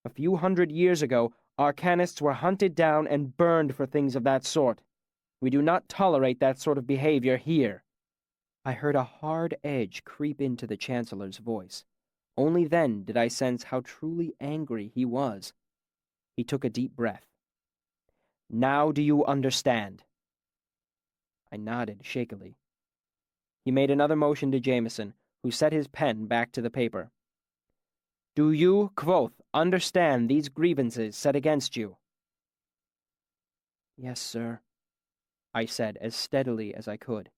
A few hundred years ago, arcanists were hunted down and burned for things of that sort. We do not tolerate that sort of behavior here." I heard a hard edge creep into the Chancellor's voice. Only then did I sense how truly angry he was. He took a deep breath. "Now do you understand?" I nodded shakily. He made another motion to Jameson, who set his pen back to the paper. "Do you, Kvothe, understand these grievances set against you?" "Yes, sir," I said as steadily as I could.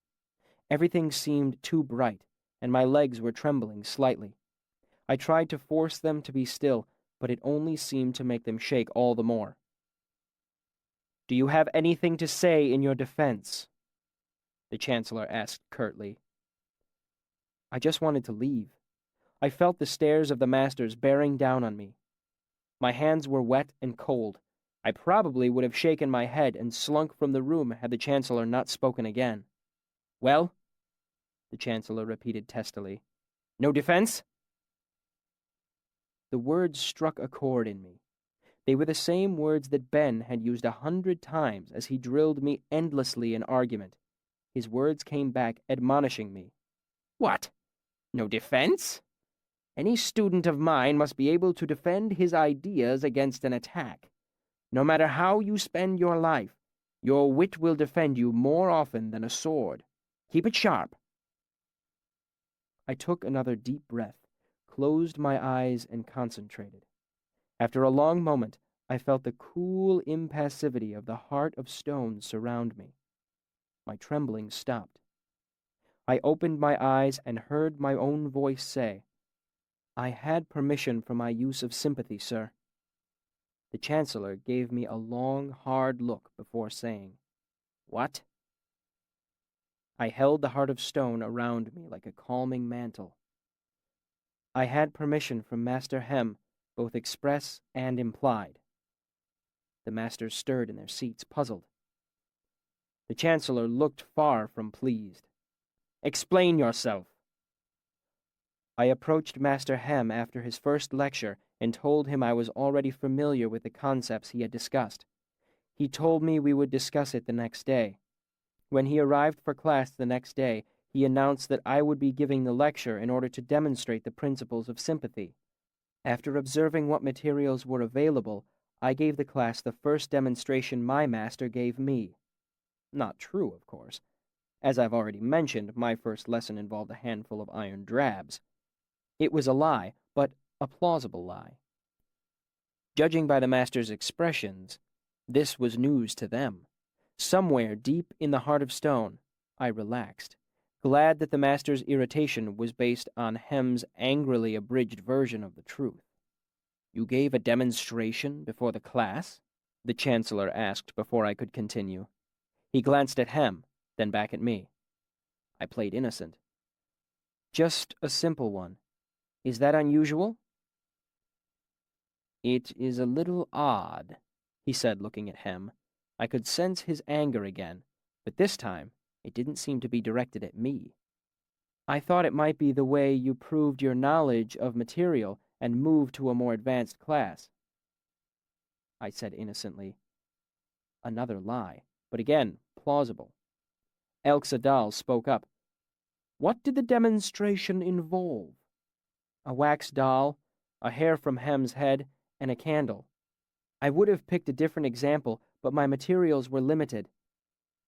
Everything seemed too bright, and my legs were trembling slightly. I tried to force them to be still, but it only seemed to make them shake all the more. "Do you have anything to say in your defense?" the Chancellor asked curtly. I just wanted to leave. I felt the stares of the masters bearing down on me. My hands were wet and cold. I probably would have shaken my head and slunk from the room had the Chancellor not spoken again. "Well?" the Chancellor repeated testily. "No defense?" The words struck a chord in me. They were the same words that Ben had used 100 times as he drilled me endlessly in argument. His words came back admonishing me. "What? No defense? Any student of mine must be able to defend his ideas against an attack. No matter how you spend your life, your wit will defend you more often than a sword. Keep it sharp." I took another deep breath, closed my eyes, and concentrated. After a long moment, I felt the cool impassivity of the heart of stone surround me. My trembling stopped. I opened my eyes and heard my own voice say, "I had permission for my use of sympathy, sir." The Chancellor gave me a long, hard look before saying, "What?" I held the heart of stone around me like a calming mantle. "I had permission from Master Hem, both express and implied." The masters stirred in their seats, puzzled. The Chancellor looked far from pleased. "Explain yourself." I approached Master Hem after his first lecture and told him I was already familiar with the concepts he had discussed. He told me we would discuss it the next day. When he arrived for class the next day, he announced that I would be giving the lecture in order to demonstrate the principles of sympathy. After observing what materials were available, I gave the class the first demonstration my master gave me. Not true, of course. As I've already mentioned, my first lesson involved a handful of iron drabs. It was a lie, but a plausible lie. Judging by the master's expressions, this was news to them. Somewhere deep in the heart of stone, I relaxed, glad that the master's irritation was based on Hem's angrily abridged version of the truth. "You gave a demonstration before the class?" the Chancellor asked before I could continue. He glanced at Hem, then back at me. I played innocent. "Just a simple one. Is that unusual?" "It is a little odd," he said, looking at Hem. I could sense his anger again, but this time it didn't seem to be directed at me. "I thought it might be the way you proved your knowledge of material and moved to a more advanced class." I said innocently. Another lie, but again plausible. Elxadal spoke up. "What did the demonstration involve?" "A wax doll, a hair from Hem's head, and a candle. I would have picked a different example, but my materials were limited.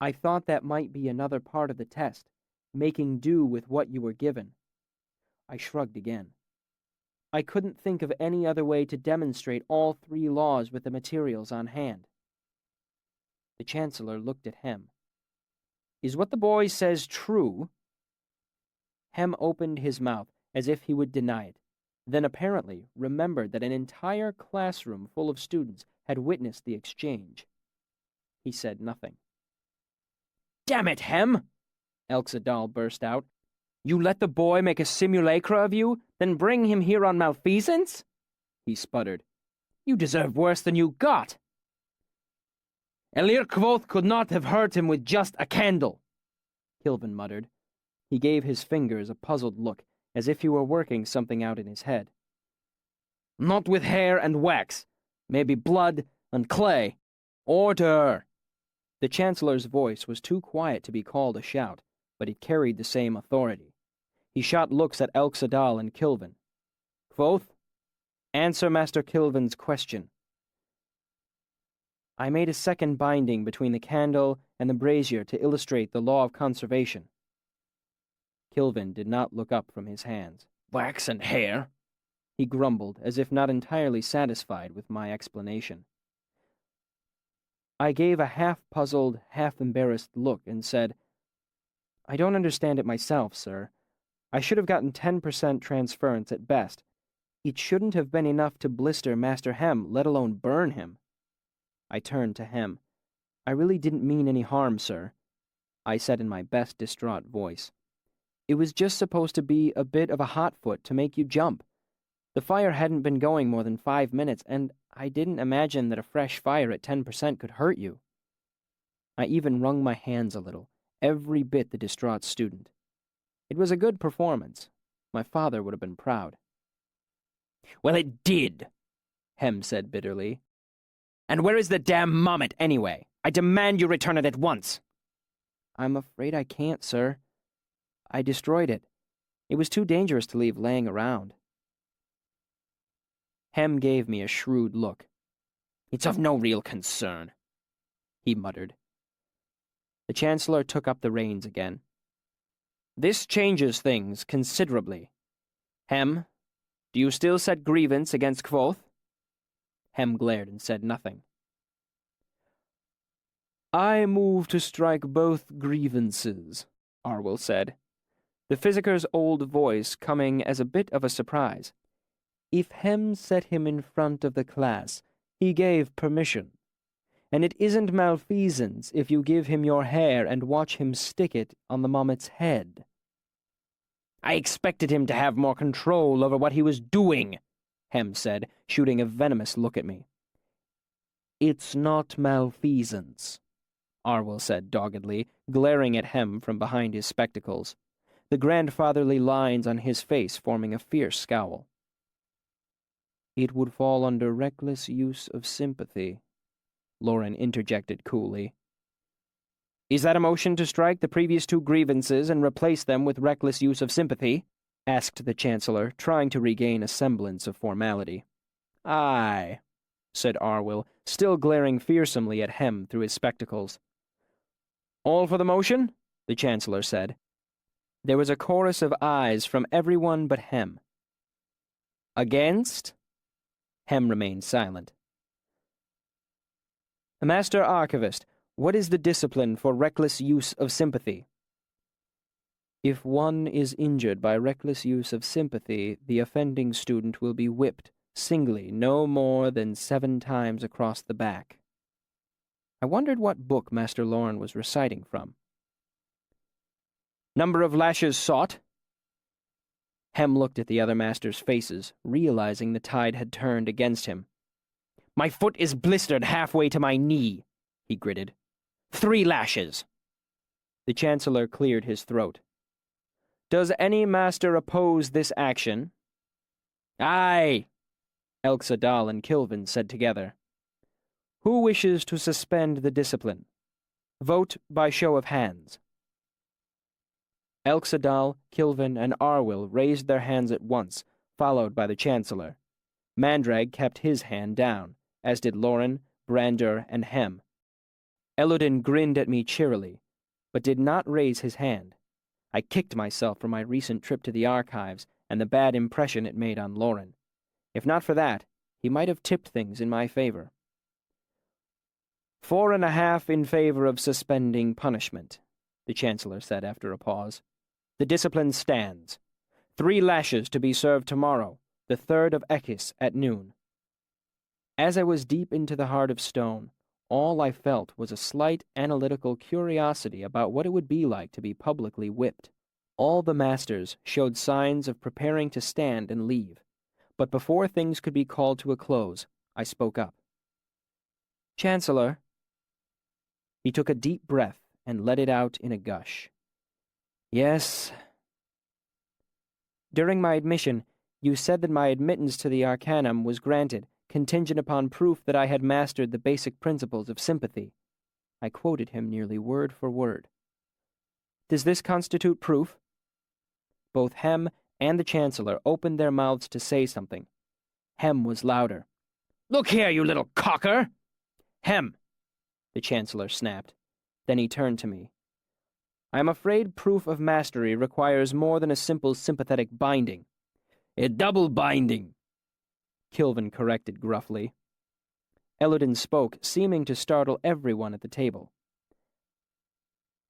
I thought that might be another part of the test, making do with what you were given." I shrugged again. I couldn't think of any other way to demonstrate all 3 laws with the materials on hand. The Chancellor looked at Hem. "Is what the boy says true?" Hem opened his mouth as if he would deny it, then apparently remembered that an entire classroom full of students had witnessed the exchange. He said nothing. "Damn it, Hem!" Elxadal burst out. "You let the boy make a simulacra of you, then bring him here on malfeasance?" He sputtered. "You deserve worse than you got." "Elir Kvothe could not have hurt him with just a candle," Kilvin muttered. He gave his fingers a puzzled look, as if he were working something out in his head. Not with hair and wax. Maybe blood and clay. Order! The Chancellor's voice was too quiet to be called a shout, but it carried the same authority. He shot looks at Elxadal and Kilvin. Kvothe, answer Master Kilvin's question. I made a second binding between the candle and the brazier to illustrate the law of conservation. Kilvin did not look up from his hands. Wax and hair? He grumbled, as if not entirely satisfied with my explanation. I gave a half-puzzled, half-embarrassed look and said, I don't understand it myself, sir. I should have gotten 10% transference at best. It shouldn't have been enough to blister Master Hem, let alone burn him. I turned to Hem. I really didn't mean any harm, sir, I said in my best distraught voice. It was just supposed to be a bit of a hot foot to make you jump. The fire hadn't been going more than 5 minutes, and I didn't imagine that a fresh fire at 10% could hurt you. I even wrung my hands a little, every bit the distraught student. It was a good performance. My father would have been proud. Well, it did, Hem said bitterly. And where is the damn mommet, anyway? I demand you return it at once. I'm afraid I can't, sir. I destroyed it. It was too dangerous to leave laying around. Hem gave me a shrewd look. It's of no real concern, he muttered. The Chancellor took up the reins again. This changes things considerably. Hem, do you still set grievance against Kvothe? Hem glared and said nothing. I move to strike both grievances, Arwyll said, the Physiker's old voice coming as a bit of a surprise. If Hem set him in front of the class, he gave permission. And it isn't malfeasance if you give him your hair and watch him stick it on the mommet's head. I expected him to have more control over what he was doing, Hem said, shooting a venomous look at me. It's not malfeasance, Arwyll said doggedly, glaring at Hem from behind his spectacles, the grandfatherly lines on his face forming a fierce scowl. It would fall under reckless use of sympathy, Lauren interjected coolly. Is that a motion to strike the previous 2 grievances and replace them with reckless use of sympathy? Asked the Chancellor, trying to regain a semblance of formality. Aye, said Arwyll, still glaring fearsomely at Hem through his spectacles. All for the motion? The Chancellor said. There was a chorus of ayes from everyone but Hem. Against? Hem remained silent. Master Archivist, what is the discipline for reckless use of sympathy? If one is injured by reckless use of sympathy, the offending student will be whipped, singly, no more than 7 times across the back. I wondered what book Master Lorne was reciting from. Number of lashes sought? Hem looked at the other masters' faces, realizing the tide had turned against him. My foot is blistered halfway to my knee, he gritted. 3 lashes. The Chancellor cleared his throat. Does any master oppose this action? Aye, Elxadal and Kilvin said together. Who wishes to suspend the discipline? Vote by show of hands. Elxadal, Kilvin, and Arwyll raised their hands at once, followed by the Chancellor. Mandrag kept his hand down, as did Lauren, Brander, and Hem. Elodin grinned at me cheerily, but did not raise his hand. I kicked myself for my recent trip to the archives and the bad impression it made on Lauren. If not for that, he might have tipped things in my favor. 4.5 in favor of suspending punishment, the Chancellor said after a pause. The discipline stands. 3 lashes to be served tomorrow, the 3rd of Ekis at noon. As I was deep into the heart of stone, all I felt was a slight analytical curiosity about what it would be like to be publicly whipped. All the masters showed signs of preparing to stand and leave, but before things could be called to a close, I spoke up. Chancellor. He took a deep breath and let it out in a gush. Yes. During my admission, You said that my admittance to the Arcanum was granted, contingent upon proof that I had mastered the basic principles of sympathy. I quoted him nearly word for word. Does this constitute proof? Both Hem and the Chancellor opened their mouths to say something. Hem was louder. "Look here, you little cocker!" "Hem!" the Chancellor snapped. Then he turned to me. "I am afraid proof of mastery requires more than a simple sympathetic binding." "A double binding," Kilvin corrected gruffly. Elodin spoke, seeming to startle everyone at the table.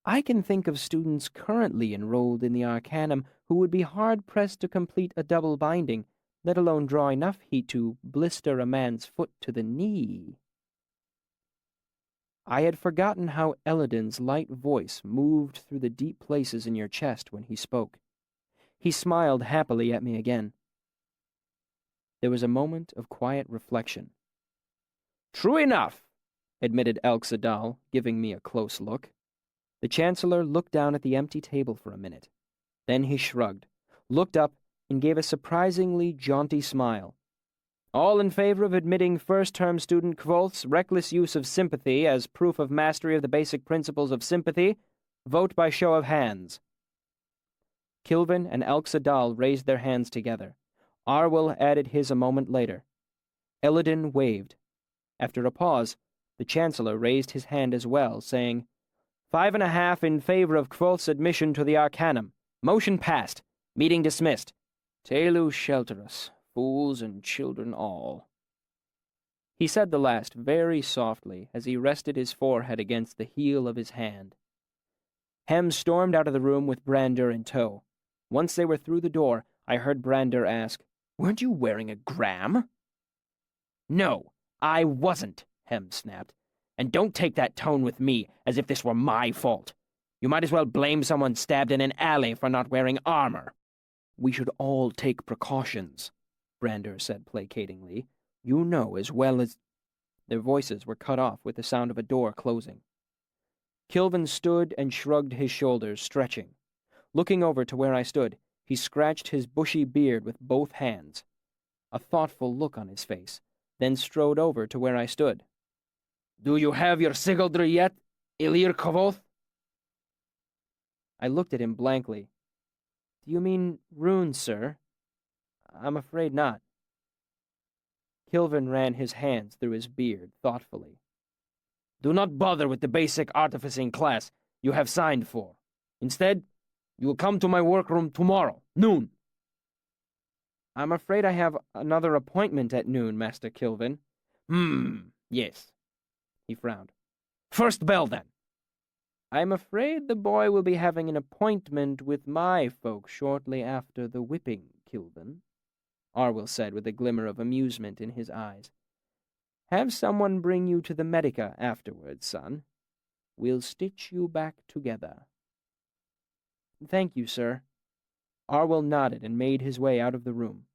"I can think of students currently enrolled in the Arcanum who would be hard-pressed to complete a double binding, let alone draw enough heat to blister a man's foot to the knee." I had forgotten how Elodin's light voice moved through the deep places in your chest when he spoke. He smiled happily at me again. There was a moment of quiet reflection. "True enough," admitted Elxadal, giving me a close look. The Chancellor looked down at the empty table for a minute. Then he shrugged, looked up, and gave a surprisingly jaunty smile. "All in favor of admitting first-term student Kvothe's reckless use of sympathy as proof of mastery of the basic principles of sympathy, vote by show of hands." Kilvin and Elxadal raised their hands together. Arwell added his a moment later. Elodin waved. After a pause, the Chancellor raised his hand as well, saying, 5.5 in favor of Kvothe's admission to the Arcanum. Motion passed. Meeting dismissed. Telu shelter us, fools and children all. He said the last very softly as he rested his forehead against the heel of his hand. Hem stormed out of the room with Brander in tow. Once they were through the door, I heard Brander ask, "Weren't you wearing a gram?" "No, I wasn't," Hem snapped. "And don't take that tone with me as if this were my fault. You might as well blame someone stabbed in an alley for not wearing armor." "We should all take precautions," Brander said placatingly. "You know as well as—" Their voices were cut off with the sound of a door closing. Kilvin stood and shrugged his shoulders, stretching. Looking over to where I stood, he scratched his bushy beard with both hands. A thoughtful look on his face, then strode over to where I stood. "Do you have your sigildry yet, Ilir Kvothe?" I looked at him blankly. "Do you mean runes, sir?" "I'm afraid not." Kilvin ran his hands through his beard thoughtfully. "Do not bother with the basic artificing class you have signed for. Instead, you will come to my workroom tomorrow, noon." "I'm afraid I have another appointment at noon, Master Kilvin." Yes." He frowned. "First bell, then." "I'm afraid the boy will be having an appointment with my folk shortly after the whipping, Kilvin," Arwell said with a glimmer of amusement in his eyes. "Have someone bring you to the Medica afterwards, son. We'll stitch you back together." "Thank you, sir." Arwell nodded and made his way out of the room.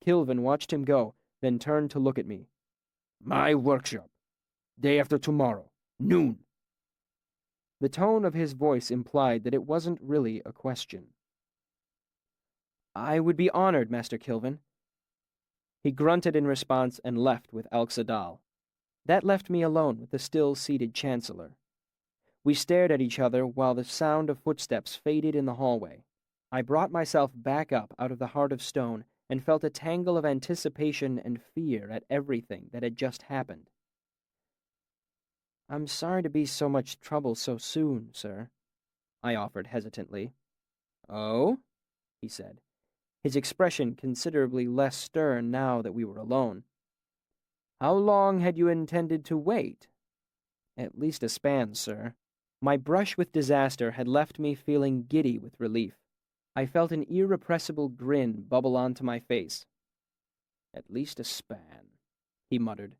Kilvin watched him go, then turned to look at me. "My workshop. Day after tomorrow, noon." The tone of his voice implied that it wasn't really a question. "I would be honored, Master Kilvin." He grunted in response and left with Elxadal. That left me alone with the still-seated Chancellor. We stared at each other while the sound of footsteps faded in the hallway. I brought myself back up out of the heart of stone and felt a tangle of anticipation and fear at everything that had just happened. "I'm sorry to be so much trouble so soon, sir," I offered hesitantly. "Oh?" he said, his expression considerably less stern now that we were alone. "How long had you intended to wait?" "At least a span, sir." My brush with disaster had left me feeling giddy with relief. I felt an irrepressible grin bubble onto my face. "At least a span," he muttered.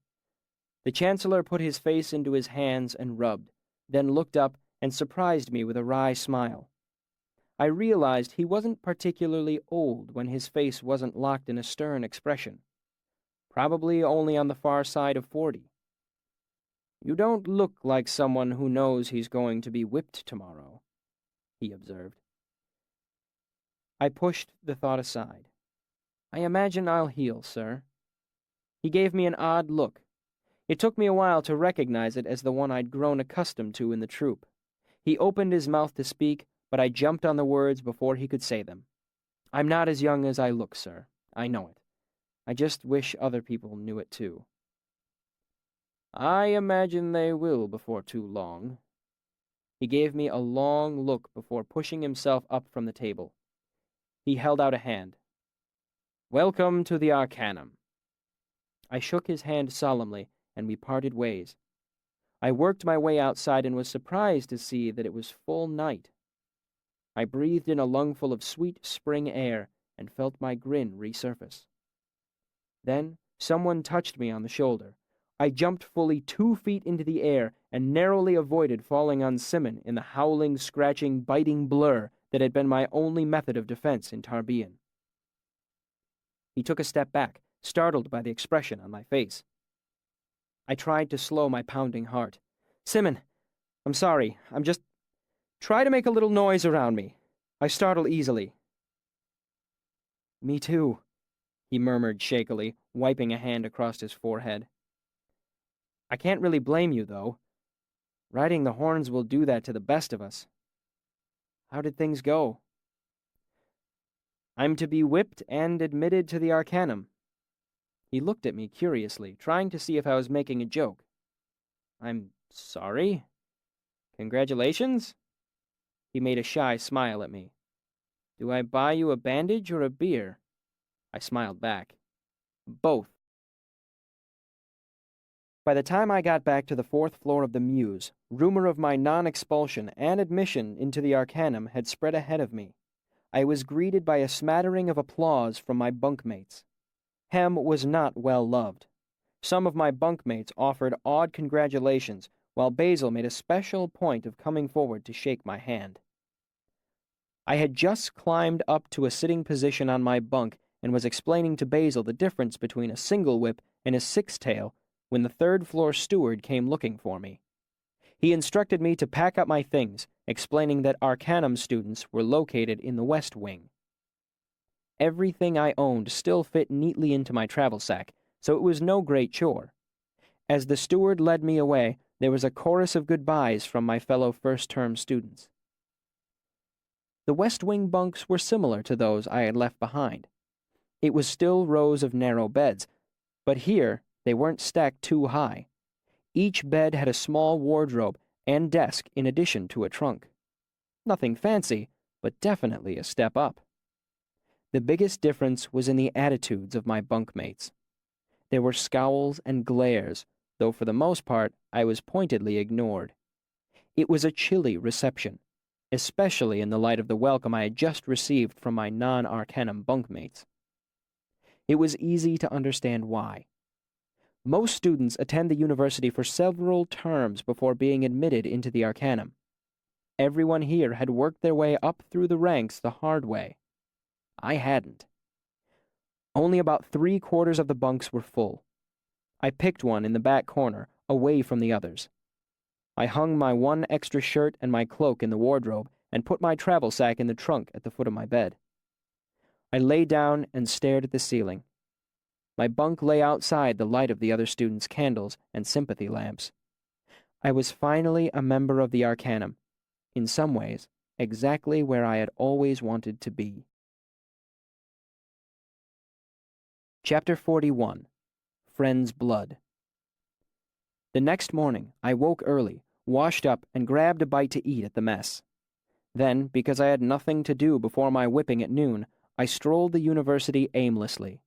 The Chancellor put his face into his hands and rubbed, then looked up and surprised me with a wry smile. I realized he wasn't particularly old when his face wasn't locked in a stern expression. Probably only on the far side of 40. "You don't look like someone who knows he's going to be whipped tomorrow," he observed. I pushed the thought aside. I imagine I'll heal, sir. He gave me an odd look. It took me a while to recognize it as the one I'd grown accustomed to in the troop. He opened his mouth to speak, but I jumped on the words before he could say them. I'm not as young as I look, sir. I know it. I just wish other people knew it too. I imagine they will before too long. He gave me a long look before pushing himself up from the table. He held out a hand. Welcome to the Arcanum. I shook his hand solemnly, and we parted ways. I worked my way outside and was surprised to see that it was full night. I breathed in a lungful of sweet spring air and felt my grin resurface. Then someone touched me on the shoulder. I jumped fully 2 feet into the air and narrowly avoided falling on Simon in the howling, scratching, biting blur that had been my only method of defense in Tarbean. He took a step back, startled by the expression on my face. I tried to slow my pounding heart. Simon, I'm sorry. Try to make a little noise around me. I startle easily. Me too, he murmured shakily, wiping a hand across his forehead. I can't really blame you, though. Riding the horns will do that to the best of us. How did things go? I'm to be whipped and admitted to the Arcanum. He looked at me curiously, trying to see if I was making a joke. I'm sorry? Congratulations? He made a shy smile at me. Do I buy you a bandage or a beer? I smiled back. Both. By the time I got back to the 4th floor of the Mews, rumor of my non-expulsion and admission into the Arcanum had spread ahead of me. I was greeted by a smattering of applause from my bunkmates. Hem was not well loved. Some of my bunkmates offered odd congratulations, while Basil made a special point of coming forward to shake my hand. I had just climbed up to a sitting position on my bunk and was explaining to Basil the difference between a single whip and a six-tail when the 3rd floor steward came looking for me. He instructed me to pack up my things, explaining that Arcanum students were located in the West Wing. Everything I owned still fit neatly into my travel sack, so it was no great chore. As the steward led me away, there was a chorus of goodbyes from my fellow first-term students. The West Wing bunks were similar to those I had left behind. It was still rows of narrow beds, but here they weren't stacked too high. Each bed had a small wardrobe and desk in addition to a trunk. Nothing fancy, but definitely a step up. The biggest difference was in the attitudes of my bunkmates. There were scowls and glares, though for the most part I was pointedly ignored. It was a chilly reception, especially in the light of the welcome I had just received from my non-Arcanum bunkmates. It was easy to understand why. Most students attend the university for several terms before being admitted into the Arcanum. Everyone here had worked their way up through the ranks the hard way. I hadn't. Only about 3/4 of the bunks were full. I picked one in the back corner, away from the others. I hung my one extra shirt and my cloak in the wardrobe and put my travel sack in the trunk at the foot of my bed. I lay down and stared at the ceiling. My bunk lay outside the light of the other students' candles and sympathy lamps. I was finally a member of the Arcanum, in some ways, exactly where I had always wanted to be. Chapter 41. Friend's Blood. The next morning, I woke early, washed up, and grabbed a bite to eat at the mess. Then, because I had nothing to do before my whipping at noon, I strolled the university aimlessly.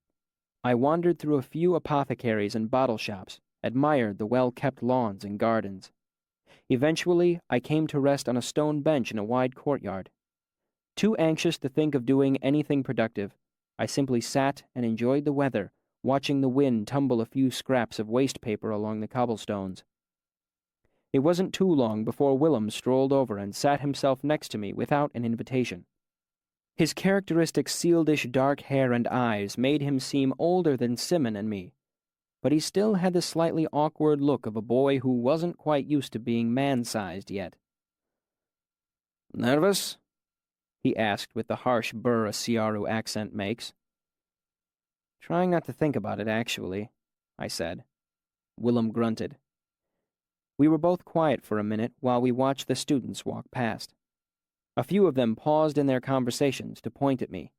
I wandered through a few apothecaries and bottle shops, admired the well-kept lawns and gardens. Eventually, I came to rest on a stone bench in a wide courtyard. Too anxious to think of doing anything productive, I simply sat and enjoyed the weather, watching the wind tumble a few scraps of waste paper along the cobblestones. It wasn't too long before Willem strolled over and sat himself next to me without an invitation. His characteristic sealdish dark hair and eyes made him seem older than Simon and me, but he still had the slightly awkward look of a boy who wasn't quite used to being man-sized yet. "Nervous?" he asked with the harsh burr a Siaru accent makes. Trying not to think about it, actually, I said. Willem grunted. We were both quiet for a minute while we watched the students walk past. A few of them paused in their conversations to point at me.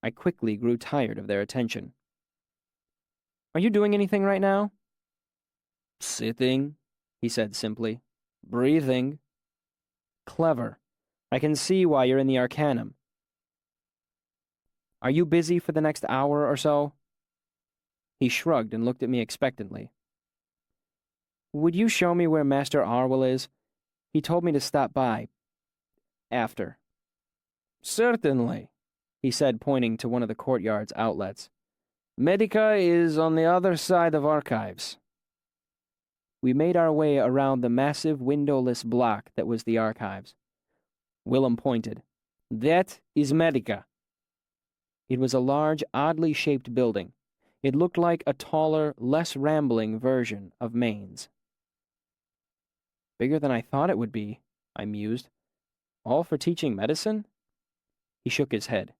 I quickly grew tired of their attention. Are you doing anything right now? Sitting, he said simply. Breathing. Clever. I can see why you're in the Arcanum. Are you busy for the next hour or so? He shrugged and looked at me expectantly. Would you show me where Master Arwell is? He told me to stop by. After. Certainly, he said, pointing to one of the courtyard's outlets. Medica is on the other side of Archives. We made our way around the massive windowless block that was the Archives. Willem pointed. That is Medica. It was a large, oddly shaped building. It looked like a taller, less rambling version of Maine's. Bigger than I thought it would be, I mused. All for teaching medicine? He shook his head.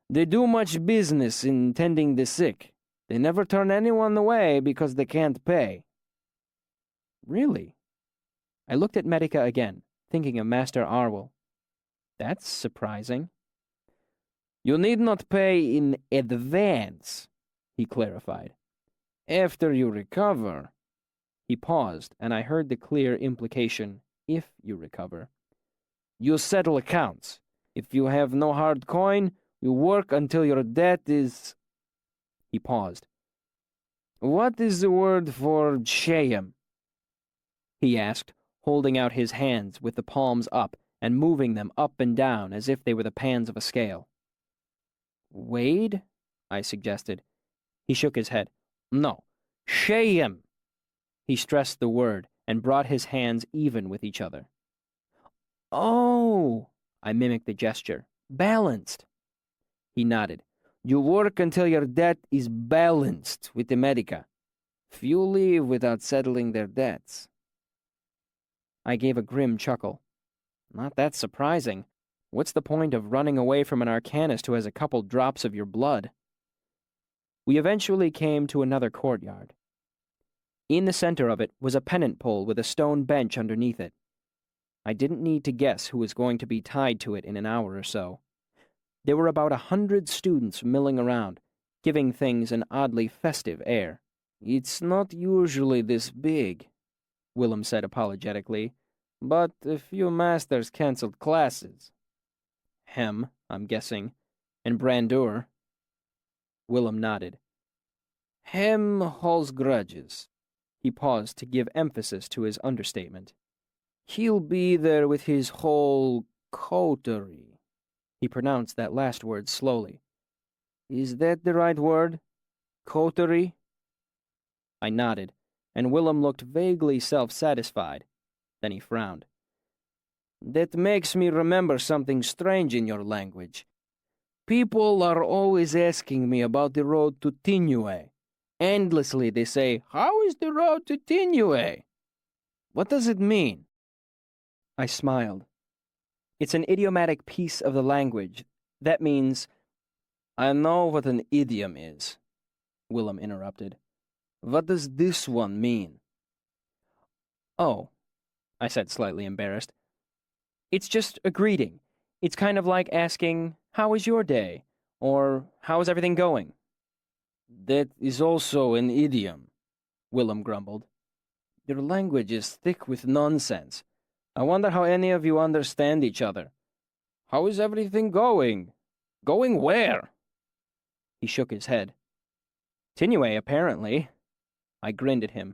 They do much business in tending the sick. They never turn anyone away because they can't pay. Really? I looked at Medica again, thinking of Master Arwell. That's surprising. You need not pay in advance, he clarified. After you recover. He paused, and I heard the clear implication, if you recover. You settle accounts. If you have no hard coin, you work until your debt is... He paused. What is the word for shayam? He asked, holding out his hands with the palms up and moving them up and down as if they were the pans of a scale. Wade? I suggested. He shook his head. No, shayam. He stressed the word and brought his hands even with each other. Oh, I mimicked the gesture. Balanced. He nodded. You work until your debt is balanced with the Medica. Few leave without settling their debts. I gave a grim chuckle. Not that surprising. What's the point of running away from an arcanist who has a couple drops of your blood? We eventually came to another courtyard. In the center of it was a pennant pole with a stone bench underneath it. I didn't need to guess who was going to be tied to it in an hour or so. There were about 100 students milling around, giving things an oddly festive air. It's not usually this big, Willem said apologetically, but a few masters canceled classes. Hem, I'm guessing, and Brandur. Willem nodded. Hem holds grudges. He paused to give emphasis to his understatement. He'll be there with his whole coterie. He pronounced that last word slowly. Is that the right word? Coterie? I nodded, and Willem looked vaguely self-satisfied. Then he frowned. That makes me remember something strange in your language. People are always asking me about the road to Tinue. Endlessly they say, how is the road to Tinue? What does it mean? I smiled. It's an idiomatic piece of the language. That means... I know what an idiom is, Willem interrupted. What does this one mean? Oh, I said, slightly embarrassed. It's just a greeting. It's kind of like asking, how was your day? Or, how is everything going? That is also an idiom, Willem grumbled. Your language is thick with nonsense. I wonder how any of you understand each other. How is everything going? Going where? He shook his head. Tinue, apparently. I grinned at him.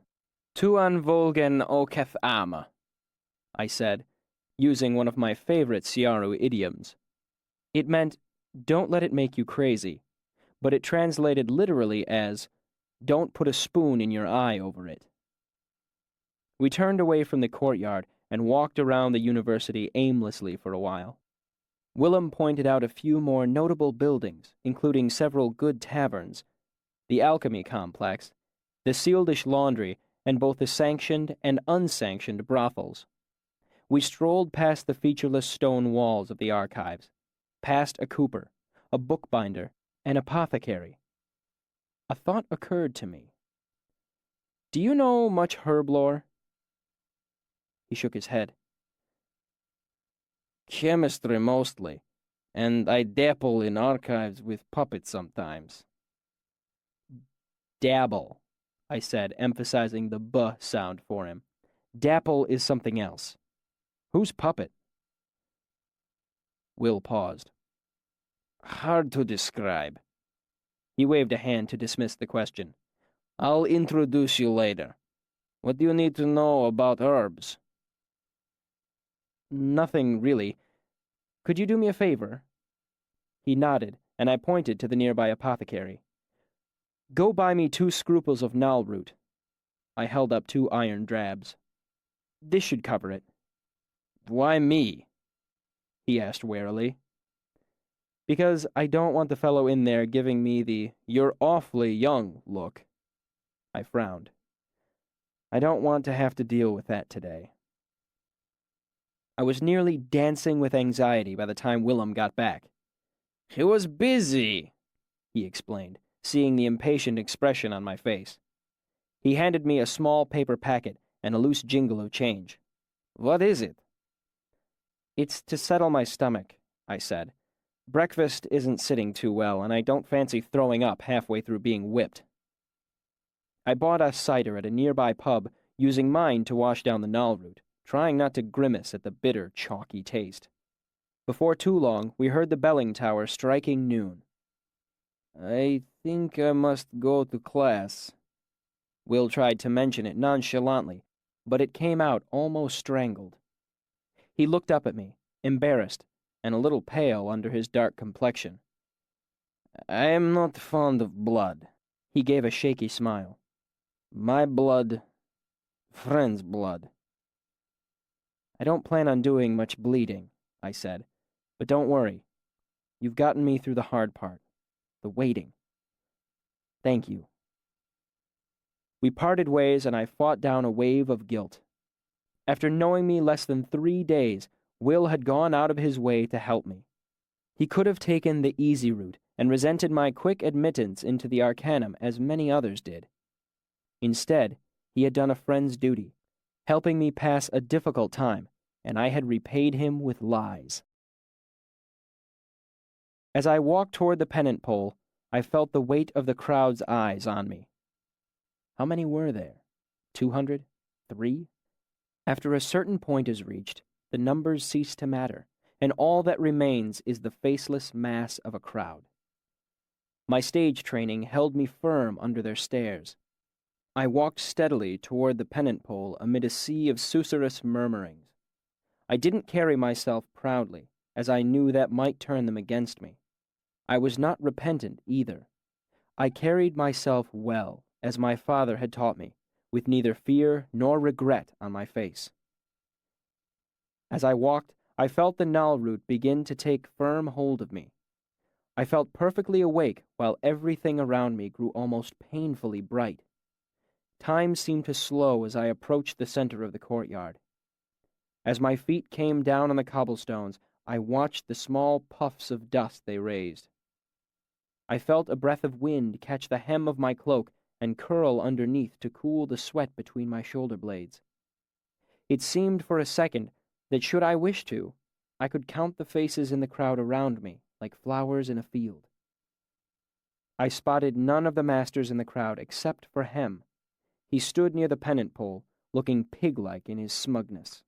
Tuan Volgen Oketh Ama, I said, using one of my favorite Siaru idioms. It meant, don't let it make you crazy, but it translated literally as, don't put a spoon in your eye over it. We turned away from the courtyard and walked around the university aimlessly for a while. Willem pointed out a few more notable buildings, including several good taverns, the alchemy complex, the Sealdish laundry, and both the sanctioned and unsanctioned brothels. We strolled past the featureless stone walls of the archives, past a cooper, a bookbinder, an apothecary, A thought occurred to me. Do you know much herb lore? He shook his head. Chemistry mostly, and I dabble in archives with puppets sometimes. Dabble, I said, emphasizing the B sound for him. Dapple is something else. Who's puppet? Will paused. Hard to describe. He waved a hand to dismiss the question. I'll introduce you later. What do you need to know about herbs? Nothing, really. Could you do me a favor? He nodded, and I pointed to the nearby apothecary. Go buy me 2 scruples of nal root. I held up 2 iron drabs. This should cover it. Why me? He asked warily. Because I don't want the fellow in there giving me the "you're awfully young" look. I frowned. I don't want to have to deal with that today. I was nearly dancing with anxiety by the time Willem got back. He was busy, he explained, seeing the impatient expression on my face. He handed me a small paper packet and a loose jingle of change. What is it? It's to settle my stomach, I said. Breakfast isn't sitting too well, and I don't fancy throwing up halfway through being whipped. I bought us cider at a nearby pub, using mine to wash down the nal root, trying not to grimace at the bitter, chalky taste. Before too long, we heard the belling tower striking noon. I think I must go to class. Will tried to mention it nonchalantly, but it came out almost strangled. He looked up at me, embarrassed, and a little pale under his dark complexion. I am not fond of blood. He gave a shaky smile. My blood, friend's blood. I don't plan on doing much bleeding, I said, but don't worry. You've gotten me through the hard part, the waiting. Thank you. We parted ways, and I fought down a wave of guilt. After knowing me less than 3 days, Will had gone out of his way to help me. He could have taken the easy route and resented my quick admittance into the Arcanum as many others did. Instead, he had done a friend's duty, helping me pass a difficult time, and I had repaid him with lies. As I walked toward the pennant pole, I felt the weight of the crowd's eyes on me. How many were there? 200? 3? After a certain point is reached, the numbers cease to matter, and all that remains is the faceless mass of a crowd. My stage training held me firm under their stares. I walked steadily toward the pennant pole amid a sea of susurrus murmurings. I didn't carry myself proudly, as I knew that might turn them against me. I was not repentant either. I carried myself well, as my father had taught me, with neither fear nor regret on my face. As I walked, I felt the nal root begin to take firm hold of me. I felt perfectly awake while everything around me grew almost painfully bright. Time seemed to slow as I approached the center of the courtyard. As my feet came down on the cobblestones, I watched the small puffs of dust they raised. I felt a breath of wind catch the hem of my cloak and curl underneath to cool the sweat between my shoulder blades. It seemed for a second that should I wish to, I could count the faces in the crowd around me like flowers in a field. I spotted none of the masters in the crowd except for Hem. He stood near the pennant pole, looking pig-like in his smugness.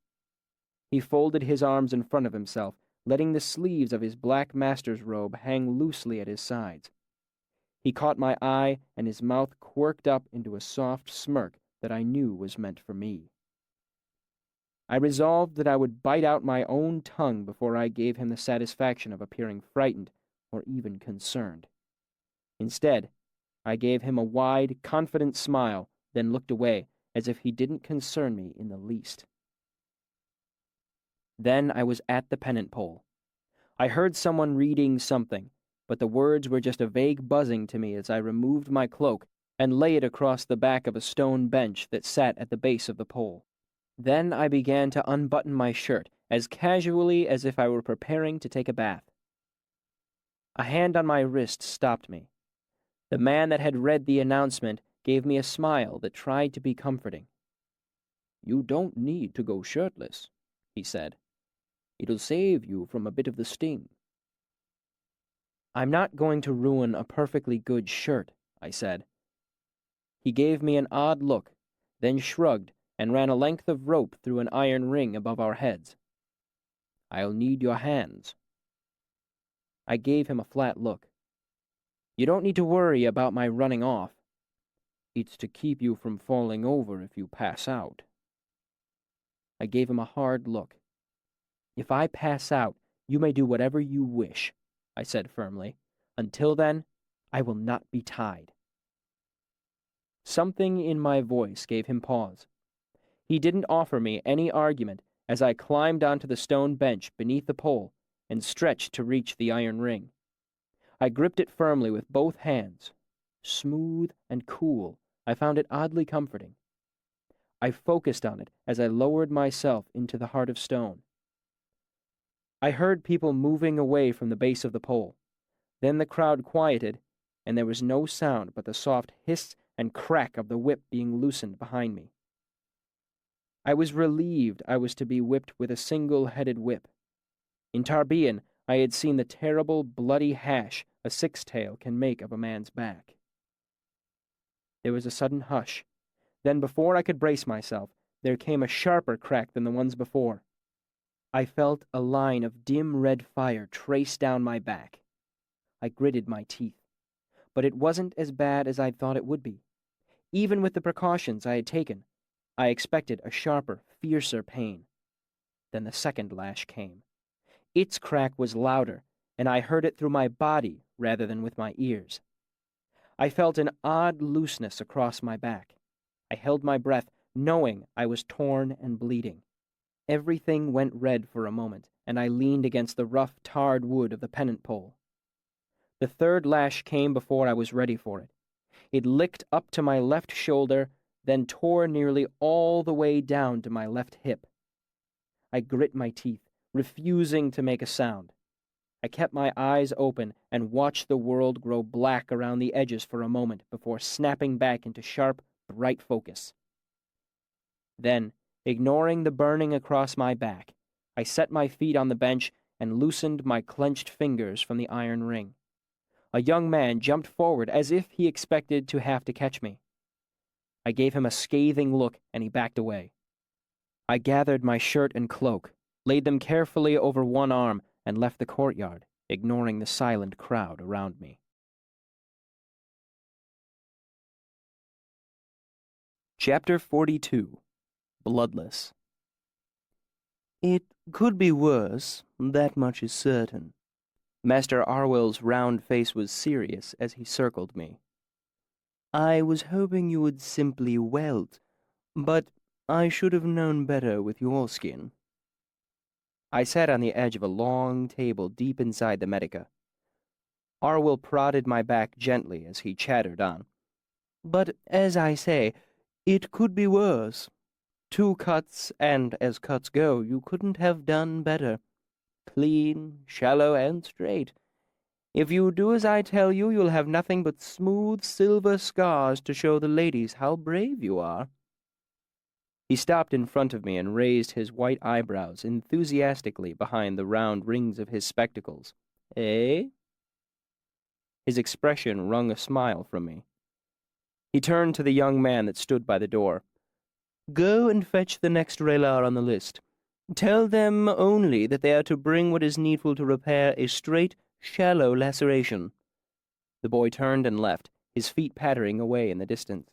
He folded his arms in front of himself, letting the sleeves of his black master's robe hang loosely at his sides. He caught my eye, and his mouth quirked up into a soft smirk that I knew was meant for me. I resolved that I would bite out my own tongue before I gave him the satisfaction of appearing frightened or even concerned. Instead, I gave him a wide, confident smile, then looked away, as if he didn't concern me in the least. Then I was at the pennant pole. I heard someone reading something, but the words were just a vague buzzing to me as I removed my cloak and lay it across the back of a stone bench that sat at the base of the pole. Then I began to unbutton my shirt as casually as if I were preparing to take a bath. A hand on my wrist stopped me. The man that had read the announcement gave me a smile that tried to be comforting. "You don't need to go shirtless," he said. "It'll save you from a bit of the sting." "I'm not going to ruin a perfectly good shirt," I said. He gave me an odd look, then shrugged and ran a length of rope through an iron ring above our heads. "I'll need your hands." I gave him a flat look. "You don't need to worry about my running off. It's to keep you from falling over if you pass out." I gave him a hard look. "If I pass out, you may do whatever you wish," I said firmly. "Until then, I will not be tied." Something in my voice gave him pause. He didn't offer me any argument as I climbed onto the stone bench beneath the pole and stretched to reach the iron ring. I gripped it firmly with both hands. Smooth and cool, I found it oddly comforting. I focused on it as I lowered myself into the heart of stone. I heard people moving away from the base of the pole. Then the crowd quieted, and there was no sound but the soft hiss and crack of the whip being loosened behind me. I was relieved I was to be whipped with a single-headed whip. In Tarbean, I had seen the terrible, bloody hash a six-tail can make of a man's back. There was a sudden hush. Then, before I could brace myself, there came a sharper crack than the ones before. I felt a line of dim red fire trace down my back. I gritted my teeth. But it wasn't as bad as I'd thought it would be. Even with the precautions I had taken, I expected a sharper, fiercer pain. Then the second lash came. Its crack was louder, and I heard it through my body rather than with my ears. I felt an odd looseness across my back. I held my breath, knowing I was torn and bleeding. Everything went red for a moment, and I leaned against the rough, tarred wood of the pennant pole. The third lash came before I was ready for it. It licked up to my left shoulder, then tore nearly all the way down to my left hip. I grit my teeth, refusing to make a sound. I kept my eyes open and watched the world grow black around the edges for a moment before snapping back into sharp, bright focus. Then, ignoring the burning across my back, I set my feet on the bench and loosened my clenched fingers from the iron ring. A young man jumped forward as if he expected to have to catch me. I gave him a scathing look, and he backed away. I gathered my shirt and cloak, laid them carefully over one arm, and left the courtyard, ignoring the silent crowd around me. Chapter 42. Bloodless. "It could be worse, that much is certain." Master Arwell's round face was serious as he circled me. "I was hoping you would simply welt, but I should have known better with your skin." I sat on the edge of a long table deep inside the Medica. Arwell prodded my back gently as he chattered on. "But, as I say, it could be worse. 2 cuts, and as cuts go, you couldn't have done better. Clean, shallow, and straight. If you do as I tell you, you'll have nothing but smooth silver scars to show the ladies how brave you are." He stopped in front of me and raised his white eyebrows enthusiastically behind the round rings of his spectacles. "Eh?" His expression wrung a smile from me. He turned to the young man that stood by the door. "Go and fetch the next relar on the list. Tell them only that they are to bring what is needful to repair a straight, shallow laceration." The boy turned and left, his feet pattering away in the distance.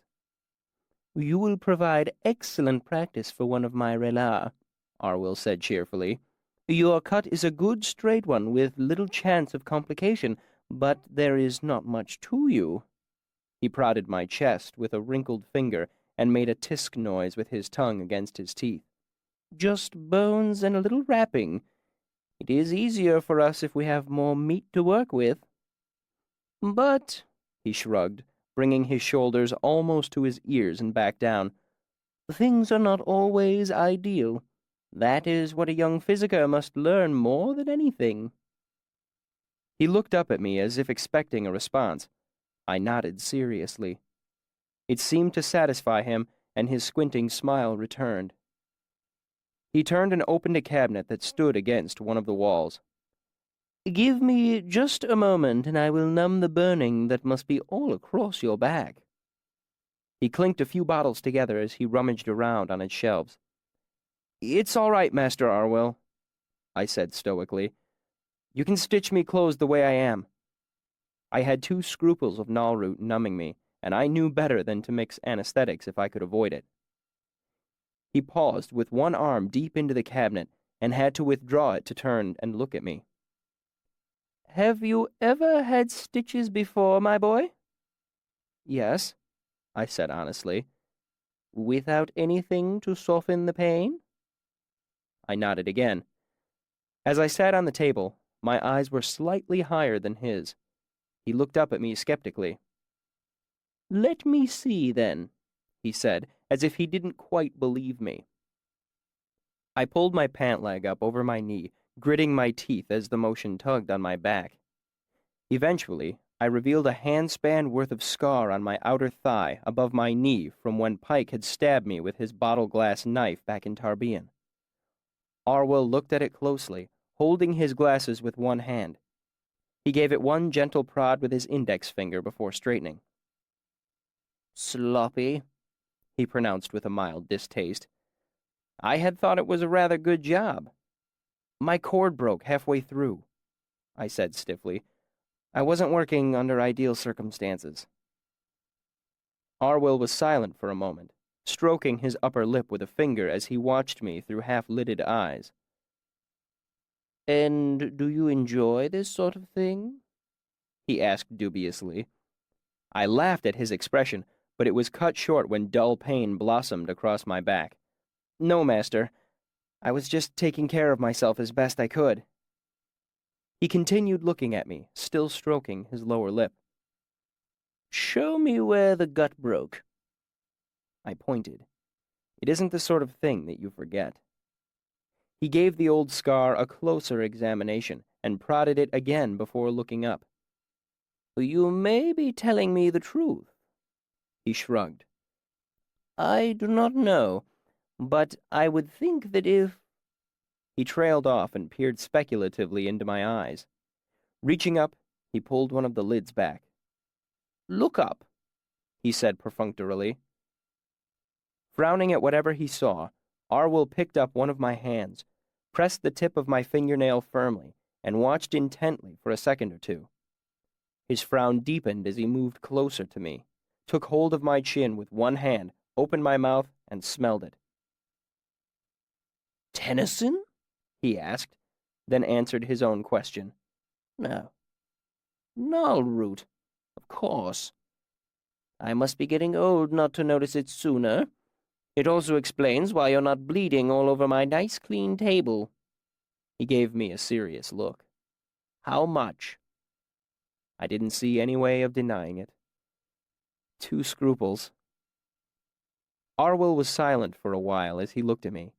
"You will provide excellent practice for one of my relar," Arwell said cheerfully. "Your cut is a good straight one with little chance of complication, but there is not much to you." He prodded my chest with a wrinkled finger and made a tisk noise with his tongue against his teeth. "Just bones and a little wrapping. It is easier for us if we have more meat to work with." "But," he shrugged, bringing his shoulders almost to his ears and back down, "things are not always ideal. That is what a young physiker must learn more than anything." He looked up at me as if expecting a response. I nodded seriously. It seemed to satisfy him, and his squinting smile returned. He turned and opened a cabinet that stood against one of the walls. "Give me just a moment, and I will numb the burning that must be all across your back." He clinked a few bottles together as he rummaged around on its shelves. "It's all right, Master Arwell," I said stoically. "You can stitch me closed the way I am." I had 2 scruples of Nalroot numbing me, and I knew better than to mix anesthetics if I could avoid it. He paused with one arm deep into the cabinet and had to withdraw it to turn and look at me. "Have you ever had stitches before, my boy?" "Yes," I said honestly. "Without anything to soften the pain?" I nodded again. As I sat on the table, my eyes were slightly higher than his. He looked up at me skeptically. "Let me see, then," he said, as if he didn't quite believe me. I pulled my pant leg up over my knee, gritting my teeth as the motion tugged on my back. Eventually, I revealed a handspan worth of scar on my outer thigh above my knee from when Pike had stabbed me with his bottle-glass knife back in Tarbean. Arwell looked at it closely, holding his glasses with one hand. He gave it one gentle prod with his index finger before straightening. "Sloppy," he pronounced with a mild distaste. I had thought it was a rather good job. "My cord broke halfway through," I said stiffly. "I wasn't working under ideal circumstances." Arwell was silent for a moment, stroking his upper lip with a finger as he watched me through half-lidded eyes. "And do you enjoy this sort of thing?" he asked dubiously. I laughed at his expression, but it was cut short when dull pain blossomed across my back. "No, Master. I was just taking care of myself as best I could." He continued looking at me, still stroking his lower lip. "Show me where the gut broke." I pointed. "It isn't the sort of thing that you forget." He gave the old scar a closer examination and prodded it again before looking up. "You may be telling me the truth." He shrugged. "I do not know, but I would think that if—" He trailed off and peered speculatively into my eyes. Reaching up, he pulled one of the lids back. "Look up," he said perfunctorily. Frowning at whatever he saw, Arwell picked up one of my hands, pressed the tip of my fingernail firmly, and watched intently for a second or two. His frown deepened as he moved closer to me, took hold of my chin with one hand, opened my mouth, and smelled it. "Tennyson?" he asked, then answered his own question. "No. Nalroot, of course. I must be getting old not to notice it sooner. It also explains why you're not bleeding all over my nice clean table." He gave me a serious look. "How much?" I didn't see any way of denying it. 2 scruples. Arwell was silent for a while as he looked at me.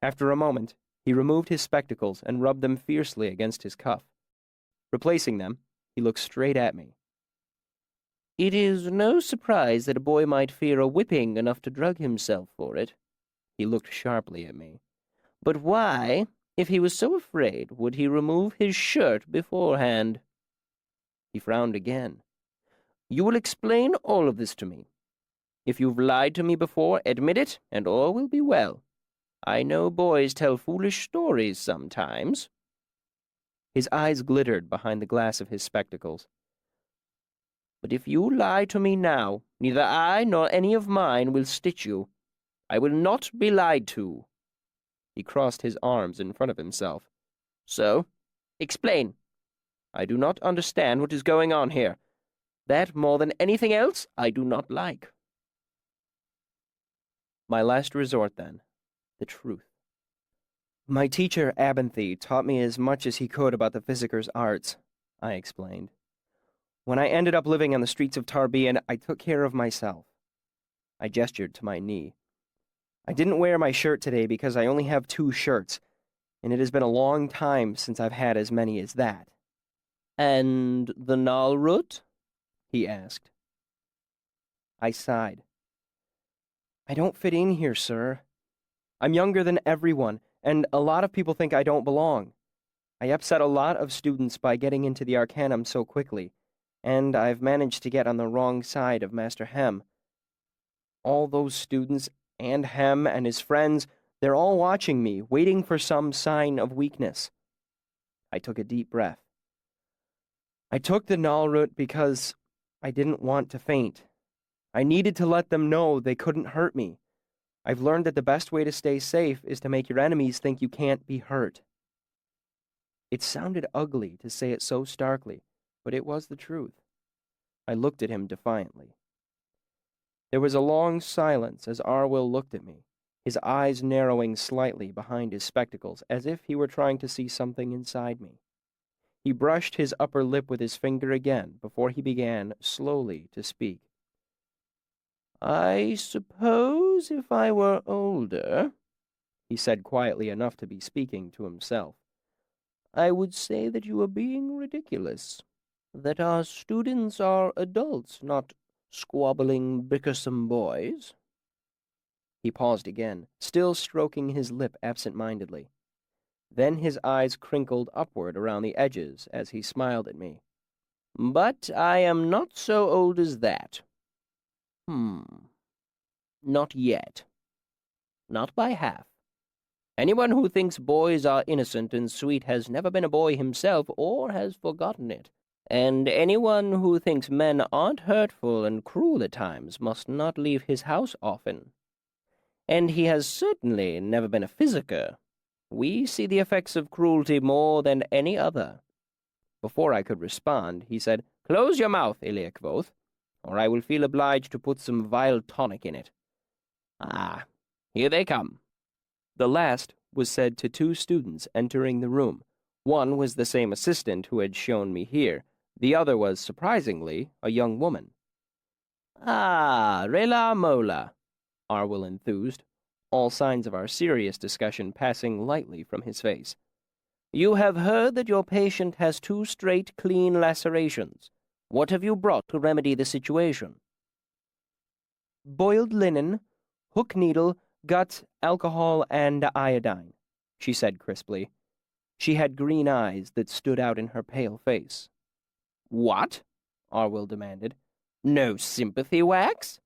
After a moment, he removed his spectacles and rubbed them fiercely against his cuff. Replacing them, he looked straight at me. "It is no surprise that a boy might fear a whipping enough to drug himself for it." He looked sharply at me. "But why, if he was so afraid, would he remove his shirt beforehand?" He frowned again. "You will explain all of this to me. If you've lied to me before, admit it, and all will be well. I know boys tell foolish stories sometimes." His eyes glittered behind the glass of his spectacles. "But if you lie to me now, neither I nor any of mine will stitch you. I will not be lied to." He crossed his arms in front of himself. "So, explain. I do not understand what is going on here. That, more than anything else, I do not like." My last resort, then. The truth. "My teacher, Abinthy, taught me as much as he could about the physicker's arts," I explained. "When I ended up living on the streets of Tarbean, I took care of myself." I gestured to my knee. "I didn't wear my shirt today because I only have 2 shirts, and it has been a long time since I've had as many as that." "And the Nalroot?" he asked. I sighed. I don't fit in here, sir. I'm younger than everyone, and a lot of people think I don't belong. I upset a lot of students by getting into the Arcanum so quickly, and I've managed to get on the wrong side of Master Hem. All those students, and Hem and his friends, they're all watching me, waiting for some sign of weakness. I took a deep breath. I took the null root because I didn't want to faint. I needed to let them know they couldn't hurt me. I've learned that the best way to stay safe is to make your enemies think you can't be hurt. It sounded ugly to say it so starkly, but it was the truth. I looked at him defiantly. There was a long silence as Arwyll looked at me, his eyes narrowing slightly behind his spectacles, as if he were trying to see something inside me. He brushed his upper lip with his finger again before he began slowly to speak. "I suppose if I were older," he said quietly enough to be speaking to himself, "I would say that you are being ridiculous, that our students are adults, not squabbling, bickersome boys." He paused again, still stroking his lip absent-mindedly. Then his eyes crinkled upward around the edges as he smiled at me. "But I am not so old as that. Not yet. Not by half. Anyone who thinks boys are innocent and sweet has never been a boy himself or has forgotten it. And anyone who thinks men aren't hurtful and cruel at times must not leave his house often. And he has certainly never been a physicker. We see the effects of cruelty more than any other." Before I could respond, he said, "Close your mouth, Kvothe, or I will feel obliged to put some vile tonic in it. Ah, here they come." The last was said to two students entering the room. One was the same assistant who had shown me here. The other was, surprisingly, a young woman. "Ah, Rela Mola," Arwyll enthused, all signs of our serious discussion passing lightly from his face. "You have heard that your patient has 2 straight, clean lacerations. What have you brought to remedy the situation?" "Boiled linen, hook needle, gut, alcohol, and iodine," she said crisply. She had green eyes that stood out in her pale face. "What?" Arwyll demanded. "No sympathy wax?"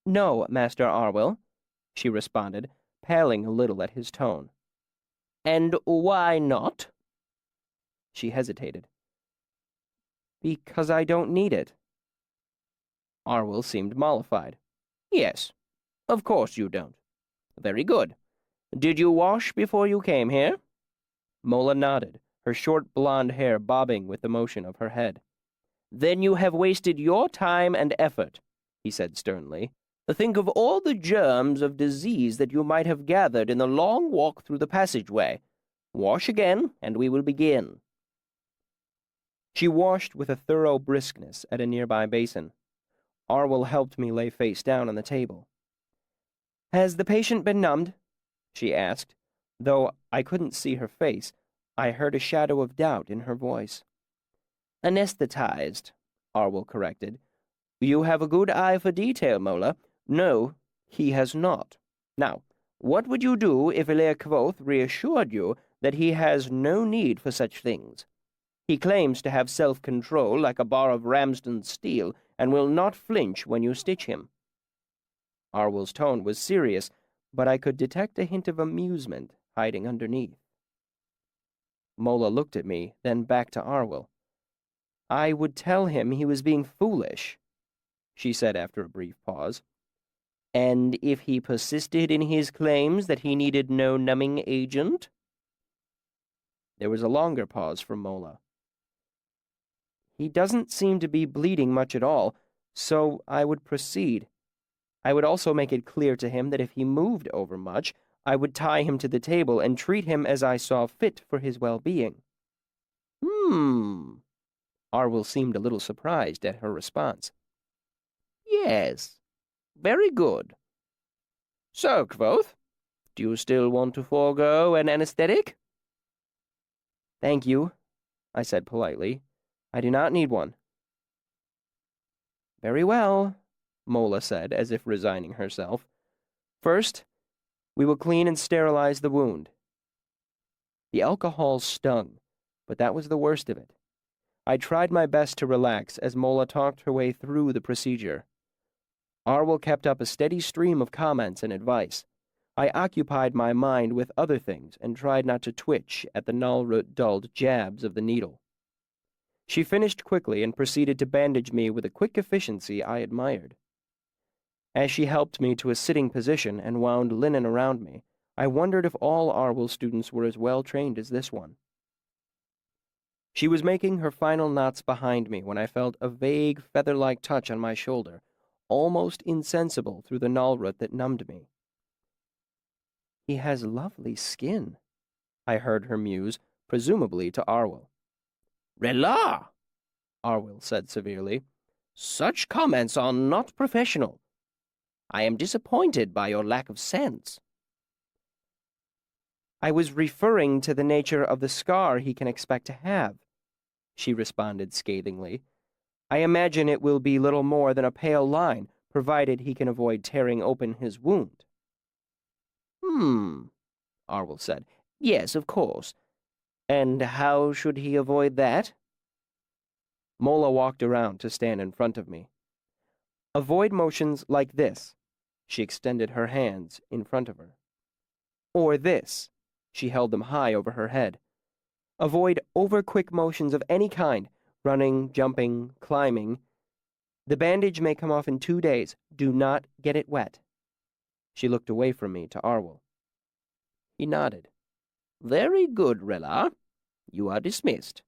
"No, Master Arwyll," she responded, paling a little at his tone. "And why not?" She hesitated. "Because I don't need it." Arwyll seemed mollified. "Yes, of course you don't. Very good. Did you wash before you came here?" Mola nodded, her short blonde hair bobbing with the motion of her head. "Then you have wasted your time and effort," he said sternly. "Think of all the germs of disease that you might have gathered in the long walk through the passageway. Wash again, and we will begin." She washed with a thorough briskness at a nearby basin. Arwyll helped me lay face down on the table. "Has the patient been numbed?" she asked. Though I couldn't see her face, I heard a shadow of doubt in her voice. "Anesthetized," Arwyll corrected. "You have a good eye for detail, Mola. No, he has not. Now, what would you do if Kvothe reassured you that he has no need for such things? He claims to have self-control like a bar of Ramsden steel and will not flinch when you stitch him." Arwyll's tone was serious, but I could detect a hint of amusement hiding underneath. Mola looked at me, then back to Arwyll. "I would tell him he was being foolish," she said after a brief pause. "And if he persisted in his claims that he needed no numbing agent?" There was a longer pause from Mola. "He doesn't seem to be bleeding much at all, so I would proceed. I would also make it clear to him that if he moved overmuch, I would tie him to the table and treat him as I saw fit for his well-being." Arwyll seemed a little surprised at her response. "Yes, very good. So, Kvothe, do you still want to forego an anesthetic?" "Thank you," I said politely. "I do not need one." Very well, Mola said, as if resigning herself. First, we will clean and sterilize the wound. The alcohol stung, but that was the worst of it. I tried my best to relax as Mola talked her way through the procedure. Arwell kept up a steady stream of comments and advice. I occupied my mind with other things and tried not to twitch at the null-root-dulled jabs of the needle. She finished quickly and proceeded to bandage me with a quick efficiency I admired. As she helped me to a sitting position and wound linen around me, I wondered if all Arwell students were as well trained as this one. She was making her final knots behind me when I felt a vague, feather-like touch on my shoulder, almost insensible through the null-root that numbed me. He has lovely skin, I heard her muse, presumably to Arwell. Rela, Arwell said severely. Such comments are not professional. I am disappointed by your lack of sense. I was referring to the nature of the scar he can expect to have, she responded scathingly. I imagine it will be little more than a pale line, provided he can avoid tearing open his wound. Arwell said. Yes, of course. And how should he avoid that? Mola walked around to stand in front of me. Avoid motions like this. She extended her hands in front of her. Or this. She held them high over her head. Avoid over-quick motions of any kind, running, jumping, climbing. The bandage may come off in 2 days. Do not get it wet. She looked away from me to Arwell. He nodded. Very good, Rela. You are dismissed.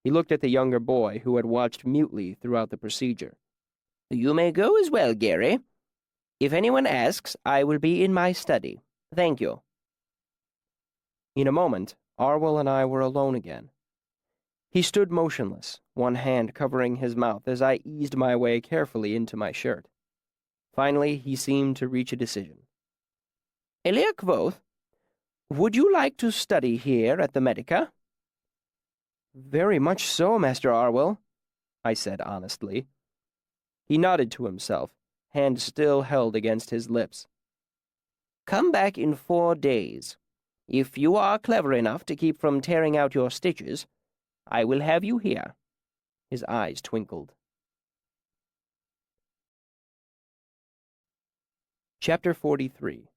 He looked at the younger boy who had watched mutely throughout the procedure. You may go as well, Gary. If anyone asks, I will be in my study. Thank you. In a moment, Arwell and I were alone again. He stood motionless, one hand covering his mouth as I eased my way carefully into my shirt. Finally, he seemed to reach a decision. Elia Kvothe, would you like to study here at the Medica? Very much so, Master Arwell, I said honestly. He nodded to himself, hand still held against his lips. Come back in 4 days. If you are clever enough to keep from tearing out your stitches, I will have you here. His eyes twinkled. Chapter 43.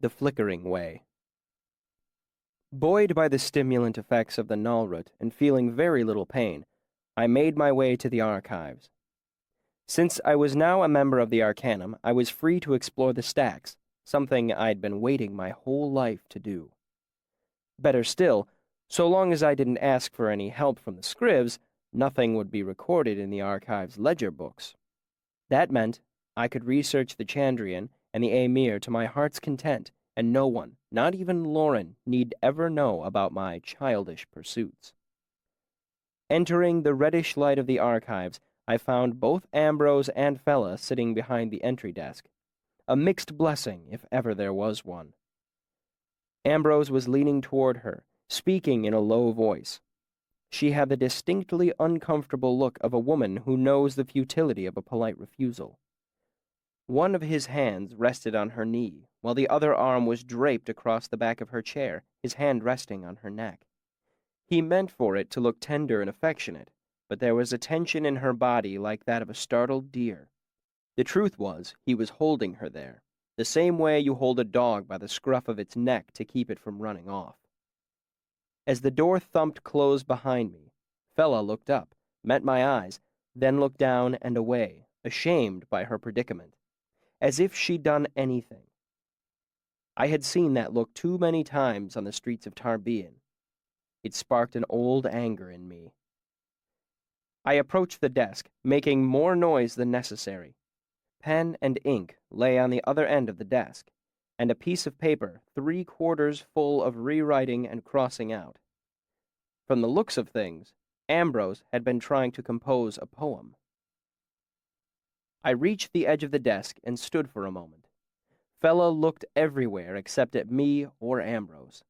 The Flickering Way. Buoyed by the stimulant effects of the null-root and feeling very little pain, I made my way to the archives. Since I was now a member of the Arcanum, I was free to explore the stacks, something I'd been waiting my whole life to do. Better still, so long as I didn't ask for any help from the scribs, nothing would be recorded in the archive's ledger books. That meant I could research the Chandrian and the Amir to my heart's content, and no one, not even Lauren, need ever know about my childish pursuits. Entering the reddish light of the archives, I found both Ambrose and Fella sitting behind the entry desk. A mixed blessing, if ever there was one. Ambrose was leaning toward her, speaking in a low voice. She had the distinctly uncomfortable look of a woman who knows the futility of a polite refusal. One of his hands rested on her knee, while the other arm was draped across the back of her chair, his hand resting on her neck. He meant for it to look tender and affectionate, but there was a tension in her body like that of a startled deer. The truth was, he was holding her there, the same way you hold a dog by the scruff of its neck to keep it from running off. As the door thumped closed behind me, Fella looked up, met my eyes, then looked down and away, ashamed by her predicament, as if she'd done anything. I had seen that look too many times on the streets of Tarbean. It sparked an old anger in me. I approached the desk, making more noise than necessary. Pen and ink lay on the other end of the desk, and a piece of paper 3/4 full of rewriting and crossing out. From the looks of things, Ambrose had been trying to compose a poem. I reached the edge of the desk and stood for a moment. Fella looked everywhere except at me or Ambrose.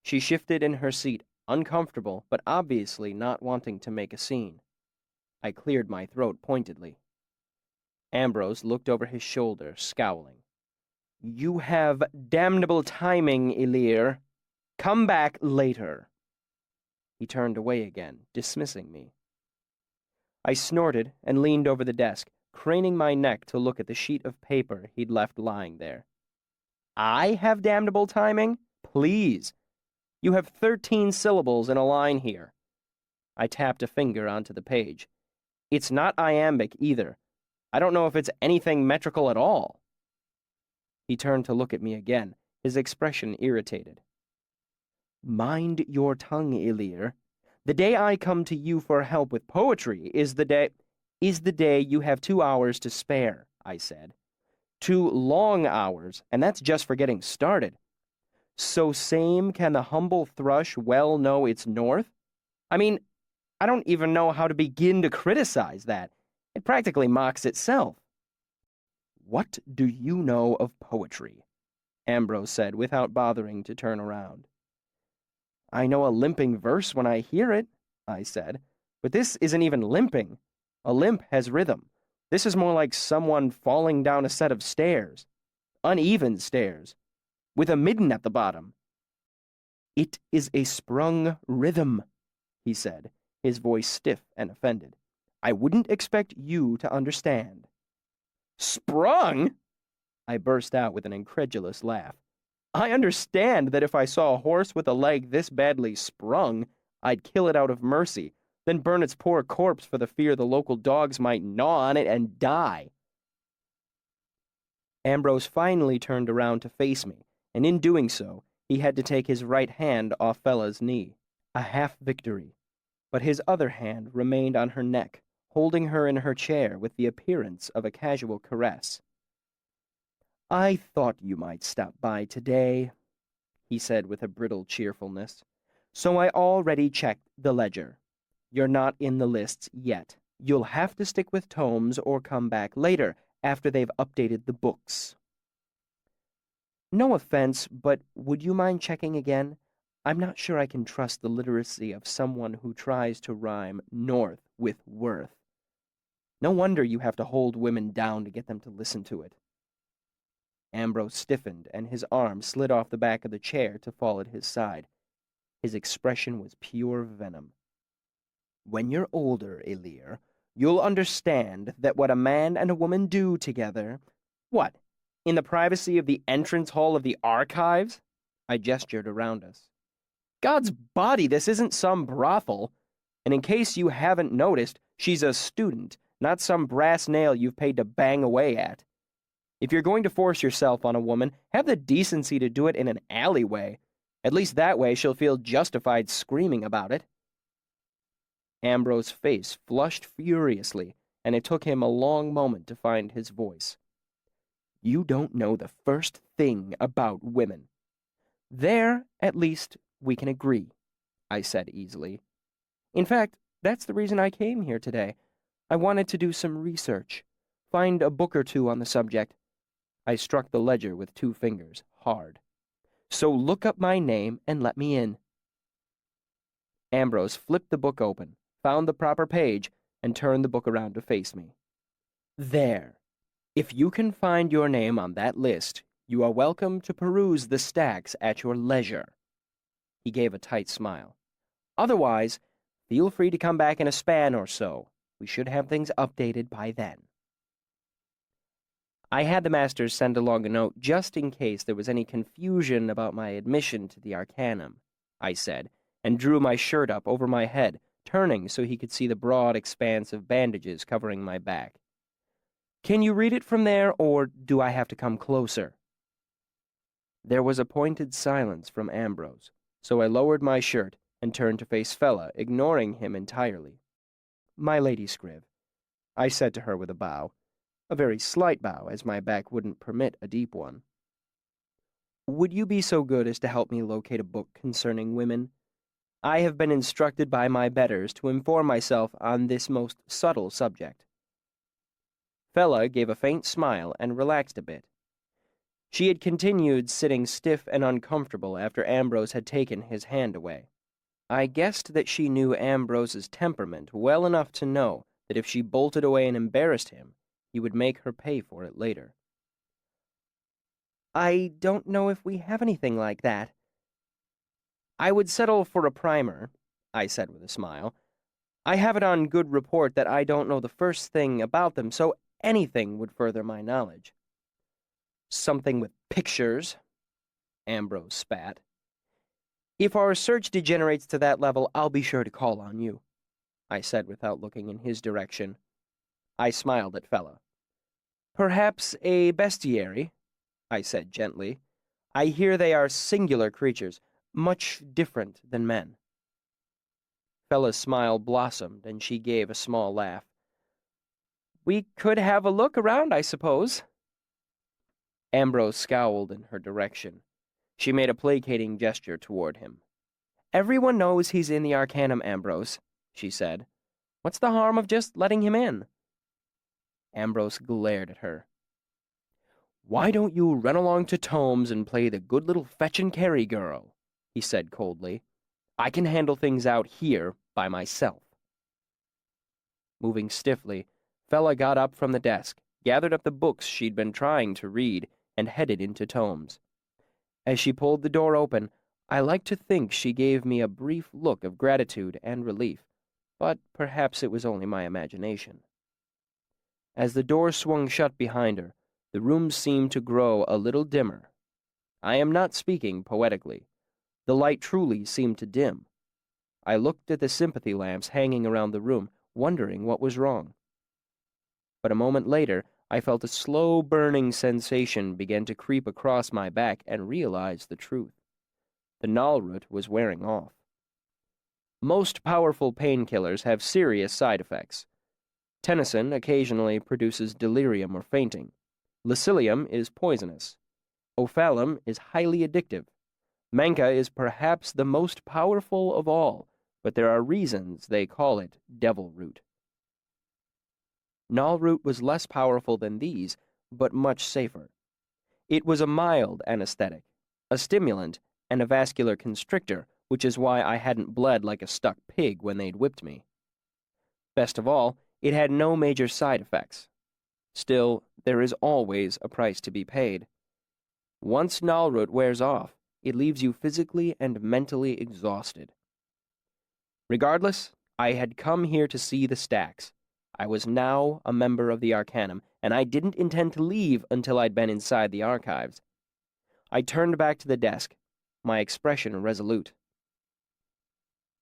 She shifted in her seat, uncomfortable, but obviously not wanting to make a scene. I cleared my throat pointedly. Ambrose looked over his shoulder, scowling. "You have damnable timing, Elir. Come back later." He turned away again, dismissing me. I snorted and leaned over the desk, craning my neck to look at the sheet of paper he'd left lying there. "I have damnable timing? Please. You have 13 syllables in a line here." I tapped a finger onto the page. "It's not iambic either. I don't know if it's anything metrical at all." He turned to look at me again, his expression irritated. "Mind your tongue, Elir. The day I come to you for help with poetry is the day you have 2 hours to spare," I said. 2 long hours, and that's just for getting started. So same can the humble thrush well know its north? I mean, I don't even know how to begin to criticize that. It practically mocks itself. "What do you know of poetry?" Ambrose said without bothering to turn around. "I know a limping verse when I hear it," I said, "but this isn't even limping. A limp has rhythm. This is more like someone falling down a set of stairs. Uneven stairs, with a midden at the bottom." "It is a sprung rhythm," he said, his voice stiff and offended. "I wouldn't expect you to understand." "Sprung?" I burst out with an incredulous laugh. "I understand that if I saw a horse with a leg this badly sprung, I'd kill it out of mercy, then burn its poor corpse for the fear the local dogs might gnaw on it and die." Ambrose finally turned around to face me, and in doing so, he had to take his right hand off Fella's knee. A half-victory. But his other hand remained on her neck, holding her in her chair with the appearance of a casual caress. "I thought you might stop by today," he said with a brittle cheerfulness. "So I already checked the ledger. You're not in the lists yet. You'll have to stick with tomes or come back later, after they've updated the books." "No offense, but would you mind checking again? I'm not sure I can trust the literacy of someone who tries to rhyme north with worth. No wonder you have to hold women down to get them to listen to it." Ambrose stiffened, and his arm slid off the back of the chair to fall at his side. His expression was pure venom. "When you're older, Elir, you'll understand that what a man and a woman do together—" "What? In the privacy of the entrance hall of the archives?" I gestured around us. "God's body, this isn't some brothel. And in case you haven't noticed, she's a student, not some brass nail you've paid to bang away at. If you're going to force yourself on a woman, have the decency to do it in an alleyway. At least that way she'll feel justified screaming about it." Ambrose's face flushed furiously, and it took him a long moment to find his voice. "You don't know the first thing about women." "There, at least, we can agree," I said easily. "In fact, that's the reason I came here today. I wanted to do some research, find a book or two on the subject." I struck the ledger with 2 fingers, hard. "So look up my name and let me in." Ambrose flipped the book open, found the proper page, and turned the book around to face me. "There. If you can find your name on that list, you are welcome to peruse the stacks at your leisure." He gave a tight smile. "Otherwise, feel free to come back in a span or so. We should have things updated by then." I had the masters send along a note just in case there was any confusion about my admission to the Arcanum, I said, and drew my shirt up over my head, turning so he could see the broad expanse of bandages covering my back. "Can you read it from there, or do I have to come closer?" There was a pointed silence from Ambrose, so I lowered my shirt and turned to face Fella, ignoring him entirely. "My Lady Scriv," I said to her with a bow, a very slight bow, as my back wouldn't permit a deep one. "Would you be so good as to help me locate a book concerning women? I have been instructed by my betters to inform myself on this most subtle subject." Fella gave a faint smile and relaxed a bit. She had continued sitting stiff and uncomfortable after Ambrose had taken his hand away. I guessed that she knew Ambrose's temperament well enough to know that if she bolted away and embarrassed him, He would make her pay for it later. "I don't know if we have anything like that." "I would settle for a primer," I said with a smile. "I have it on good report that I don't know the first thing about them, so anything would further my knowledge." "Something with pictures," Ambrose spat. "If our search degenerates to that level, I'll be sure to call on you," I said without looking in his direction. I smiled at Fella. "Perhaps a bestiary," I said gently. "I hear they are singular creatures, much different than men." Fella's smile blossomed, and she gave a small laugh. "We could have a look around, I suppose." Ambrose scowled in her direction. She made a placating gesture toward him. "Everyone knows he's in the Arcanum, Ambrose," she said. "What's the harm of just letting him in?" Ambrose glared at her. "Why don't you run along to Tomes and play the good little fetch-and-carry girl?" he said coldly. "I can handle things out here by myself." Moving stiffly, Fella got up from the desk, gathered up the books she'd been trying to read, and headed into Tomes. As she pulled the door open, I like to think she gave me a brief look of gratitude and relief, but perhaps it was only my imagination. As the door swung shut behind her, the room seemed to grow a little dimmer. I am not speaking poetically. The light truly seemed to dim. I looked at the sympathy lamps hanging around the room, wondering what was wrong. But a moment later, I felt a slow burning sensation begin to creep across my back and realized the truth. The Nalrut was wearing off. Most powerful painkillers have serious side effects. Tennyson occasionally produces delirium or fainting. Lycilium is poisonous. Ophalum is highly addictive. Manka is perhaps the most powerful of all, but there are reasons they call it devil root. Nalroot was less powerful than these, but much safer. It was a mild anesthetic, a stimulant, and a vascular constrictor, which is why I hadn't bled like a stuck pig when they'd whipped me. Best of all, it had no major side effects. Still, there is always a price to be paid. Once Nalroot wears off, it leaves you physically and mentally exhausted. Regardless, I had come here to see the stacks. I was now a member of the Arcanum, and I didn't intend to leave until I'd been inside the archives. I turned back to the desk, my expression resolute.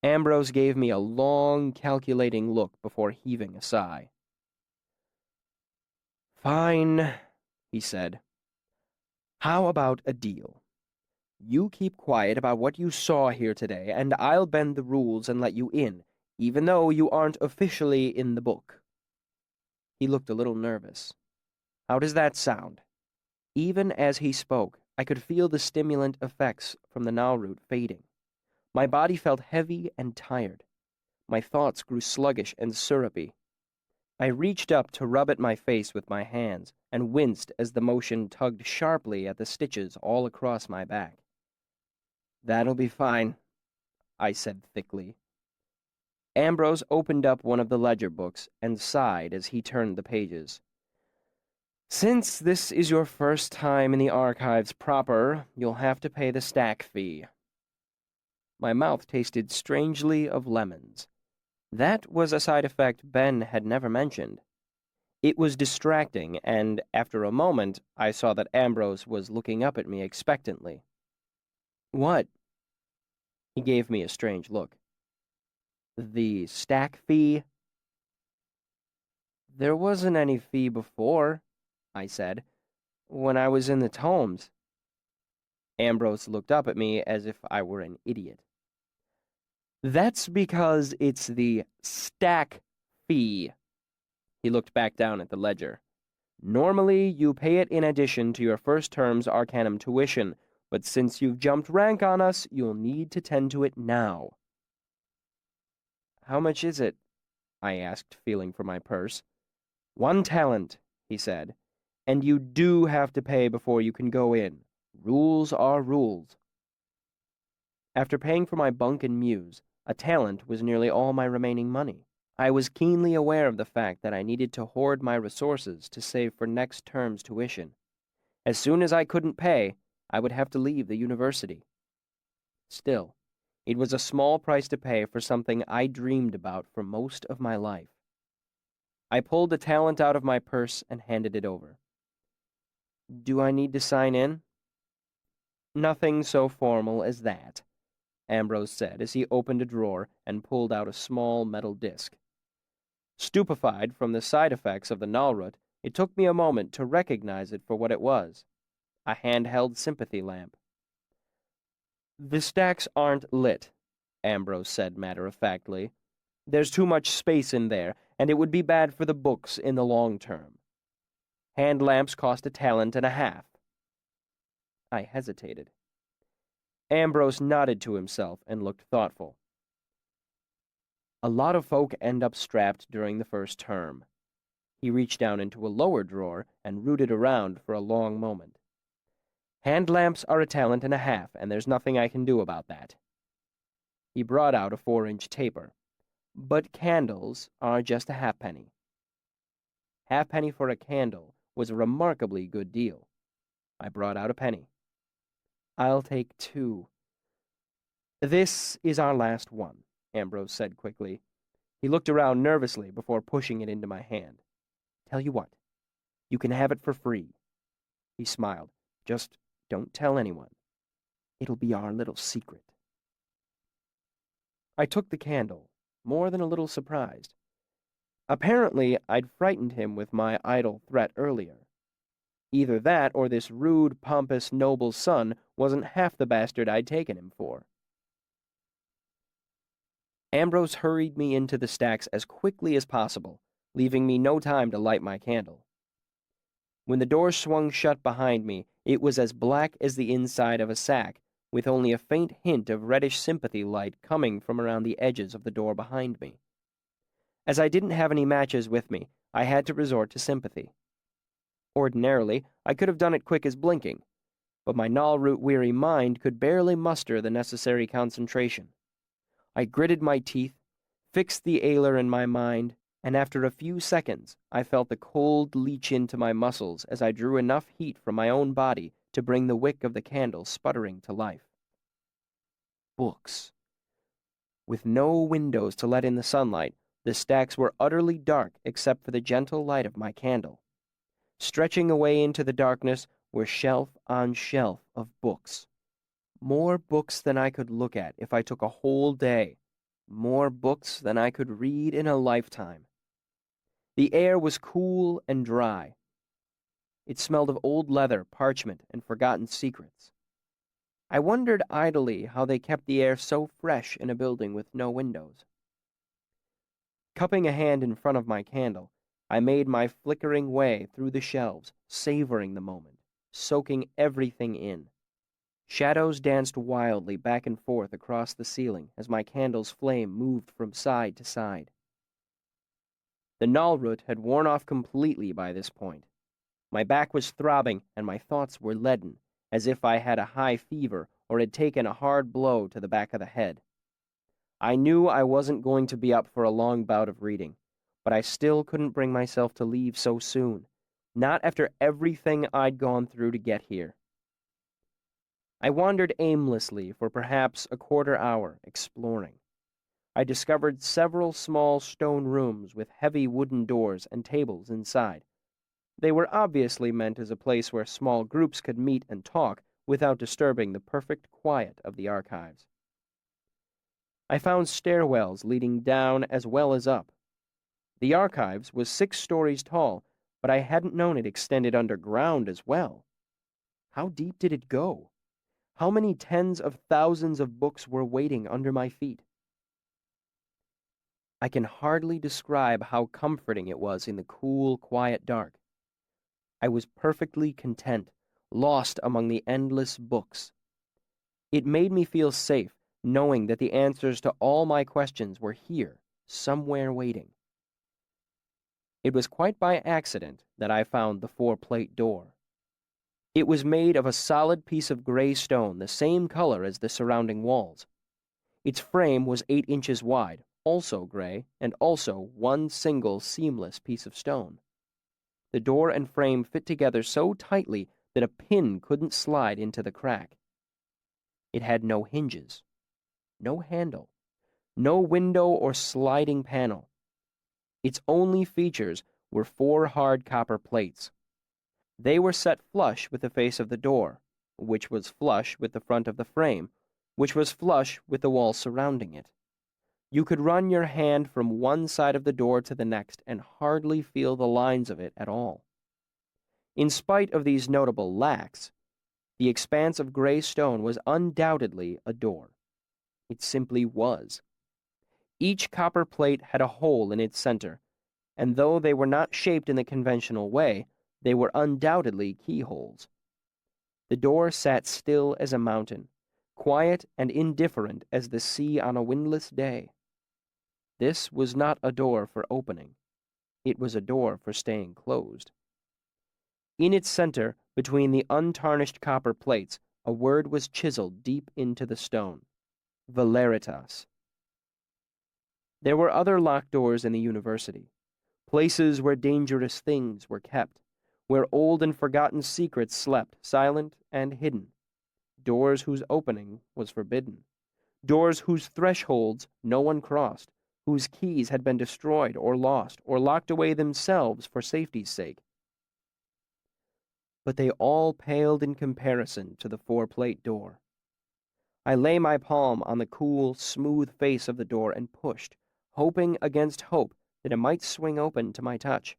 Ambrose gave me a long, calculating look before heaving a sigh. "Fine," he said. "How about a deal? You keep quiet about what you saw here today, and I'll bend the rules and let you in, even though you aren't officially in the book." He looked a little nervous. "How does that sound?" Even as he spoke, I could feel the stimulant effects from the Nalroot fading. My body felt heavy and tired. My thoughts grew sluggish and syrupy. I reached up to rub at my face with my hands, and winced as the motion tugged sharply at the stitches all across my back. "That'll be fine," I said thickly. Ambrose opened up one of the ledger books and sighed as he turned the pages. "Since this is your first time in the archives proper, you'll have to pay the stack fee." My mouth tasted strangely of lemons. That was a side effect Ben had never mentioned. It was distracting, and after a moment, I saw that Ambrose was looking up at me expectantly. "What?" He gave me a strange look. "The stack fee?" "There wasn't any fee before," I said, "when I was in the tomes." Ambrose looked up at me as if I were an idiot. "That's because it's the stack fee." He looked back down at the ledger. "Normally, you pay it in addition to your first term's Arcanum tuition, but since you've jumped rank on us, you'll need to tend to it now." "How much is it?" I asked, feeling for my purse. "1 talent," he said, "and you do have to pay before you can go in. Rules are rules." After paying for my bunk and muse, a talent was nearly all my remaining money. I was keenly aware of the fact that I needed to hoard my resources to save for next term's tuition. As soon as I couldn't pay, I would have to leave the university. Still, it was a small price to pay for something I dreamed about for most of my life. I pulled a talent out of my purse and handed it over. Do I need to sign in? Nothing so formal as that, Ambrose said as he opened a drawer and pulled out a small metal disc. Stupefied from the side effects of the Nalrut, it took me a moment to recognize it for what it was, a handheld sympathy lamp. The stacks aren't lit, Ambrose said matter-of-factly. There's too much space in there, and it would be bad for the books in the long term. Hand lamps cost a talent and a half. I hesitated. Ambrose nodded to himself and looked thoughtful. A lot of folk end up strapped during the first term. He reached down into a lower drawer and rooted around for a long moment. Hand lamps are a talent and a half, and there's nothing I can do about that. He brought out a 4-inch taper. But candles are just a halfpenny. Halfpenny for a candle was a remarkably good deal. I brought out a penny. I'll take 2. This is our last one, Ambrose said quickly. He looked around nervously before pushing it into my hand. Tell you what, you can have it for free. He smiled. Just don't tell anyone. It'll be our little secret. I took the candle, more than a little surprised. Apparently, I'd frightened him with my idle threat earlier. Either that or this rude, pompous, noble son wasn't half the bastard I'd taken him for. Ambrose hurried me into the stacks as quickly as possible, leaving me no time to light my candle. When the door swung shut behind me, it was as black as the inside of a sack, with only a faint hint of reddish sympathy light coming from around the edges of the door behind me. As I didn't have any matches with me, I had to resort to sympathy. Ordinarily, I could have done it quick as blinking, but my Nalroot-weary mind could barely muster the necessary concentration. I gritted my teeth, fixed the ailer in my mind, and after a few seconds, I felt the cold leach into my muscles as I drew enough heat from my own body to bring the wick of the candle sputtering to life. Books. With no windows to let in the sunlight, the stacks were utterly dark except for the gentle light of my candle. Stretching away into the darkness were shelf on shelf of books. More books than I could look at if I took a whole day. More books than I could read in a lifetime. The air was cool and dry. It smelled of old leather, parchment, and forgotten secrets. I wondered idly how they kept the air so fresh in a building with no windows. Cupping a hand in front of my candle, I made my flickering way through the shelves, savoring the moment, soaking everything in. Shadows danced wildly back and forth across the ceiling as my candle's flame moved from side to side. The Nalrut had worn off completely by this point. My back was throbbing and my thoughts were leaden, as if I had a high fever or had taken a hard blow to the back of the head. I knew I wasn't going to be up for a long bout of reading, but I still couldn't bring myself to leave so soon, not after everything I'd gone through to get here. I wandered aimlessly for perhaps a quarter hour, exploring. I discovered several small stone rooms with heavy wooden doors and tables inside. They were obviously meant as a place where small groups could meet and talk without disturbing the perfect quiet of the archives. I found stairwells leading down as well as up. The archives was 6 stories tall, but I hadn't known it extended underground as well. How deep did it go? How many tens of thousands of books were waiting under my feet? I can hardly describe how comforting it was in the cool, quiet dark. I was perfectly content, lost among the endless books. It made me feel safe, knowing that the answers to all my questions were here, somewhere waiting. It was quite by accident that I found the 4-plate door. It was made of a solid piece of gray stone, the same color as the surrounding walls. Its frame was 8 inches wide, also gray, and also one single seamless piece of stone. The door and frame fit together so tightly that a pin couldn't slide into the crack. It had no hinges, no handle, no window or sliding panel. Its only features were 4 hard copper plates. They were set flush with the face of the door, which was flush with the front of the frame, which was flush with the wall surrounding it. You could run your hand from one side of the door to the next and hardly feel the lines of it at all. In spite of these notable lacks, the expanse of gray stone was undoubtedly a door. It simply was. Each copper plate had a hole in its center, and though they were not shaped in the conventional way, they were undoubtedly keyholes. The door sat still as a mountain, quiet and indifferent as the sea on a windless day. This was not a door for opening. It was a door for staying closed. In its center, between the untarnished copper plates, a word was chiseled deep into the stone. Valeritas. There were other locked doors in the university, places where dangerous things were kept, where old and forgotten secrets slept, silent and hidden, doors whose opening was forbidden, doors whose thresholds no one crossed, whose keys had been destroyed or lost or locked away themselves for safety's sake. But they all paled in comparison to the 4-plate door. I lay my palm on the cool, smooth face of the door and pushed, hoping against hope that it might swing open to my touch.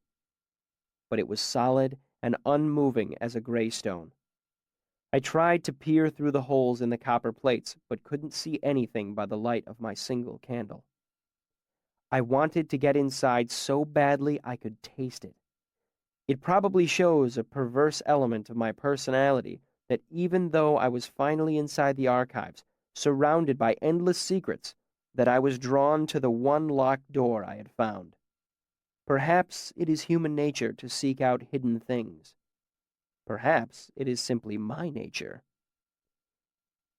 But it was solid and unmoving as a gray stone. I tried to peer through the holes in the copper plates, but couldn't see anything by the light of my single candle. I wanted to get inside so badly I could taste it. It probably shows a perverse element of my personality that even though I was finally inside the archives, surrounded by endless secrets, that I was drawn to the one locked door I had found. Perhaps it is human nature to seek out hidden things. Perhaps it is simply my nature.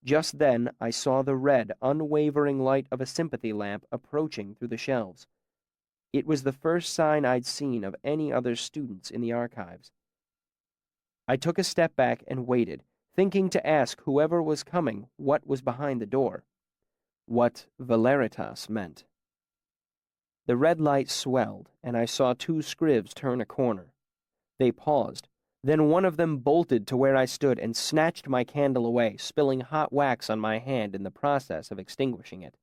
Just then I saw the red, unwavering light of a sympathy lamp approaching through the shelves. It was the first sign I'd seen of any other students in the archives. I took a step back and waited, thinking to ask whoever was coming what was behind the door, what Valeritas meant. The red light swelled, and I saw 2 scrivs turn a corner. They paused. Then one of them bolted to where I stood and snatched my candle away, spilling hot wax on my hand in the process of extinguishing it.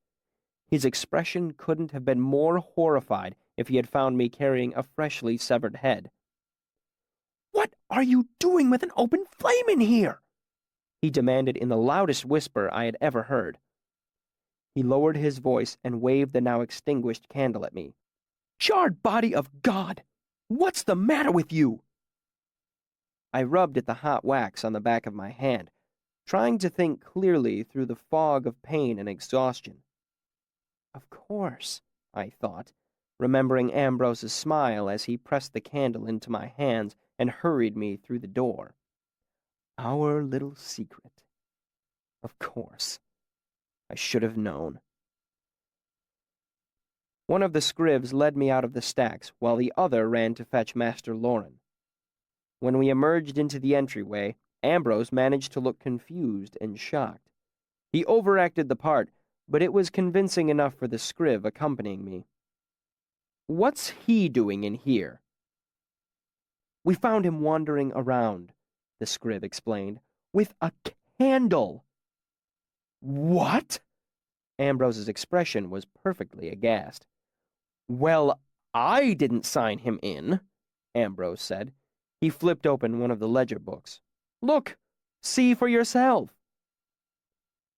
His expression couldn't have been more horrified if he had found me carrying a freshly severed head. "What are you doing with an open flame in here?" he demanded in the loudest whisper I had ever heard. He lowered his voice and waved the now extinguished candle at me. "Charred body of God! What's the matter with you?" I rubbed at the hot wax on the back of my hand, trying to think clearly through the fog of pain and exhaustion. Of course, I thought, remembering Ambrose's smile as he pressed the candle into my hands and hurried me through the door. Our little secret. Of course. I should have known. One of the scrivs led me out of the stacks, while the other ran to fetch Master Lauren. When we emerged into the entryway, Ambrose managed to look confused and shocked. He overacted the part, but it was convincing enough for the scriv accompanying me. "What's he doing in here?" "We found him wandering around," the scriv explained, "with a candle." "What?" Ambrose's expression was perfectly aghast. "Well, I didn't sign him in," Ambrose said. He flipped open one of the ledger books. "Look, see for yourself."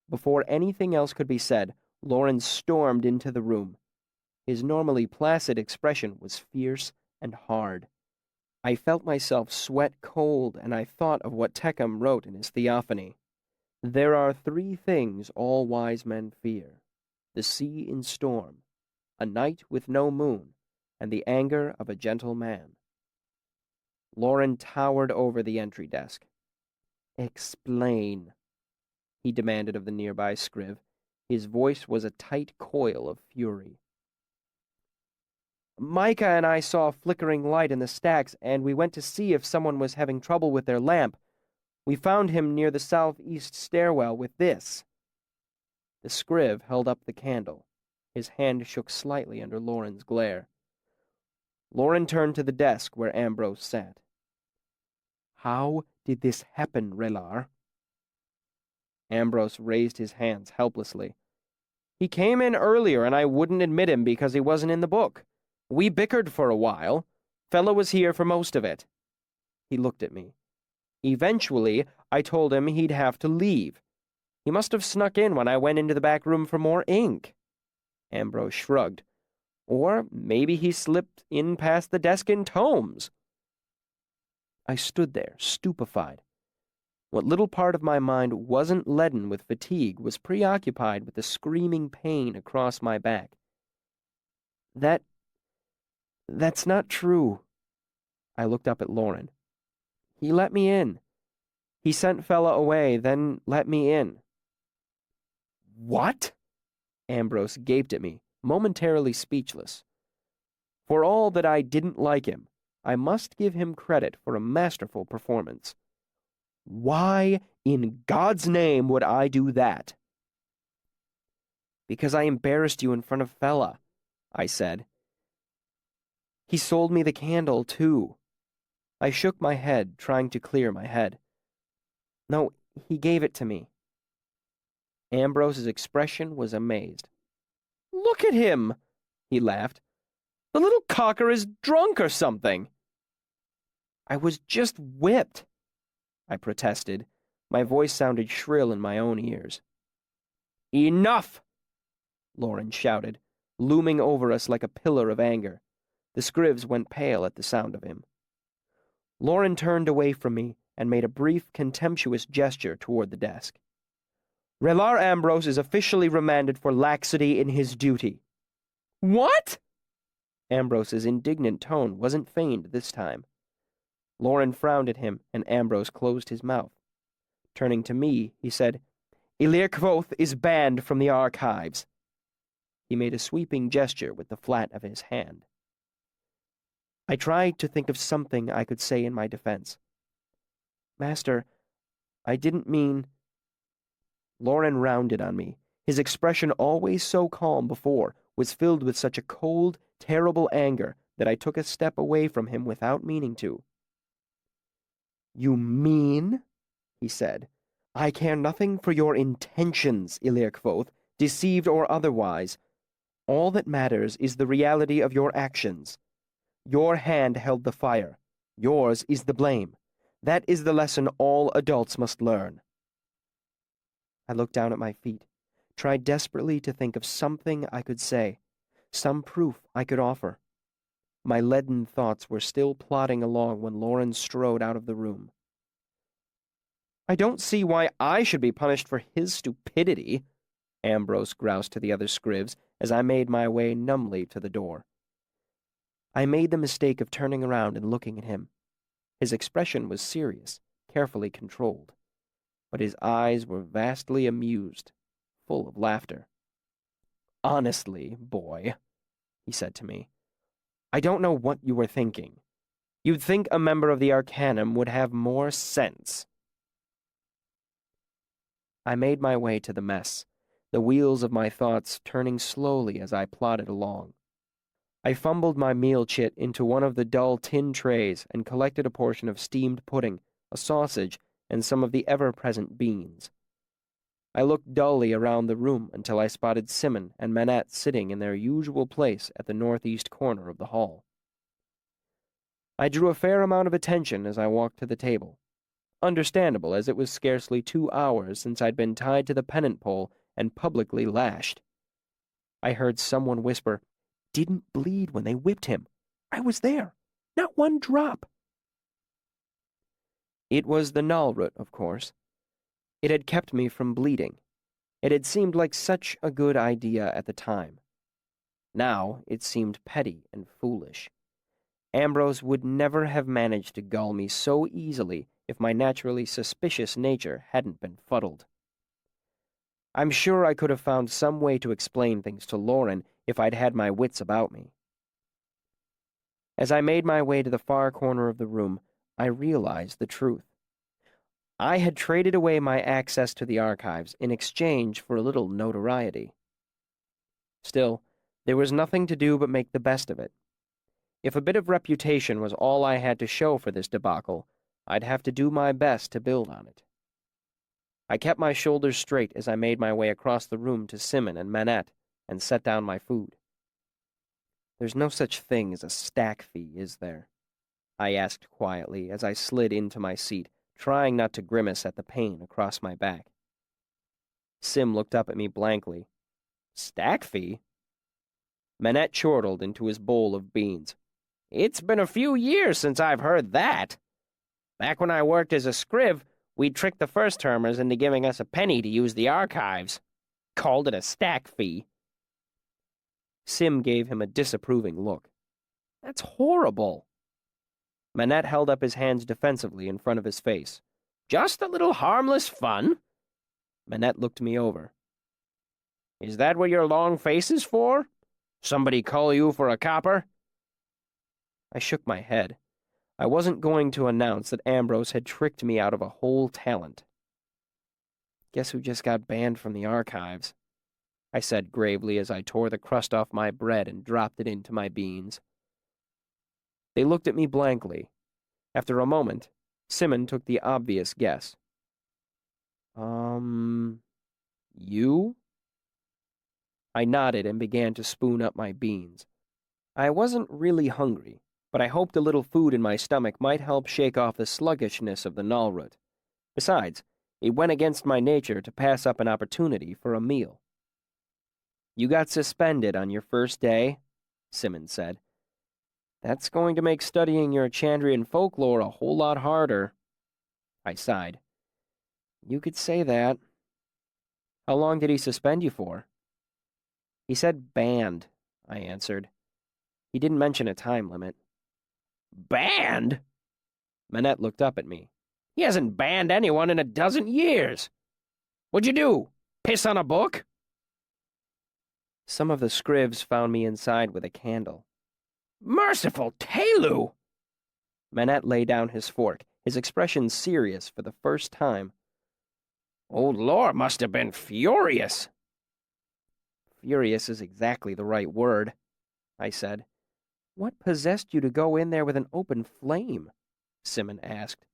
Before anything else could be said, Lauren stormed into the room. His normally placid expression was fierce and hard. I felt myself sweat cold, and I thought of what Tecum wrote in his Theophany. There are 3 things all wise men fear: the sea in storm, a night with no moon, and the anger of a gentle man. Lauren towered over the entry desk. "Explain," he demanded of the nearby scriv. His voice was a tight coil of fury. Micah and I saw a flickering light in the stacks, and we went to see if someone was having trouble with their lamp. We found him near the southeast stairwell with this." The scriv held up the candle. His hand shook slightly under Lauren's glare. Lauren turned to the desk where Ambrose sat. "How did this happen, Relar?" Ambrose raised his hands helplessly. "He came in earlier and I wouldn't admit him because he wasn't in the book. We bickered for a while. Fellow was here for most of it." He looked at me. "Eventually, I told him he'd have to leave. He must have snuck in when I went into the back room for more ink." Ambrose shrugged. "Or maybe he slipped in past the desk in tomes." I stood there, stupefied. What little part of my mind wasn't leaden with fatigue was preoccupied with the screaming pain across my back. That's not true." I looked up at Lauren. "He let me in. He sent fella away, then let me in." "What?" Ambrose gaped at me, momentarily speechless. For all that I didn't like him, I must give him credit for a masterful performance. "Why in God's name would I do that?" "Because I embarrassed you in front of fella," I said. "He sold me the candle, too." I shook my head, trying to clear my head. "No, he gave it to me." Ambrose's expression was amazed. "Look at him!" he laughed. "The little cocker is drunk or something." "I was just whipped," I protested. My voice sounded shrill in my own ears. "Enough!" Lauren shouted, looming over us like a pillar of anger. The scrivs went pale at the sound of him. Lauren turned away from me and made a brief, contemptuous gesture toward the desk. "Relar Ambrose is officially remanded for laxity in his duty." "What?" Ambrose's indignant tone wasn't feigned this time. Lauren frowned at him, and Ambrose closed his mouth. Turning to me, he said, "Ilir Kvothe is banned from the archives." He made a sweeping gesture with the flat of his hand. I tried to think of something I could say in my defense. "Master, I didn't mean—" Lauren rounded on me. His expression, always so calm before, was filled with such a cold, terrible anger that I took a step away from him without meaning to. "You mean," he said, "I care nothing for your intentions, Ilir Kvothe, deceived or otherwise. All that matters is the reality of your actions. Your hand held the fire. Yours is the blame. That is the lesson all adults must learn." I looked down at my feet, tried desperately to think of something I could say, some proof I could offer. My leaden thoughts were still plodding along when Lauren strode out of the room. "I don't see why I should be punished for his stupidity," Ambrose groused to the other scrivs as I made my way numbly to the door. I made the mistake of turning around and looking at him. His expression was serious, carefully controlled, but his eyes were vastly amused, full of laughter. "Honestly, boy," he said to me, "I don't know what you were thinking. You'd think a member of the Arcanum would have more sense." I made my way to the mess, the wheels of my thoughts turning slowly as I plodded along. I fumbled my meal chit into one of the dull tin trays and collected a portion of steamed pudding, a sausage, and some of the ever-present beans. I looked dully around the room until I spotted Simon and Manette sitting in their usual place at the northeast corner of the hall. I drew a fair amount of attention as I walked to the table. Understandable, as it was scarcely 2 hours since I'd been tied to the pennant pole and publicly lashed. I heard someone whisper, "Didn't bleed when they whipped him. I was there. Not one drop." It was the Nalrut, of course. It had kept me from bleeding. It had seemed like such a good idea at the time. Now it seemed petty and foolish. Ambrose would never have managed to gull me so easily if my naturally suspicious nature hadn't been fuddled. I'm sure I could have found some way to explain things to Lauren if I'd had my wits about me. As I made my way to the far corner of the room, I realized the truth. I had traded away my access to the archives in exchange for a little notoriety. Still, there was nothing to do but make the best of it. If a bit of reputation was all I had to show for this debacle, I'd have to do my best to build on it. I kept my shoulders straight as I made my way across the room to Simon and Manette and set down my food. "There's no such thing as a stack fee, is there?" I asked quietly as I slid into my seat, trying not to grimace at the pain across my back. Sim looked up at me blankly. "Stack fee?" Manette chortled into his bowl of beans. "It's been a few years since I've heard that. Back when I worked as a scriv, we'd trick the first-termers into giving us a penny to use the archives. Called it a stack fee." Sim gave him a disapproving look. "That's horrible." Manette held up his hands defensively in front of his face. "Just a little harmless fun." Manette looked me over. "Is that what your long face is for? Somebody call you for a copper?" I shook my head. I wasn't going to announce that Ambrose had tricked me out of a whole talent. "Guess who just got banned from the archives?" I said gravely as I tore the crust off my bread and dropped it into my beans. They looked at me blankly. After a moment, Simon took the obvious guess. You?" I nodded and began to spoon up my beans. I wasn't really hungry, but I hoped a little food in my stomach might help shake off the sluggishness of the Nalrut. Besides, it went against my nature to pass up an opportunity for a meal. "You got suspended on your first day," Simon said. "That's going to make studying your Chandrian folklore a whole lot harder." I sighed. "You could say that." "How long did he suspend you for?" "He said banned," I answered. "He didn't mention a time limit." "Banned?" Manette looked up at me. "He hasn't banned anyone in a dozen years. What'd you do? Piss on a book?" "Some of the scrivs found me inside with a candle." "Merciful Telu!" Manette laid down his fork, his expression serious for the first time. "Old Lore must have been furious." "Furious is exactly the right word," I said. "What possessed you to go in there with an open flame?" Simon asked.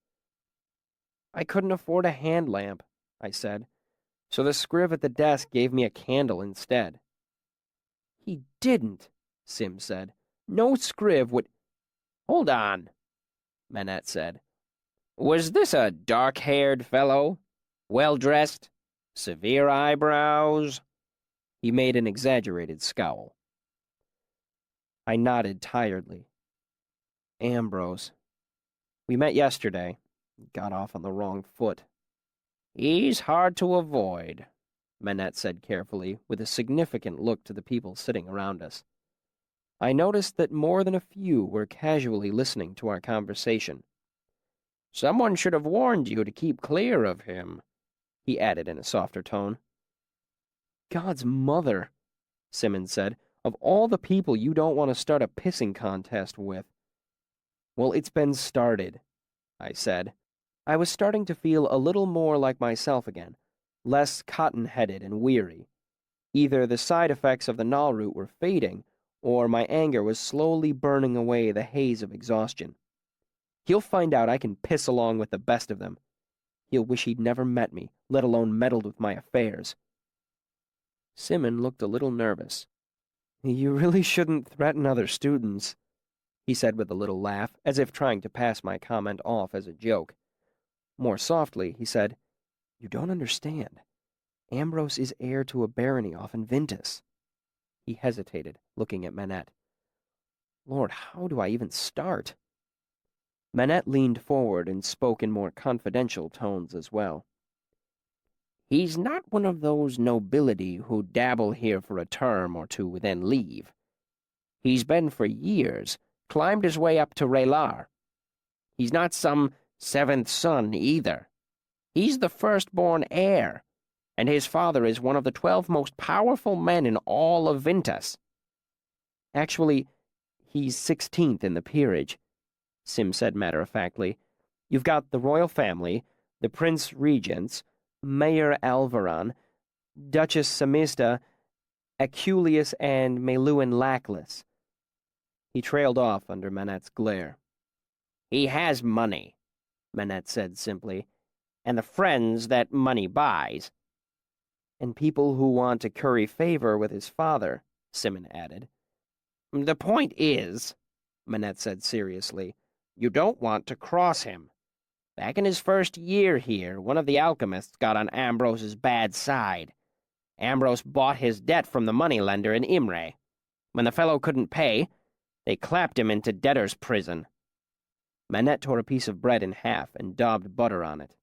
"I couldn't afford a hand lamp," I said, "so the scriv at the desk gave me a candle instead." "He didn't," Sim said. "No scriv would—" "Hold on," Manette said. "Was this a dark-haired fellow? Well-dressed? Severe eyebrows?" He made an exaggerated scowl. I nodded tiredly. "Ambrose. We met yesterday. Got off on the wrong foot." "He's hard to avoid," Manette said carefully, with a significant look to the people sitting around us. I noticed that more than a few were casually listening to our conversation. "Someone should have warned you to keep clear of him," he added in a softer tone. "God's mother," Simon said, "of all the people you don't want to start a pissing contest with." "Well, it's been started," I said. I was starting to feel a little more like myself again, less cotton-headed and weary. Either the side effects of the Nalroot were fading, or my anger was slowly burning away the haze of exhaustion. He'll find out I can piss along with the best of them. He'll wish he'd never met me, let alone meddled with my affairs. Simon looked a little nervous. "You really shouldn't threaten other students," he said with a little laugh, as if trying to pass my comment off as a joke. More softly, he said, "You don't understand. Ambrose is heir to a barony off in Vintus." He hesitated, looking at Manette. "Lord, how do I even start?" Manette leaned forward and spoke in more confidential tones as well. "He's not one of those nobility who dabble here for a term or two, then leave. He's been for years, climbed his way up to Raylar. He's not some seventh son either. He's the firstborn heir, and his father is one of the 12 most powerful men in all of Vintus. Actually, He's 16th in the peerage, Sim said matter-of-factly. You've got the royal family, the prince regents, Mayor Alvaron, Duchess Samista, Aculeus, and Meluan Lackless. He trailed off under Manette's glare. He has money, Manette said simply, and the friends that money buys. And people who want to curry favor with his father, Simon added. The point is, Manette said seriously, you don't want to cross him. Back in his first year here, one of the alchemists got on Ambrose's bad side. Ambrose bought his debt from the moneylender in Imre. When the fellow couldn't pay, they clapped him into debtor's prison. Manette tore a piece of bread in half and daubed butter on it.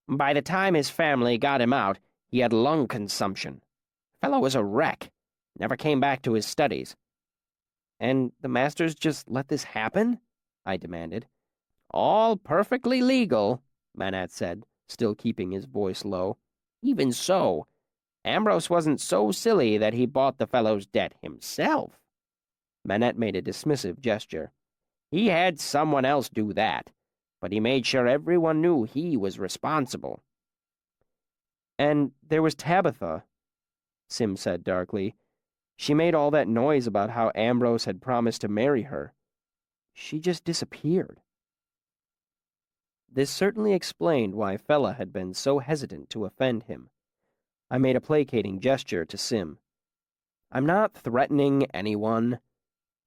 By the time his family got him out, he had lung consumption. Fellow was a wreck. Never came back to his studies. And the masters just let this happen? I demanded. All perfectly legal, Manette said, still keeping his voice low. Even so, Ambrose wasn't so silly that he bought the fellow's debt himself. Manette made a dismissive gesture. He had someone else do that, but he made sure everyone knew he was responsible. And there was Tabitha, Sim said darkly. She made all that noise about how Ambrose had promised to marry her. She just disappeared. This certainly explained why Fella had been so hesitant to offend him. I made a placating gesture to Sim. I'm not threatening anyone,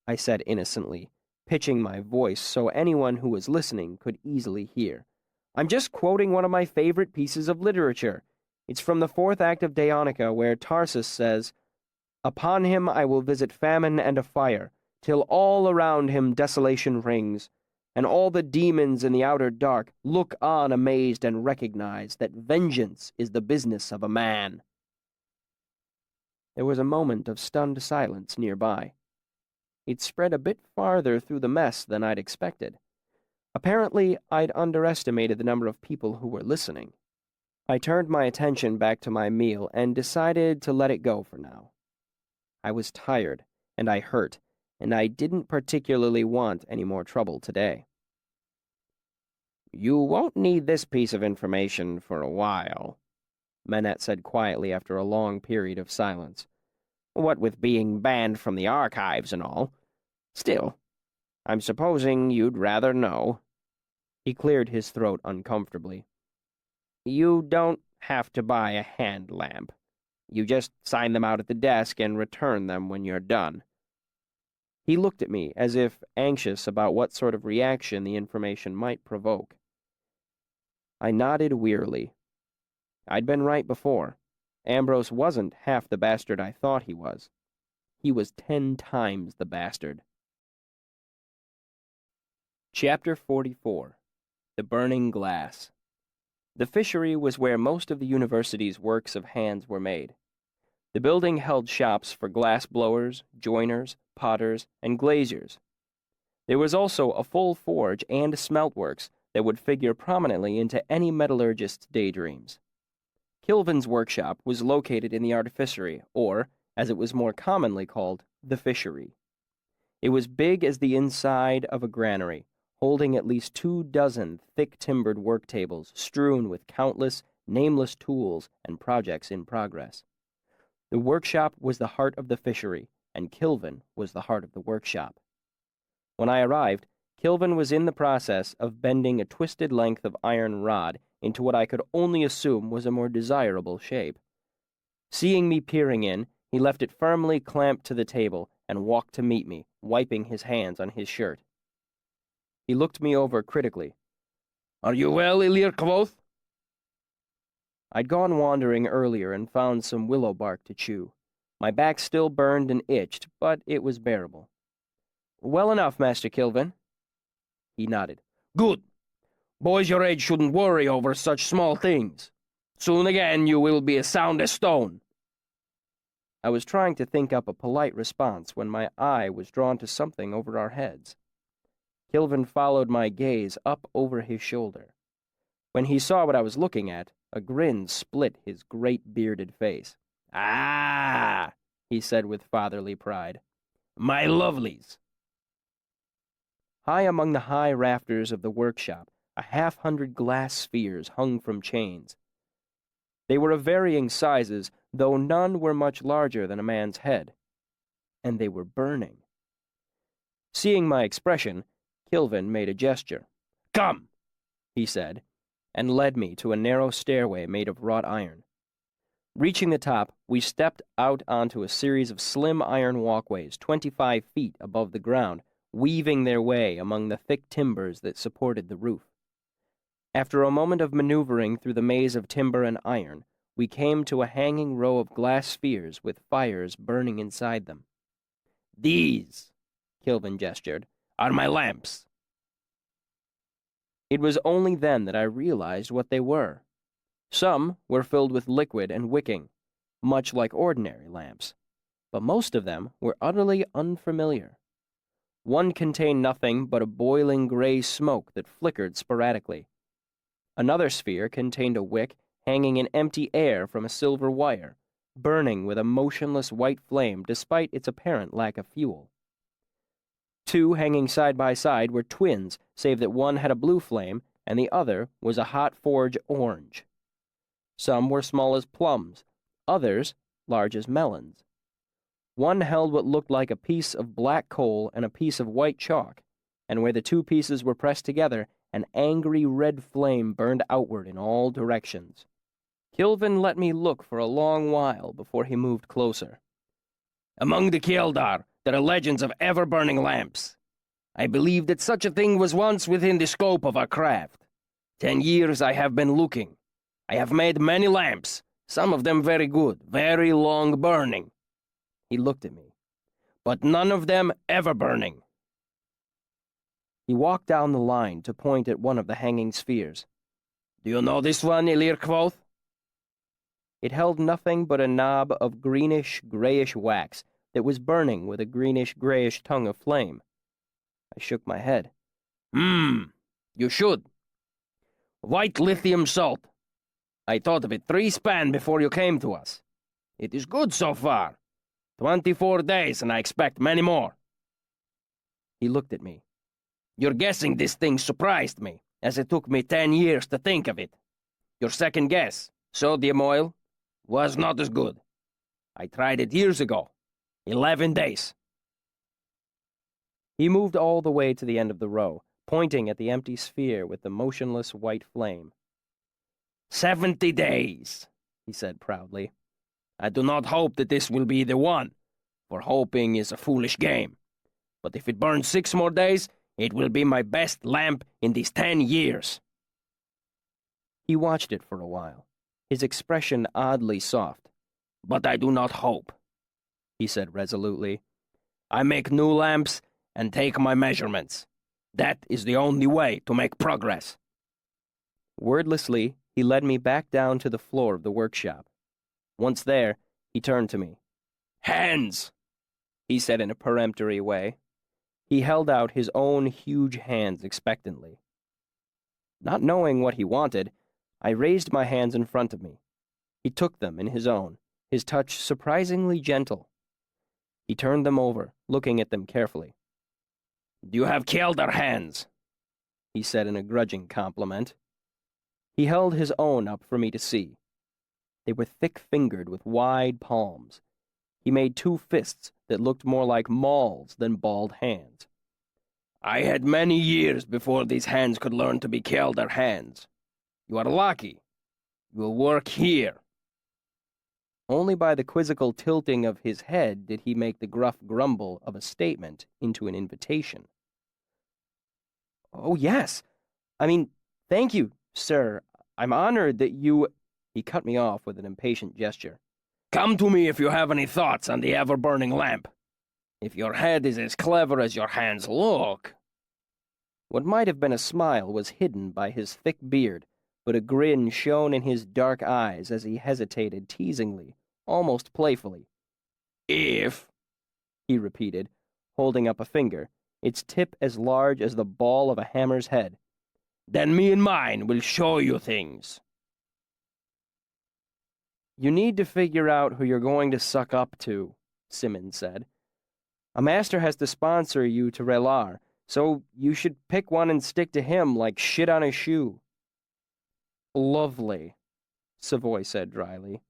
I said innocently, pitching my voice so anyone who was listening could easily hear. I'm just quoting one of my favorite pieces of literature. It's from the 4th act of Daionica, where Tarsus says, Upon him I will visit famine and a fire, till all around him desolation rings, and all the demons in the outer dark look on amazed and recognize that vengeance is the business of a man. There was a moment of stunned silence nearby. It spread a bit farther through the mess than I'd expected. Apparently, I'd underestimated the number of people who were listening. I turned my attention back to my meal and decided to let it go for now. I was tired, and I hurt, and I didn't particularly want any more trouble today. You won't need this piece of information for a while, Manette said quietly after a long period of silence. What with being banned from the archives and all. Still, I'm supposing you'd rather know. He cleared his throat uncomfortably. You don't have to buy a hand lamp. You just sign them out at the desk and return them when you're done. He looked at me as if anxious about what sort of reaction the information might provoke. I nodded wearily. I'd been right before. Ambrose wasn't half the bastard I thought he was. He was 10 times the bastard. Chapter 44. The Burning Glass. The fishery was where most of the university's works of hands were made. The building held shops for glass blowers, joiners, potters, and glaziers. There was also a full forge and smeltworks that would figure prominently into any metallurgist's daydreams. Kilvin's workshop was located in the artificery, or, as it was more commonly called, the fishery. It was big as the inside of a granary, holding at least 24 thick-timbered work tables strewn with countless, nameless tools and projects in progress. The workshop was the heart of the fishery, and Kilvin was the heart of the workshop. When I arrived, Kilvin was in the process of bending a twisted length of iron rod into what I could only assume was a more desirable shape. Seeing me peering in, he left it firmly clamped to the table and walked to meet me, wiping his hands on his shirt. He looked me over critically. Are you well, Ilir Kvothe? I'd gone wandering earlier and found some willow bark to chew. My back still burned and itched, but it was bearable. Well enough, Master Kilvin. He nodded. Good. Boys your age shouldn't worry over such small things. Soon again you will be as sound as stone. I was trying to think up a polite response when my eye was drawn to something over our heads. Kilvin followed my gaze up over his shoulder. When he saw what I was looking at, a grin split his great bearded face. Ah, he said with fatherly pride. My lovelies. High among the high rafters of the workshop, 100 glass spheres hung from chains. They were of varying sizes, though none were much larger than a man's head. And they were burning. Seeing my expression, Kilvin made a gesture. Come, he said, and led me to a narrow stairway made of wrought iron. Reaching the top, we stepped out onto a series of slim iron walkways 25 feet above the ground, weaving their way among the thick timbers that supported the roof. After a moment of maneuvering through the maze of timber and iron, we came to a hanging row of glass spheres with fires burning inside them. These, Kilvin gestured, are my lamps. It was only then that I realized what they were. Some were filled with liquid and wicking, much like ordinary lamps, but most of them were utterly unfamiliar. One contained nothing but a boiling gray smoke that flickered sporadically. Another sphere contained a wick hanging in empty air from a silver wire, burning with a motionless white flame despite its apparent lack of fuel. Two hanging side by side were twins, save that one had a blue flame and the other was a hot forge orange. Some were small as plums, others large as melons. One held what looked like a piece of black coal and a piece of white chalk, and where the two pieces were pressed together, an angry red flame burned outward in all directions. Kilvin let me look for a long while before he moved closer. Among the Kjeldar, there are legends of ever-burning lamps. I believe that such a thing was once within the scope of our craft. 10 years I have been looking. I have made many lamps, some of them very good, very long burning. He looked at me. But none of them ever burning. He walked down the line to point at one of the hanging spheres. Do you know this one, Ilir Kvothe? It held nothing but a knob of greenish-grayish wax that was burning with a greenish-grayish tongue of flame. I shook my head. You should. White lithium salt. I thought of it 3 span before you came to us. It is good so far. 24 days, and I expect many more. He looked at me. Your guessing this thing surprised me, as it took me 10 years to think of it. Your second guess, sodium oil, was not as good. I tried it years ago. 11 days. He moved all the way to the end of the row, pointing at the empty sphere with the motionless white flame. 70 days, he said proudly. I do not hope that this will be the one, for hoping is a foolish game. But if it burns 6 more days, it will be my best lamp in these 10 years. He watched it for a while, his expression oddly soft. But I do not hope, he said resolutely. I make new lamps and take my measurements. That is the only way to make progress. Wordlessly, he led me back down to the floor of the workshop. Once there, he turned to me. Hands, he said in a peremptory way. He held out his own huge hands expectantly. Not knowing what he wanted, I raised my hands in front of me. He took them in his own, his touch surprisingly gentle. He turned them over, looking at them carefully. Do you have Kjeldar hands? He said in a grudging compliment. He held his own up for me to see. They were thick-fingered with wide palms. He made 2 fists that looked more like mauls than balled hands. I had many years before these hands could learn to be Kjeldar hands. You are lucky. You will work here. Only by the quizzical tilting of his head did he make the gruff grumble of a statement into an invitation. Oh, yes. Thank you, sir. I'm honored that you... He cut me off with an impatient gesture. Come to me if you have any thoughts on the ever-burning lamp. If your head is as clever as your hands look... What might have been a smile was hidden by his thick beard, but a grin shone in his dark eyes as he hesitated teasingly, almost playfully. If, he repeated, holding up a finger, its tip as large as the ball of a hammer's head. Then me and mine will show you things. You need to figure out who you're going to suck up to, Simmons said. A master has to sponsor you to Relar, so you should pick one and stick to him like shit on a shoe." "Lovely," Savoy said dryly.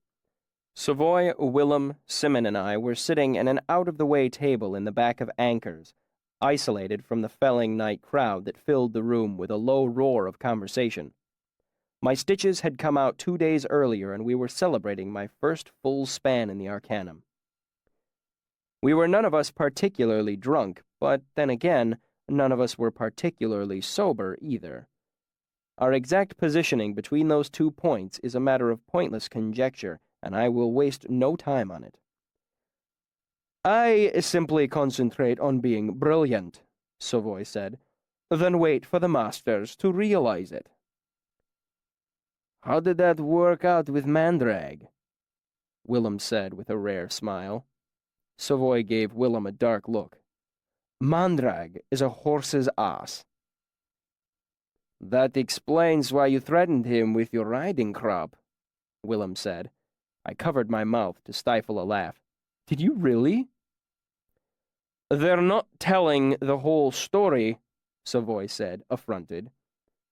Savoy, Willem, Simon, and I were sitting at an out-of-the-way table in the back of Anchor's, isolated from the felling night crowd that filled the room with a low roar of conversation. My stitches had come out 2 days earlier, and we were celebrating my first full span in the Arcanum. We were none of us particularly drunk, but then again, none of us were particularly sober either. Our exact positioning between those 2 points is a matter of pointless conjecture, and I will waste no time on it. "I simply concentrate on being brilliant," Savoy said, "then wait for the masters to realize it." "How did that work out with Mandrag?" Willem said with a rare smile. Savoy gave Willem a dark look. "Mandrag is a horse's ass." "That explains why you threatened him with your riding crop," Willem said. I covered my mouth to stifle a laugh. "Did you really?" "They're not telling the whole story," Savoy said, affronted.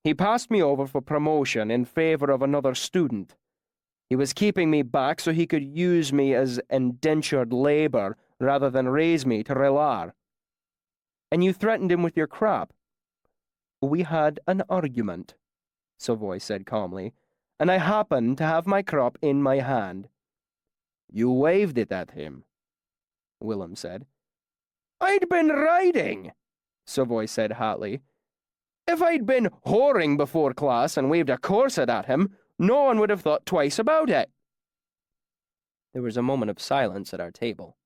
"He passed me over for promotion in favor of another student. He was keeping me back so he could use me as indentured labor rather than raise me to Relar." "And you threatened him with your crop?" "We had an argument," Savoy said calmly, "and I happened to have my crop in my hand." "You waved it at him," Willem said. "I'd been riding," Savoy said hotly. "If I'd been whoring before class and waved a corset at him, no one would have thought twice about it." There was a moment of silence at our table.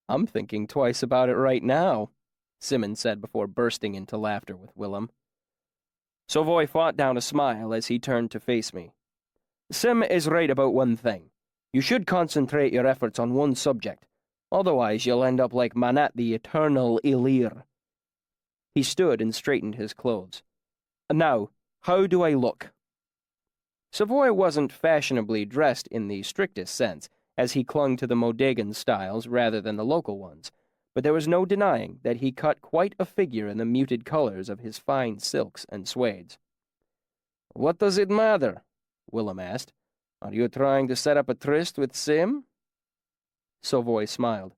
"I'm thinking twice about it right now," Simon said before bursting into laughter with Willem. Savoy fought down a smile as he turned to face me. "Sim is right about one thing. You should concentrate your efforts on one subject. Otherwise, you'll end up like Manat the Eternal Ilir." He stood and straightened his clothes. "Now, how do I look?" Savoy wasn't fashionably dressed in the strictest sense, as he clung to the Modegan styles rather than the local ones, but there was no denying that he cut quite a figure in the muted colors of his fine silks and suedes. "What does it matter?" Willem asked. "Are you trying to set up a tryst with Sim?" Savoy smiled.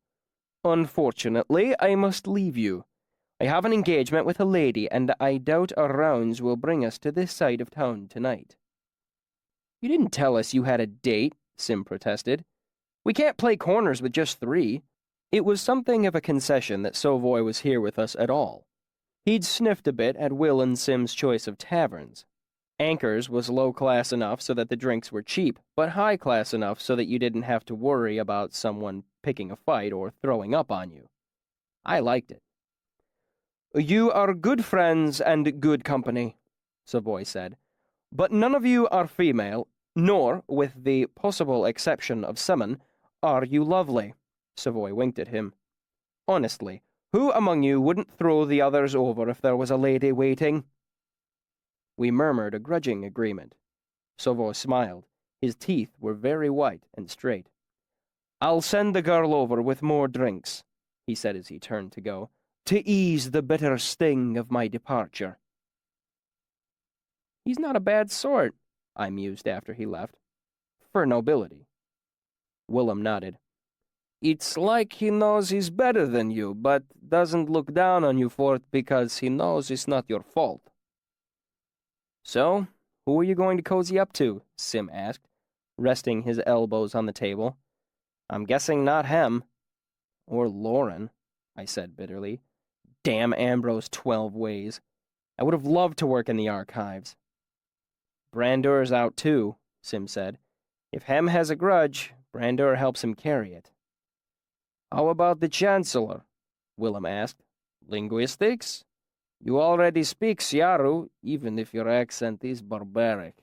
"Unfortunately, I must leave you. I have an engagement with a lady, and I doubt our rounds will bring us to this side of town tonight." "You didn't tell us you had a date," Sim protested. "We can't play corners with just 3. It was something of a concession that Savoy was here with us at all. He'd sniffed a bit at Will and Sim's choice of taverns. Anchor's was low-class enough so that the drinks were cheap, but high-class enough so that you didn't have to worry about someone picking a fight or throwing up on you. I liked it. "You are good friends and good company," Savoy said, "but none of you are female, nor, with the possible exception of Simon, are you lovely." Savoy winked at him. "Honestly, who among you wouldn't throw the others over if there was a lady waiting?" We murmured a grudging agreement. Savoy smiled. His teeth were very white and straight. "I'll send the girl over with more drinks," he said as he turned to go, "to ease the bitter sting of my departure." "He's not a bad sort," I mused after he left. "For nobility." Willem nodded. "It's like he knows he's better than you, but doesn't look down on you for it because he knows it's not your fault." "So, who are you going to cozy up to?" Sim asked, resting his elbows on the table. "I'm guessing not Hem." "Or Lauren," I said bitterly. "Damn Ambrose 12 ways. I would have loved to work in the archives." "Brandur's out too," Sim said. "If Hem has a grudge, Brandur helps him carry it." "How about the Chancellor?" Willem asked. "Linguistics? You already speak Siaru, even if your accent is barbaric."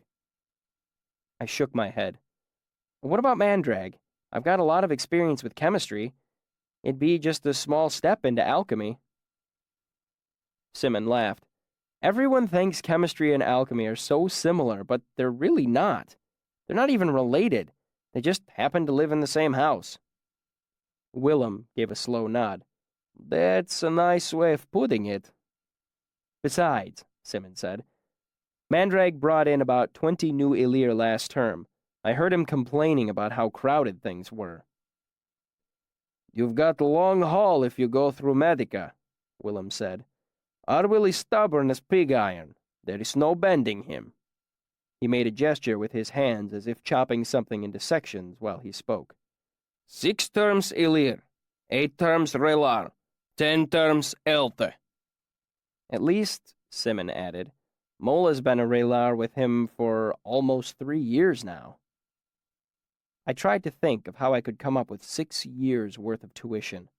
I shook my head. "What about Mandrag? I've got a lot of experience with chemistry. It'd be just a small step into alchemy." Simon laughed. "Everyone thinks chemistry and alchemy are so similar, but they're really not. They're not even related. They just happen to live in the same house." Willem gave a slow nod. That's a nice way of putting it. Besides, Simmons said, Mandrag brought in about 20 new Elir last term. I heard him complaining about how crowded things were. You've got a long haul if you go through Medica, Willem said. Arwyll is stubborn as pig iron. There is no bending him. He made a gesture with his hands as if chopping something into sections while he spoke. 6 terms Elir, 8 terms Relar, 10 terms Elte. At least, Simon added, Mola's been a Relar with him for almost 3 years now. I tried to think of how I could come up with 6 years' worth of tuition.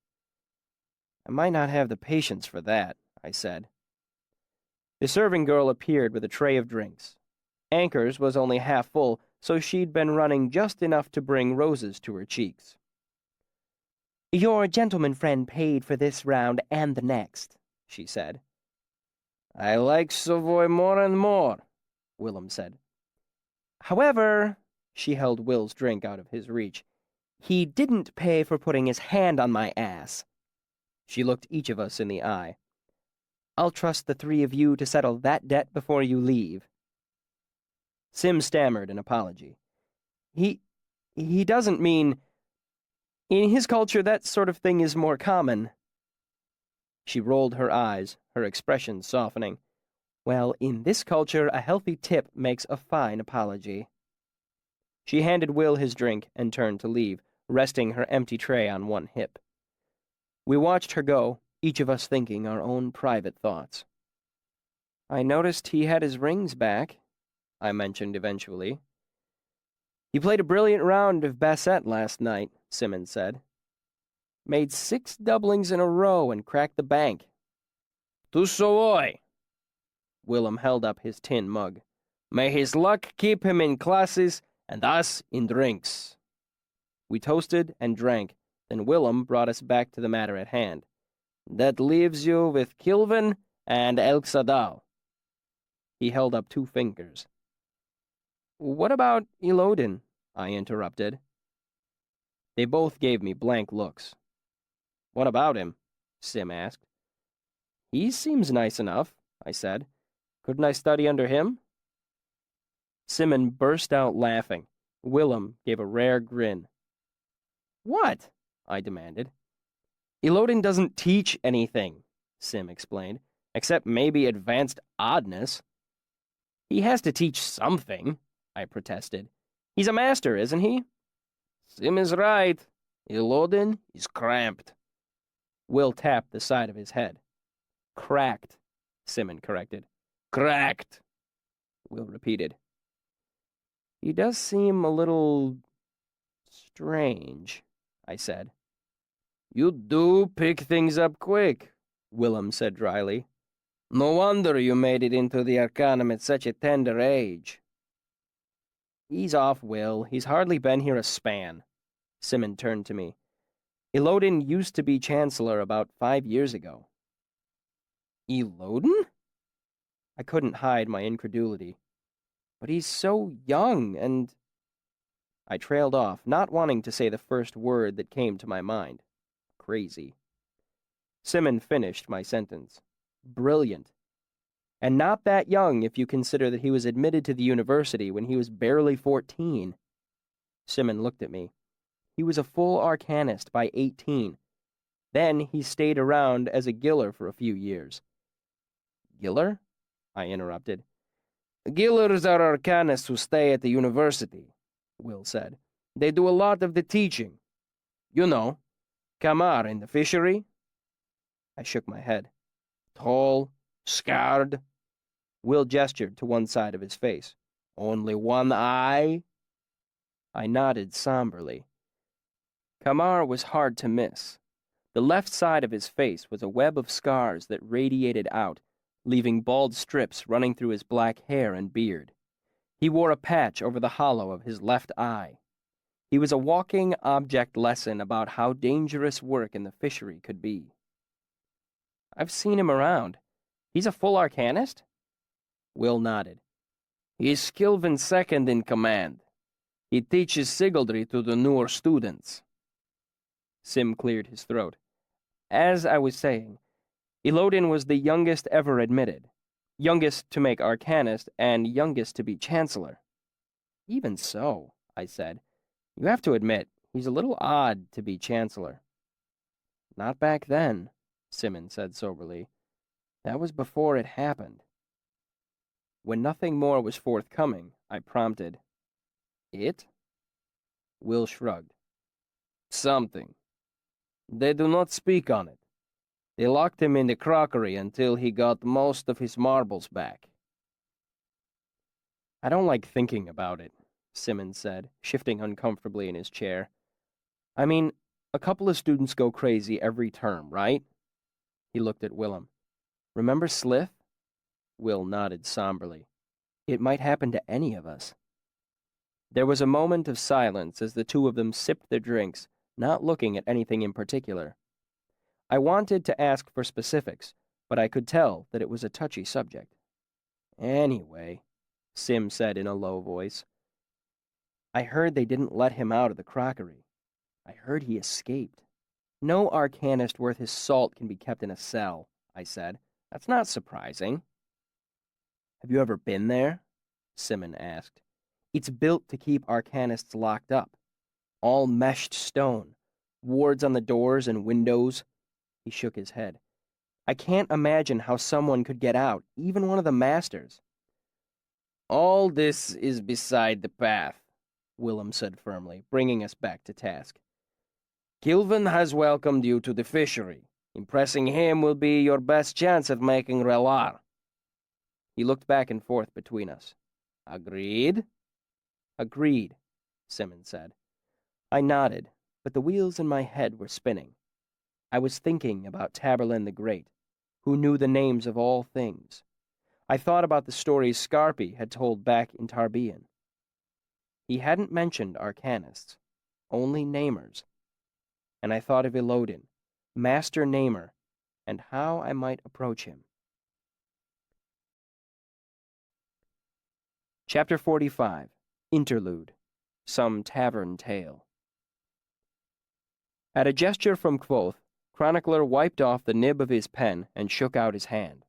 I might not have the patience for that, I said. The serving girl appeared with a tray of drinks. Anchor's was only half full, so she'd been running just enough to bring roses to her cheeks. Your gentleman friend paid for this round and the next, she said. I like Savoy more and more, Willem said. However, she held Will's drink out of his reach, he didn't pay for putting his hand on my ass. She looked each of us in the eye. I'll trust the 3 of you to settle that debt before you leave. Sim stammered an apology. He doesn't mean... In his culture, that sort of thing is more common. She rolled her eyes, her expression softening. Well, in this culture, a healthy tip makes a fine apology. She handed Will his drink and turned to leave, resting her empty tray on one hip. We watched her go, each of us thinking our own private thoughts. I noticed he had his rings back, I mentioned eventually. He played a brilliant round of basset last night, Simmons said. Made 6 doublings in a row and cracked the bank. Tu savoy! Willem held up his tin mug. May his luck keep him in classes and us in drinks. We toasted and drank, then Willem brought us back to the matter at hand. That leaves you with Kilvin and Elxadal. He held up 2 fingers. What about Elodin? I interrupted. They both gave me blank looks. What about him? Sim asked. He seems nice enough, I said. Couldn't I study under him? Simon burst out laughing. Willem gave a rare grin. What? I demanded. Elodin doesn't teach anything, Sim explained, except maybe advanced oddness. He has to teach something, I protested. He's a master, isn't he? Sim is right. Elodin is cramped. Will tapped the side of his head. Cracked, Simon corrected. Cracked, Will repeated. He does seem a little strange, I said. You do pick things up quick, Willem said dryly. No wonder you made it into the Arcanum at such a tender age. Ease off, Will. He's hardly been here a span. Simon turned to me. Elodin used to be Chancellor about 5 years ago. Elodin? I couldn't hide my incredulity. But he's so young, and... I trailed off, not wanting to say the first word that came to my mind. Crazy. Simon finished my sentence. Brilliant. And not that young if you consider that he was admitted to the university when he was barely 14. Simon looked at me. He was a full arcanist by 18. Then he stayed around as a giller for a few years. Giller? I interrupted. Gillers are arcanists who stay at the university, Will said. They do a lot of the teaching. You know, Kamar in the fishery? I shook my head. Tall, scarred. Will gestured to one side of his face. Only one eye? I nodded somberly. Kamar was hard to miss. The left side of his face was a web of scars that radiated out, leaving bald strips running through his black hair and beard. He wore a patch over the hollow of his left eye. He was a walking object lesson about how dangerous work in the fishery could be. I've seen him around. He's a full arcanist? Will nodded. He's Kilvin's second in command. He teaches Sigildry to the newer students. Sim cleared his throat. As I was saying, Elodin was the youngest ever admitted. Youngest to make Arcanist, and youngest to be Chancellor. Even so, I said, you have to admit, he's a little odd to be Chancellor. Not back then, Simmons said soberly. That was before it happened. When nothing more was forthcoming, I prompted, It? Will shrugged. Something. They do not speak on it. They locked him in the crockery until he got most of his marbles back. I don't like thinking about it, Simmons said, shifting uncomfortably in his chair. I mean, a couple of students go crazy every term, right? He looked at Willem. Remember Slith? Will nodded somberly. It might happen to any of us. There was a moment of silence as the two of them sipped their drinks, not looking at anything in particular. I wanted to ask for specifics, but I could tell that it was a touchy subject. Anyway, Sim said in a low voice, I heard they didn't let him out of the crockery. I heard he escaped. No arcanist worth his salt can be kept in a cell, I said. That's not surprising. Have you ever been there? Simon asked. It's built to keep arcanists locked up. All meshed stone, wards on the doors and windows. He shook his head. I can't imagine how someone could get out, even one of the masters. All this is beside the path, Willem said firmly, bringing us back to task. Gilvin has welcomed you to the fishery. Impressing him will be your best chance of making Relar. He looked back and forth between us. Agreed? Agreed, Simmons said. I nodded, but the wheels in my head were spinning. I was thinking about Taborlin the Great, who knew the names of all things. I thought about the stories Scarpi had told back in Tarbean. He hadn't mentioned arcanists, only namers. And I thought of Elodin, master namer, and how I might approach him. Chapter 45, Interlude, Some Tavern Tale. At a gesture from Kvothe, Chronicler wiped off the nib of his pen and shook out his hand.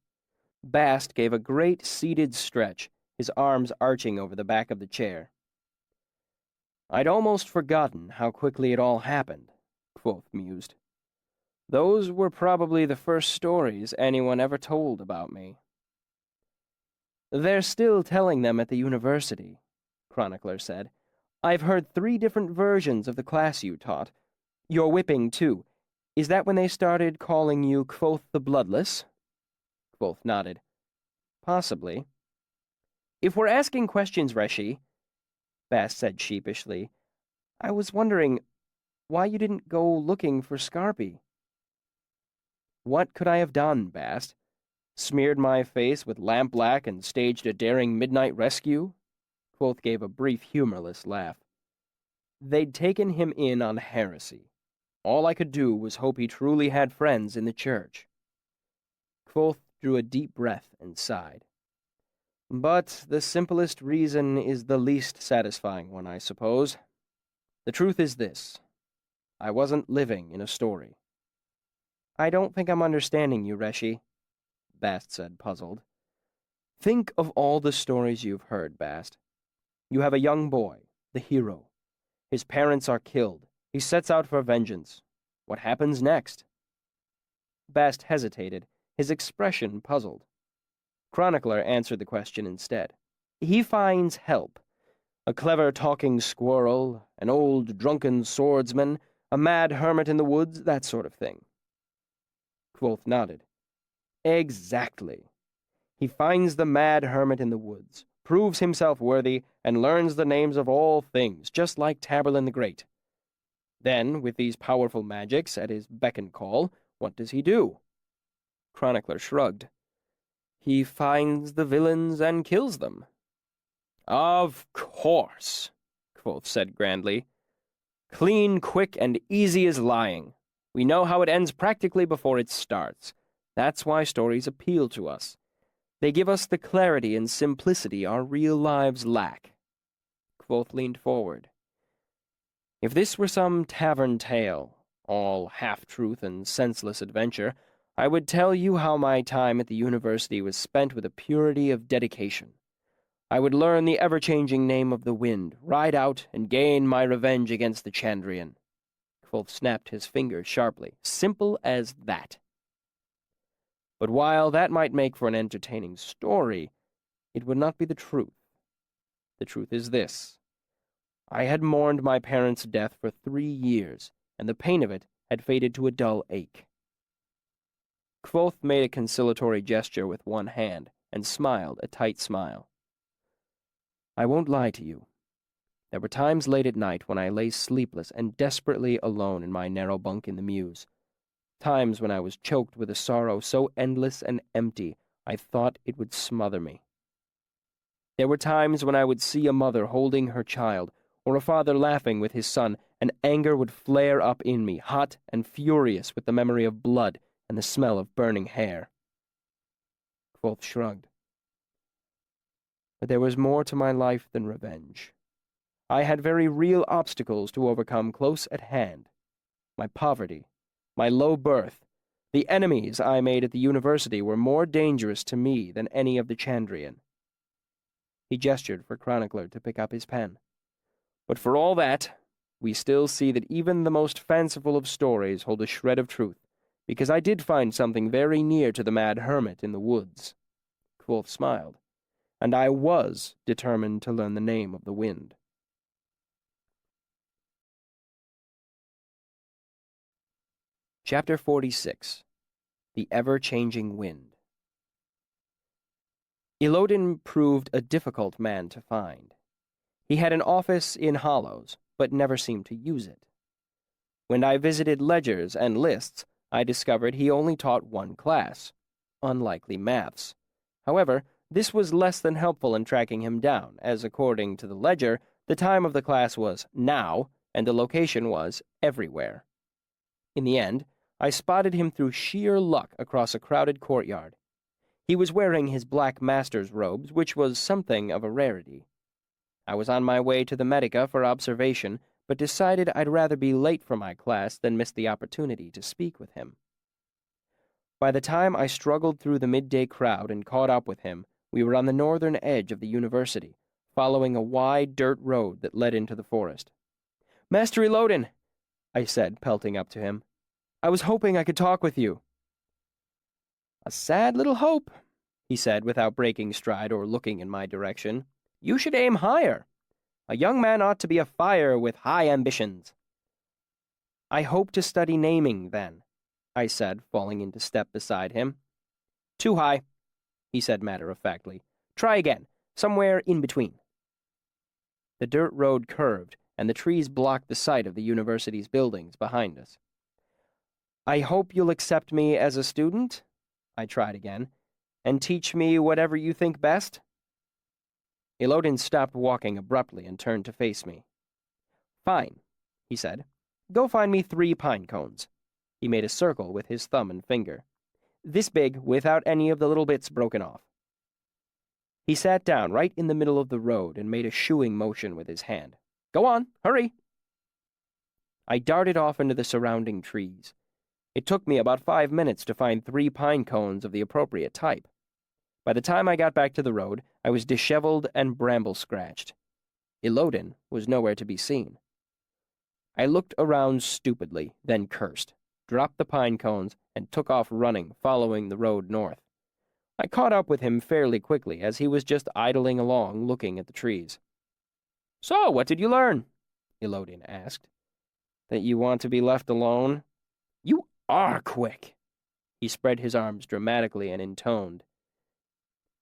Bast gave a great seated stretch, his arms arching over the back of the chair. I'd almost forgotten how quickly it all happened, Kvothe mused. Those were probably the first stories anyone ever told about me. They're still telling them at the university, Chronicler said. I've heard 3 different versions of the class you taught. Your whipping, too. Is that when they started calling you Kvothe the Bloodless? Kvothe nodded. Possibly. If we're asking questions, Reshi, Bast said sheepishly, I was wondering why you didn't go looking for Scarpi. What could I have done, Bast? Smeared my face with lampblack and staged a daring midnight rescue? Kvothe gave a brief, humorless laugh. They'd taken him in on heresy. All I could do was hope he truly had friends in the church. Kvothe drew a deep breath and sighed. But the simplest reason is the least satisfying one, I suppose. The truth is this. I wasn't living in a story. I don't think I'm understanding you, Reshi, Bast said, puzzled. Think of all the stories you've heard, Bast. You have a young boy, the hero. His parents are killed. He sets out for vengeance. What happens next? Bast hesitated, his expression puzzled. Chronicler answered the question instead. He finds help. A clever talking squirrel, an old drunken swordsman, a mad hermit in the woods, that sort of thing. Kvothe nodded. Exactly. He finds the mad hermit in the woods, proves himself worthy, and learns the names of all things, just like Taborlin the Great. Then, with these powerful magics at his beck and call, what does he do? Chronicler shrugged. He finds the villains and kills them. Of course, Kvothe said grandly. Clean, quick, and easy as lying. We know how it ends practically before it starts. That's why stories appeal to us. They give us the clarity and simplicity our real lives lack. Kvothe leaned forward. If this were some tavern tale, all half-truth and senseless adventure, I would tell you how my time at the university was spent with a purity of dedication. I would learn the ever-changing name of the wind, ride out, and gain my revenge against the Chandrian. Kvothe snapped his fingers sharply. Simple as that. But while that might make for an entertaining story, it would not be the truth. The truth is this. I had mourned my parents' death for 3 years, and the pain of it had faded to a dull ache. Kvothe made a conciliatory gesture with one hand, and smiled a tight smile. I won't lie to you. There were times late at night when I lay sleepless and desperately alone in my narrow bunk in the mews. Times when I was choked with a sorrow so endless and empty I thought it would smother me. There were times when I would see a mother holding her child, or a father laughing with his son, and anger would flare up in me, hot and furious with the memory of blood and the smell of burning hair. Kvothe shrugged. But there was more to my life than revenge. I had very real obstacles to overcome close at hand. My poverty, my low birth, the enemies I made at the university were more dangerous to me than any of the Chandrian. He gestured for Chronicler to pick up his pen. But for all that, we still see that even the most fanciful of stories hold a shred of truth, because I did find something very near to the mad hermit in the woods. Kvothe smiled, and I was determined to learn the name of the wind. Chapter 46. The Ever-Changing Wind. Ilodin proved a difficult man to find. He had an office in Hollows, but never seemed to use it. When I visited ledgers and lists, I discovered he only taught one class, unlikely maths. However, this was less than helpful in tracking him down, as according to the ledger, the time of the class was now, and the location was everywhere. In the end, I spotted him through sheer luck across a crowded courtyard. He was wearing his black master's robes, which was something of a rarity. I was on my way to the Medica for observation, but decided I'd rather be late for my class than miss the opportunity to speak with him. By the time I struggled through the midday crowd and caught up with him, we were on the northern edge of the university, following a wide dirt road that led into the forest. "Master Ilodin," I said, pelting up to him. "I was hoping I could talk with you." "A sad little hope," he said without breaking stride or looking in my direction. "You should aim higher. A young man ought to be afire with high ambitions." "I hope to study naming, then," I said, falling into step beside him. "Too high," he said matter-of-factly. "Try again, somewhere in between." The dirt road curved, and the trees blocked the sight of the university's buildings behind us. "I hope you'll accept me as a student," I tried again, "and teach me whatever you think best." Ilodin stopped walking abruptly and turned to face me. "Fine," he said. "Go find me 3 pine cones." He made a circle with his thumb and finger. "This big, without any of the little bits broken off." He sat down right in the middle of the road and made a shooing motion with his hand. "Go on, hurry!" I darted off into the surrounding trees. It took me about 5 minutes to find 3 pine cones of the appropriate type. By the time I got back to the road, I was disheveled and bramble-scratched. Ilodin was nowhere to be seen. I looked around stupidly, then cursed, dropped the pine cones, and took off running, following the road north. I caught up with him fairly quickly, as he was just idling along, looking at the trees. "So, what did you learn?" Ilodin asked. "That you want to be left alone?" "You are quick!" He spread his arms dramatically and intoned.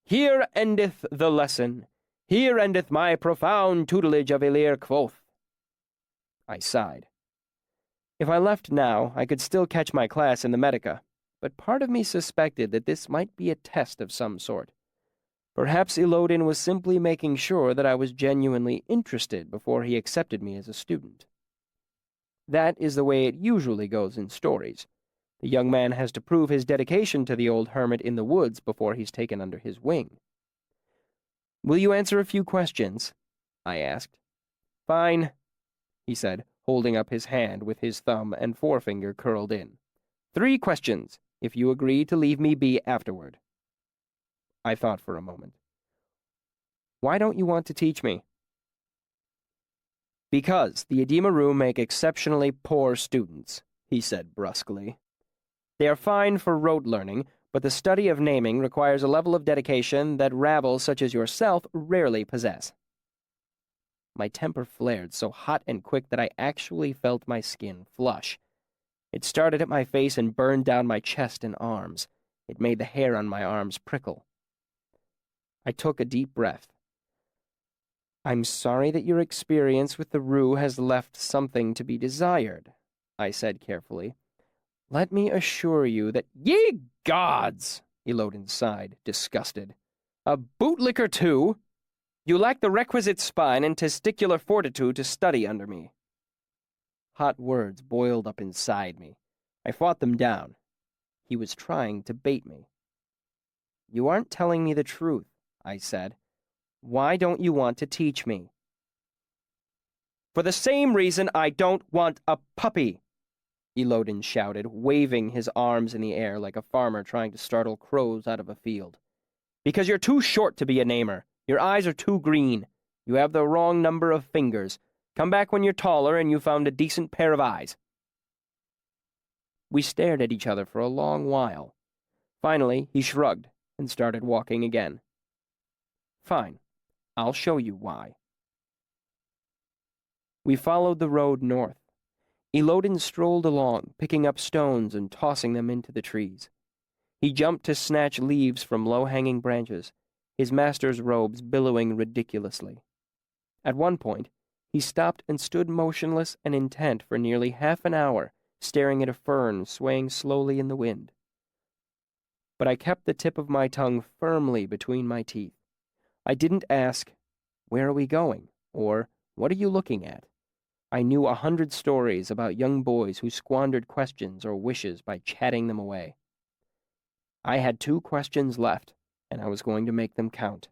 "Here endeth the lesson. Here endeth my profound tutelage of Ilir Kvothe." I sighed. If I left now, I could still catch my class in the Medica, but part of me suspected that this might be a test of some sort. Perhaps Ilodin was simply making sure that I was genuinely interested before he accepted me as a student. That is the way it usually goes in stories. The young man has to prove his dedication to the old hermit in the woods before he's taken under his wing. "Will you answer a few questions?" I asked. "Fine," he said, holding up his hand with his thumb and forefinger curled in. 3 questions, if you agree to leave me be afterward. I thought for a moment. Why don't you want to teach me? Because the Edema make exceptionally poor students, he said brusquely. They are fine for rote learning, but the study of naming requires a level of dedication that rabbles such as yourself rarely possess. My temper flared so hot and quick that I actually felt my skin flush. It started at my face and burned down my chest and arms. It made the hair on my arms prickle. I took a deep breath. I'm sorry that your experience with the Rue has left something to be desired, I said carefully. Let me assure you that— Ye gods! Elodin sighed, disgusted. A bootlicker too? You lack the requisite spine and testicular fortitude to study under me. Hot words boiled up inside me. I fought them down. He was trying to bait me. You aren't telling me the truth, I said. Why don't you want to teach me? For the same reason I don't want a puppy, Elodin shouted, waving his arms in the air like a farmer trying to startle crows out of a field. Because you're too short to be a namer. Your eyes are too green. You have the wrong number of fingers. Come back when you're taller and you found a decent pair of eyes. We stared at each other for a long while. Finally, he shrugged and started walking again. Fine. I'll show you why. We followed the road north. Elodin strolled along, picking up stones and tossing them into the trees. He jumped to snatch leaves from low-hanging branches, his master's robes billowing ridiculously. At one point, he stopped and stood motionless and intent for nearly half an hour, staring at a fern swaying slowly in the wind. But I kept the tip of my tongue firmly between my teeth. I didn't ask, "Where are we going?" or "What are you looking at?" I knew 100 stories about young boys who squandered questions or wishes by chatting them away. I had 2 questions left, and I was going to make them count.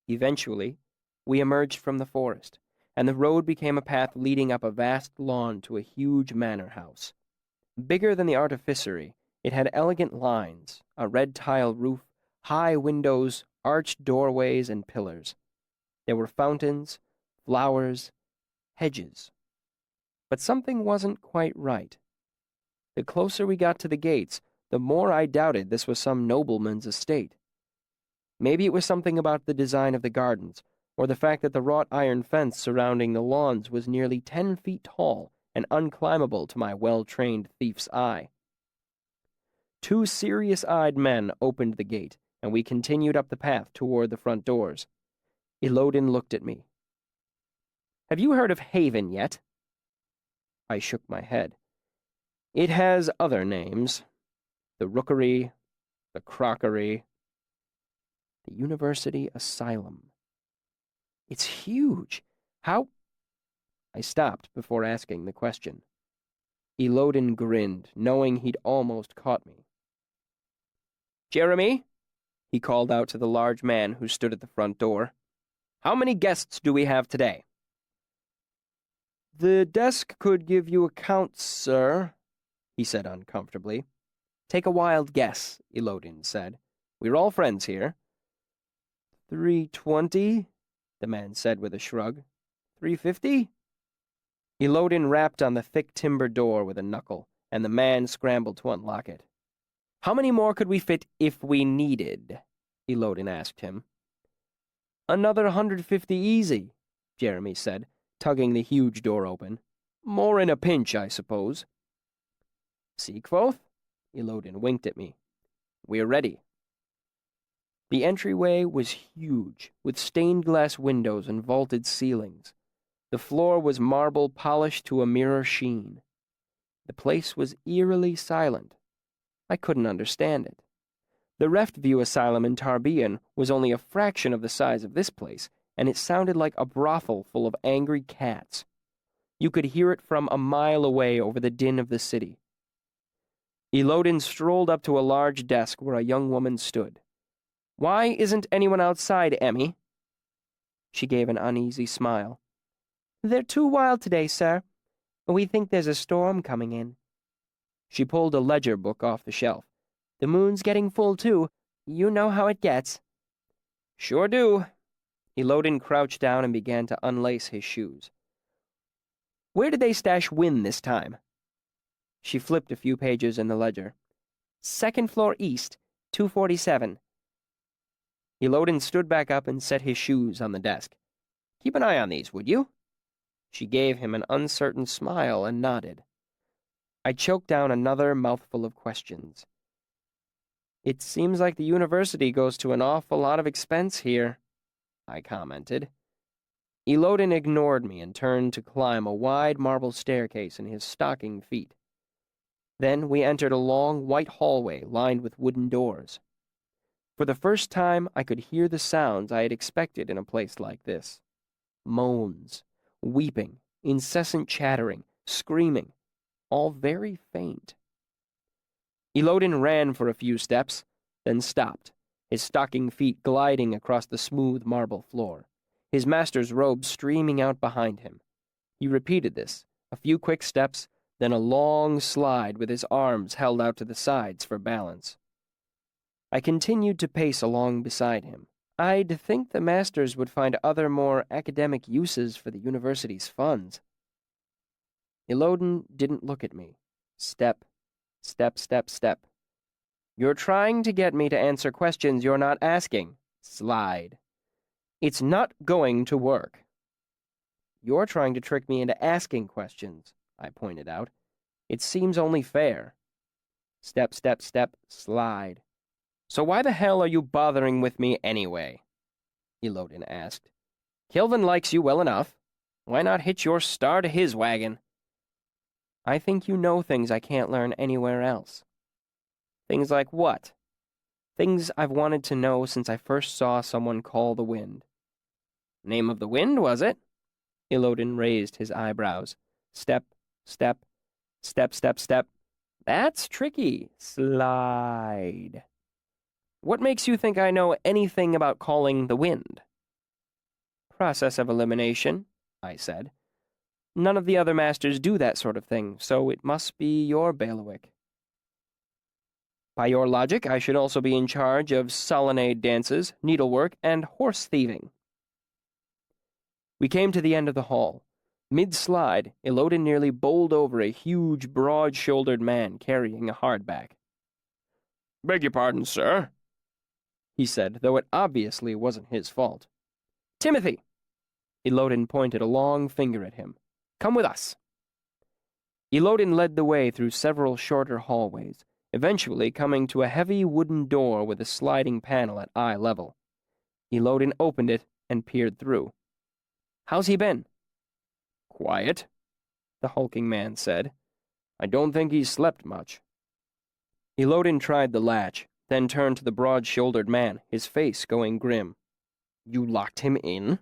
Eventually, we emerged from the forest, and the road became a path leading up a vast lawn to a huge manor house. Bigger than the artificery, it had elegant lines, a red tile roof, high windows, arched doorways, and pillars. There were fountains, flowers, hedges. But something wasn't quite right. The closer we got to the gates, the more I doubted this was some nobleman's estate. Maybe it was something about the design of the gardens, or the fact that the wrought iron fence surrounding the lawns was nearly 10 feet tall and unclimbable to my well-trained thief's eye. 2 serious-eyed men opened the gate, and we continued up the path toward the front doors. Elodin looked at me. Have you heard of Haven yet? I shook my head. It has other names. The Rookery, the Crockery, the University Asylum. It's huge. How? I stopped before asking the question. Elodin grinned, knowing he'd almost caught me. Jeremy, he called out to the large man who stood at the front door. How many guests do we have today? The desk could give you a count, sir, he said uncomfortably. Take a wild guess, Elodin said. We're all friends here. 320, the man said with a shrug. 350? Elodin rapped on the thick timber door with a knuckle, and the man scrambled to unlock it. How many more could we fit if we needed? Elodin asked him. Another 150 easy, Jeremy said, tugging the huge door open. More in a pinch, I suppose. See, Kvothe? Elodin winked at me. We're ready. The entryway was huge, with stained glass windows and vaulted ceilings. The floor was marble polished to a mirror sheen. The place was eerily silent. I couldn't understand it. The Reftview Asylum in Tarbean was only a fraction of the size of this place, and it sounded like a brothel full of angry cats. You could hear it from a mile away over the din of the city. Elodin strolled up to a large desk where a young woman stood. Why isn't anyone outside, Emmy? She gave an uneasy smile. They're too wild today, sir. We think there's a storm coming in. She pulled a ledger book off the shelf. The moon's getting full, too. You know how it gets. Sure do. Elodin crouched down and began to unlace his shoes. Where did they stash Wynne this time? She flipped a few pages in the ledger. 2nd floor east, 247. Elodin stood back up and set his shoes on the desk. Keep an eye on these, would you? She gave him an uncertain smile and nodded. I choked down another mouthful of questions. It seems like the university goes to an awful lot of expense here, I commented. Elodin ignored me and turned to climb a wide marble staircase in his stocking feet. Then we entered a long white hallway lined with wooden doors. For the first time, I could hear the sounds I had expected in a place like this. Moans, weeping, incessant chattering, screaming, all very faint. Elodin ran for a few steps, then stopped, his stocking feet gliding across the smooth marble floor, his master's robe streaming out behind him. He repeated this, a few quick steps, then a long slide with his arms held out to the sides for balance. I continued to pace along beside him. I'd think the masters would find other more academic uses for the university's funds. Elodin didn't look at me. Step, step, step, step. You're trying to get me to answer questions you're not asking. Slide. It's not going to work. You're trying to trick me into asking questions, I pointed out. It seems only fair. Step, step, step, slide. So why the hell are you bothering with me anyway? Elodin asked. Kilvin likes you well enough. Why not hitch your star to his wagon? I think you know things I can't learn anywhere else. Things like what? Things I've wanted to know since I first saw someone call the wind. Name of the wind, was it? Elodin raised his eyebrows. Step, step, step, step, step. That's tricky. Slide. What makes you think I know anything about calling the wind? Process of elimination, I said. None of the other masters do that sort of thing, so it must be your bailiwick. By your logic, I should also be in charge of selenade dances, needlework, and horse thieving. We came to the end of the hall. Mid-slide, Elodin nearly bowled over a huge, broad-shouldered man carrying a hardback. Beg your pardon, sir, he said, though it obviously wasn't his fault. Timothy! Elodin pointed a long finger at him. Come with us. Elodin led the way through several shorter hallways, eventually coming to a heavy wooden door with a sliding panel at eye level. Elodin opened it and peered through. How's he been? Quiet, the hulking man said. I don't think he's slept much. Elodin tried the latch, then turned to the broad-shouldered man, his face going grim. You locked him in?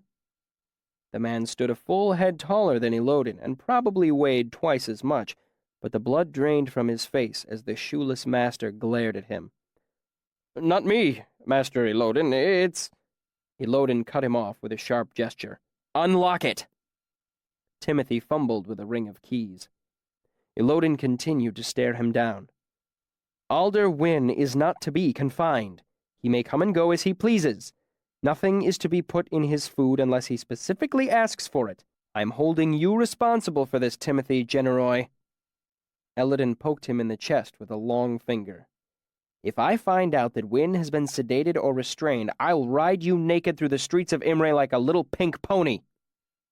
The man stood a full head taller than Elodin and probably weighed twice as much, but the blood drained from his face as the shoeless master glared at him. Not me, Master Elodin, it's... Elodin cut him off with a sharp gesture. Unlock it! Timothy fumbled with a ring of keys. Elodin continued to stare him down. Alder Wynne is not to be confined. He may come and go as he pleases. Nothing is to be put in his food unless he specifically asks for it. I'm holding you responsible for this, Timothy Generoy. Elodin poked him in the chest with a long finger. If I find out that Wynne has been sedated or restrained, I'll ride you naked through the streets of Imre like a little pink pony.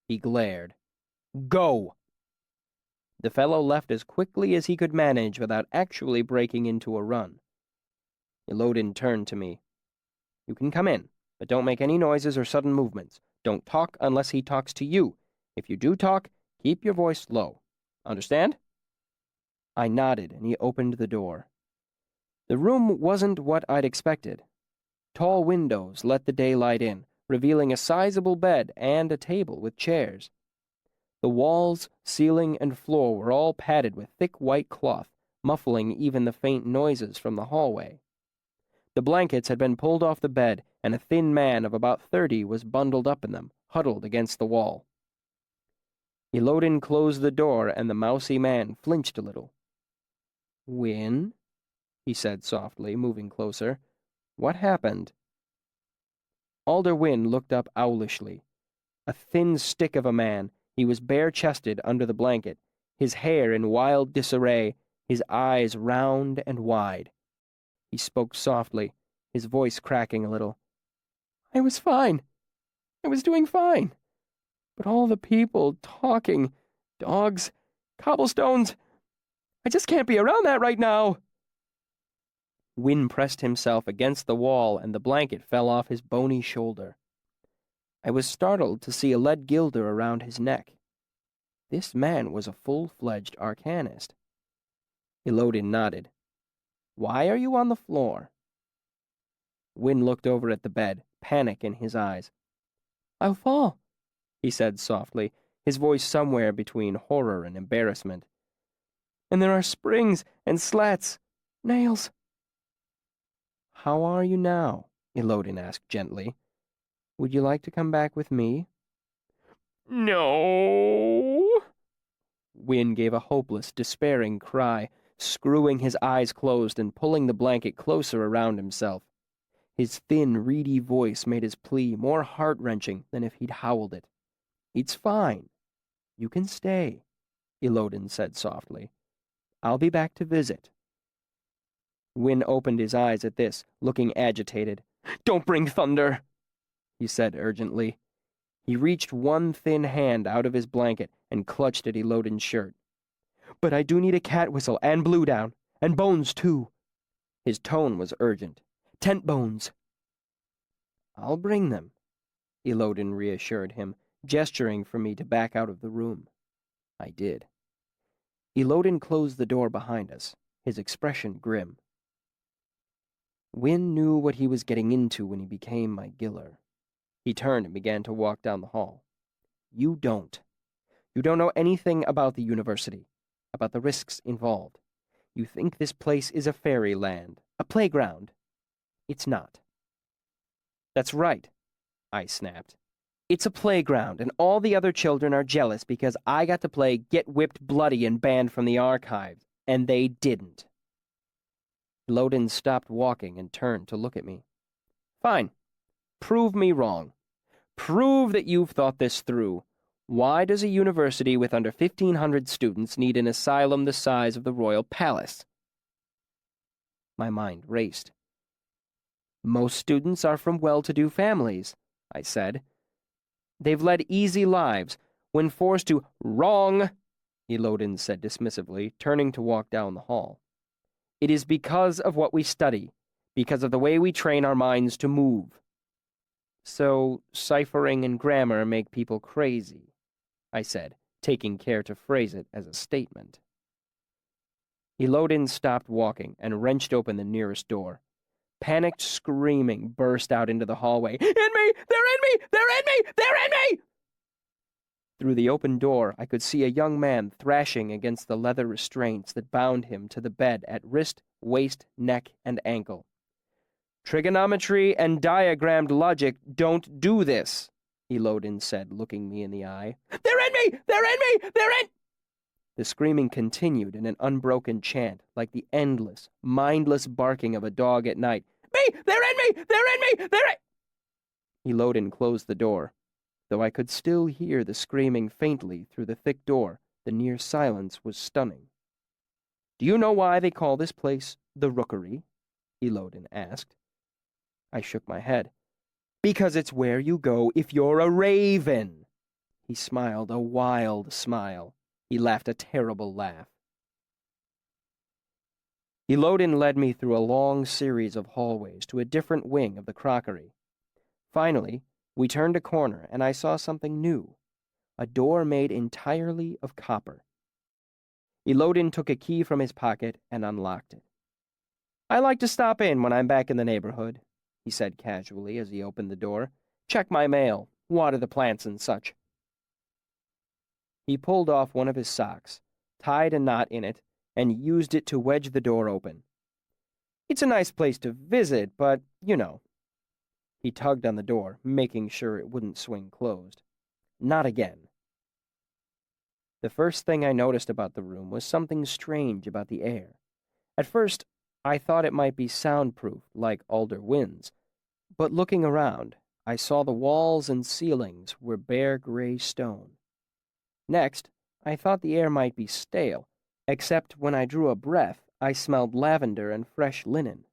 He glared. Go! The fellow left as quickly as he could manage without actually breaking into a run. Elodin turned to me. You can come in, but don't make any noises or sudden movements. Don't talk unless he talks to you. If you do talk, keep your voice low. Understand? I nodded, and he opened the door. The room wasn't what I'd expected. Tall windows let the daylight in, revealing a sizable bed and a table with chairs. The walls, ceiling, and floor were all padded with thick white cloth, muffling even the faint noises from the hallway. The blankets had been pulled off the bed, and a thin man of about 30 was bundled up in them, huddled against the wall. Elodin closed the door, and the mousy man flinched a little. "Win?" he said softly, moving closer. "What happened?" Alder Wynne looked up owlishly. A thin stick of a man, he was bare-chested under the blanket, his hair in wild disarray, his eyes round and wide. He spoke softly, his voice cracking a little. "I was fine. I was doing fine. But all the people talking, dogs, cobblestones, I just can't be around that right now." Wynne pressed himself against the wall, and the blanket fell off his bony shoulder. I was startled to see a lead gilder around his neck. This man was a full-fledged arcanist. Elodin nodded. "Why are you on the floor?" Wynne looked over at the bed, panic in his eyes. "I'll fall," he said softly, his voice somewhere between horror and embarrassment. "And there are springs and slats, nails." "How are you now?" Elodin asked gently. "Would you like to come back with me?" No. Wynne gave a hopeless, despairing cry, screwing his eyes closed and pulling the blanket closer around himself. His thin, reedy voice made his plea more heart-wrenching than if he'd howled it. "It's fine. You can stay," Elodin said softly. "I'll be back to visit." Wynne opened his eyes at this, looking agitated. "Don't bring thunder," he said urgently. He reached one thin hand out of his blanket and clutched at Elodin's shirt. "But I do need a cat whistle and blue down, and bones too." His tone was urgent. "Tent bones." "I'll bring them," Elodin reassured him, gesturing for me to back out of the room. I did. Elodin closed the door behind us, his expression grim. Wynne knew what he was getting into when he became my giller. He turned and began to walk down the hall. "You don't. You don't know anything about the university, about the risks involved. You think this place is a fairyland, a playground. It's not." "That's right," I snapped. "It's a playground, and all the other children are jealous because I got to play Get Whipped Bloody and banned from the archives, and they didn't." Elodin stopped walking and turned to look at me. "Fine. Prove me wrong. Prove that you've thought this through. Why does a university with under 1,500 students need an asylum the size of the Royal Palace?" My mind raced. "Most students are from well-to-do families," I said. "They've led easy lives. When forced to—" "Wrong," Elodin said dismissively, turning to walk down the hall. "It is because of what we study, because of the way we train our minds to move." "So ciphering and grammar make people crazy," I said, taking care to phrase it as a statement. Elodin stopped walking and wrenched open the nearest door. Panicked screaming burst out into the hallway. "In me! They're in me! They're in me! They're in me!" Through the open door, I could see a young man thrashing against the leather restraints that bound him to the bed at wrist, waist, neck, and ankle. "Trigonometry and diagrammed logic don't do this," Elodin said, looking me in the eye. "They're in me! They're in me! They're in—" The screaming continued in an unbroken chant, like the endless, mindless barking of a dog at night. "Me! They're in me! They're in me! They're in—" Elodin closed the door. Though I could still hear the screaming faintly through the thick door, the near silence was stunning. "Do you know why they call this place the Rookery?" Elodin asked. I shook my head. "Because it's where you go if you're a raven." He smiled a wild smile. He laughed a terrible laugh. Elodin led me through a long series of hallways to a different wing of the crockery. Finally, we turned a corner and I saw something new. A door made entirely of copper. Elodin took a key from his pocket and unlocked it. "I like to stop in when I'm back in the neighborhood," he said casually as he opened the door. "Check my mail, water the plants and such." He pulled off one of his socks, tied a knot in it, and used it to wedge the door open. "It's a nice place to visit, but, you know." He tugged on the door, making sure it wouldn't swing closed. "Not again." The first thing I noticed about the room was something strange about the air. At first, I thought it might be soundproof, like alder winds, but looking around, I saw the walls and ceilings were bare gray stone. Next, I thought the air might be stale, except when I drew a breath, I smelled lavender and fresh linen.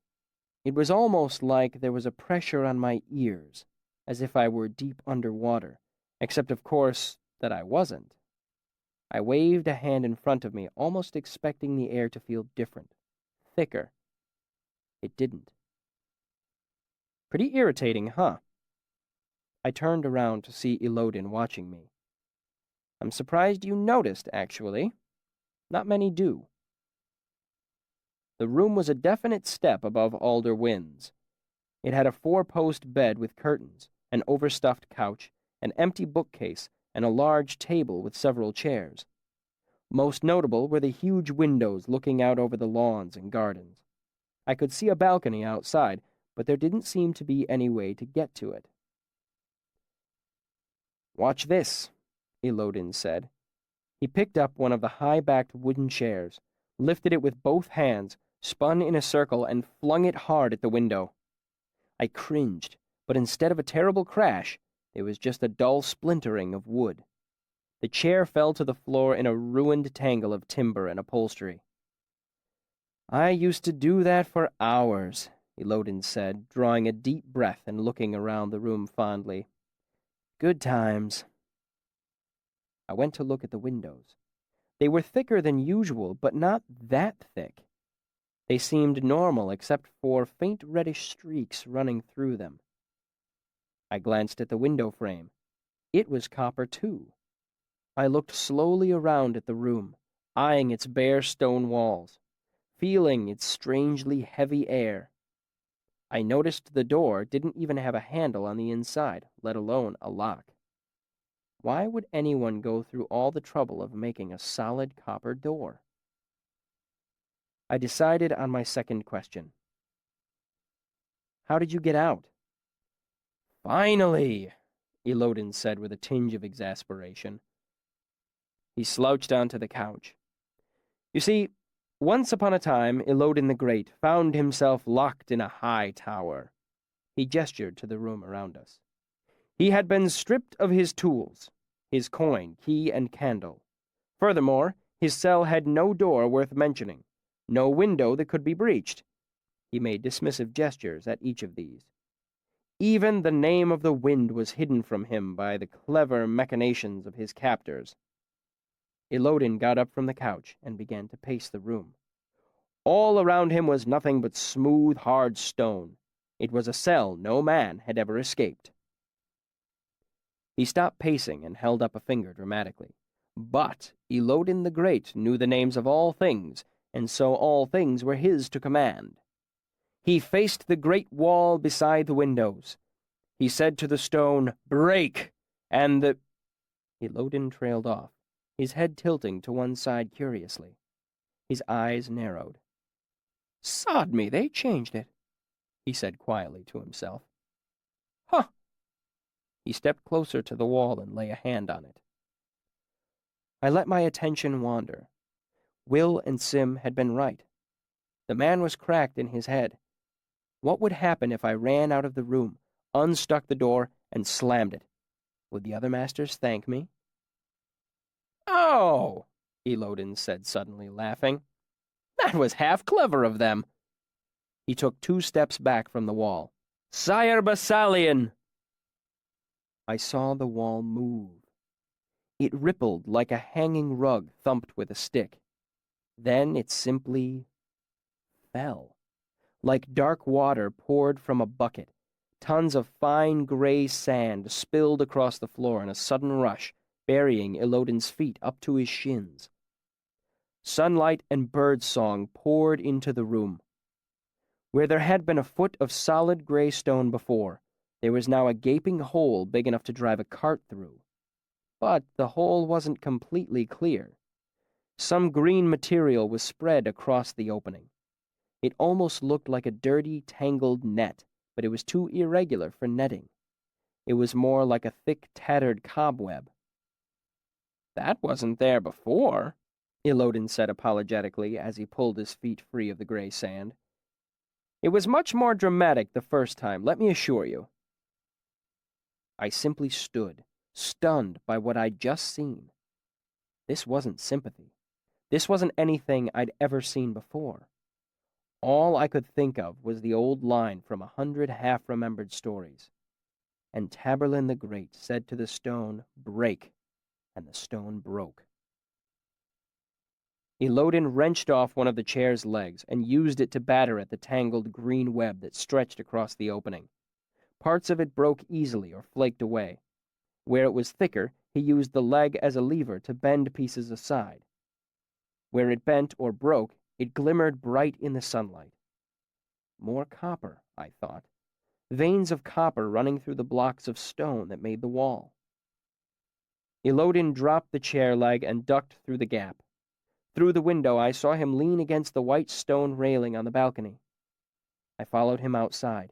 It was almost like there was a pressure on my ears, as if I were deep underwater, except, of course, that I wasn't. I waved a hand in front of me, almost expecting the air to feel different, thicker. It didn't. Pretty irritating, huh? I turned around to see Elodin watching me. I'm surprised you noticed, actually. Not many do. The room was a definite step above alder winds. It had a 4-post bed with curtains, an overstuffed couch, an empty bookcase, and a large table with several chairs. Most notable were the huge windows looking out over the lawns and gardens. I could see a balcony outside, but there didn't seem to be any way to get to it. "Watch this," Elodin said. He picked up one of the high-backed wooden chairs, lifted it with both hands, spun in a circle, and flung it hard at the window. I cringed, but instead of a terrible crash, there was just a dull splintering of wood. The chair fell to the floor in a ruined tangle of timber and upholstery. "I used to do that for hours," Elodin said, drawing a deep breath and looking around the room fondly. "Good times." I went to look at the windows. They were thicker than usual, but not that thick. They seemed normal except for faint reddish streaks running through them. I glanced at the window frame. It was copper, too. I looked slowly around at the room, eyeing its bare stone walls, feeling its strangely heavy air. I noticed the door didn't even have a handle on the inside, let alone a lock. Why would anyone go through all the trouble of making a solid copper door? I decided on my second question. "How did you get out?" "Finally," Elodin said with a tinge of exasperation. He slouched onto the couch. "You see, once upon a time, Elodin the Great found himself locked in a high tower." He gestured to the room around us. "He had been stripped of his tools, his coin, key, and candle. Furthermore, his cell had no door worth mentioning, no window that could be breached." He made dismissive gestures at each of these. "Even the name of the wind was hidden from him by the clever machinations of his captors." Elodin got up from the couch and began to pace the room. All around him was nothing but smooth, hard stone. It was a cell no man had ever escaped. He stopped pacing and held up a finger dramatically. But Elodin the Great knew the names of all things, and so all things were his to command. He faced the great wall beside the windows. He said to the stone, "Break!" and the... Elodin trailed off, his head tilting to one side curiously. His eyes narrowed. "Sod me, they changed it," he said quietly to himself. "Huh!" He stepped closer to the wall and lay a hand on it. I let my attention wander. Will and Sim had been right. The man was cracked in his head. What would happen if I ran out of the room, unstuck the door, and slammed it? Would the other masters thank me? "Oh!" Elodin said suddenly, laughing. "That was half clever of them." He took 2 steps back from the wall. "Sire Basalian!" I saw the wall move. It rippled like a hanging rug thumped with a stick. Then it simply fell. Like dark water poured from a bucket, tons of fine gray sand spilled across the floor in a sudden rush, burying Elodin's feet up to his shins. Sunlight and birdsong poured into the room. Where there had been a foot of solid gray stone before, there was now a gaping hole big enough to drive a cart through. But the hole wasn't completely clear. Some green material was spread across the opening. It almost looked like a dirty, tangled net, but it was too irregular for netting. It was more like a thick, tattered cobweb. That wasn't there before, Ilodin said apologetically as he pulled his feet free of the gray sand. It was much more dramatic the first time, let me assure you. I simply stood, stunned by what I'd just seen. This wasn't sympathy. This wasn't anything I'd ever seen before. All I could think of was the old line from 100 half-remembered stories. And Taborlin the Great said to the stone, "Break," and the stone broke. Ilodin wrenched off one of the chair's legs and used it to batter at the tangled green web that stretched across the opening. Parts of it broke easily or flaked away. Where it was thicker, he used the leg as a lever to bend pieces aside. Where it bent or broke, it glimmered bright in the sunlight. More copper, I thought. Veins of copper running through the blocks of stone that made the wall. Ilodin dropped the chair leg and ducked through the gap. Through the window, I saw him lean against the white stone railing on the balcony. I followed him outside.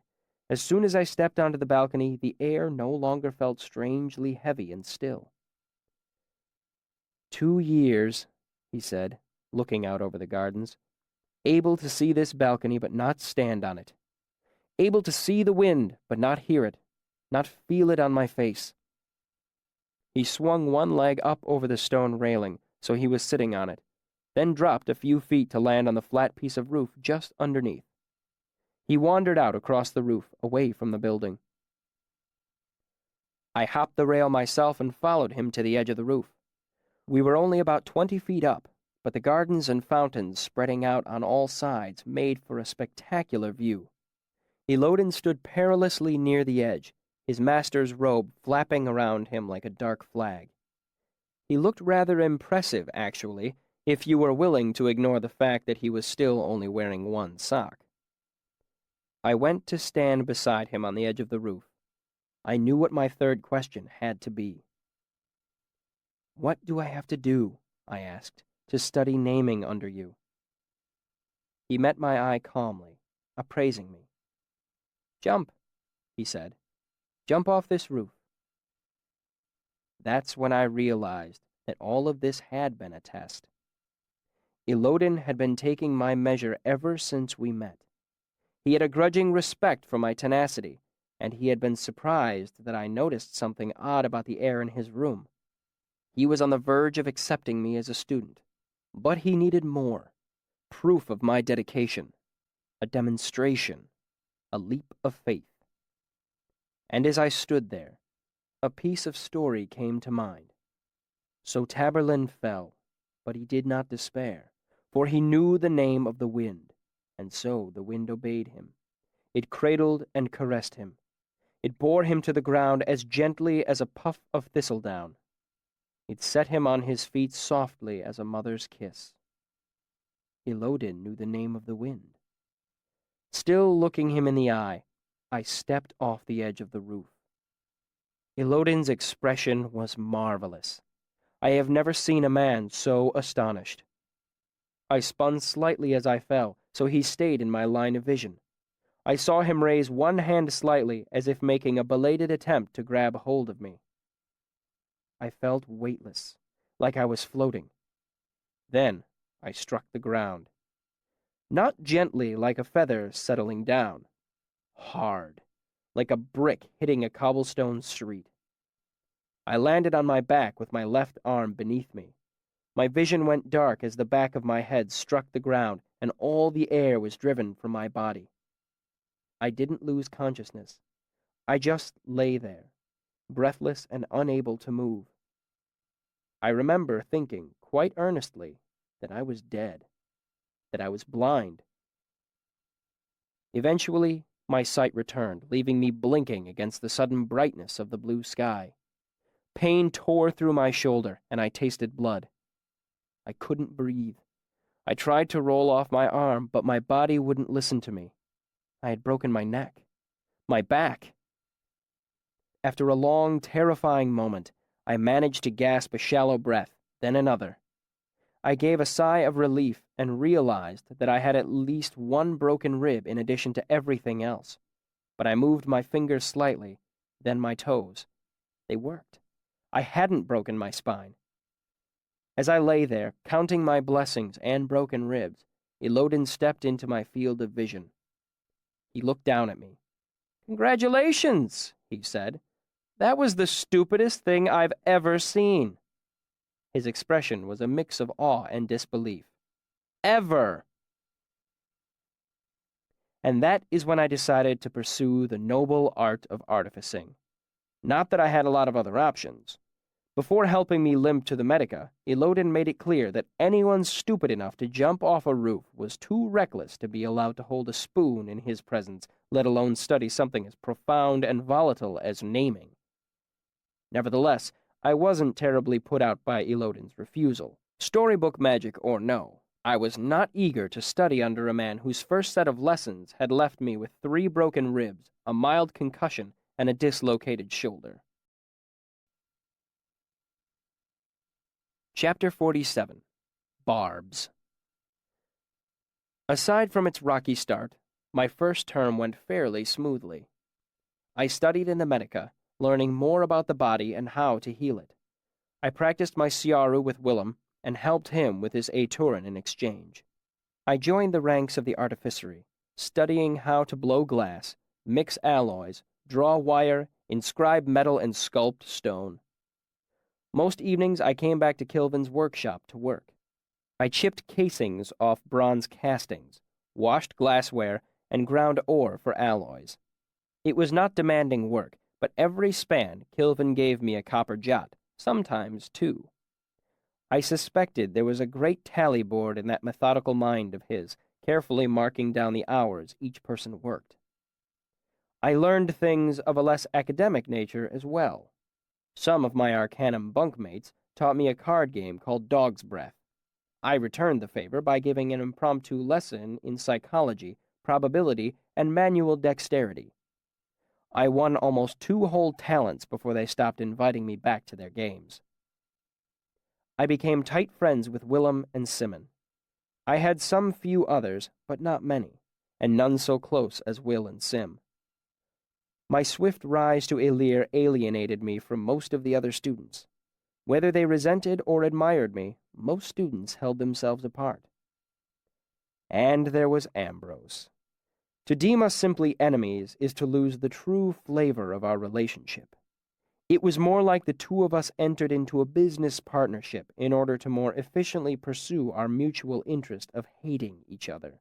As soon as I stepped onto the balcony, the air no longer felt strangely heavy and still. 2 years, he said, looking out over the gardens, able to see this balcony but not stand on it. Able to see the wind but not hear it, not feel it on my face. He swung one leg up over the stone railing, so he was sitting on it, then dropped a few feet to land on the flat piece of roof just underneath. He wandered out across the roof, away from the building. I hopped the rail myself and followed him to the edge of the roof. We were only about 20 feet up, but the gardens and fountains spreading out on all sides made for a spectacular view. Ilodin stood perilously near the edge, his master's robe flapping around him like a dark flag. He looked rather impressive, actually, if you were willing to ignore the fact that he was still only wearing one sock. I went to stand beside him on the edge of the roof. I knew what my third question had to be. "What do I have to do," I asked, "to study naming under you?" He met my eye calmly, appraising me. "Jump," he said. "Jump off this roof." That's when I realized that all of this had been a test. Ilodin had been taking my measure ever since we met. He had a grudging respect for my tenacity, and he had been surprised that I noticed something odd about the air in his room. He was on the verge of accepting me as a student, but he needed more. Proof of my dedication. A demonstration. A leap of faith. And as I stood there, a piece of story came to mind. So Taborlin fell, but he did not despair, for he knew the name of the wind, and so the wind obeyed him. It cradled and caressed him. It bore him to the ground as gently as a puff of thistledown. It set him on his feet softly as a mother's kiss. Ilodin knew the name of the wind. Still looking him in the eye, I stepped off the edge of the roof. Ilodin's expression was marvelous. I have never seen a man so astonished. I spun slightly as I fell, so he stayed in my line of vision. I saw him raise one hand slightly, as if making a belated attempt to grab hold of me. I felt weightless, like I was floating. Then I struck the ground. Not gently like a feather settling down. Hard, like a brick hitting a cobblestone street. I landed on my back with my left arm beneath me. My vision went dark as the back of my head struck the ground and all the air was driven from my body. I didn't lose consciousness. I just lay there, breathless and unable to move. I remember thinking quite earnestly that I was dead, that I was blind. Eventually, my sight returned, leaving me blinking against the sudden brightness of the blue sky. Pain tore through my shoulder, and I tasted blood. I couldn't breathe. I tried to roll off my arm, but my body wouldn't listen to me. I had broken my neck, my back. After a long, terrifying moment, I managed to gasp a shallow breath, then another. I gave a sigh of relief and realized that I had at least one broken rib in addition to everything else. But I moved my fingers slightly, then my toes. They worked. I hadn't broken my spine. As I lay there, counting my blessings and broken ribs, Elodin stepped into my field of vision. He looked down at me. "Congratulations," he said. "That was the stupidest thing I've ever seen." His expression was a mix of awe and disbelief. Ever! And that is when I decided to pursue the noble art of artificing. Not that I had a lot of other options. Before helping me limp to the Medica, Elodin made it clear that anyone stupid enough to jump off a roof was too reckless to be allowed to hold a spoon in his presence, let alone study something as profound and volatile as naming. Nevertheless, I wasn't terribly put out by Elodin's refusal. Storybook magic or no, I was not eager to study under a man whose first set of lessons had left me with 3 broken ribs, a mild concussion, and a dislocated shoulder. Chapter 47. Barbs. Aside from its rocky start, my first term went fairly smoothly. I studied in the Medica, learning more about the body and how to heal it. I practiced my Siaru with Willem and helped him with his Aturan in exchange. I joined the ranks of the artificery, studying how to blow glass, mix alloys, draw wire, inscribe metal, and sculpt stone. Most evenings I came back to Kilvin's workshop to work. I chipped casings off bronze castings, washed glassware, and ground ore for alloys. It was not demanding work, but every span Kilvin gave me a copper jot, sometimes 2. I suspected there was a great tally board in that methodical mind of his, carefully marking down the hours each person worked. I learned things of a less academic nature as well. Some of my Arcanum bunkmates taught me a card game called Dog's Breath. I returned the favor by giving an impromptu lesson in psychology, probability, and manual dexterity. I won almost 2 whole talents before they stopped inviting me back to their games. I became tight friends with Willem and Simon. I had some few others, but not many, and none so close as Will and Sim. My swift rise to Elir alienated me from most of the other students. Whether they resented or admired me, most students held themselves apart. And there was Ambrose. To deem us simply enemies is to lose the true flavor of our relationship. It was more like the 2 of us entered into a business partnership in order to more efficiently pursue our mutual interest of hating each other.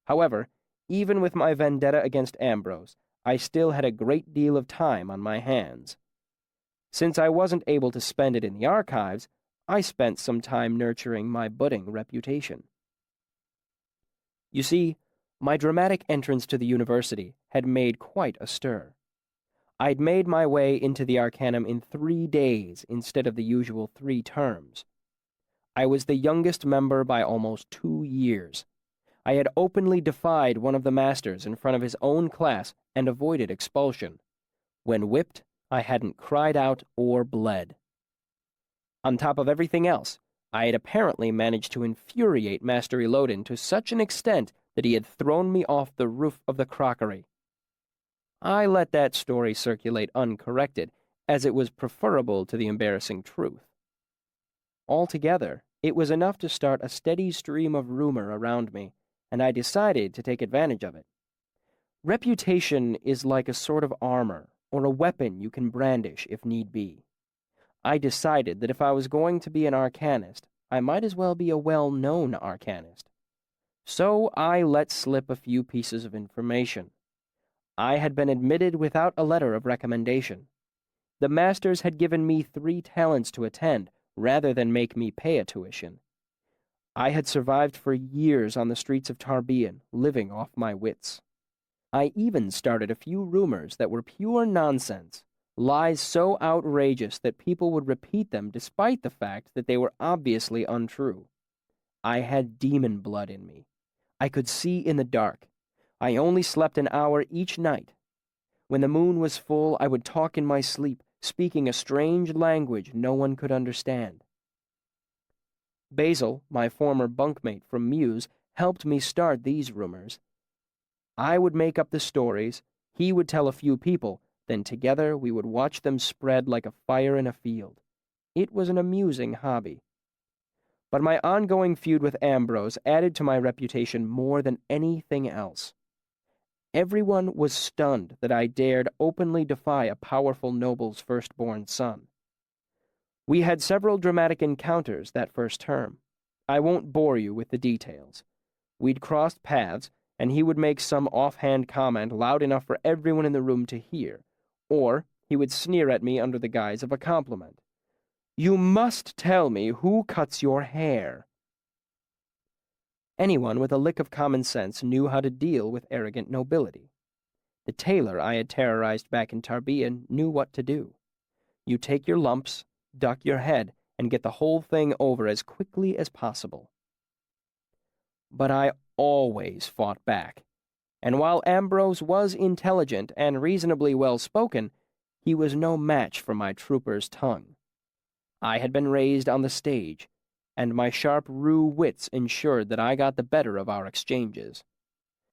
However, even with my vendetta against Ambrose, I still had a great deal of time on my hands. Since I wasn't able to spend it in the archives, I spent some time nurturing my budding reputation. You see, my dramatic entrance to the university had made quite a stir. I'd made my way into the Arcanum in 3 days instead of the usual 3 terms. I was the youngest member by almost 2 years. I had openly defied one of the masters in front of his own class and avoided expulsion. When whipped, I hadn't cried out or bled. On top of everything else, I had apparently managed to infuriate Master Elodin to such an extent that he had thrown me off the roof of the crockery. I let that story circulate uncorrected, as it was preferable to the embarrassing truth. Altogether, it was enough to start a steady stream of rumor around me, and I decided to take advantage of it. Reputation is like a sort of armor, or a weapon you can brandish if need be. I decided that if I was going to be an arcanist, I might as well be a well-known arcanist. So I let slip a few pieces of information. I had been admitted without a letter of recommendation. The masters had given me 3 talents to attend, rather than make me pay a tuition. I had survived for years on the streets of Tarbean, living off my wits. I even started a few rumors that were pure nonsense, lies so outrageous that people would repeat them despite the fact that they were obviously untrue. I had demon blood in me. I could see in the dark. I only slept an hour each night. When the moon was full, I would talk in my sleep, speaking a strange language no one could understand. Basil, my former bunkmate from Muse, helped me start these rumors. I would make up the stories, he would tell a few people, then together we would watch them spread like a fire in a field. It was an amusing hobby, But my ongoing feud with Ambrose added to my reputation more than anything else. Everyone was stunned that I dared openly defy a powerful noble's firstborn son. We had several dramatic encounters that first term. I won't bore you with the details. We'd crossed paths, and he would make some offhand comment loud enough for everyone in the room to hear, or he would sneer at me under the guise of a compliment. "You must tell me who cuts your hair." Anyone with a lick of common sense knew how to deal with arrogant nobility. The tailor I had terrorized back in Tarbean knew what to do. You take your lumps, duck your head, and get the whole thing over as quickly as possible. But I always fought back, and while Ambrose was intelligent and reasonably well-spoken, he was no match for my trooper's tongue. I had been raised on the stage, and my sharp rue wits ensured that I got the better of our exchanges.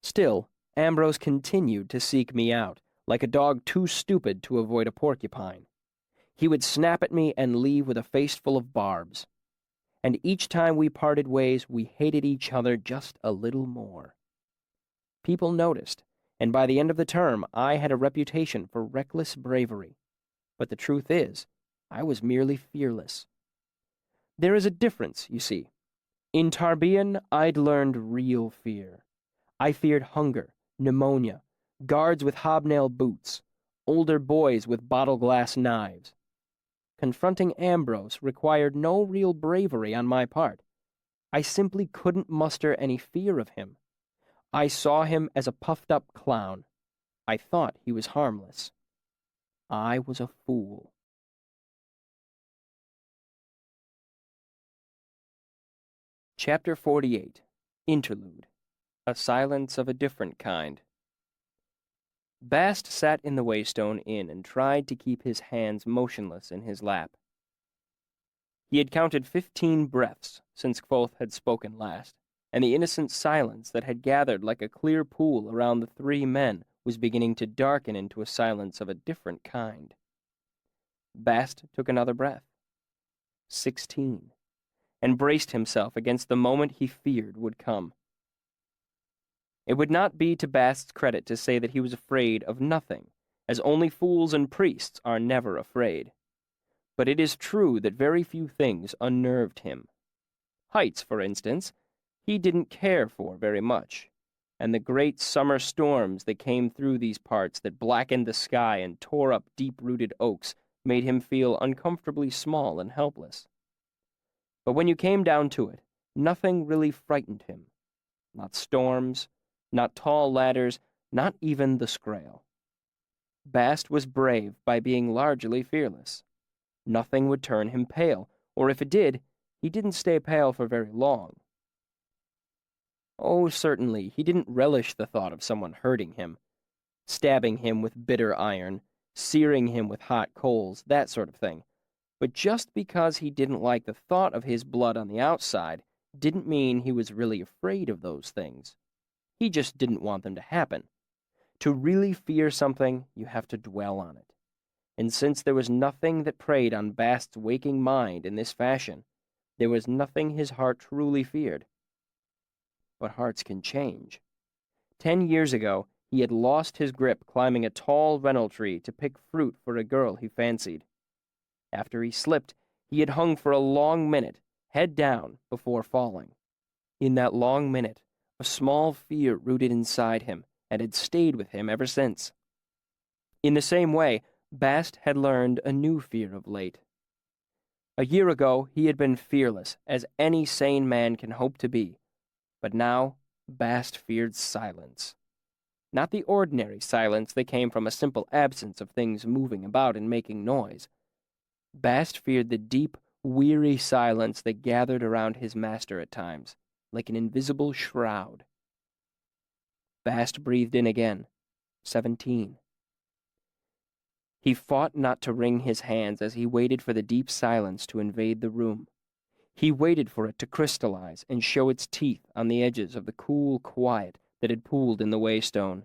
Still, Ambrose continued to seek me out, like a dog too stupid to avoid a porcupine. He would snap at me and leave with a face full of barbs. And each time we parted ways, we hated each other just a little more. People noticed, and by the end of the term, I had a reputation for reckless bravery. But the truth is, I was merely fearless. There is a difference, you see. In Tarbean, I'd learned real fear. I feared hunger, pneumonia, guards with hobnail boots, older boys with bottle-glass knives. Confronting Ambrose required no real bravery on my part. I simply couldn't muster any fear of him. I saw him as a puffed-up clown. I thought he was harmless. I was a fool. Chapter 48. Interlude. A silence of a different kind. Bast sat in the Waystone Inn and tried to keep his hands motionless in his lap. He had counted 15 breaths since Kvothe had spoken last, and the innocent silence that had gathered like a clear pool around the three men was beginning to darken into a silence of a different kind. Bast took another breath. 16. And braced himself against the moment he feared would come. It would not be to Bast's credit to say that he was afraid of nothing, as only fools and priests are never afraid. But it is true that very few things unnerved him. Heights, for instance, he didn't care for very much, and the great summer storms that came through these parts that blackened the sky and tore up deep-rooted oaks made him feel uncomfortably small and helpless. But when you came down to it, nothing really frightened him. Not storms, not tall ladders, not even the Scrael. Bast was brave by being largely fearless. Nothing would turn him pale, or if it did, he didn't stay pale for very long. Oh, certainly, he didn't relish the thought of someone hurting him, stabbing him with bitter iron, searing him with hot coals, that sort of thing. But just because he didn't like the thought of his blood on the outside didn't mean he was really afraid of those things. He just didn't want them to happen. To really fear something, you have to dwell on it. And since there was nothing that preyed on Bast's waking mind in this fashion, there was nothing his heart truly feared. But hearts can change. 10 years ago, he had lost his grip climbing a tall rennel tree to pick fruit for a girl he fancied. After he slipped, he had hung for a long minute, head down, before falling. In that long minute, a small fear rooted inside him, and had stayed with him ever since. In the same way, Bast had learned a new fear of late. A year ago, he had been fearless, as any sane man can hope to be. But now, Bast feared silence. Not the ordinary silence that came from a simple absence of things moving about and making noise. Bast feared the deep, weary silence that gathered around his master at times, like an invisible shroud. Bast breathed in again. 17. He fought not to wring his hands as he waited for the deep silence to invade the room. He waited for it to crystallize and show its teeth on the edges of the cool quiet that had pooled in the Waystone.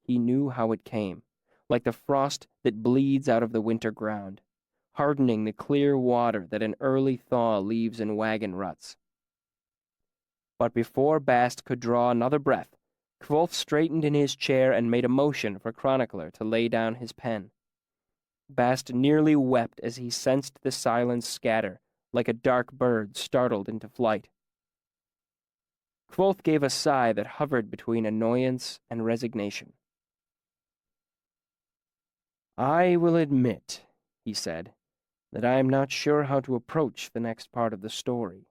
He knew how it came, like the frost that bleeds out of the winter ground, hardening the clear water that an early thaw leaves in wagon ruts. But before Bast could draw another breath, Kvothe straightened in his chair and made a motion for Chronicler to lay down his pen. Bast nearly wept as he sensed the silence scatter, like a dark bird startled into flight. Kvothe gave a sigh that hovered between annoyance and resignation. "I will admit," he said, "that I am not sure how to approach the next part of the story."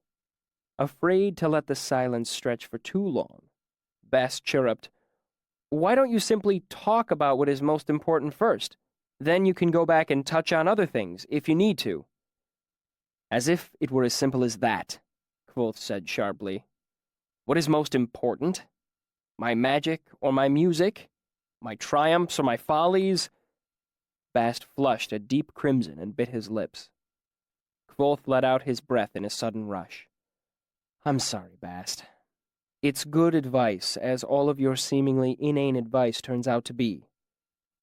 Afraid to let the silence stretch for too long, Bast chirruped, "Why don't you simply talk about what is most important first? Then you can go back and touch on other things, if you need to." "As if it were as simple as that," Kvothe said sharply. "What is most important? My magic or my music? My triumphs or my follies?" Bast flushed a deep crimson and bit his lips. Kvothe let out his breath in a sudden rush. "I'm sorry, Bast. It's good advice, as all of your seemingly inane advice turns out to be."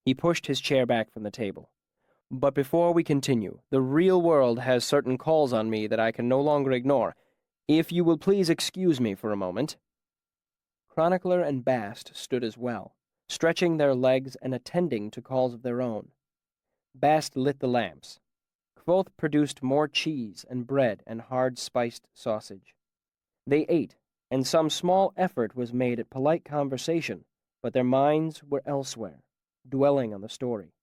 He pushed his chair back from the table. "But before we continue, the real world has certain calls on me that I can no longer ignore. If you will please excuse me for a moment." Chronicler and Bast stood as well, stretching their legs and attending to calls of their own. Bast lit the lamps. Kvothe produced more cheese and bread and hard spiced sausage. They ate, and some small effort was made at polite conversation, but their minds were elsewhere, dwelling on the story.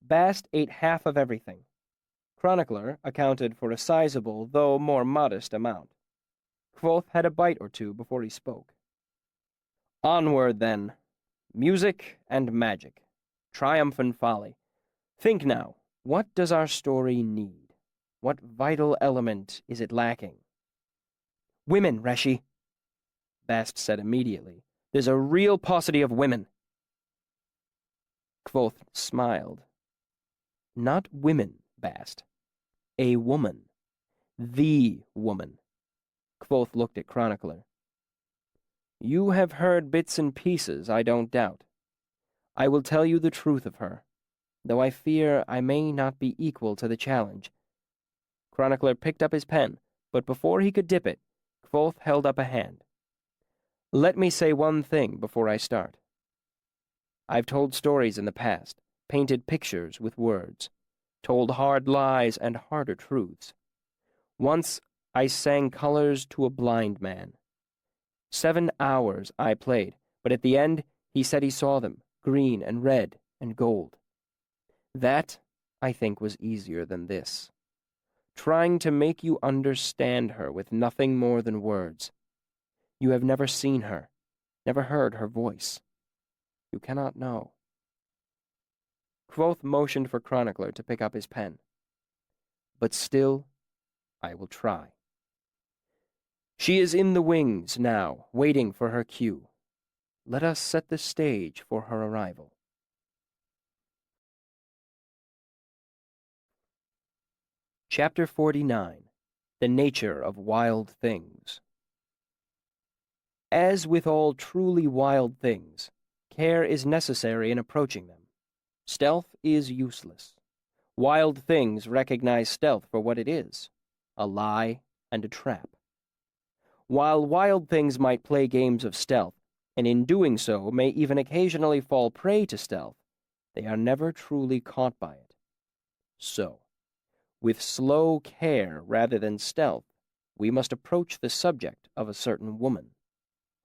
Bast ate half of everything. Chronicler accounted for a sizable, though more modest, amount. Kvothe had a bite or two before he spoke. "Onward, then. Music and magic. Triumph and folly. Think now, what does our story need? What vital element is it lacking?" "Women, Reshi," Bast said immediately. "There's a real paucity of women." Kvothe smiled. "Not women, Bast. A woman. The woman." Kvothe looked at Chronicler. "You have heard bits and pieces, I don't doubt. I will tell you the truth of her, though I fear I may not be equal to the challenge." Chronicler picked up his pen, but before he could dip it, Kvothe held up a hand. "Let me say one thing before I start. I've told stories in the past, painted pictures with words, told hard lies and harder truths. Once I sang colors to a blind man. 7 hours I played, but at the end he said he saw them, green and red and gold. That, I think, was easier than this. Trying to make you understand her with nothing more than words. You have never seen her, never heard her voice. You cannot know." Kvothe motioned for Chronicler to pick up his pen. "But still, I will try. She is in the wings now, waiting for her cue. Let us set the stage for her arrival." Chapter 49. The Nature of Wild Things. As with all truly wild things, care is necessary in approaching them. Stealth is useless. Wild things recognize stealth for what it is, a lie and a trap. While wild things might play games of stealth, and in doing so may even occasionally fall prey to stealth, they are never truly caught by it. So, with slow care rather than stealth, we must approach the subject of a certain woman.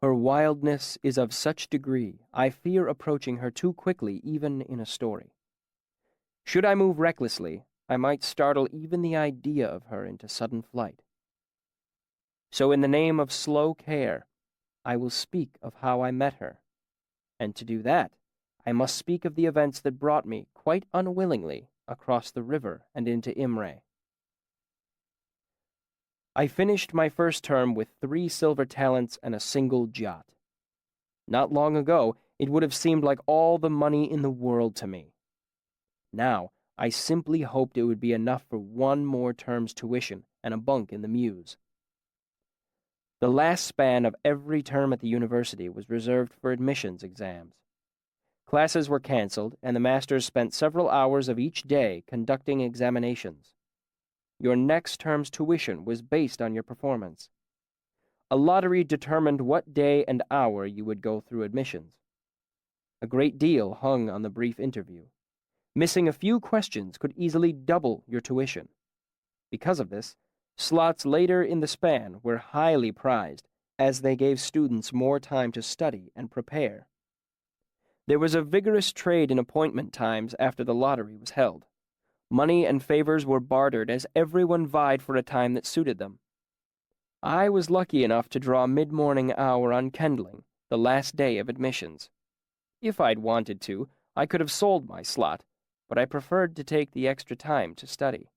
Her wildness is of such degree, I fear approaching her too quickly even in a story. Should I move recklessly, I might startle even the idea of her into sudden flight. So in the name of slow care, I will speak of how I met her. And to do that, I must speak of the events that brought me, quite unwillingly, across the river and into Imre. I finished my first term with 3 silver talents and a single jot. Not long ago, it would have seemed like all the money in the world to me. Now, I simply hoped it would be enough for 1 more term's tuition and a bunk in the Mews. The last span of every term at the university was reserved for admissions exams. Classes were canceled, and the masters spent several hours of each day conducting examinations. Your next term's tuition was based on your performance. A lottery determined what day and hour you would go through admissions. A great deal hung on the brief interview. Missing a few questions could easily double your tuition. Because of this, slots later in the span were highly prized, as they gave students more time to study and prepare. There was a vigorous trade in appointment times after the lottery was held. Money and favors were bartered as everyone vied for a time that suited them. I was lucky enough to draw mid-morning hour on Kendling, the last day of admissions. If I'd wanted to, I could have sold my slot, but I preferred to take the extra time to study.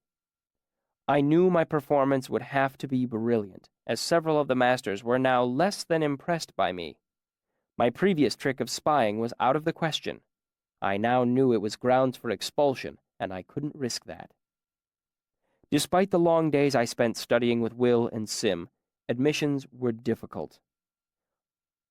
I knew my performance would have to be brilliant, as several of the masters were now less than impressed by me. My previous trick of spying was out of the question. I now knew it was grounds for expulsion, and I couldn't risk that. Despite the long days I spent studying with Will and Sim, admissions were difficult.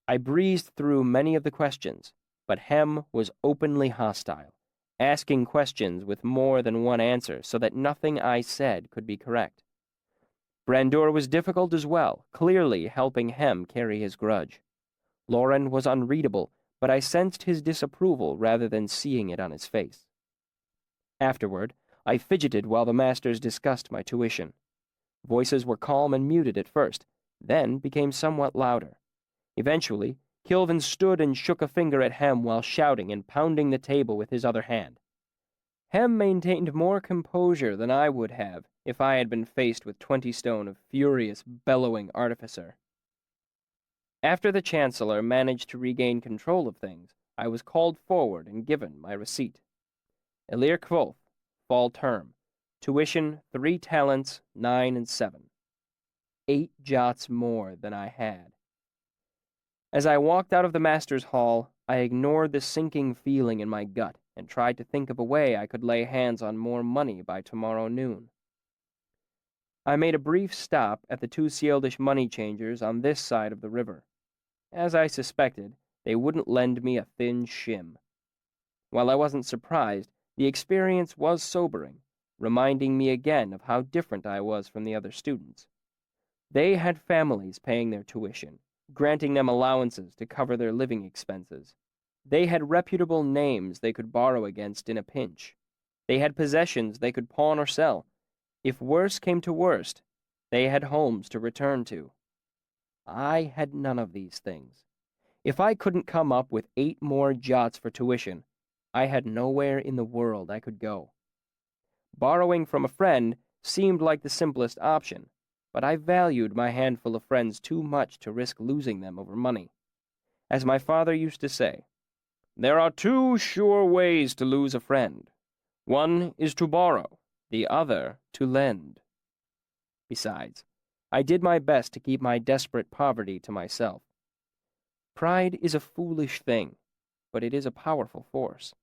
I breezed through many of the questions, but Hem was openly hostile, asking questions with more than one answer so that nothing I said could be correct. Brandur was difficult as well, clearly helping Hem carry his grudge. Lauren was unreadable, but I sensed his disapproval rather than seeing it on his face. Afterward, I fidgeted while the masters discussed my tuition. Voices were calm and muted at first, then became somewhat louder. Eventually, Kilvin stood and shook a finger at Hem while shouting and pounding the table with his other hand. Hem maintained more composure than I would have if I had been faced with 20 stone of furious, bellowing artificer. After the Chancellor managed to regain control of things, I was called forward and given my receipt. Elir Kvothe, fall term, tuition 3 talents, 9 and 7. 8 jots more than I had. As I walked out of the Master's Hall, I ignored the sinking feeling in my gut and tried to think of a way I could lay hands on more money by tomorrow noon. I made a brief stop at the 2 Sealdish money changers on this side of the river. As I suspected, they wouldn't lend me a thin shim. While I wasn't surprised, the experience was sobering, reminding me again of how different I was from the other students. They had families paying their tuition, granting them allowances to cover their living expenses. They had reputable names they could borrow against in a pinch. They had possessions they could pawn or sell. If worse came to worst, they had homes to return to. I had none of these things. If I couldn't come up with 8 more jots for tuition, I had nowhere in the world I could go. Borrowing from a friend seemed like the simplest option, but I valued my handful of friends too much to risk losing them over money. As my father used to say, there are 2 sure ways to lose a friend. One is to borrow, the other to lend. Besides, I did my best to keep my desperate poverty to myself. Pride is a foolish thing, but it is a powerful force.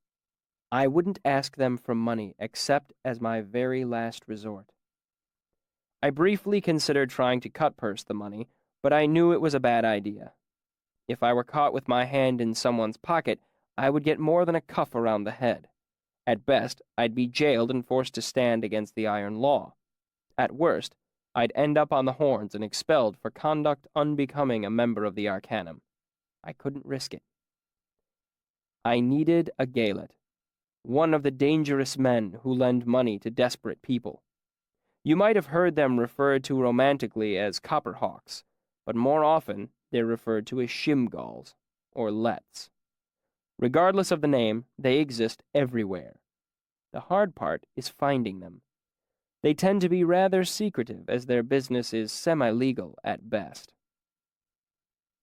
I wouldn't ask them for money except as my very last resort. I briefly considered trying to cut-purse the money, but I knew it was a bad idea. If I were caught with my hand in someone's pocket, I would get more than a cuff around the head. At best, I'd be jailed and forced to stand against the iron law. At worst, I'd end up on the horns and expelled for conduct unbecoming a member of the Arcanum. I couldn't risk it. I needed a Gaelet, one of the dangerous men who lend money to desperate people. You might have heard them referred to romantically as Copperhawks, but more often they're referred to as Shimgalls, or Lets. Regardless of the name, they exist everywhere. The hard part is finding them. They tend to be rather secretive, as their business is semi-legal at best.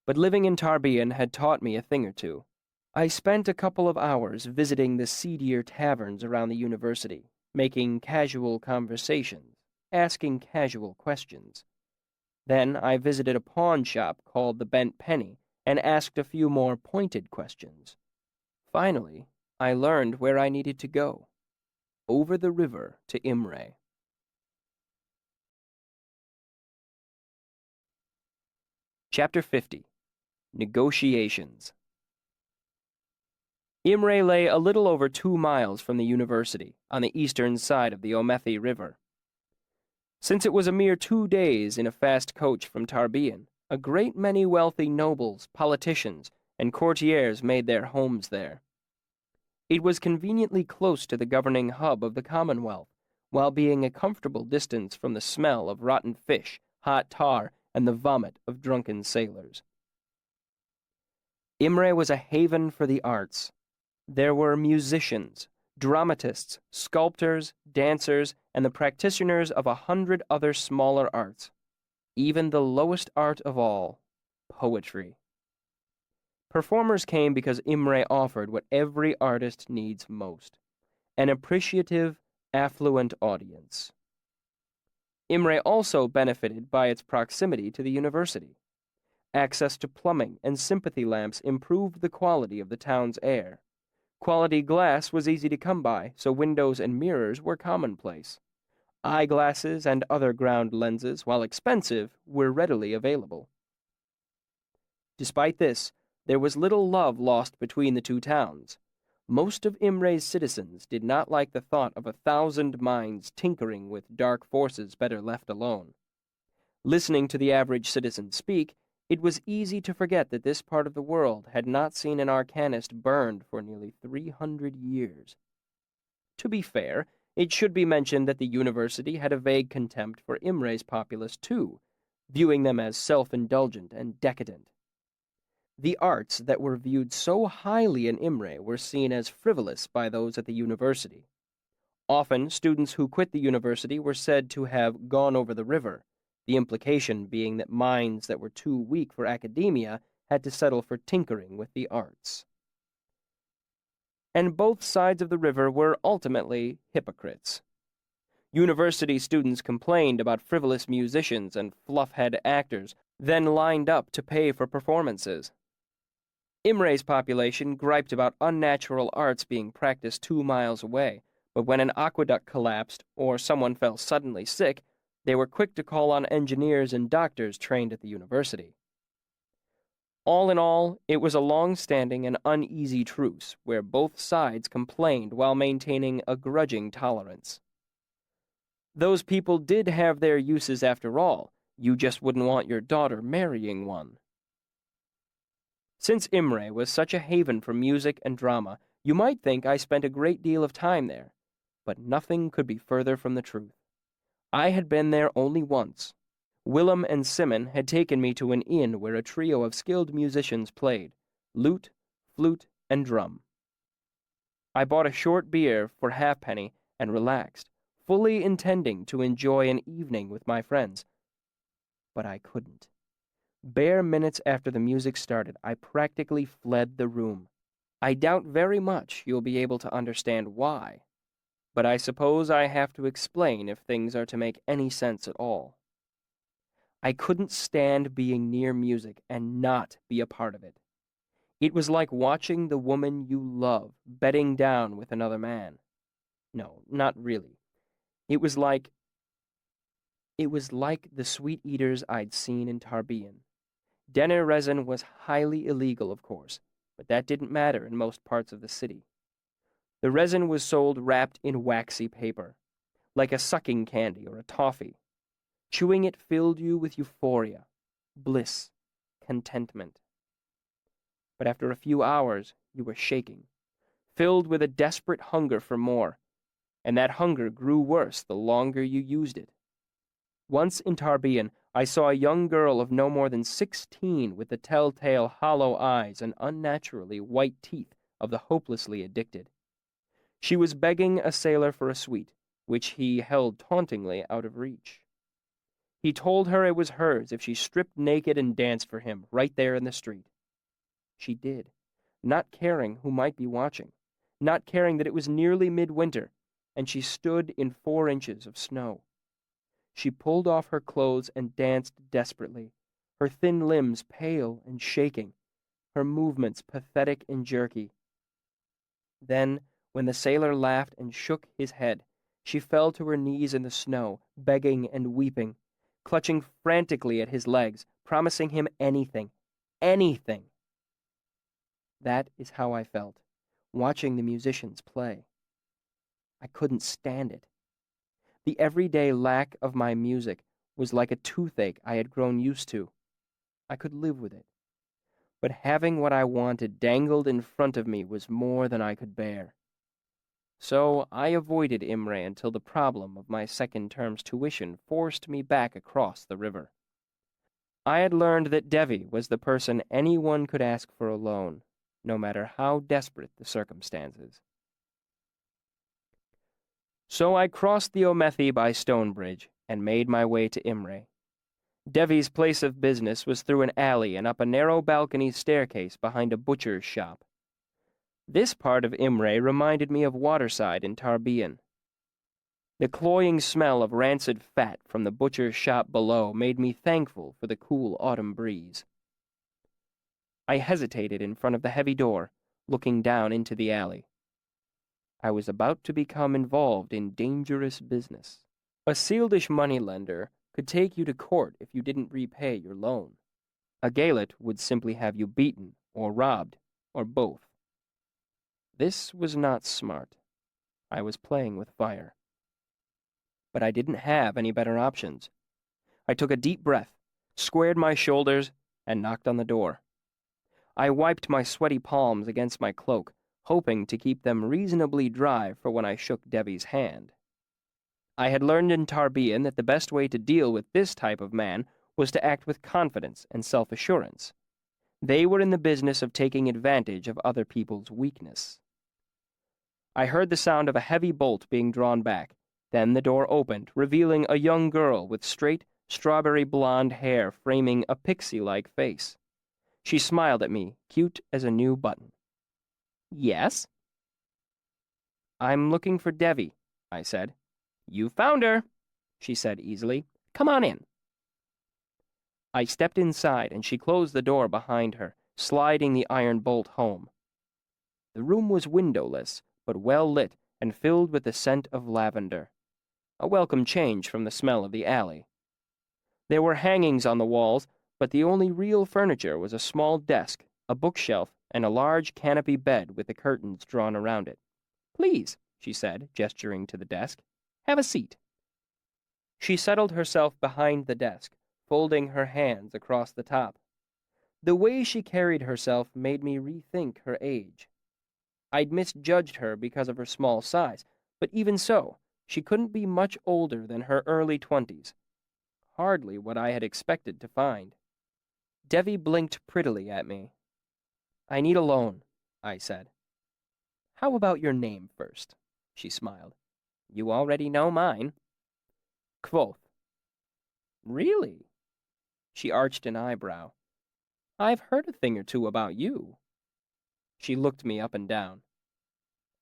But living in Tarbean had taught me a thing or two. I spent a couple of hours visiting the seedier taverns around the university, making casual conversations, asking casual questions. Then I visited a pawn shop called the Bent Penny and asked a few more pointed questions. Finally, I learned where I needed to go. Over the river to Imre. Chapter 50. Negotiations. Imre lay a little over 2 miles from the university, on the eastern side of the Omethi River. Since it was a mere 2 days in a fast coach from Tarbean, a great many wealthy nobles, politicians, and courtiers made their homes there. It was conveniently close to the governing hub of the Commonwealth, while being a comfortable distance from the smell of rotten fish, hot tar, and the vomit of drunken sailors. Imre was a haven for the arts. There were musicians, dramatists, sculptors, dancers, and the practitioners of 100 other smaller arts. Even the lowest art of all, poetry. Performers came because Imre offered what every artist needs most, an appreciative, affluent audience. Imre also benefited by its proximity to the university. Access to plumbing and sympathy lamps improved the quality of the town's air. Quality glass was easy to come by, so windows and mirrors were commonplace. Eyeglasses and other ground lenses, while expensive, were readily available. Despite this, there was little love lost between the two towns. Most of Imre's citizens did not like the thought of 1,000 minds tinkering with dark forces better left alone. Listening to the average citizen speak, it was easy to forget that this part of the world had not seen an arcanist burned for nearly 300 years. To be fair, it should be mentioned that the university had a vague contempt for Imre's populace too, viewing them as self-indulgent and decadent. The arts that were viewed so highly in Imre were seen as frivolous by those at the university. Often, students who quit the university were said to have gone over the river, the implication being that minds that were too weak for academia had to settle for tinkering with the arts. And both sides of the river were ultimately hypocrites. University students complained about frivolous musicians and fluff-head actors, then lined up to pay for performances. Imre's population griped about unnatural arts being practiced 2 miles away, but when an aqueduct collapsed or someone fell suddenly sick, they were quick to call on engineers and doctors trained at the university. All in all, it was a long-standing and uneasy truce where both sides complained while maintaining a grudging tolerance. Those people did have their uses after all. You just wouldn't want your daughter marrying one. Since Imre was such a haven for music and drama, you might think I spent a great deal of time there, but nothing could be further from the truth. I had been there only once. Willem and Simon had taken me to an inn where a trio of skilled musicians played, lute, flute, and drum. I bought a short beer for halfpenny and relaxed, fully intending to enjoy an evening with my friends. But I couldn't. Bare minutes after the music started, I practically fled the room. I doubt very much you'll be able to understand why, but I suppose I have to explain if things are to make any sense at all. I couldn't stand being near music and not be a part of it. It was like watching the woman you love bedding down with another man. No, not really. It was like the sweet eaters I'd seen in Tarbean. Denner resin was highly illegal, of course, but that didn't matter in most parts of the city. The resin was sold wrapped in waxy paper, like a sucking candy or a toffee. Chewing it filled you with euphoria, bliss, contentment. But after a few hours, you were shaking, filled with a desperate hunger for more, and that hunger grew worse the longer you used it. Once in Tarbean, I saw a young girl of no more than 16 with the telltale hollow eyes and unnaturally white teeth of the hopelessly addicted. She was begging a sailor for a sweet, which he held tauntingly out of reach. He told her it was hers if she stripped naked and danced for him right there in the street. She did, not caring who might be watching, not caring that it was nearly midwinter, and she stood in 4 inches of snow. She pulled off her clothes and danced desperately, her thin limbs pale and shaking, her movements pathetic and jerky. Then, when the sailor laughed and shook his head, she fell to her knees in the snow, begging and weeping, clutching frantically at his legs, promising him anything, anything. That is how I felt, watching the musicians play. I couldn't stand it. The everyday lack of my music was like a toothache I had grown used to. I could live with it. But having what I wanted dangled in front of me was more than I could bear. So I avoided Imre until the problem of my second term's tuition forced me back across the river. I had learned that Devi was the person anyone could ask for a loan, no matter how desperate the circumstances. So I crossed the Omethi by Stonebridge and made my way to Imre. Devi's place of business was through an alley and up a narrow balcony staircase behind a butcher's shop. This part of Imre reminded me of Waterside in Tarbean. The cloying smell of rancid fat from the butcher's shop below made me thankful for the cool autumn breeze. I hesitated in front of the heavy door, looking down into the alley. I was about to become involved in dangerous business. A Sealdish moneylender could take you to court if you didn't repay your loan. A Gaelet would simply have you beaten or robbed, or both. This was not smart. I was playing with fire. But I didn't have any better options. I took a deep breath, squared my shoulders, and knocked on the door. I wiped my sweaty palms against my cloak, hoping to keep them reasonably dry for when I shook Devi's hand. I had learned in Tarbean that the best way to deal with this type of man was to act with confidence and self-assurance. They were in the business of taking advantage of other people's weakness. I heard the sound of a heavy bolt being drawn back. Then the door opened, revealing a young girl with straight, strawberry blonde hair framing a pixie-like face. She smiled at me, cute as a new button. "Yes?" "I'm looking for Devi," I said. "You found her," she said easily. "Come on in." I stepped inside, and she closed the door behind her, sliding the iron bolt home. The room was windowless, but well lit and filled with the scent of lavender. A welcome change from the smell of the alley. There were hangings on the walls, but the only real furniture was a small desk, a bookshelf, and a large canopy bed with the curtains drawn around it. "Please," she said, gesturing to the desk. "Have a seat." She settled herself behind the desk, folding her hands across the top. The way she carried herself made me rethink her age. I'd misjudged her because of her small size, but even so, she couldn't be much older than her early 20s. Hardly what I had expected to find. Devi blinked prettily at me. "I need a loan," I said. "How about your name first?" she smiled. "You already know mine." "Kvothe." "Really?" She arched an eyebrow. "I've heard a thing or two about you." She looked me up and down.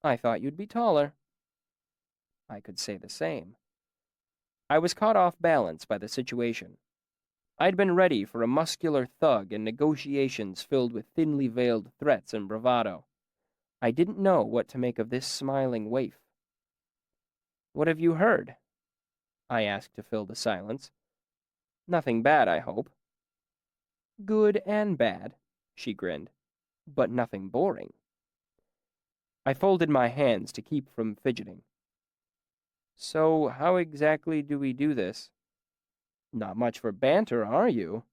"I thought you'd be taller." I could say the same. I was caught off balance by the situation. I'd been ready for a muscular thug and negotiations filled with thinly veiled threats and bravado. I didn't know what to make of this smiling waif. "What have you heard?" I asked to fill the silence. "Nothing bad, I hope." "Good and bad," she grinned, "but nothing boring." I folded my hands to keep from fidgeting. "So how exactly do we do this?" "Not much for banter, are you?"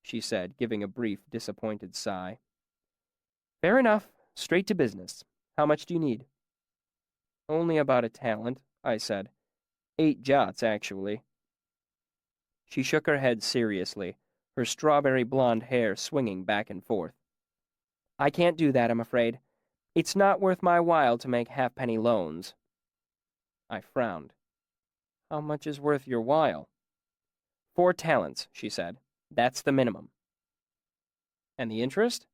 she said, giving a brief, disappointed sigh. "Fair enough. Straight to business. How much do you need?" "Only about a talent," I said. 8 jots, actually." She shook her head seriously, her strawberry blonde hair swinging back and forth. "I can't do that, I'm afraid. It's not worth my while to make halfpenny loans." I frowned. "How much is worth your while?" 4 talents, she said. "That's the minimum." "And the interest?"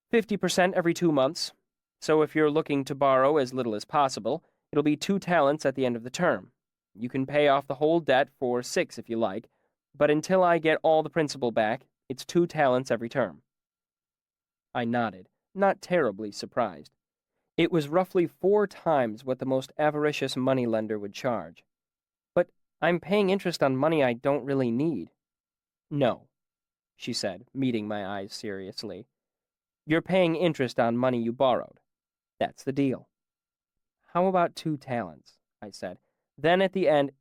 50% every 2 months. So if you're looking to borrow as little as possible, it'll be 2 talents at the end of the term. You can pay off the whole debt for 6 if you like, but until I get all the principal back, it's 2 talents every term. I nodded, not terribly surprised. It was roughly 4 times what the most avaricious moneylender would charge. "But I'm paying interest on money I don't really need." "No," she said, meeting my eyes seriously. You're paying interest on money you borrowed. That's the deal. How about 2 talents? I said. Then at the end,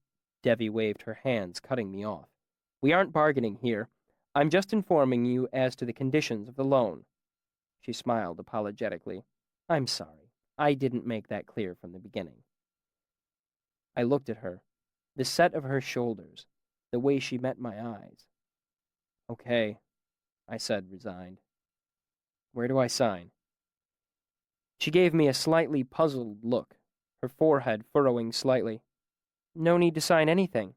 Devi waved her hands, cutting me off. We aren't bargaining here. I'm just informing you as to the conditions of the loan. She smiled apologetically. I'm sorry. I didn't make that clear from the beginning. I looked at her, the set of her shoulders, the way she met my eyes. Okay, I said, resigned. Where do I sign? She gave me a slightly puzzled look, her forehead furrowing slightly. No need to sign anything.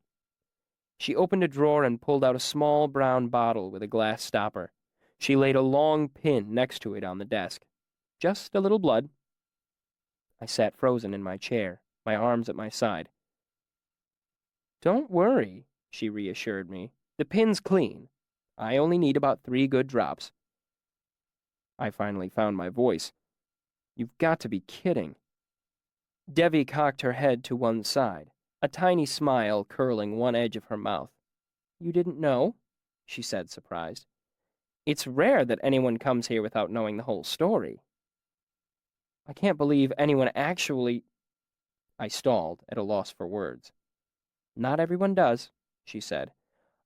She opened a drawer and pulled out a small brown bottle with a glass stopper. She laid a long pin next to it on the desk. Just a little blood. I sat frozen in my chair, my arms at my side. Don't worry, she reassured me. The pin's clean. I only need about 3 good drops. I finally found my voice. You've got to be kidding. Devi cocked her head to one side, a tiny smile curling one edge of her mouth. You didn't know? She said, surprised. It's rare that anyone comes here without knowing the whole story. I can't believe anyone actually... I stalled, at a loss for words. Not everyone does, she said.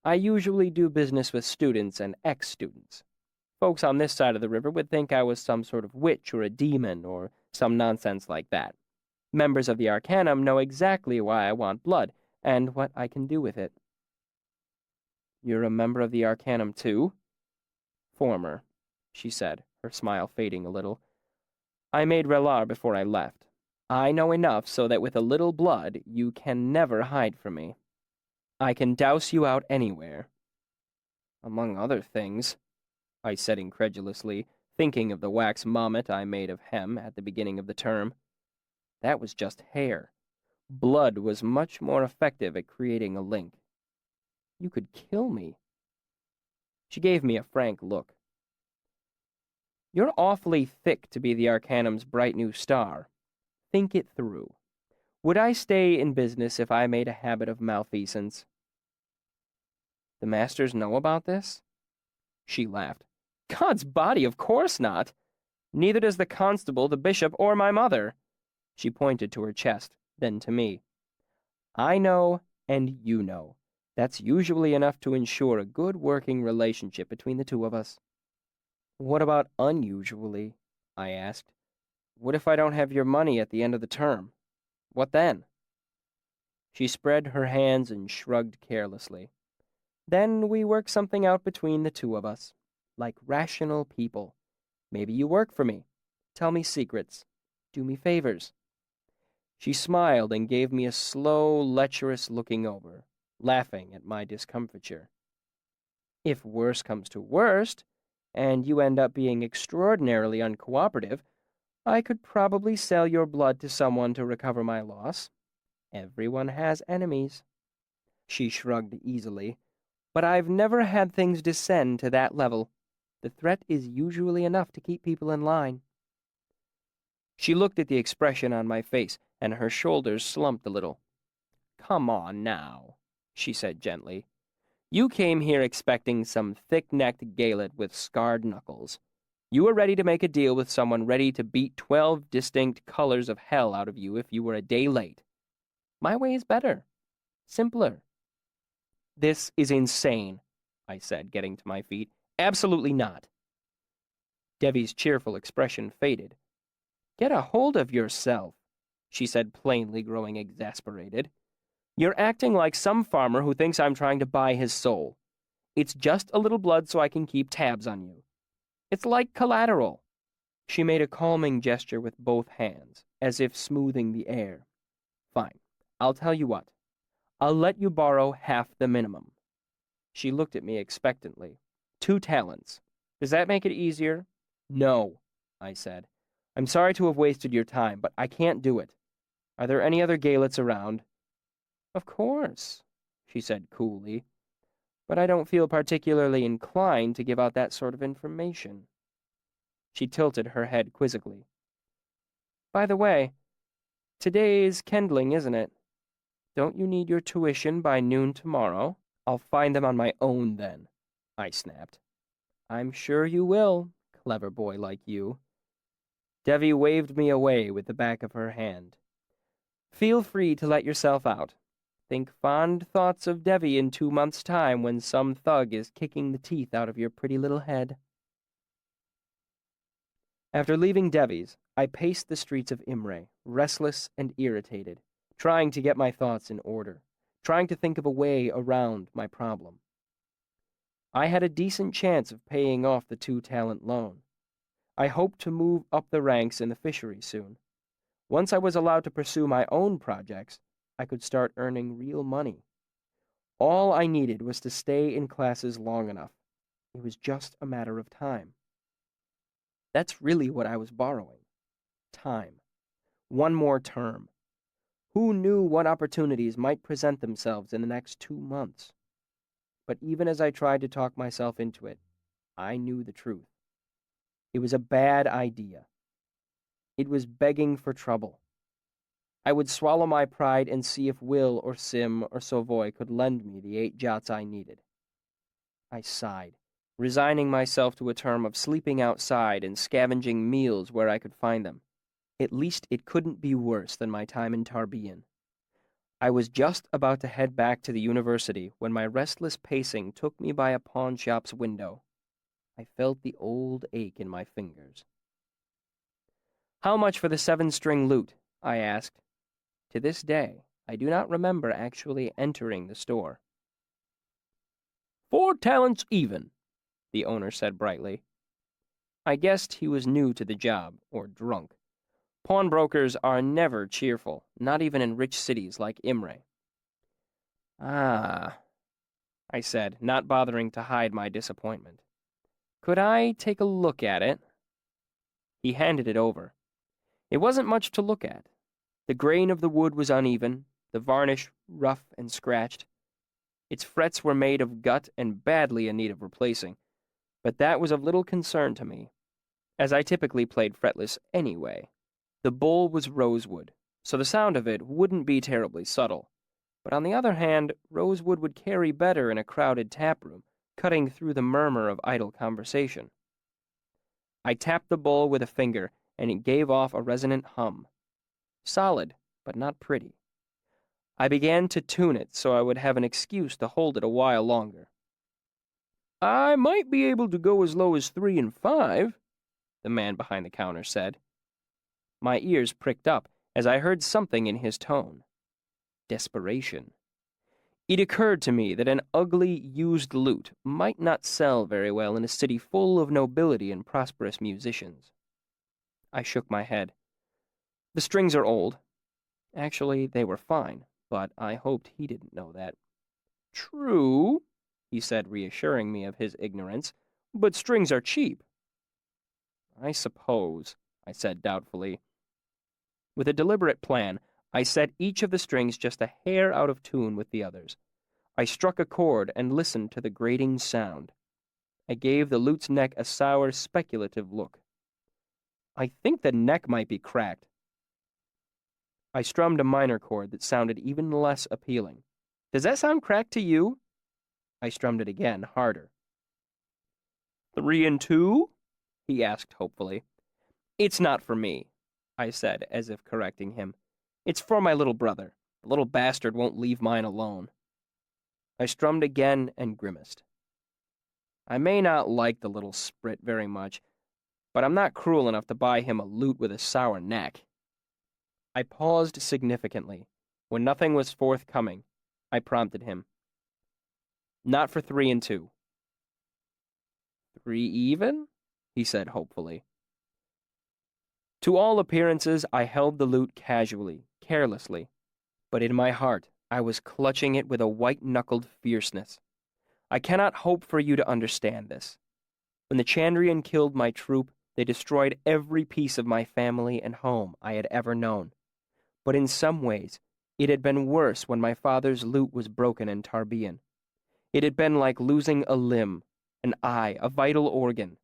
I usually do business with students and ex-students. Folks on this side of the river would think I was some sort of witch or a demon or some nonsense like that. Members of the Arcanum know exactly why I want blood and what I can do with it. You're a member of the Arcanum too? Former, she said, her smile fading a little. I made Relar before I left. I know enough so that with a little blood you can never hide from me. I can douse you out anywhere. Among other things, I said incredulously, thinking of the wax mommet I made of Hem at the beginning of the term. That was just hair. Blood was much more effective at creating a link. You could kill me. She gave me a frank look. You're awfully thick to be the Arcanum's bright new star. Think it through. Would I stay in business if I made a habit of malfeasance? The masters know about this? She laughed. God's body, of course not. Neither does the constable, the bishop, or my mother. She pointed to her chest, then to me. I know, and you know. That's usually enough to ensure a good working relationship between the two of us. What about unusually? I asked. What if I don't have your money at the end of the term? What then? She spread her hands and shrugged carelessly. Then we work something out between the two of us, like rational people. Maybe you work for me. Tell me secrets. Do me favors. She smiled and gave me a slow, lecherous looking over, laughing at my discomfiture. If worse comes to worst, and you end up being extraordinarily uncooperative, I could probably sell your blood to someone to recover my loss. Everyone has enemies. She shrugged easily. But I've never had things descend to that level. The threat is usually enough to keep people in line. She looked at the expression on my face, and her shoulders slumped a little. Come on now, she said gently. You came here expecting some thick-necked Gaelet with scarred knuckles. You were ready to make a deal with someone ready to beat 12 distinct colors of hell out of you if you were a day late. My way is better. Simpler. This is insane, I said, getting to my feet. Absolutely not. Devi's cheerful expression faded. Get a hold of yourself, she said, plainly growing exasperated. You're acting like some farmer who thinks I'm trying to buy his soul. It's just a little blood so I can keep tabs on you. It's like collateral. She made a calming gesture with both hands, as if smoothing the air. Fine, I'll tell you what. I'll let you borrow half the minimum. She looked at me expectantly. 2 talents. Does that make it easier? No, I said. I'm sorry to have wasted your time, but I can't do it. Are there any other Gaelets around? Of course, she said coolly. But I don't feel particularly inclined to give out that sort of information. She tilted her head quizzically. By the way, today's kindling, isn't it? Don't you need your tuition by noon tomorrow? I'll find them on my own then, I snapped. I'm sure you will, clever boy like you." Devi waved me away with the back of her hand. "Feel free to let yourself out. Think fond thoughts of Devi in 2 months' time when some thug is kicking the teeth out of your pretty little head." After leaving Devi's, I paced the streets of Imre, restless and irritated, trying to get my thoughts in order, trying to think of a way around my problem. I had a decent chance of paying off the 2-talent loan. I hoped to move up the ranks in the fishery soon. Once I was allowed to pursue my own projects, I could start earning real money. All I needed was to stay in classes long enough. It was just a matter of time. That's really what I was borrowing. Time. One more term. Who knew what opportunities might present themselves in the next 2 months? But even as I tried to talk myself into it, I knew the truth. It was a bad idea. It was begging for trouble. I would swallow my pride and see if Will or Sim or Sovoy could lend me the 8 jots I needed. I sighed, resigning myself to a term of sleeping outside and scavenging meals where I could find them. At least it couldn't be worse than my time in Tarbian. I was just about to head back to the university when my restless pacing took me by a pawn shop's window. I felt the old ache in my fingers. "How much for the 7-string lute?" I asked. To this day, I do not remember actually entering the store. 4 talents even," the owner said brightly. I guessed he was new to the job, or drunk. Pawnbrokers are never cheerful, not even in rich cities like Imre. "Ah," I said, not bothering to hide my disappointment. "Could I take a look at it?" He handed it over. It wasn't much to look at. The grain of the wood was uneven, the varnish rough and scratched. Its frets were made of gut and badly in need of replacing, but that was of little concern to me, as I typically played fretless anyway. The bowl was rosewood, so the sound of it wouldn't be terribly subtle, but on the other hand, rosewood would carry better in a crowded taproom, cutting through the murmur of idle conversation. I tapped the bowl with a finger, and it gave off a resonant hum. Solid, but not pretty. I began to tune it so I would have an excuse to hold it a while longer. "I might be able to go as low as 3 and 5, the man behind the counter said. My ears pricked up as I heard something in his tone. Desperation. It occurred to me that an ugly, used lute might not sell very well in a city full of nobility and prosperous musicians. I shook my head. "The strings are old. Actually, they were fine, but I hoped he didn't know that." "True," he said, reassuring me of his ignorance, "but strings are cheap." "I suppose," I said doubtfully. With a deliberate plan, I set each of the strings just a hair out of tune with the others. I struck a chord and listened to the grating sound. I gave the lute's neck a sour, speculative look. "I think the neck might be cracked." I strummed a minor chord that sounded even less appealing. "Does that sound cracked to you?" I strummed it again, harder. 3 and 2? he asked hopefully. "It's not for me," I said, as if correcting him. "It's for my little brother. The little bastard won't leave mine alone." I strummed again and grimaced. I may not like the little sprit very much, but I'm not cruel enough to buy him a lute with a sour neck. I paused significantly. When nothing was forthcoming, I prompted him. "Not for 3 and 2. 3 even? He said hopefully. To all appearances, I held the lute casually, carelessly, but in my heart, I was clutching it with a white-knuckled fierceness. I cannot hope for you to understand this. When the Chandrian killed my troop, they destroyed every piece of my family and home I had ever known. But in some ways, it had been worse when my father's lute was broken in Tarbian. It had been like losing a limb, an eye, a vital organ.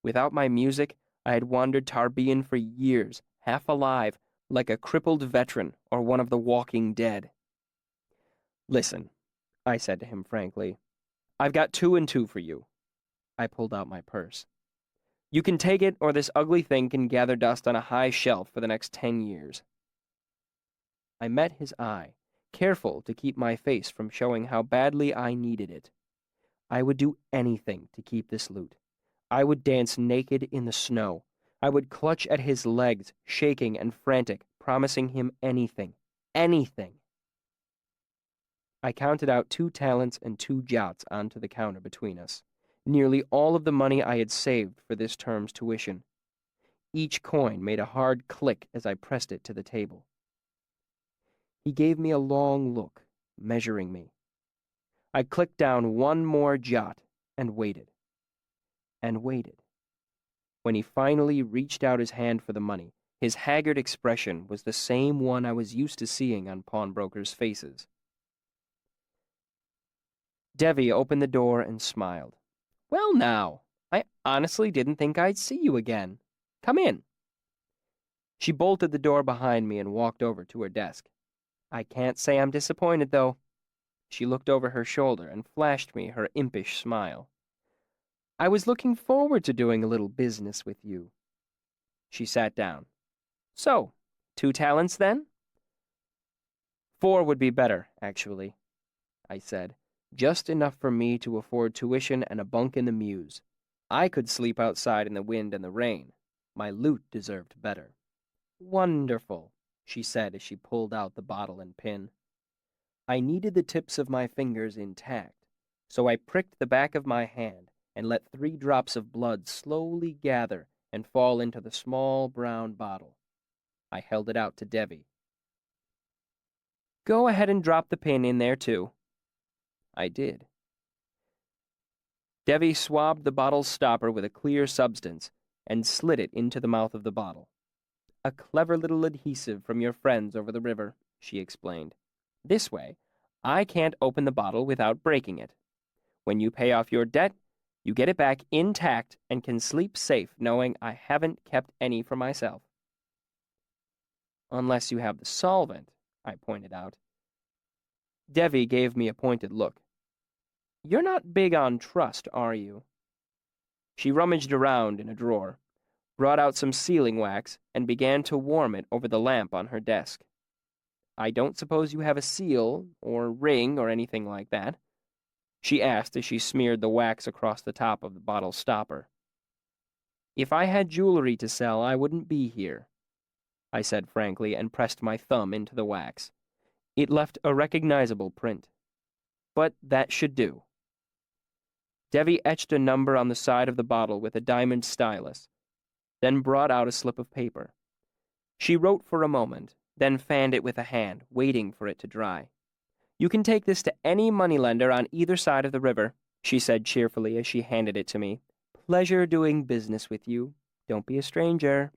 Without my music, I had wandered Tarbian for years, half alive, like a crippled veteran or one of the walking dead. Listen, I said to him frankly, I've got 2 and 2 for you. I pulled out my purse. You can take it, or this ugly thing can gather dust on a high shelf for the next 10 years. I met his eye, careful to keep my face from showing how badly I needed it. I would do anything to keep this loot. I would dance naked in the snow. I would clutch at his legs, shaking and frantic, promising him anything. Anything. I counted out 2 talents and 2 jots onto the counter between us, nearly all of the money I had saved for this term's tuition. Each coin made a hard click as I pressed it to the table. He gave me a long look, measuring me. I clicked down 1 more jot and waited. And waited. When he finally reached out his hand for the money, his haggard expression was the same one I was used to seeing on pawnbrokers' faces. Devi opened the door and smiled. "Well now, I honestly didn't think I'd see you again. Come in." She bolted the door behind me and walked over to her desk. "I can't say I'm disappointed, though." She looked over her shoulder and flashed me her impish smile. "I was looking forward to doing a little business with you." She sat down. "So, 2 talents then?" "4 would be better, actually," I said. "Just enough for me to afford tuition and a bunk in the mews. I could sleep outside in the wind and the rain. My loot deserved better." "Wonderful," she said as she pulled out the bottle and pin. I needed the tips of my fingers intact, so I pricked the back of my hand and let 3 drops of blood slowly gather and fall into the small brown bottle. I held it out to Devi. "Go ahead and drop the pin in there, too." I did. Devi swabbed the bottle's stopper with a clear substance and slid it into the mouth of the bottle. "A clever little adhesive from your friends over the river," she explained. "This way, I can't open the bottle without breaking it. When you pay off your debt, you get it back intact and can sleep safe knowing I haven't kept any for myself." "Unless you have the solvent," I pointed out. Devi gave me a pointed look. "You're not big on trust, are you?" She rummaged around in a drawer, brought out some sealing wax, and began to warm it over the lamp on her desk. "I don't suppose you have a seal, or ring, or anything like that?" she asked as she smeared the wax across the top of the bottle stopper. "If I had jewelry to sell, I wouldn't be here," I said frankly and pressed my thumb into the wax. It left a recognizable print. But that should do. Devi etched a number on the side of the bottle with a diamond stylus, then brought out a slip of paper. She wrote for a moment, then fanned it with a hand, waiting for it to dry. "You can take this to any moneylender on either side of the river," she said cheerfully as she handed it to me. "Pleasure doing business with you. Don't be a stranger."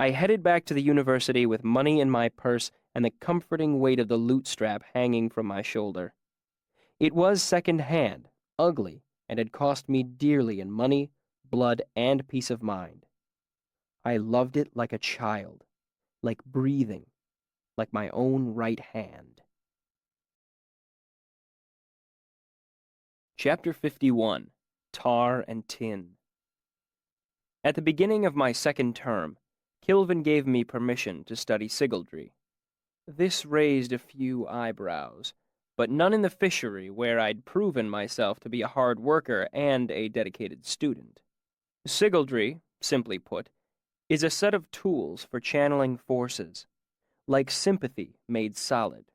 I headed back to the university with money in my purse and the comforting weight of the loot strap hanging from my shoulder. It was second-hand, ugly, and had cost me dearly in money, blood, and peace of mind. I loved it like a child, like breathing, like my own right hand. Chapter 51. Tar and Tin. At the beginning of my second term, Kilvin gave me permission to study sigildry. This raised a few eyebrows, but none in the fishery where I'd proven myself to be a hard worker and a dedicated student. Sigildry, simply put, is a set of tools for channeling forces, like sympathy made solid.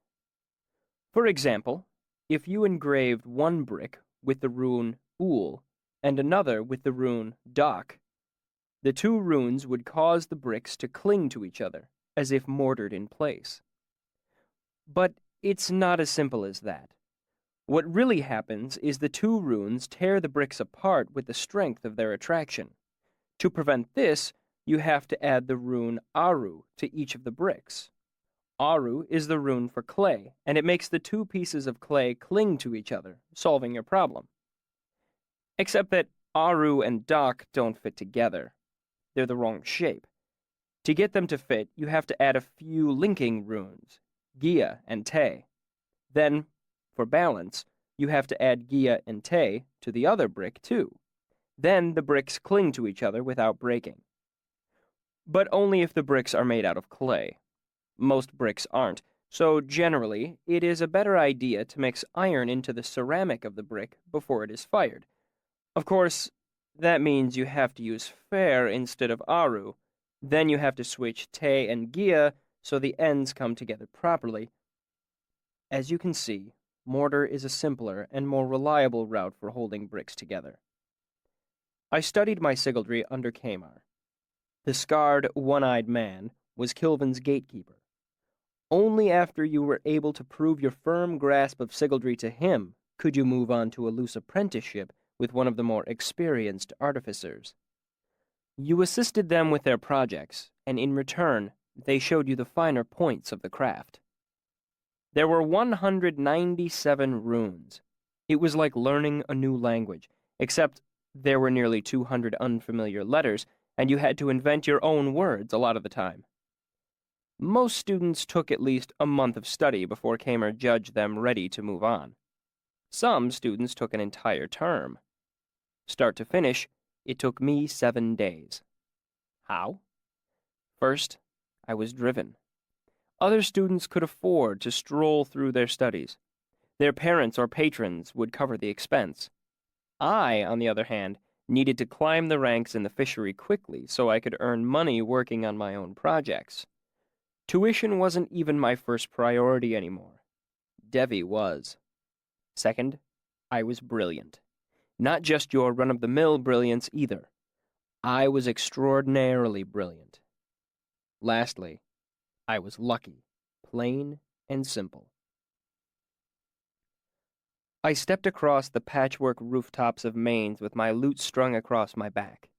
For example, if you engraved one brick with the rune Ul and another with the rune Dak, the 2 runes would cause the bricks to cling to each other, as if mortared in place. But it's not as simple as that. What really happens is the 2 runes tear the bricks apart with the strength of their attraction. To prevent this, you have to add the rune Aru to each of the bricks. Aru is the rune for clay, and it makes the 2 pieces of clay cling to each other, solving your problem. Except that Aru and Dak don't fit together. They're the wrong shape. To get them to fit, you have to add a few linking runes, Gia and Te. Then, for balance, you have to add Gia and Te to the other brick, too. Then the bricks cling to each other without breaking. But only if the bricks are made out of clay. Most bricks aren't, so generally it is a better idea to mix iron into the ceramic of the brick before it is fired. Of course, that means you have to use fer instead of aru. Then you have to switch te and gia so the ends come together properly. As you can see, mortar is a simpler and more reliable route for holding bricks together. I studied my sigildry under Kamar. The scarred, one-eyed man was Kilvin's gatekeeper. Only after you were able to prove your firm grasp of sigildry to him could you move on to a loose apprenticeship with one of the more experienced artificers. You assisted them with their projects, and in return, they showed you the finer points of the craft. There were 197 runes. It was like learning a new language, except there were nearly 200 unfamiliar letters, and you had to invent your own words a lot of the time. Most students took at least a month of study before Kamer judged them ready to move on. Some students took an entire term. Start to finish, it took me 7 days. How? First, I was driven. Other students could afford to stroll through their studies. Their parents or patrons would cover the expense. I, on the other hand, needed to climb the ranks in the fishery quickly so I could earn money working on my own projects. Tuition wasn't even my first priority anymore. Devi was. Second, I was brilliant. Not just your run-of-the-mill brilliance either. I was extraordinarily brilliant. Lastly, I was lucky, plain and simple. I stepped across the patchwork rooftops of Mainz with my lute strung across my back.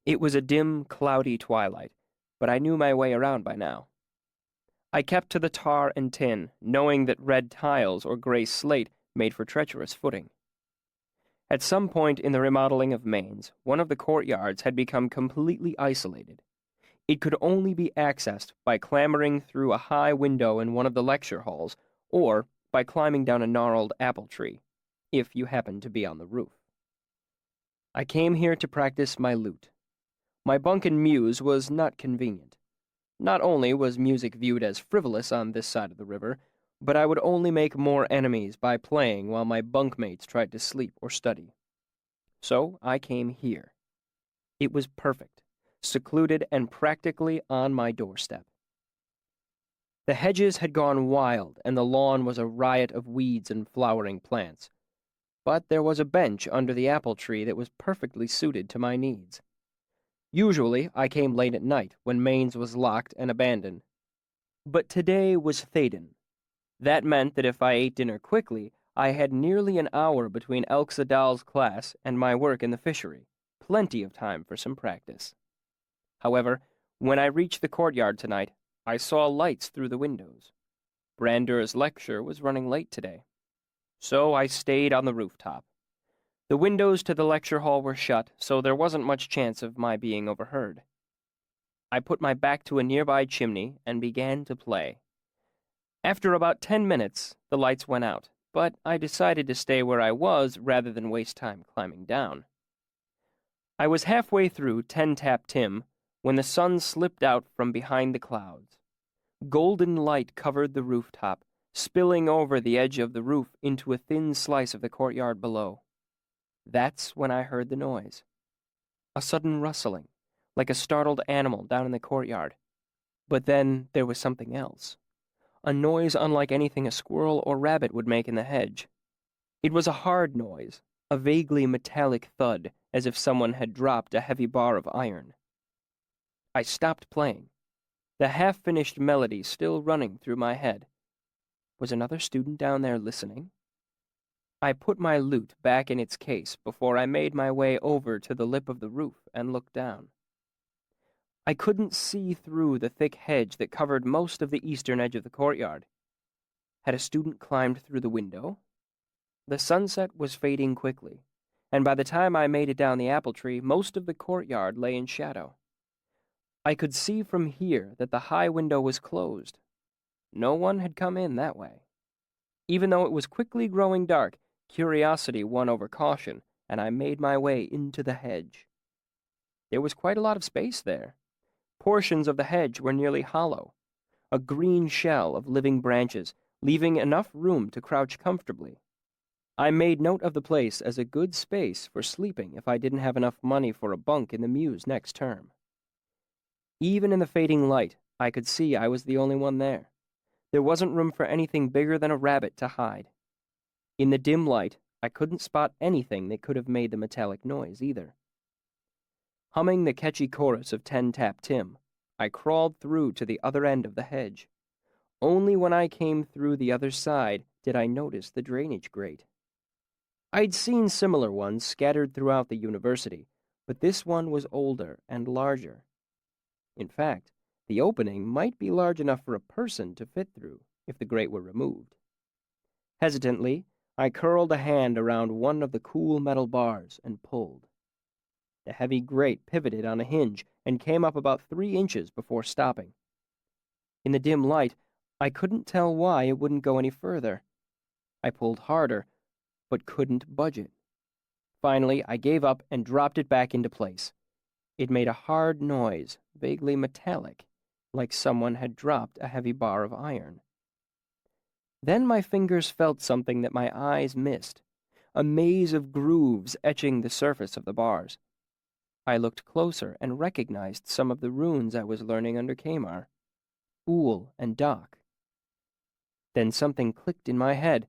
It was a dim, cloudy twilight, but I knew my way around by now. I kept to the tar and tin, knowing that red tiles or gray slate made for treacherous footing. At some point in the remodeling of Mainz, one of the courtyards had become completely isolated. It could only be accessed by clambering through a high window in one of the lecture halls, or by climbing down a gnarled apple tree, if you happened to be on the roof. I came here to practice my lute. My bunk in Mews was not convenient. Not only was music viewed as frivolous on this side of the river, but I would only make more enemies by playing while my bunkmates tried to sleep or study. So I came here. It was perfect, secluded and practically on my doorstep. The hedges had gone wild, and the lawn was a riot of weeds and flowering plants. But there was a bench under the apple tree that was perfectly suited to my needs. Usually, I came late at night, when Mainz was locked and abandoned. But today was Thaden. That meant that if I ate dinner quickly, I had nearly an hour between Elxadal's class and my work in the fishery, plenty of time for some practice. However, when I reached the courtyard tonight, I saw lights through the windows. Brander's lecture was running late today. So I stayed on the rooftop. The windows to the lecture hall were shut, so there wasn't much chance of my being overheard. I put my back to a nearby chimney and began to play. After about 10 minutes, the lights went out, but I decided to stay where I was rather than waste time climbing down. I was halfway through Ten Tap Tim when the sun slipped out from behind the clouds. Golden light covered the rooftop, spilling over the edge of the roof into a thin slice of the courtyard below. That's when I heard the noise. A sudden rustling, like a startled animal down in the courtyard. But then there was something else. A noise unlike anything a squirrel or rabbit would make in the hedge. It was a hard noise, a vaguely metallic thud, as if someone had dropped a heavy bar of iron. I stopped playing, the half-finished melody still running through my head. Was another student down there listening? I put my lute back in its case before I made my way over to the lip of the roof and looked down. I couldn't see through the thick hedge that covered most of the eastern edge of the courtyard. Had a student climbed through the window? The sunset was fading quickly, and by the time I made it down the apple tree, most of the courtyard lay in shadow. I could see from here that the high window was closed. No one had come in that way. Even though it was quickly growing dark, curiosity won over caution, and I made my way into the hedge. There was quite a lot of space there. Portions of the hedge were nearly hollow, a green shell of living branches, leaving enough room to crouch comfortably. I made note of the place as a good space for sleeping if I didn't have enough money for a bunk in the mews next term. Even in the fading light, I could see I was the only one there. There wasn't room for anything bigger than a rabbit to hide. In the dim light, I couldn't spot anything that could have made the metallic noise either. Humming the catchy chorus of Ten Tap Tim, I crawled through to the other end of the hedge. Only when I came through the other side did I notice the drainage grate. I'd seen similar ones scattered throughout the university, but this one was older and larger. In fact, the opening might be large enough for a person to fit through if the grate were removed. Hesitantly, I curled a hand around one of the cool metal bars and pulled. The heavy grate pivoted on a hinge and came up about 3 inches before stopping. In the dim light, I couldn't tell why it wouldn't go any further. I pulled harder, but couldn't budge it. Finally, I gave up and dropped it back into place. It made a hard noise, vaguely metallic, like someone had dropped a heavy bar of iron. Then my fingers felt something that my eyes missed, a maze of grooves etching the surface of the bars. I looked closer and recognized some of the runes I was learning under Kamar, Ool and Dak. Then something clicked in my head.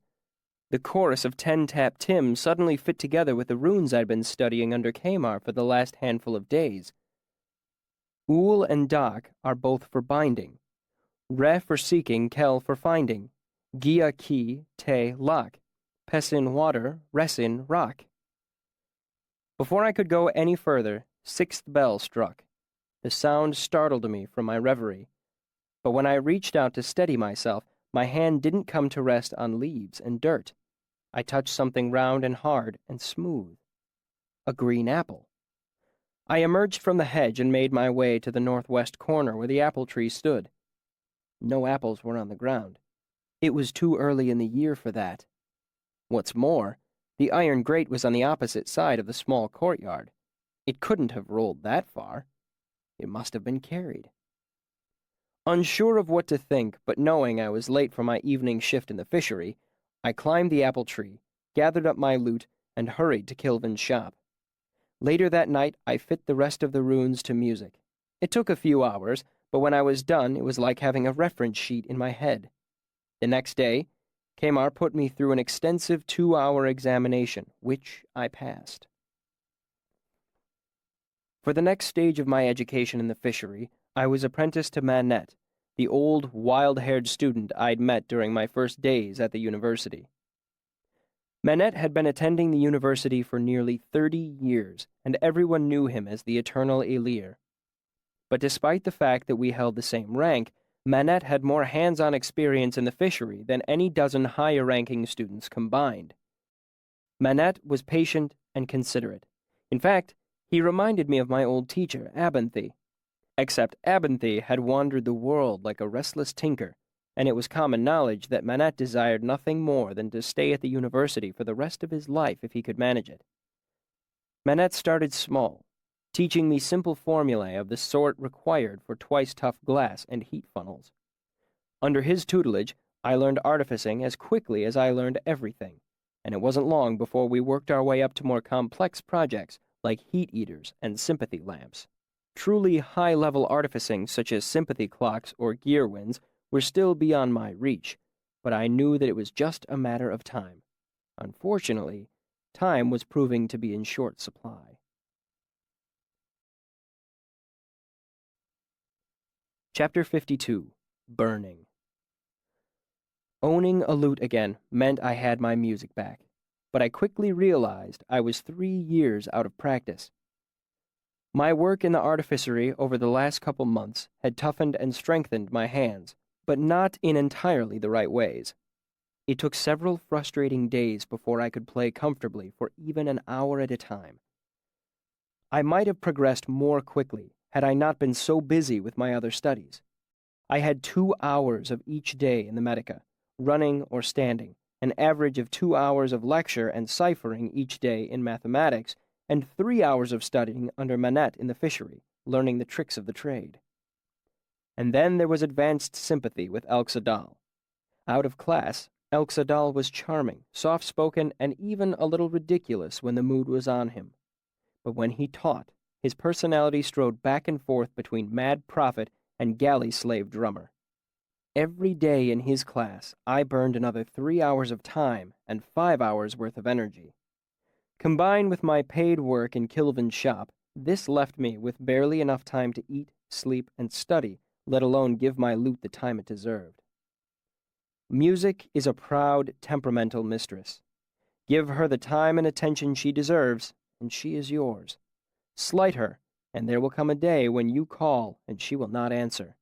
The chorus of Ten Tap Tim suddenly fit together with the runes I'd been studying under Kamar for the last handful of days. Ool and Dak are both for binding. Re for seeking, Kel for finding. Gia ki, te lak. Pesin water, resin rock. Before I could go any further, 6th bell struck. The sound startled me from my reverie. But when I reached out to steady myself, my hand didn't come to rest on leaves and dirt. I touched something round and hard and smooth. A green apple. I emerged from the hedge and made my way to the northwest corner where the apple tree stood. No apples were on the ground. It was too early in the year for that. What's more, the iron grate was on the opposite side of the small courtyard. It couldn't have rolled that far. It must have been carried. Unsure of what to think, but knowing I was late for my evening shift in the fishery, I climbed the apple tree, gathered up my loot, and hurried to Kilvin's shop. Later that night, I fit the rest of the runes to music. It took a few hours, but when I was done, it was like having a reference sheet in my head. The next day, Kamar put me through an extensive 2-hour examination, which I passed. For the next stage of my education in the fishery, I was apprenticed to Manette, the old, wild-haired student I'd met during my first days at the university. Manette had been attending the university for nearly 30 years, and everyone knew him as the Eternal Elir. But despite the fact that we held the same rank, Manette had more hands-on experience in the fishery than any dozen higher-ranking students combined. Manette was patient and considerate. In fact, he reminded me of my old teacher, Abinthy. Except Abinthy had wandered the world like a restless tinker, and it was common knowledge that Manette desired nothing more than to stay at the university for the rest of his life if he could manage it. Manette started small, teaching me simple formulae of the sort required for twice-tough glass and heat funnels. Under his tutelage, I learned artificing as quickly as I learned everything, and it wasn't long before we worked our way up to more complex projects like heat eaters and sympathy lamps. Truly high-level artificing such as sympathy clocks or gear winds were still beyond my reach, but I knew that it was just a matter of time. Unfortunately, time was proving to be in short supply. Chapter 52. Burning. Owning a lute again meant I had my music back, but I quickly realized I was 3 years out of practice. My work in the artificery over the last couple months had toughened and strengthened my hands, but not in entirely the right ways. It took several frustrating days before I could play comfortably for even an hour at a time. I might have progressed more quickly had I not been so busy with my other studies. I had 2 hours of each day in the Medica, running or standing, an average of 2 hours of lecture and ciphering each day in mathematics, and 3 hours of studying under Manette in the fishery, learning the tricks of the trade. And then there was advanced sympathy with Elxadal. Out of class, Elxadal was charming, soft-spoken, and even a little ridiculous when the mood was on him. But when he taught, his personality strode back and forth between mad prophet and galley slave drummer. Every day in his class, I burned another 3 hours of time and 5 hours worth of energy. Combined with my paid work in Kilvin's shop, this left me with barely enough time to eat, sleep, and study, let alone give my lute the time it deserved. Music is a proud, temperamental mistress. Give her the time and attention she deserves, and she is yours. Slight her, and there will come a day when you call and she will not answer.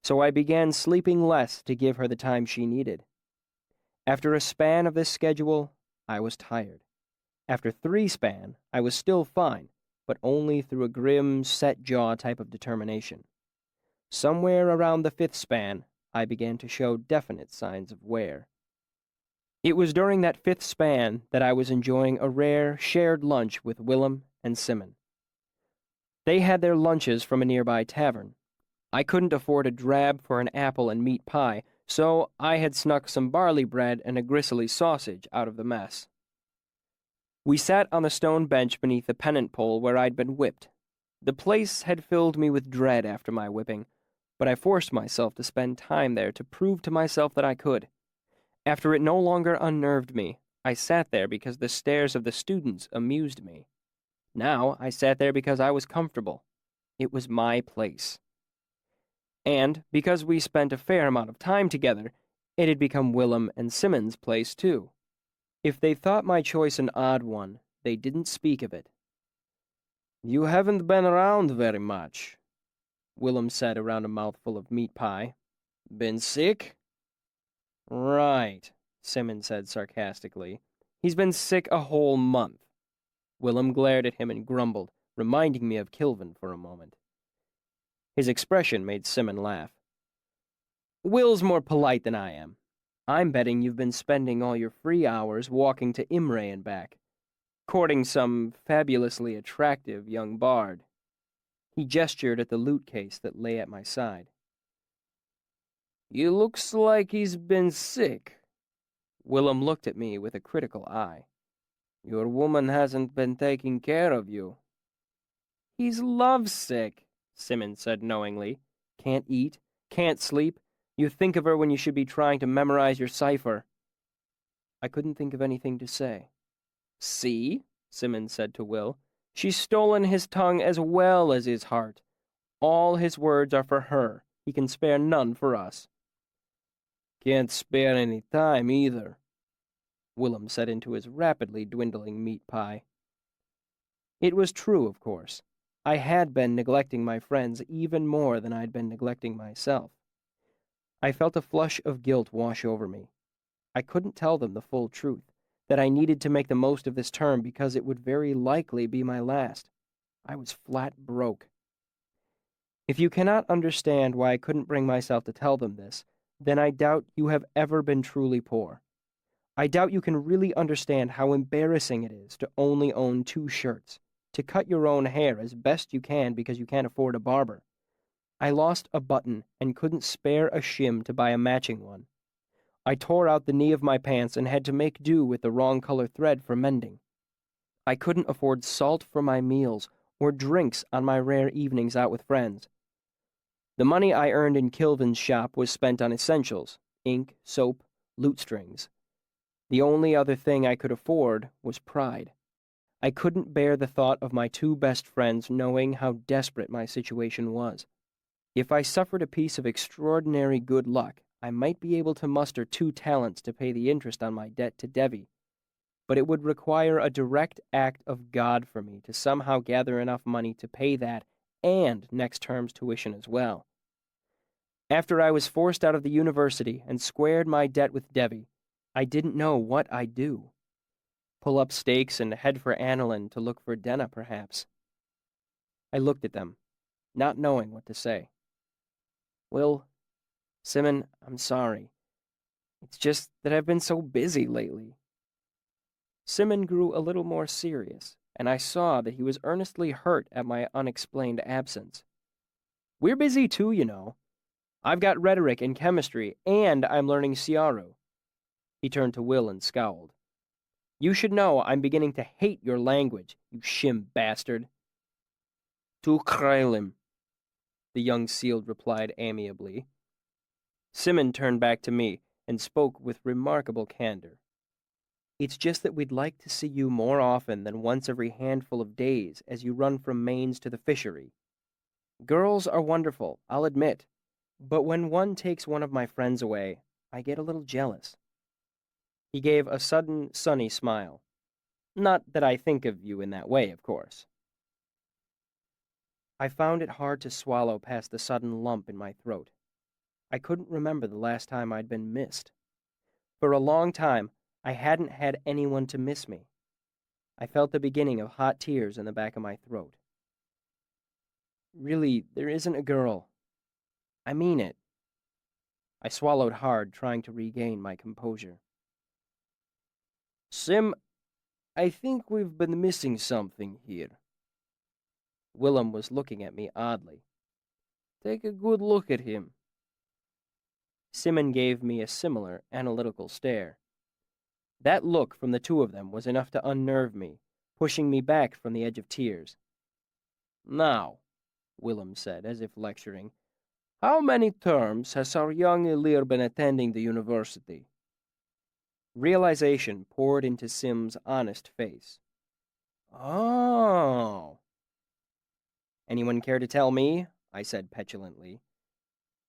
So I began sleeping less to give her the time she needed. After a span of this schedule, I was tired. After 3 span, I was still fine, but only through a grim, set-jaw type of determination. Somewhere around the 5th span, I began to show definite signs of wear. It was during that 5th span that I was enjoying a rare, shared lunch with Willem and Simon. They had their lunches from a nearby tavern. I couldn't afford a drab for an apple and meat pie, so I had snuck some barley bread and a gristly sausage out of the mess. We sat on the stone bench beneath the pennant pole where I'd been whipped. The place had filled me with dread after my whipping, but I forced myself to spend time there to prove to myself that I could. After it no longer unnerved me, I sat there because the stares of the students amused me. Now I sat there because I was comfortable. It was my place. And, because we spent a fair amount of time together, it had become Willem and Simon's place, too. If they thought my choice an odd one, they didn't speak of it. "You haven't been around very much," Willem said around a mouthful of meat pie. "Been sick?" "Right," Simon said sarcastically. "He's been sick a whole month." Willem glared at him and grumbled, reminding me of Kilvin for a moment. His expression made Simon laugh. "Will's more polite than I am. I'm betting you've been spending all your free hours walking to Imre and back, courting some fabulously attractive young bard." He gestured at the lute case that lay at my side. "You looks like he's been sick." Willem looked at me with a critical eye. "Your woman hasn't been taking care of you." "He's lovesick," Simon said knowingly. "Can't eat, can't sleep. You think of her when you should be trying to memorize your cipher." I couldn't think of anything to say. "See," Simon said to Will, "she's stolen his tongue as well as his heart. All his words are for her. He can spare none for us." "Can't spare any time, either," Willem said into his rapidly dwindling meat pie. It was true, of course. I had been neglecting my friends even more than I'd been neglecting myself. I felt a flush of guilt wash over me. I couldn't tell them the full truth, that I needed to make the most of this term because it would very likely be my last. I was flat broke. If you cannot understand why I couldn't bring myself to tell them this, then I doubt you have ever been truly poor. I doubt you can really understand how embarrassing it is to only own 2 shirts, to cut your own hair as best you can because you can't afford a barber. I lost a button and couldn't spare a shim to buy a matching one. I tore out the knee of my pants and had to make do with the wrong color thread for mending. I couldn't afford salt for my meals or drinks on my rare evenings out with friends. The money I earned in Kilvin's shop was spent on essentials, ink, soap, lute strings. The only other thing I could afford was pride. I couldn't bear the thought of my 2 best friends knowing how desperate my situation was. If I suffered a piece of extraordinary good luck, I might be able to muster 2 talents to pay the interest on my debt to Devi, but it would require a direct act of God for me to somehow gather enough money to pay that and next term's tuition as well. After I was forced out of the university and squared my debt with Devi, I didn't know what I'd do. Pull up stakes and head for Annalyn to look for Denna, perhaps. I looked at them, not knowing what to say. "Will, Simon, I'm sorry. It's just that I've been so busy lately. Simon grew a little more serious, and I saw that he was earnestly hurt at my unexplained absence. We're busy too, you know. I've got rhetoric and chemistry, and I'm learning Siaru. He turned to Will and scowled. You should know I'm beginning to hate your language, you shim bastard. Tu Krailim, the young sealed replied amiably. Simon turned back to me and spoke with remarkable candor. It's just that we'd like to see you more often than once every handful of days as you run from mains to the fishery. Girls are wonderful, I'll admit, but when one takes one of my friends away, I get a little jealous. He gave a sudden, sunny smile. Not that I think of you in that way, of course. I found it hard to swallow past the sudden lump in my throat. I couldn't remember the last time I'd been missed. For a long time, I hadn't had anyone to miss me. I felt the beginning of hot tears in the back of my throat. Really, there isn't a girl. I mean it. I swallowed hard, trying to regain my composure. Sim, I think we've been missing something here. Willem was looking at me oddly. Take a good look at him. Simon gave me a similar, analytical stare. That look from the two of them was enough to unnerve me, pushing me back from the edge of tears. Now, Willem said, as if lecturing, how many terms has our young Ilir been attending the university? Realization poured into Sim's honest face. Oh. Anyone care to tell me? I said petulantly.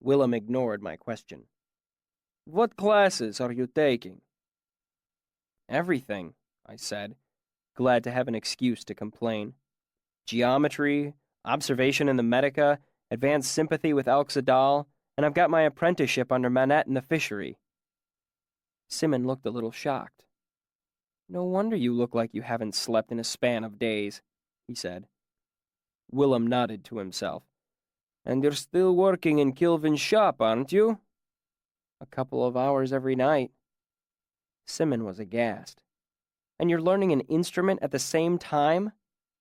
Willem ignored my question. What classes are you taking? Everything, I said, glad to have an excuse to complain. Geometry, observation in the Medica, advanced sympathy with Elxadal, and I've got my apprenticeship under Manette in the fishery. Simon looked a little shocked. No wonder you look like you haven't slept in a span of days, he said. Willem nodded to himself. And you're still working in Kilvin's shop, aren't you? A couple of hours every night. Simon was aghast. And you're learning an instrument at the same time?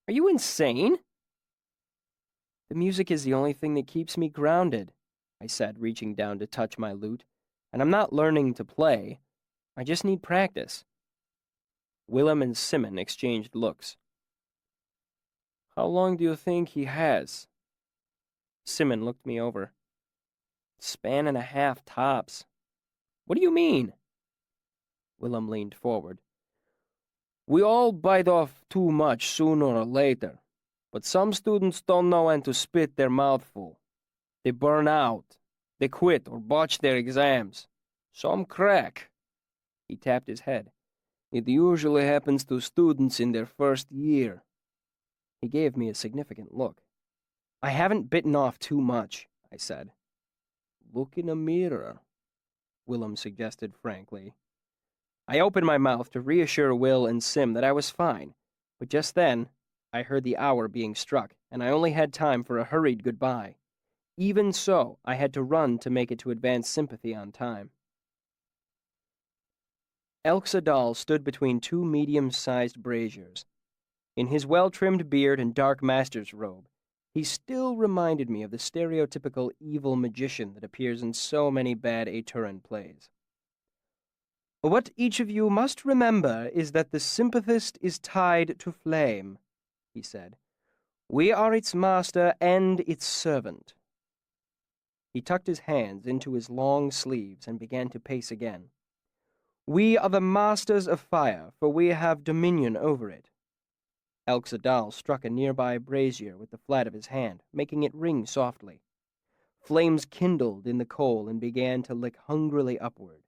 Are you insane? The music is the only thing that keeps me grounded, I said, reaching down to touch my lute. And I'm not learning to play. I just need practice. Willem and Simon exchanged looks. How long do you think he has? Simon looked me over. Span and a half tops. What do you mean? Willem leaned forward. We all bite off too much sooner or later, but some students don't know when to spit their mouthful. They burn out. They quit or botch their exams. Some crack. He tapped his head. It usually happens to students in their first year. He gave me a significant look. I haven't bitten off too much, I said. Look in a mirror, Willem suggested frankly. I opened my mouth to reassure Will and Sim that I was fine, but just then I heard the hour being struck, and I only had time for a hurried goodbye. Even so, I had to run to make it to advanced sympathy on time. Elxadal stood between two medium-sized braziers. In his well-trimmed beard and dark master's robe, he still reminded me of the stereotypical evil magician that appears in so many bad Aturan plays. What each of you must remember is that the sympathist is tied to flame, he said. We are its master and its servant. He tucked his hands into his long sleeves and began to pace again. We are the masters of fire, for we have dominion over it. Elxadal struck a nearby brazier with the flat of his hand, making it ring softly. Flames kindled in the coal and began to lick hungrily upward.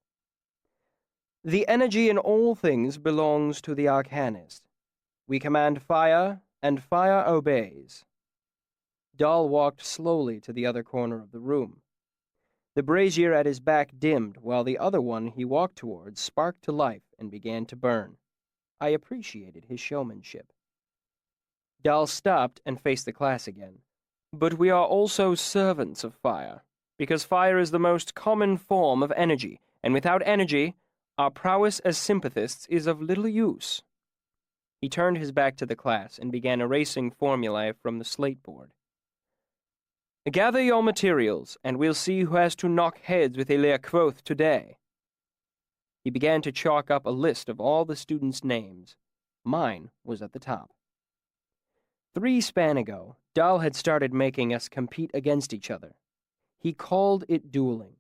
The energy in all things belongs to the Arcanist. We command fire, and fire obeys. Dahl walked slowly to the other corner of the room. The brazier at his back dimmed, while the other one he walked towards sparked to life and began to burn. I appreciated his showmanship. Dahl stopped and faced the class again. But we are also servants of fire, because fire is the most common form of energy, and without energy, our prowess as sympathists is of little use." He turned his back to the class and began erasing formulae from the slate board. "Gather your materials, and we'll see who has to knock heads with Elia Kvothe today." He began to chalk up a list of all the students' names. Mine was at the top. 3 span ago, Dahl had started making us compete against each other. He called it dueling,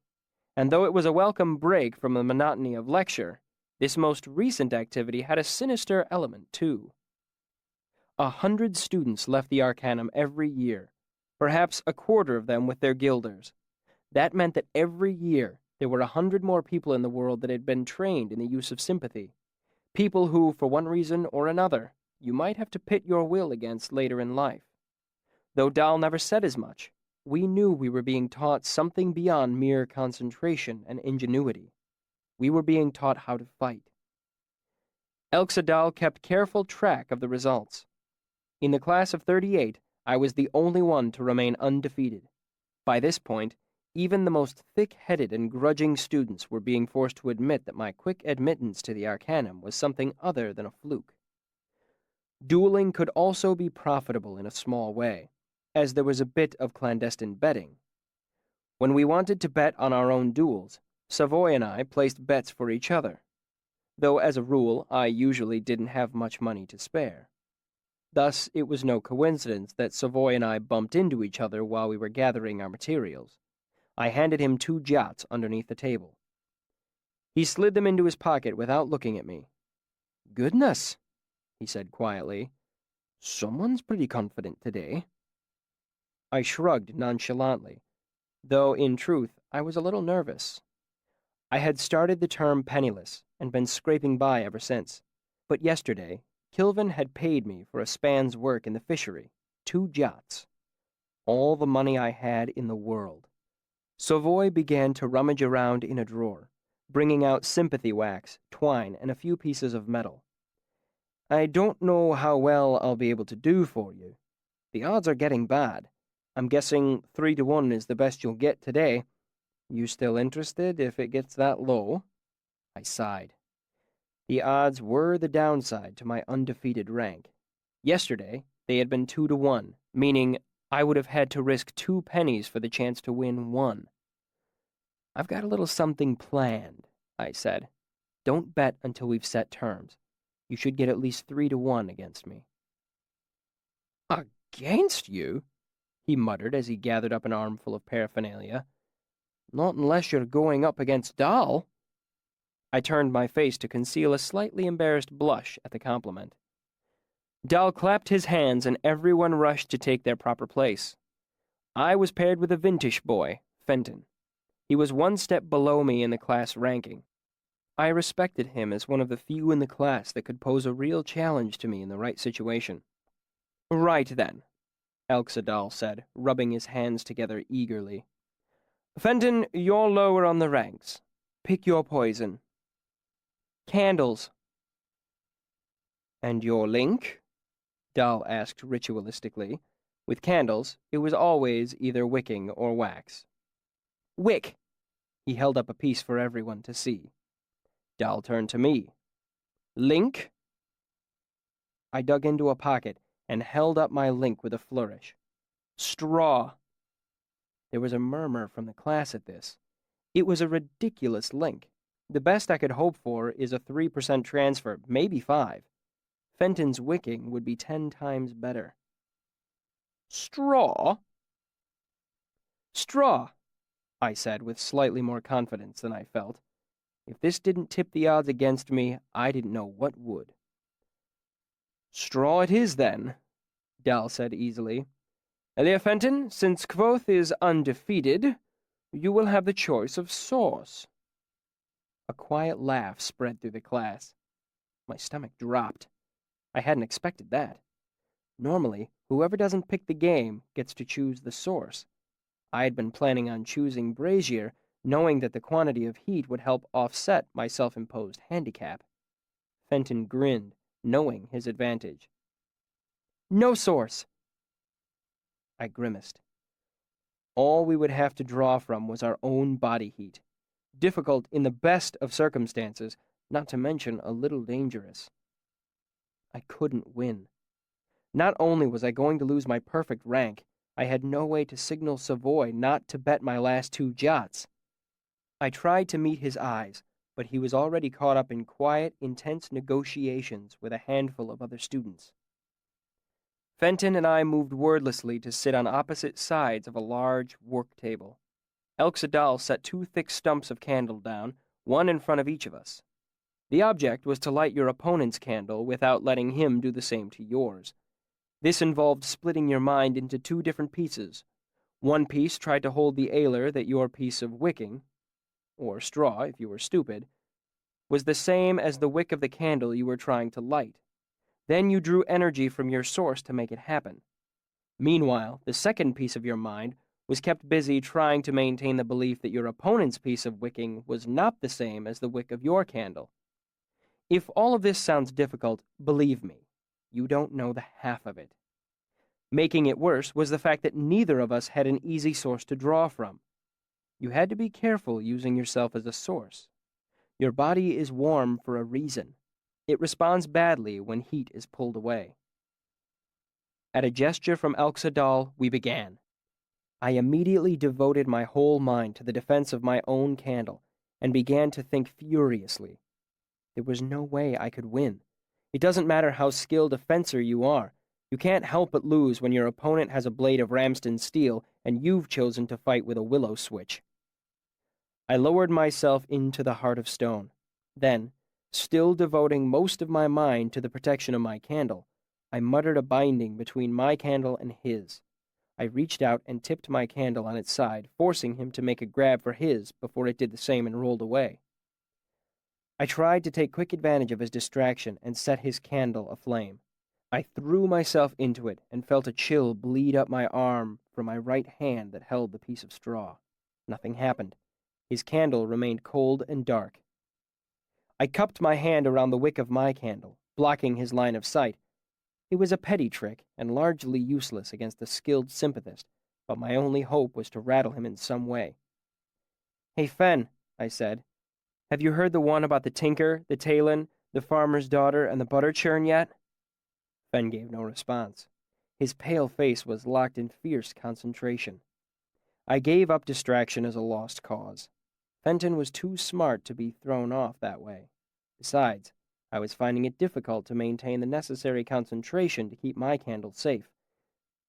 and though it was a welcome break from the monotony of lecture, this most recent activity had a sinister element, too. 100 students left the Arcanum every year, perhaps a quarter of them with their guilders. That meant that every year there were 100 more people in the world that had been trained in the use of sympathy, people who, for one reason or another, you might have to pit your will against later in life. Though Dahl never said as much, we knew we were being taught something beyond mere concentration and ingenuity. We were being taught how to fight. Elxa kept careful track of the results. In the class of 38, I was the only one to remain undefeated. By this point, even the most thick-headed and grudging students were being forced to admit that my quick admittance to the Arcanum was something other than a fluke. Dueling could also be profitable in a small way, as there was a bit of clandestine betting. When we wanted to bet on our own duels, Savoy and I placed bets for each other, though as a rule I usually didn't have much money to spare. Thus, it was no coincidence that Savoy and I bumped into each other while we were gathering our materials. I handed him 2 jots underneath the table. He slid them into his pocket without looking at me. "Goodness," he said quietly. "Someone's pretty confident today." I shrugged nonchalantly, though in truth I was a little nervous. I had started the term penniless and been scraping by ever since, but yesterday Kilvin had paid me for a span's work in the fishery, 2 jots. All the money I had in the world. Savoy began to rummage around in a drawer, bringing out sympathy wax, twine, and a few pieces of metal. "I don't know how well I'll be able to do for you. The odds are getting bad. I'm guessing 3 to 1 is the best you'll get today. You still interested if it gets that low?" I sighed. The odds were the downside to my undefeated rank. Yesterday, they had been 2 to 1, meaning I would have had to risk 2 pennies for the chance to win 1. "I've got a little something planned," I said. "Don't bet until we've set terms. You should get at least 3 to 1 against me." "Against you?" he muttered as he gathered up an armful of paraphernalia. "Not unless you're going up against Dahl." I turned my face to conceal a slightly embarrassed blush at the compliment. Dahl clapped his hands and everyone rushed to take their proper place. I was paired with a vintage boy, Fenton. He was 1 step below me in the class ranking. I respected him as one of the few in the class that could pose a real challenge to me in the right situation. "Right then," Elxa said, rubbing his hands together eagerly. "Fenton, you're lower on the ranks. Pick your poison." "Candles." "And your link?" Dahl asked ritualistically. With candles, it was always either wicking or wax. "Wick." He held up a piece for everyone to see. Dahl turned to me. "Link?" I dug into a pocket and held up my link with a flourish. "Straw." There was a murmur from the class at this. It was a ridiculous link. The best I could hope for is a 3% transfer, maybe 5. Fenton's wicking would be 10 times better. "Straw?" "Straw," I said with slightly more confidence than I felt. If this didn't tip the odds against me, I didn't know what would. "Straw it is, then," Dahl said easily. "Elia Fenton, since Kvothe is undefeated, you will have the choice of sauce." A quiet laugh spread through the class. My stomach dropped. I hadn't expected that. Normally, whoever doesn't pick the game gets to choose the source. I had been planning on choosing brazier, knowing that the quantity of heat would help offset my self-imposed handicap. Fenton grinned, knowing his advantage. "No source." I grimaced. All we would have to draw from was our own body heat. difficult in the best of circumstances, not to mention a little dangerous. I couldn't win. Not only was I going to lose my perfect rank, I had no way to signal Savoy not to bet my last 2 jots. I tried to meet his eyes, but he was already caught up in quiet, intense negotiations with a handful of other students. Fenton and I moved wordlessly to sit on opposite sides of a large work table. Elxadal set 2 thick stumps of candle down, one in front of each of us. The object was to light your opponent's candle without letting him do the same to yours. This involved splitting your mind into 2 different pieces. One piece tried to hold the ailer that your piece of wicking, or straw if you were stupid, was the same as the wick of the candle you were trying to light. Then you drew energy from your source to make it happen. Meanwhile, the second piece of your mind was kept busy trying to maintain the belief that your opponent's piece of wicking was not the same as the wick of your candle. If all of this sounds difficult, believe me, you don't know the half of it. Making it worse was the fact that neither of us had an easy source to draw from. You had to be careful using yourself as a source. Your body is warm for a reason. It responds badly when heat is pulled away. At a gesture from Elxadal, we began. I immediately devoted my whole mind to the defense of my own candle and began to think furiously. There was no way I could win. It doesn't matter how skilled a fencer you are. You can't help but lose when your opponent has a blade of Ramsden steel and you've chosen to fight with a willow switch. I lowered myself into the heart of stone. Then, still devoting most of my mind to the protection of my candle, I muttered a binding between my candle and his. I reached out and tipped my candle on its side, forcing him to make a grab for his before it did the same and rolled away. I tried to take quick advantage of his distraction and set his candle aflame. I threw myself into it and felt a chill bleed up my arm from my right hand that held the piece of straw. Nothing happened. His candle remained cold and dark. I cupped my hand around the wick of my candle, blocking his line of sight. It was a petty trick and largely useless against a skilled sympathist, but my only hope was to rattle him in some way. "Hey, Fen," I said, "have you heard the one about the tinker, the Talon, the farmer's daughter, and the butter churn yet?" Fen gave no response. His pale face was locked in fierce concentration. I gave up distraction as a lost cause. Fenton was too smart to be thrown off that way. Besides, I was finding it difficult to maintain the necessary concentration to keep my candle safe.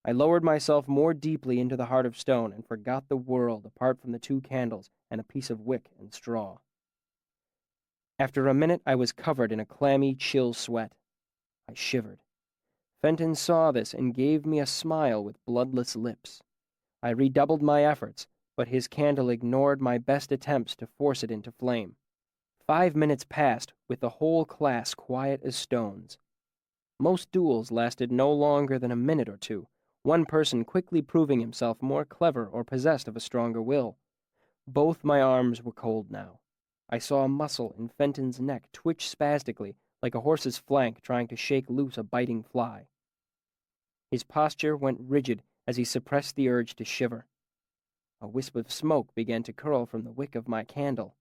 I lowered myself more deeply into the heart of stone and forgot the world apart from the 2 candles and a piece of wick and straw. After a minute, I was covered in a clammy, chill sweat. I shivered. Fenton saw this and gave me a smile with bloodless lips. I redoubled my efforts, but his candle ignored my best attempts to force it into flame. 5 minutes passed, with the whole class quiet as stones. Most duels lasted no longer than a minute or 2, one person quickly proving himself more clever or possessed of a stronger will. Both my arms were cold now. I saw a muscle in Fenton's neck twitch spastically, like a horse's flank trying to shake loose a biting fly. His posture went rigid as he suppressed the urge to shiver. A wisp of smoke began to curl from the wick of my candle.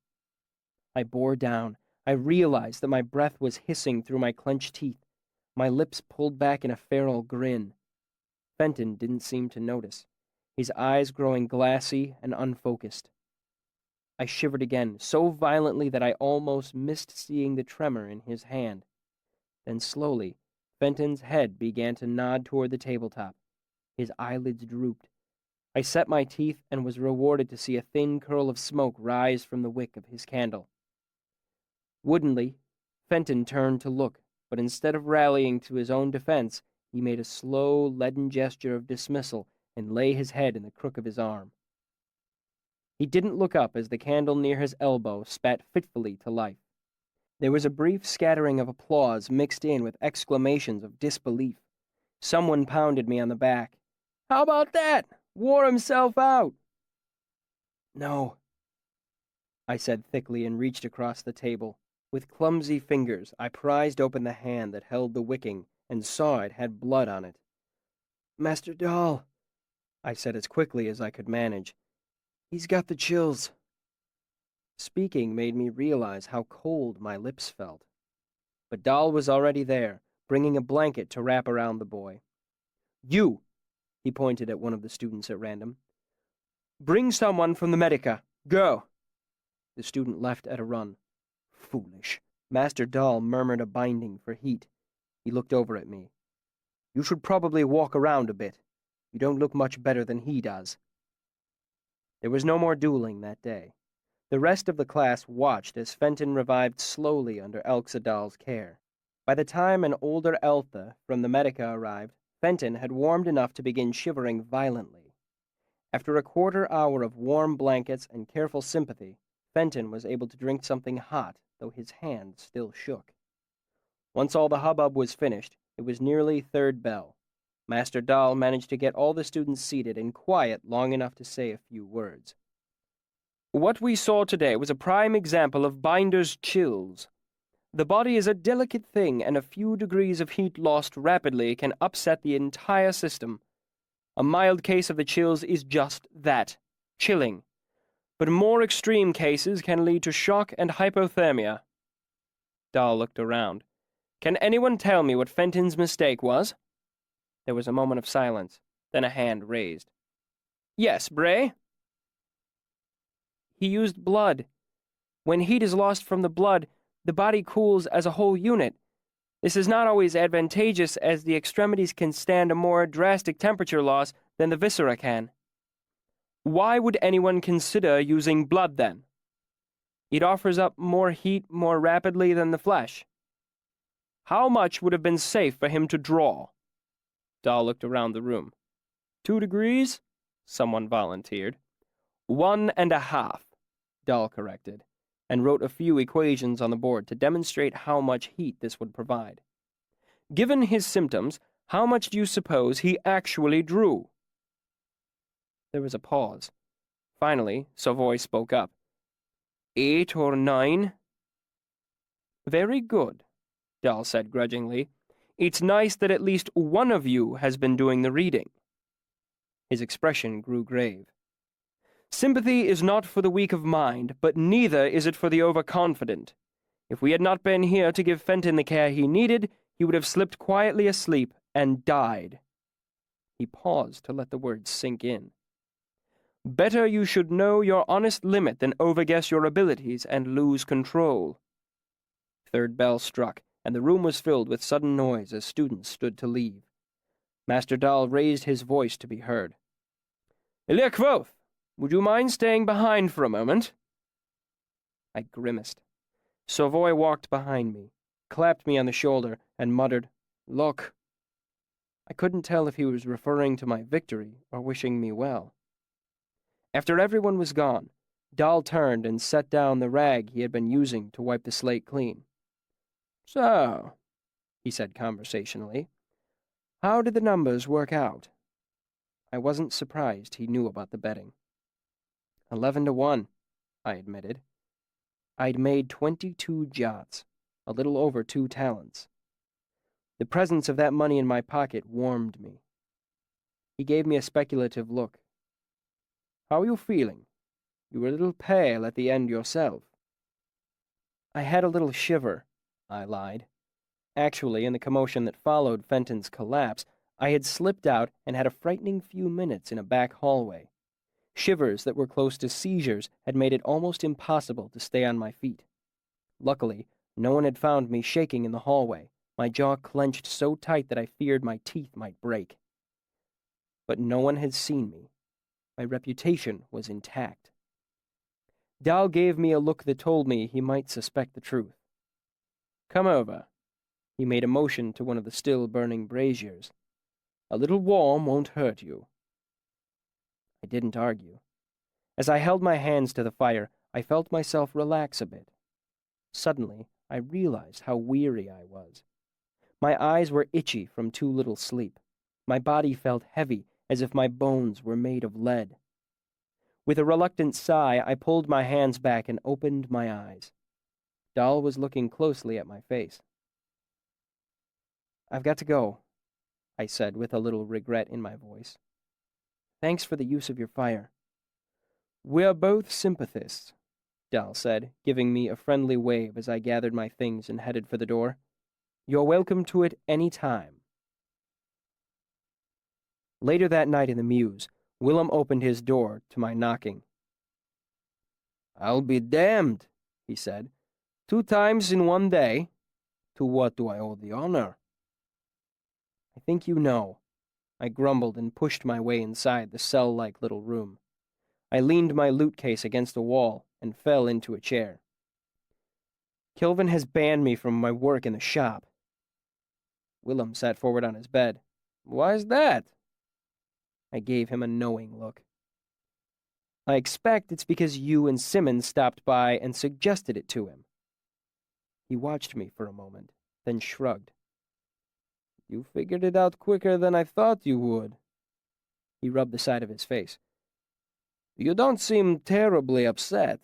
I bore down. I realized that my breath was hissing through my clenched teeth, my lips pulled back in a feral grin. Fenton didn't seem to notice, his eyes growing glassy and unfocused. I shivered again, so violently that I almost missed seeing the tremor in his hand. Then slowly, Fenton's head began to nod toward the tabletop. His eyelids drooped. I set my teeth and was rewarded to see a thin curl of smoke rise from the wick of his candle. Woodenly, Fenton turned to look, but instead of rallying to his own defense, he made a slow, leaden gesture of dismissal and lay his head in the crook of his arm. He didn't look up as the candle near his elbow spat fitfully to life. There was a brief scattering of applause mixed in with exclamations of disbelief. Someone pounded me on the back. "How about that? Wore himself out." "No," I said thickly and reached across the table. With clumsy fingers, I prized open the hand that held the wicking and saw it had blood on it. "Master Dahl," I said as quickly as I could manage. "He's got the chills." Speaking made me realize how cold my lips felt. But Dahl was already there, bringing a blanket to wrap around the boy. "You," he pointed at one of the students at random. "Bring someone from the Medica. Go." The student left at a run. "Foolish." Master Dahl murmured a binding for heat. He looked over at me. "You should probably walk around a bit. You don't look much better than he does." There was no more dueling that day. The rest of the class watched as Fenton revived slowly under Elxa Dahl's care. By the time an older Eltha from the Medica arrived, Fenton had warmed enough to begin shivering violently. After a quarter hour of warm blankets and careful sympathy, Fenton was able to drink something hot, though his hand still shook. Once all the hubbub was finished, it was nearly third bell. Master Dahl managed to get all the students seated and quiet long enough to say a few words. "What we saw today was a prime example of binder's chills. The body is a delicate thing, and a few degrees of heat lost rapidly can upset the entire system. A mild case of the chills is just that, chilling. But more extreme cases can lead to shock and hypothermia." Dahl looked around. "Can anyone tell me what Fenton's mistake was?" There was a moment of silence, then a hand raised. "Yes, Bray?" "He used blood. When heat is lost from the blood, the body cools as a whole unit. This is not always advantageous, as the extremities can stand a more drastic temperature loss than the viscera can." "Why would anyone consider using blood, then?" "It offers up more heat more rapidly than the flesh." "How much would have been safe for him to draw?" Dahl looked around the room. 2 degrees? Someone volunteered. 1.5, Dahl corrected, and wrote a few equations on the board to demonstrate how much heat this would provide. "Given his symptoms, how much do you suppose he actually drew?" There was a pause. Finally, Savoy spoke up. 8 or 9. "Very good," Dahl said grudgingly. "It's nice that at least one of you has been doing the reading." His expression grew grave. "Sympathy is not for the weak of mind, but neither is it for the overconfident. If we had not been here to give Fenton the care he needed, he would have slipped quietly asleep and died." He paused to let the words sink in. "Better you should know your honest limit than overguess your abilities and lose control." Third bell struck, and the room was filled with sudden noise as students stood to leave. Master Dahl raised his voice to be heard. "Elia Kvothe, would you mind staying behind for a moment?" I grimaced. Savoy walked behind me, clapped me on the shoulder, and muttered, "Look." I couldn't tell if he was referring to my victory or wishing me well. After everyone was gone, Dahl turned and set down the rag he had been using to wipe the slate clean. "So," he said conversationally, "how did the numbers work out?" I wasn't surprised he knew about the betting. 11-1, I admitted. I'd made 22 jots, a little over 2 talents. The presence of that money in my pocket warmed me. He gave me a speculative look. "How are you feeling? You were a little pale at the end yourself." "I had a little shiver," I lied. Actually, in the commotion that followed Fenton's collapse, I had slipped out and had a frightening few minutes in a back hallway. Shivers that were close to seizures had made it almost impossible to stay on my feet. Luckily, no one had found me shaking in the hallway, my jaw clenched so tight that I feared my teeth might break. But no one had seen me. My reputation was intact. Dahl gave me a look that told me he might suspect the truth. "Come over." He made a motion to one of the still-burning braziers. "A little warm won't hurt you." I didn't argue. As I held my hands to the fire, I felt myself relax a bit. Suddenly, I realized how weary I was. My eyes were itchy from too little sleep. My body felt heavy, as if my bones were made of lead. With a reluctant sigh, I pulled my hands back and opened my eyes. Dahl was looking closely at my face. "I've got to go," I said with a little regret in my voice. "Thanks for the use of your fire." "We're both sympathists," Dahl said, giving me a friendly wave as I gathered my things and headed for the door. "You're welcome to it any time." Later that night in the mews, Willem opened his door to my knocking. "I'll be damned," he said. "2 times in one day? To what do I owe the honor?" "I think you know," I grumbled and pushed my way inside the cell-like little room. I leaned my loot case against a wall and fell into a chair. "Kilvin has banned me from my work in the shop." Willem sat forward on his bed. "Why's that?" I gave him a knowing look. "I expect it's because you and Simmons stopped by and suggested it to him." He watched me for a moment, then shrugged. "You figured it out quicker than I thought you would." He rubbed the side of his face. "You don't seem terribly upset."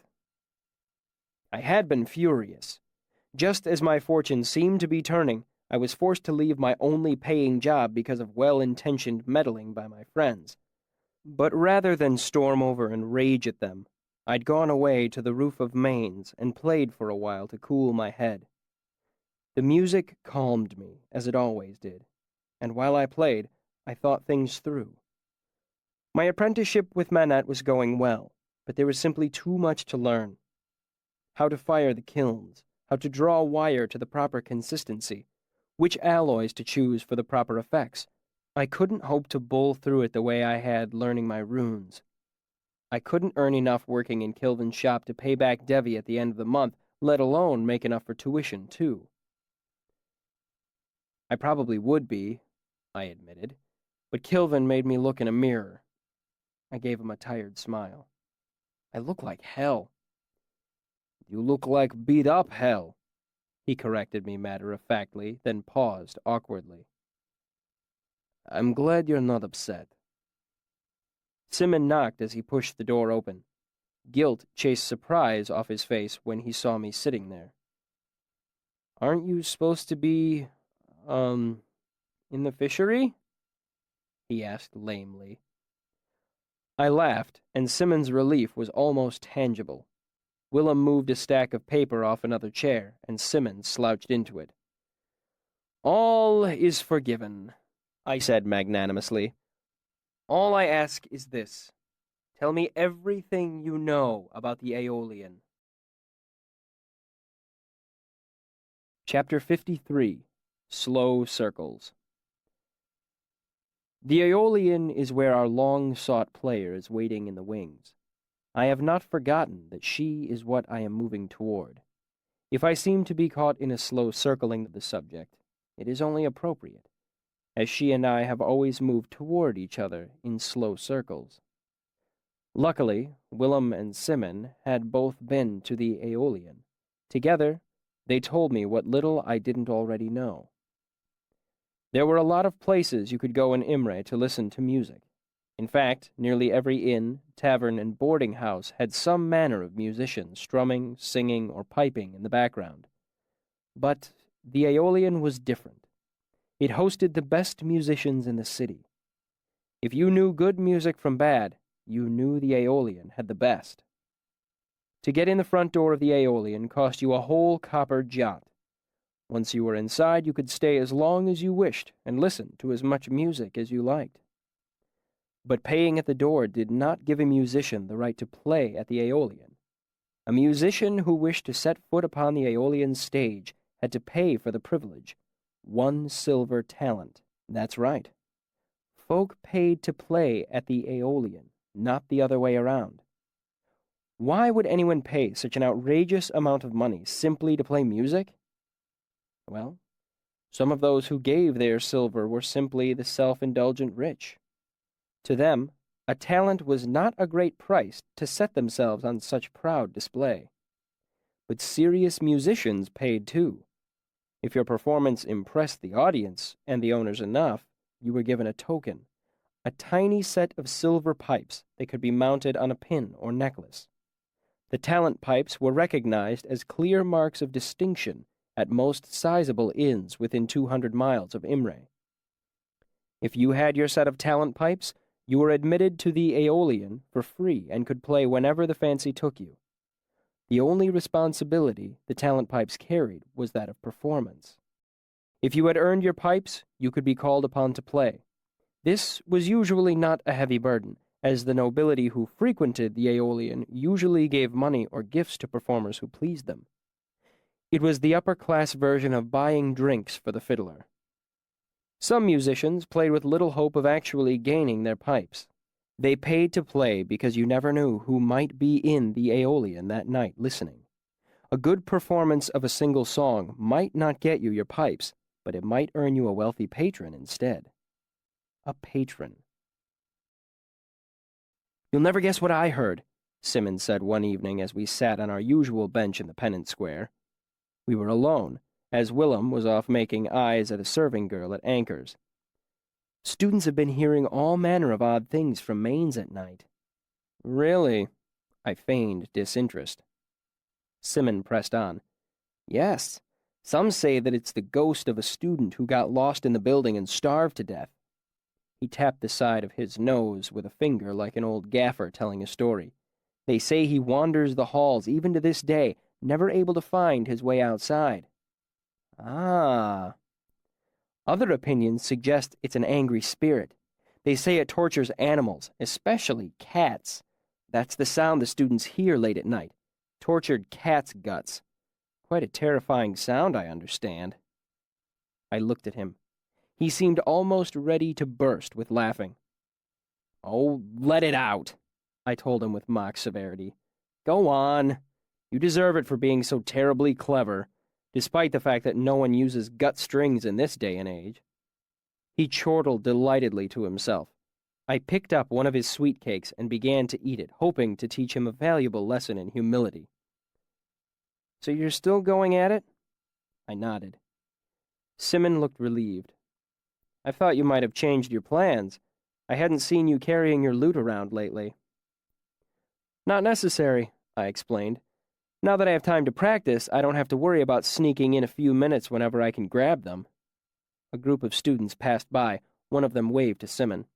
I had been furious. Just as my fortune seemed to be turning, I was forced to leave my only paying job because of well-intentioned meddling by my friends. But rather than storm over and rage at them, I'd gone away to the roof of Maine's and played for a while to cool my head. The music calmed me, as it always did, and while I played, I thought things through. My apprenticeship with Manette was going well, but there was simply too much to learn. How to fire the kilns, how to draw wire to the proper consistency, which alloys to choose for the proper effects. I couldn't hope to bull through it the way I had learning my runes. I couldn't earn enough working in Kilvin's shop to pay back Devi at the end of the month, let alone make enough for tuition, too. I probably would be, I admitted, but Kilvin made me look in a mirror. I gave him a tired smile. I look like hell. "You look like beat-up hell," he corrected me matter-of-factly, then paused awkwardly. "I'm glad you're not upset." Simmon knocked as he pushed the door open. Guilt chased surprise off his face when he saw me sitting there. "Aren't you supposed to be, in the fishery?" he asked lamely. I laughed, and Simmons' relief was almost tangible. Willem moved a stack of paper off another chair, and Simmons slouched into it. "All is forgiven," I said magnanimously. "All I ask is this. Tell me everything you know about the Aeolian." Chapter 53. Slow Circles. The Aeolian is where our long-sought player is waiting in the wings. I have not forgotten that she is what I am moving toward. If I seem to be caught in a slow circling of the subject, it is only appropriate, as she and I have always moved toward each other in slow circles. Luckily, Willem and Simmon had both been to the Aeolian. Together, they told me what little I didn't already know. There were a lot of places you could go in Imre to listen to music. In fact, nearly every inn, tavern, and boarding house had some manner of musician strumming, singing, or piping in the background. But the Aeolian was different. It hosted the best musicians in the city. If you knew good music from bad, you knew the Aeolian had the best. To get in the front door of the Aeolian cost you a whole copper jot. Once you were inside, you could stay as long as you wished and listen to as much music as you liked. But paying at the door did not give a musician the right to play at the Aeolian. A musician who wished to set foot upon the Aeolian stage had to pay for the privilege. 1 silver talent. That's right. Folk paid to play at the Aeolian, not the other way around. Why would anyone pay such an outrageous amount of money simply to play music? Well, some of those who gave their silver were simply the self-indulgent rich. To them, a talent was not a great price to set themselves on such proud display. But serious musicians paid too. If your performance impressed the audience and the owners enough, you were given a token, a tiny set of silver pipes that could be mounted on a pin or necklace. The talent pipes were recognized as clear marks of distinction at most sizable inns within 200 miles of Imre. If you had your set of talent pipes, you were admitted to the Aeolian for free and could play whenever the fancy took you. The only responsibility the talent pipes carried was that of performance. If you had earned your pipes, you could be called upon to play. This was usually not a heavy burden, as the nobility who frequented the Aeolian usually gave money or gifts to performers who pleased them. It was the upper-class version of buying drinks for the fiddler. Some musicians played with little hope of actually gaining their pipes. They paid to play because you never knew who might be in the Aeolian that night listening. A good performance of a single song might not get you your pipes, but it might earn you a wealthy patron instead. A patron. "You'll never guess what I heard," Simmons said one evening as we sat on our usual bench in the pennant square. We were alone, as Willem was off making eyes at a serving girl at Anchor's. "Students have been hearing all manner of odd things from Mainz at night." "Really?" I feigned disinterest. Simmons pressed on. "Yes. Some say that it's the ghost of a student who got lost in the building and starved to death." He tapped the side of his nose with a finger like an old gaffer telling a story. "They say he wanders the halls even to this day, never able to find his way outside." "Ah." "Other opinions suggest it's an angry spirit. They say it tortures animals, especially cats. That's the sound the students hear late at night. Tortured cats' guts. Quite a terrifying sound, I understand." I looked at him. He seemed almost ready to burst with laughing. "Oh, let it out," I told him with mock severity. "Go on. You deserve it for being so terribly clever, despite the fact that no one uses gut strings in this day and age." He chortled delightedly to himself. I picked up one of his sweet cakes and began to eat it, hoping to teach him a valuable lesson in humility. "So you're still going at it?" I nodded. Simmons looked relieved. "I thought you might have changed your plans. I hadn't seen you carrying your lute around lately." "Not necessary," I explained. "Now that I have time to practice, I don't have to worry about sneaking in a few minutes whenever I can grab them." A group of students passed by. One of them waved to Simmons.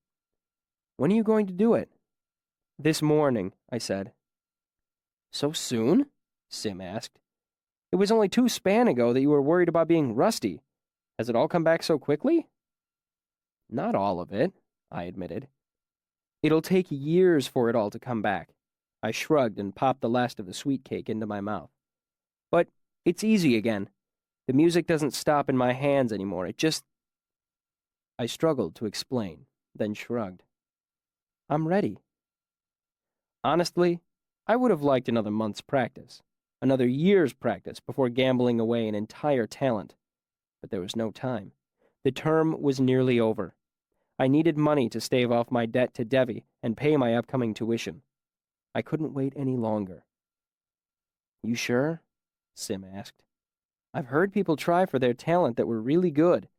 "When are you going to do it?" "This morning," I said. "So soon?" Sim asked. "It was only 2 span ago that you were worried about being rusty. Has it all come back so quickly?" "Not all of it," I admitted. "It'll take years for it all to come back." I shrugged and popped the last of the sweet cake into my mouth. "But it's easy again. The music doesn't stop in my hands anymore. It just—" I struggled to explain, then shrugged. "I'm ready." Honestly, I would have liked another month's practice, another year's practice before gambling away an entire talent. But there was no time. The term was nearly over. I needed money to stave off my debt to Devi and pay my upcoming tuition. I couldn't wait any longer. "You sure?" Sim asked. "I've heard people try for their talent that were really good.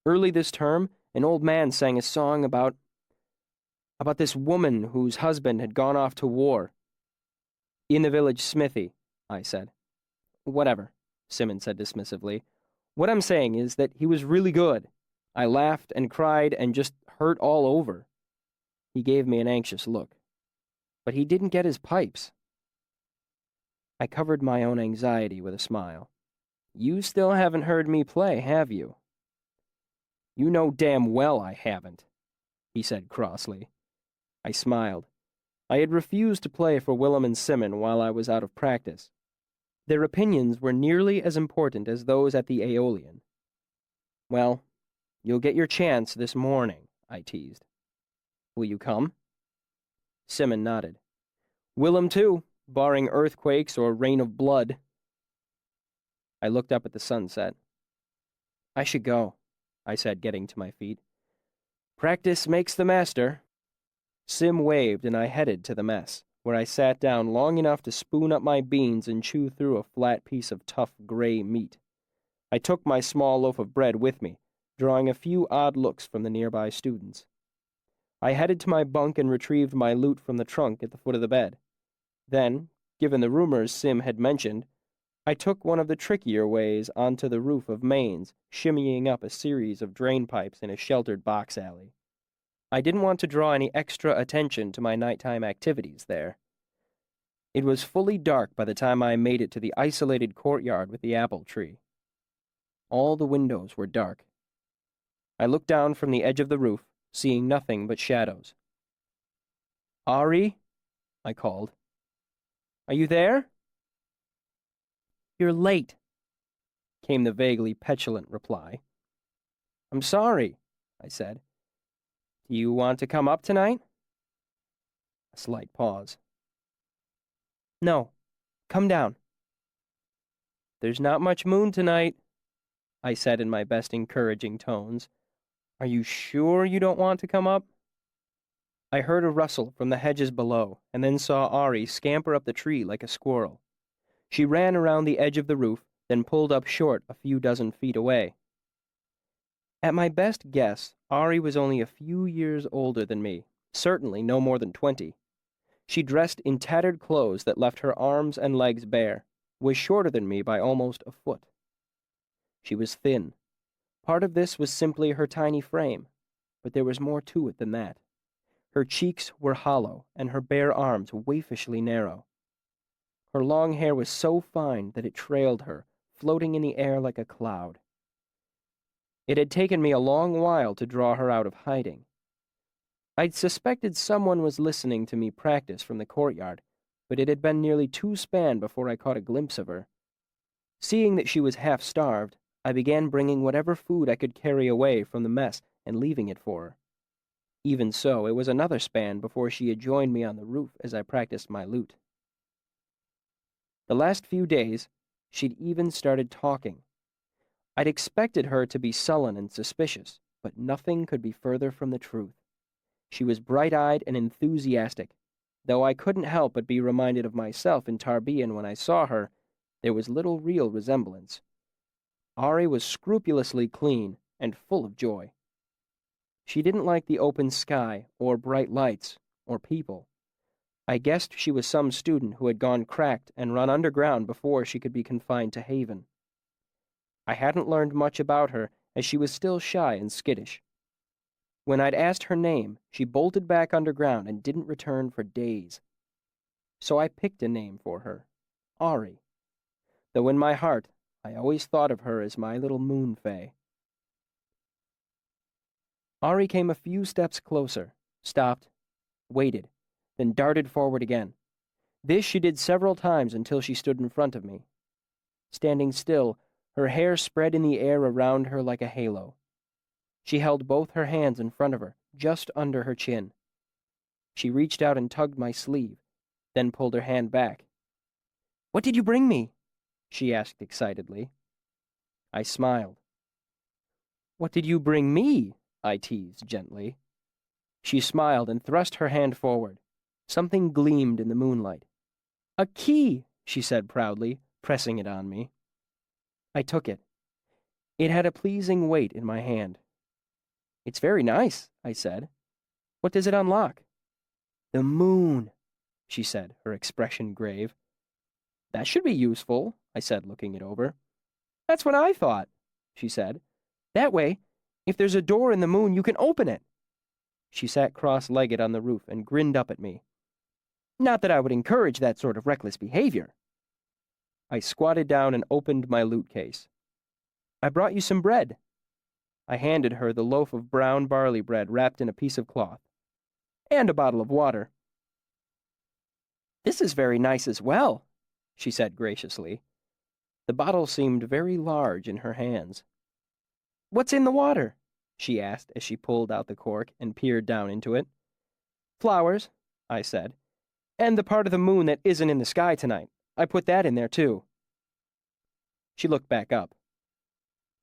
Early this term, an old man sang a song about this woman whose husband had gone off to war." "In the village smithy," I said. "Whatever," Simmons said dismissively. "What I'm saying is that he was really good. I laughed and cried and just hurt all over." He gave me an anxious look. "But he didn't get his pipes." I covered my own anxiety with a smile. "You still haven't heard me play, have you?" "You know damn well I haven't," he said crossly. I smiled. I had refused to play for Willem and Simmons while I was out of practice. Their opinions were nearly as important as those at the Aeolian. "Well, you'll get your chance this morning," I teased. "Will you come?" Simmons nodded. "Willem, too, barring earthquakes or rain of blood." I looked up at the sunset. "I should go," I said, getting to my feet. "Practice makes the master." Sim waved, and I headed to the mess, where I sat down long enough to spoon up my beans and chew through a flat piece of tough gray meat. I took my small loaf of bread with me, drawing a few odd looks from the nearby students. I headed to my bunk and retrieved my lute from the trunk at the foot of the bed. Then, given the rumors Sim had mentioned, I took one of the trickier ways onto the roof of Mainz, shimmying up a series of drain pipes in a sheltered box alley. I didn't want to draw any extra attention to my nighttime activities there. It was fully dark by the time I made it to the isolated courtyard with the apple tree. All the windows were dark. I looked down from the edge of the roof, seeing nothing but shadows. "Ari?" I called. "Are you there?" "You're late," came the vaguely petulant reply. "I'm sorry," I said. "Do you want to come up tonight?" A slight pause. "No. Come down." "There's not much moon tonight," I said in my best encouraging tones. "Are you sure you don't want to come up?" I heard a rustle from the hedges below, and then saw Ari scamper up the tree like a squirrel. She ran around the edge of the roof, then pulled up short a few dozen feet away. At my best guess, Ari was only a few years older than me, certainly no more than 20. She dressed in tattered clothes that left her arms and legs bare, was shorter than me by almost a foot. She was thin. Part of this was simply her tiny frame, but there was more to it than that. Her cheeks were hollow, and her bare arms waifishly narrow. Her long hair was so fine that it trailed her, floating in the air like a cloud. It had taken me a long while to draw her out of hiding. I'd suspected someone was listening to me practice from the courtyard, but it had been nearly 2 span before I caught a glimpse of her. Seeing that she was half-starved, I began bringing whatever food I could carry away from the mess and leaving it for her. Even so, it was another span before she had joined me on the roof as I practiced my lute. The last few days, she'd even started talking. I'd expected her to be sullen and suspicious, but nothing could be further from the truth. She was bright-eyed and enthusiastic. Though I couldn't help but be reminded of myself in Tarbean when I saw her, there was little real resemblance. Ari was scrupulously clean and full of joy. She didn't like the open sky, or bright lights, or people. I guessed she was some student who had gone cracked and run underground before she could be confined to Haven. I hadn't learned much about her, as she was still shy and skittish. When I'd asked her name, she bolted back underground and didn't return for days. So I picked a name for her, Ari, though in my heart I always thought of her as my little moon fae. Ari came a few steps closer, stopped, waited, then darted forward again. This she did several times until she stood in front of me. Standing still, her hair spread in the air around her like a halo. She held both her hands in front of her, just under her chin. She reached out and tugged my sleeve, then pulled her hand back. "What did you bring me?" she asked excitedly. I smiled. "What did you bring me?" I teased gently. She smiled and thrust her hand forward. Something gleamed in the moonlight. "A key," she said proudly, pressing it on me. I took it. It had a pleasing weight in my hand. "It's very nice," I said. "What does it unlock?" "The moon," she said, her expression grave. "That should be useful," I said, looking it over. "That's what I thought," she said. "That way, if there's a door in the moon, you can open it." She sat cross-legged on the roof and grinned up at me. "Not that I would encourage that sort of reckless behavior." I squatted down and opened my lute case. "I brought you some bread." I handed her the loaf of brown barley bread wrapped in a piece of cloth. "And a bottle of water." "This is very nice as well," she said graciously. The bottle seemed very large in her hands. "What's in the water?" she asked as she pulled out the cork and peered down into it. "Flowers," I said. "And the part of the moon that isn't in the sky tonight. I put that in there, too." She looked back up.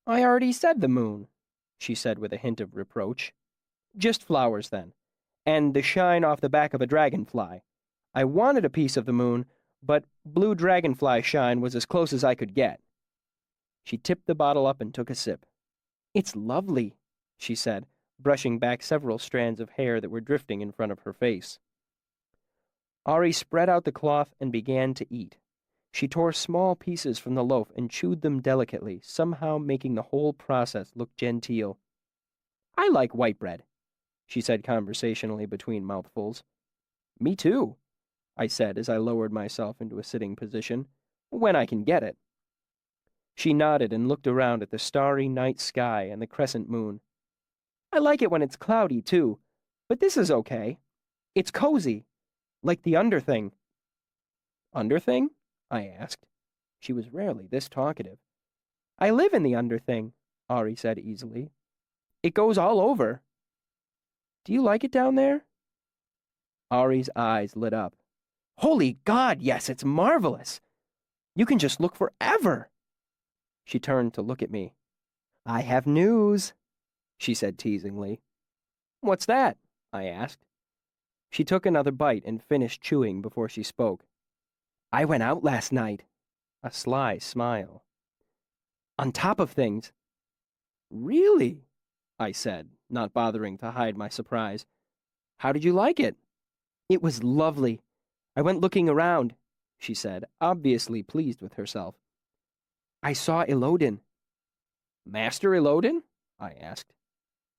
"I already said the moon," she said with a hint of reproach. "Just flowers, then. And the shine off the back of a dragonfly. I wanted a piece of the moon, but blue dragonfly shine was as close as I could get." She tipped the bottle up and took a sip. "It's lovely," she said, brushing back several strands of hair that were drifting in front of her face. Ari spread out the cloth and began to eat. She tore small pieces from the loaf and chewed them delicately, somehow making the whole process look genteel. "I like white bread," she said conversationally between mouthfuls. "Me too." I said as I lowered myself into a sitting position. When I can get it. She nodded and looked around at the starry night sky and the crescent moon. I like it when it's cloudy, too, but this is okay. It's cozy, like the Underthing. Underthing? I asked. She was rarely this talkative. I live in the Underthing, Ari said easily. It goes all over. Do you like it down there? Ari's eyes lit up. Holy God, yes, it's marvelous. You can just look forever. She turned to look at me. I have news, she said teasingly. What's that? I asked. She took another bite and finished chewing before she spoke. I went out last night. A sly smile. On top of things. Really? I said, not bothering to hide my surprise. How did you like it? It was lovely. I went looking around, she said, obviously pleased with herself. I saw Elodin. Master Elodin? I asked.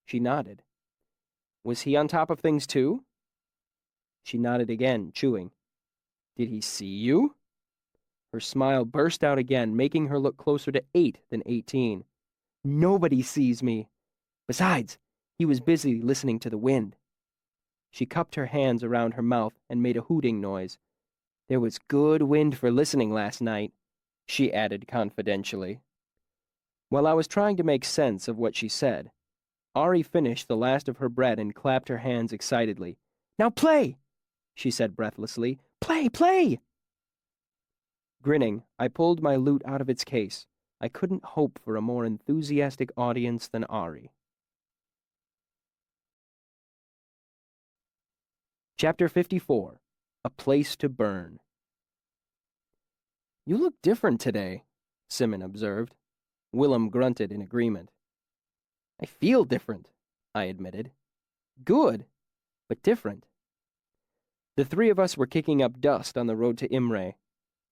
She nodded. Was he on top of things too? She nodded again, chewing. Did he see you? Her smile burst out again, making her look closer to 8 than 18. Nobody sees me. Besides, he was busy listening to the wind. She cupped her hands around her mouth and made a hooting noise. There was good wind for listening last night, she added confidentially. While I was trying to make sense of what she said, Ari finished the last of her bread and clapped her hands excitedly. Now play, she said breathlessly. Play, play! Grinning, I pulled my lute out of its case. I couldn't hope for a more enthusiastic audience than Ari. Chapter 54. A Place to Burn. You look different today, Simon observed. Willem grunted in agreement. I feel different, I admitted. Good, but different. The three of us were kicking up dust on the road to Imre.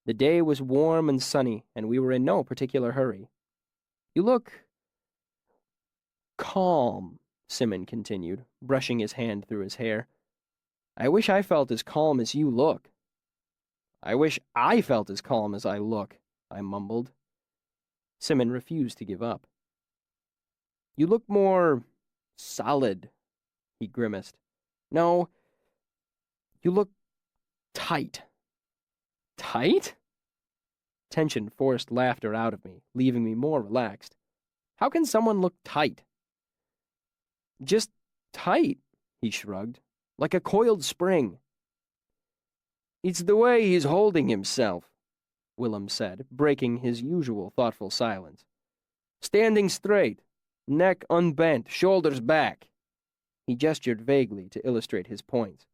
The day was warm and sunny, and we were in no particular hurry. You look calm, Simon continued, brushing his hand through his hair. I wish I felt as calm as you look. I wish I felt as calm as I look, I mumbled. Simon refused to give up. You look more solid, he grimaced. No, you look tight. Tight? Tension forced laughter out of me, leaving me more relaxed. How can someone look tight? Just tight, he shrugged, like a coiled spring. It's the way he's holding himself, Willem said, breaking his usual thoughtful silence. Standing straight, neck unbent, shoulders back. He gestured vaguely to illustrate his point.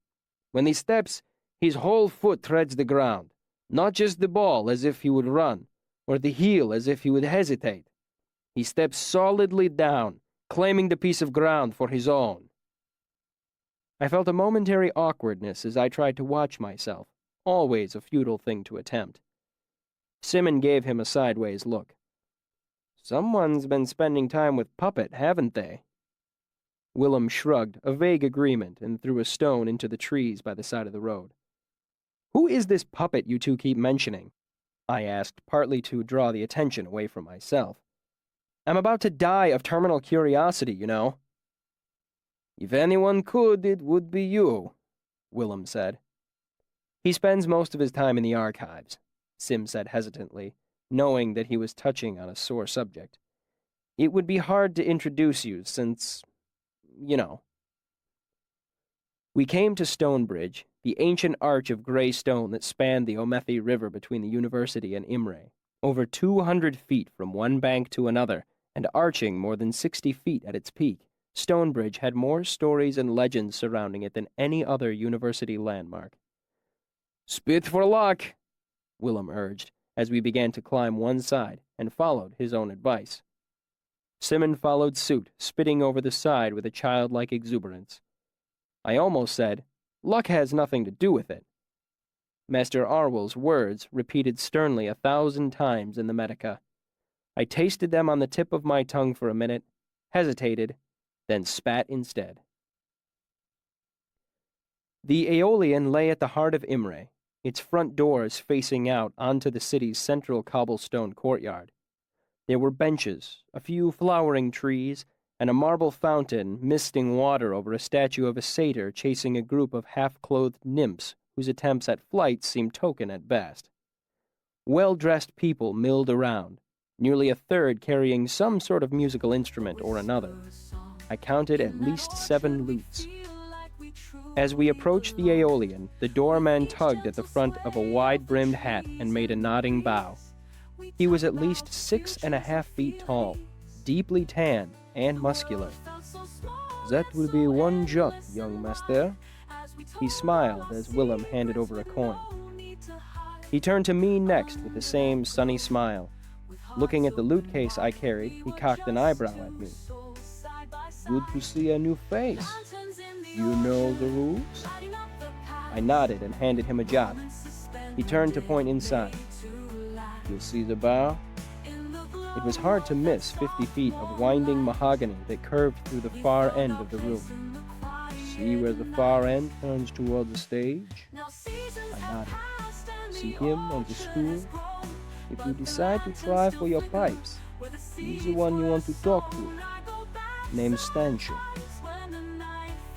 When he steps, his whole foot treads the ground, not just the ball as if he would run, or the heel as if he would hesitate. He steps solidly down, claiming the piece of ground for his own. I felt a momentary awkwardness as I tried to watch myself, always a futile thing to attempt. Simon gave him a sideways look. Someone's been spending time with Puppet, haven't they? Willem shrugged, a vague agreement, and threw a stone into the trees by the side of the road. Who is this Puppet you two keep mentioning? I asked, partly to draw the attention away from myself. I'm about to die of terminal curiosity, you know. If anyone could, it would be you, Willem said. He spends most of his time in the archives, Sim said hesitantly, knowing that he was touching on a sore subject. It would be hard to introduce you since, you know. We came to Stonebridge, the ancient arch of gray stone that spanned the Omethi River between the university and Imre, over 200 feet from one bank to another, and arching more than 60 feet at its peak. Stonebridge had more stories and legends surrounding it than any other university landmark. Spit for luck, Willem urged, as we began to climb one side, and followed his own advice. Simon followed suit, spitting over the side with a childlike exuberance. I almost said, luck has nothing to do with it. Master Arwell's words, repeated sternly 1,000 times in the Medica. I tasted them on the tip of my tongue for a minute, hesitated, then spat instead. The Aeolian lay at the heart of Imre, its front doors facing out onto the city's central cobblestone courtyard. There were benches, a few flowering trees, and a marble fountain misting water over a statue of a satyr chasing a group of half-clothed nymphs whose attempts at flight seemed token at best. Well-dressed people milled around, nearly a third carrying some sort of musical instrument or another. I counted at least 7 lutes. As we approached the Aeolian, the doorman tugged at the front of a wide-brimmed hat and made a nodding bow. He was at least 6.5 feet tall, deeply tanned and muscular. "That will be 1 jot, young master." He smiled as Willem handed over a coin. He turned to me next with the same sunny smile. Looking at the loot case I carried, he cocked an eyebrow at me. "Good to see a new face. You know the rules?" I nodded and handed him a jot. He turned to point inside. "You see the bar?" It was hard to miss 50 feet of winding mahogany that curved through the far end of the room. "See where the far end turns toward the stage?" I nodded. "See him on the stool? If you decide to try for your pipes, he's the one you want to talk to. Name's Stanchion."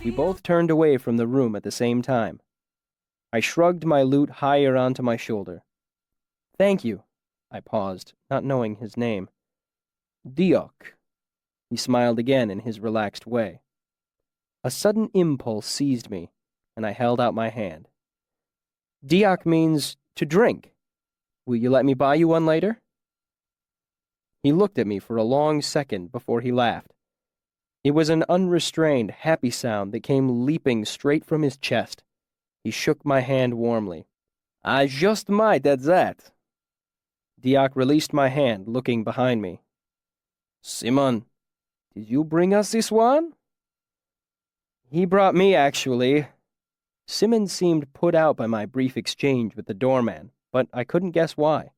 We both turned away from the room at the same time. I shrugged my lute higher onto my shoulder. "Thank you." I paused, not knowing his name. "Diok." He smiled again in his relaxed way. A sudden impulse seized me, and I held out my hand. "Diok means to drink. Will you let me buy you one later?" He looked at me for a long second before he laughed. It was an unrestrained, happy sound that came leaping straight from his chest. He shook my hand warmly. "I just might at that." Diok released my hand, looking behind me. "Simon, did you bring us this one?" "He brought me, actually." Simon seemed put out by my brief exchange with the doorman, but I couldn't guess why.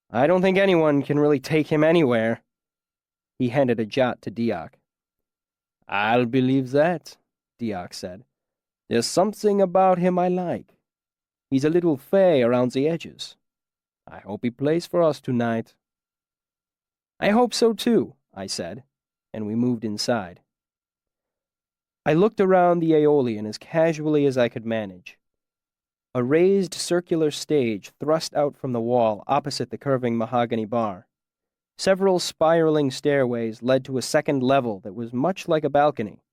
"I don't think anyone can really take him anywhere." He handed a jot to Diok. "I'll believe that," Diok said. "There's something about him I like. He's a little fey around the edges. I hope he plays for us tonight." "I hope so too," I said, and we moved inside. I looked around the Aeolian as casually as I could manage. A raised circular stage thrust out from the wall opposite the curving mahogany bar. Several spiraling stairways led to a second level that was much like a balcony.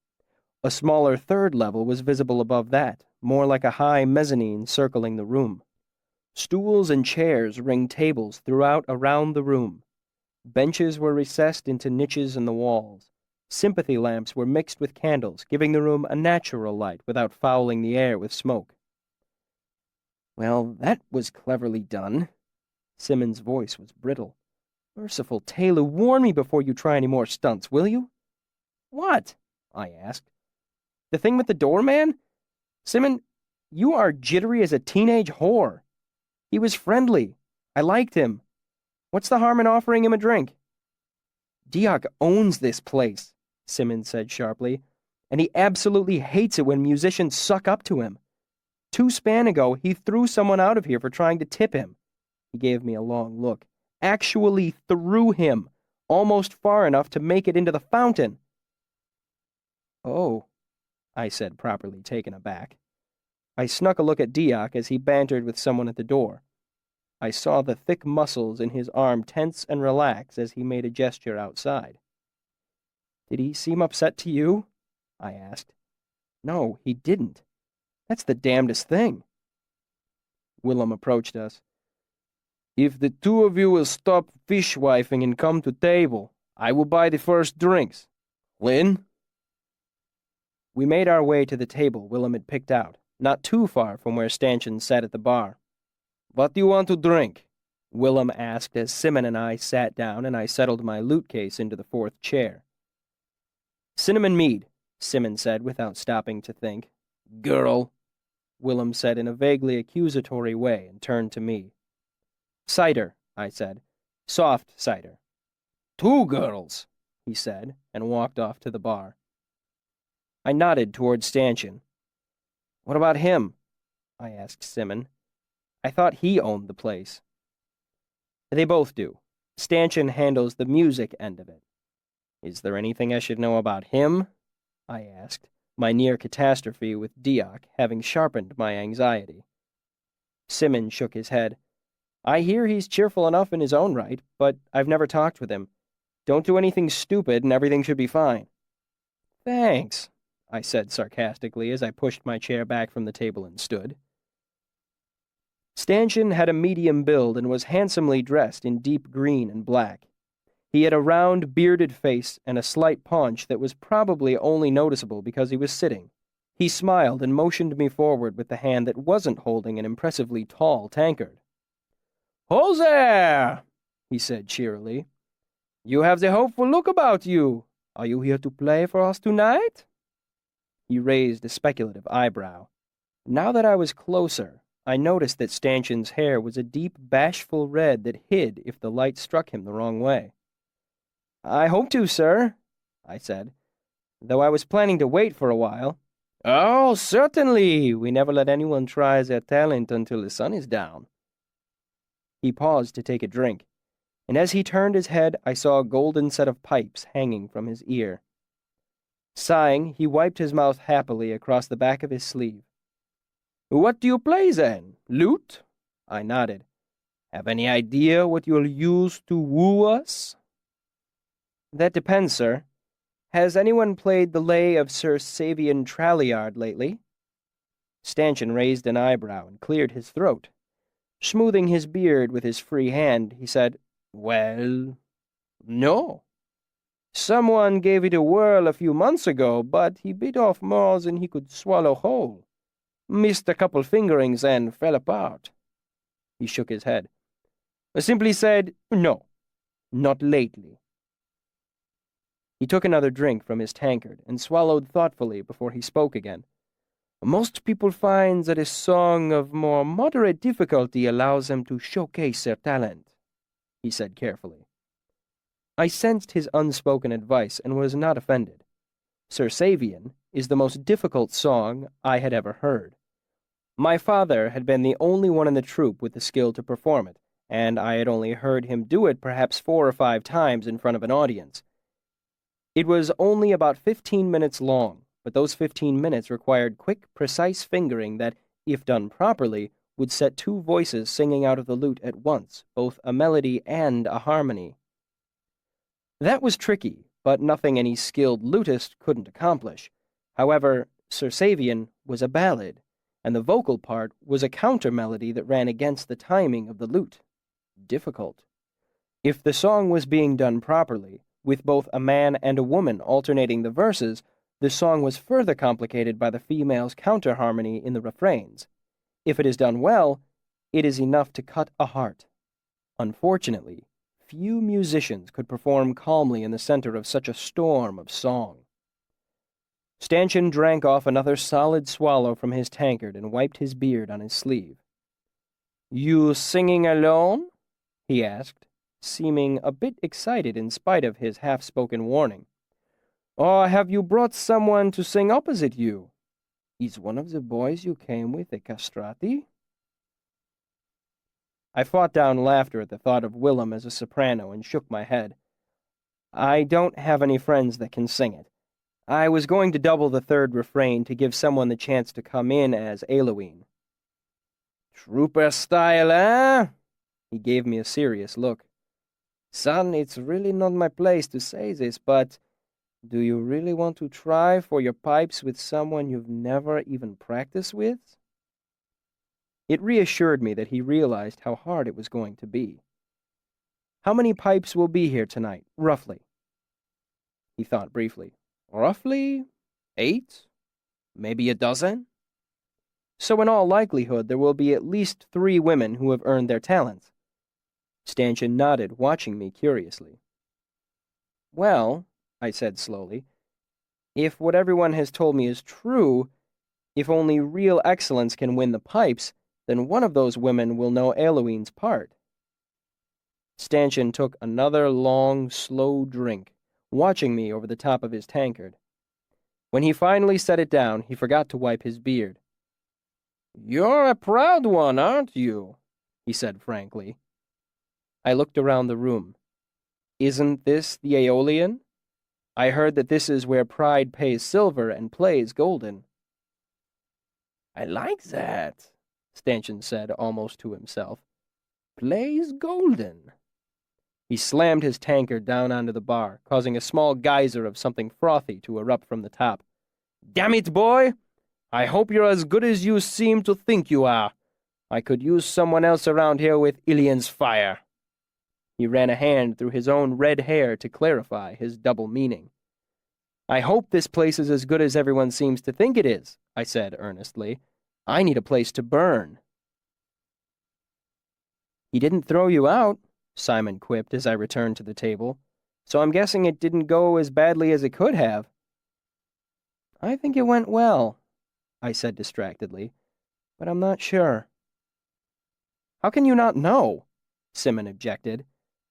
A smaller third level was visible above that, more like a high mezzanine circling the room. Stools and chairs ringed tables throughout around the room. Benches were recessed into niches in the walls. Sympathy lamps were mixed with candles, giving the room a natural light without fouling the air with smoke. "Well, that was cleverly done." Simon's voice was brittle. "Merciful Taylor, warn me before you try any more stunts, will you?" "What?" I asked. "The thing with the doorman? Simon, you are jittery as a teenage whore. He was friendly. I liked him. What's the harm in offering him a drink?" "Diok owns this place," Simon said sharply, "and he absolutely hates it when musicians suck up to him. 2 span ago, he threw someone out of here for trying to tip him." He gave me a long look. "Actually threw him, almost far enough to make it into the fountain." "Oh," I said, properly taken aback. I snuck a look at Diok as he bantered with someone at the door. I saw the thick muscles in his arm tense and relax as he made a gesture outside. "Did he seem upset to you?" I asked. "No, he didn't. That's the damnedest thing." Willem approached us. "If the 2 of you will stop fishwifing and come to table, I will buy the first drinks. Lynn?" We made our way to the table Willem had picked out, not too far from where Stanchion sat at the bar. "What do you want to drink?" Willem asked as Simon and I sat down and I settled my loot case into the 4th chair. "Cinnamon mead," Simon said without stopping to think. "Girl," Willem said in a vaguely accusatory way and turned to me. "Cider," I said. "Soft cider." "2 girls," he said, and walked off to the bar. I nodded toward Stanchion. "What about him?" I asked Simon. I thought he owned the place. They both do. Stanchion handles the music end of it. Is there anything I should know about him? I asked, my near catastrophe with Diak having sharpened my anxiety. Simmons shook his head. I hear he's cheerful enough in his own right, but I've never talked with him. Don't do anything stupid and everything should be fine. Thanks, I said sarcastically as I pushed my chair back from the table and stood. Stanchion had a medium build and was handsomely dressed in deep green and black. He had a round, bearded face and a slight paunch that was probably only noticeable because he was sitting. He smiled and motioned me forward with the hand that wasn't holding an impressively tall tankard. "Ho there!" he said cheerily. "You have the hopeful look about you. Are you here to play for us tonight?" He raised a speculative eyebrow. Now that I was closer, I noticed that Stanchion's hair was a deep, bashful red that hid if the light struck him the wrong way. "I hope to, sir," I said, though I was planning to wait for a while. "Oh, certainly. We never let anyone try their talent until the sun is down." He paused to take a drink, and as he turned his head, I saw a golden set of pipes hanging from his ear. Sighing, he wiped his mouth happily across the back of his sleeve. "What do you play, then? Lute?" I nodded. "Have any idea what you'll use to woo us?" "That depends, sir. Has anyone played the lay of Sir Savian Tralliard lately?" Stanchion raised an eyebrow and cleared his throat. Smoothing his beard with his free hand, he said, "Well, no. Someone gave it a whirl a few months ago, but he bit off more than he could swallow whole. Missed a couple fingerings and fell apart." He shook his head. I simply said, "No, not lately." He took another drink from his tankard and swallowed thoughtfully before he spoke again. "Most people find that a song of more moderate difficulty allows them to showcase their talent," he said carefully. I sensed his unspoken advice and was not offended. Sir Savian is the most difficult song I had ever heard. My father had been the only one in the troupe with the skill to perform it, and I had only heard him do it perhaps 4 or 5 times in front of an audience. It was only about 15 minutes long, but those 15 minutes required quick, precise fingering that, if done properly, would set 2 voices singing out of the lute at once, both a melody and a harmony. That was tricky, but nothing any skilled lutist couldn't accomplish. However, Sir Savian was a ballad, and the vocal part was a counter-melody that ran against the timing of the lute. Difficult. If the song was being done properly, with both a man and a woman alternating the verses, the song was further complicated by the female's counter-harmony in the refrains. If it is done well, it is enough to cut a heart. Unfortunately, few musicians could perform calmly in the center of such a storm of song. Stanchion drank off another solid swallow from his tankard and wiped his beard on his sleeve. "You singing alone?" he asked, seeming a bit excited in spite of his half-spoken warning. "Or have you brought someone to sing opposite you? Is one of the boys you came with a castrati?" I fought down laughter at the thought of Willem as a soprano and shook my head. "I don't have any friends that can sing it. I was going to double the 3rd refrain to give someone the chance to come in as Eloine." "Trooper style, eh?" He gave me a serious look. "Son, it's really not my place to say this, but do you really want to try for your pipes with someone you've never even practiced with?" It reassured me that he realized how hard it was going to be. "How many pipes will be here tonight, roughly?" He thought briefly. "Roughly 8? Maybe a dozen? So in all likelihood there will be at least 3 women who have earned their talents." Stanchion nodded, watching me curiously. "Well," I said slowly, "if what everyone has told me is true, if only real excellence can win the pipes, then one of those women will know Eloine's part." Stanchion took another long, slow drink, watching me over the top of his tankard. When he finally set it down, he forgot to wipe his beard. You're a proud one, aren't you? He said frankly. I looked around the room. Isn't this the Aeolian? I heard that this is where pride pays silver and plays golden. I like that, Stanchion said almost to himself. Plays golden. He slammed his tankard down onto the bar, causing a small geyser of something frothy to erupt from the top. Damn it, boy! I hope you're as good as you seem to think you are. I could use someone else around here with Ilian's fire. He ran a hand through his own red hair to clarify his double meaning. I hope this place is as good as everyone seems to think it is, I said earnestly. I need a place to burn. He didn't throw you out, Simon quipped as I returned to the table, so I'm guessing it didn't go as badly as it could have. I think it went well, I said distractedly, but I'm not sure. How can you not know? Simon objected.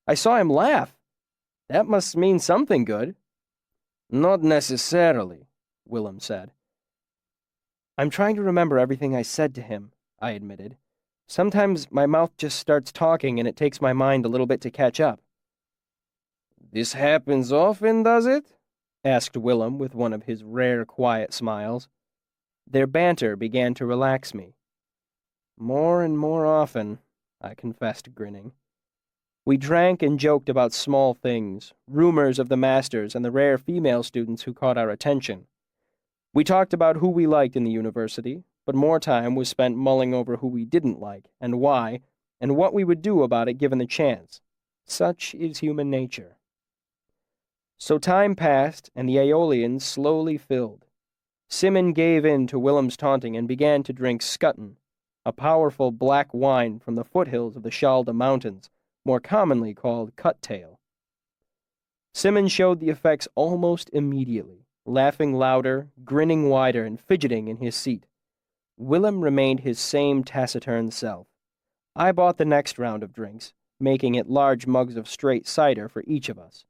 I saw him laugh. That must mean something good. Not necessarily, Willem said. I'm trying to remember everything I said to him, I admitted. Sometimes my mouth just starts talking and it takes my mind a little bit to catch up. This happens often, does it? Asked Willem with one of his rare quiet smiles. Their banter began to relax me. More and more often, I confessed, grinning. We drank and joked about small things, rumors of the masters and the rare female students who caught our attention. We talked about who we liked in the university, but more time was spent mulling over who we didn't like, and why, and what we would do about it given the chance. Such is human nature. So time passed, and the Aeolian slowly filled. Simon gave in to Willem's taunting and began to drink Scutton, a powerful black wine from the foothills of the Shalda Mountains, more commonly called Cuttail. Simon showed the effects almost immediately, laughing louder, grinning wider, and fidgeting in his seat. Willem remained his same taciturn self. I bought the next round of drinks, making it large mugs of straight cider for each of us.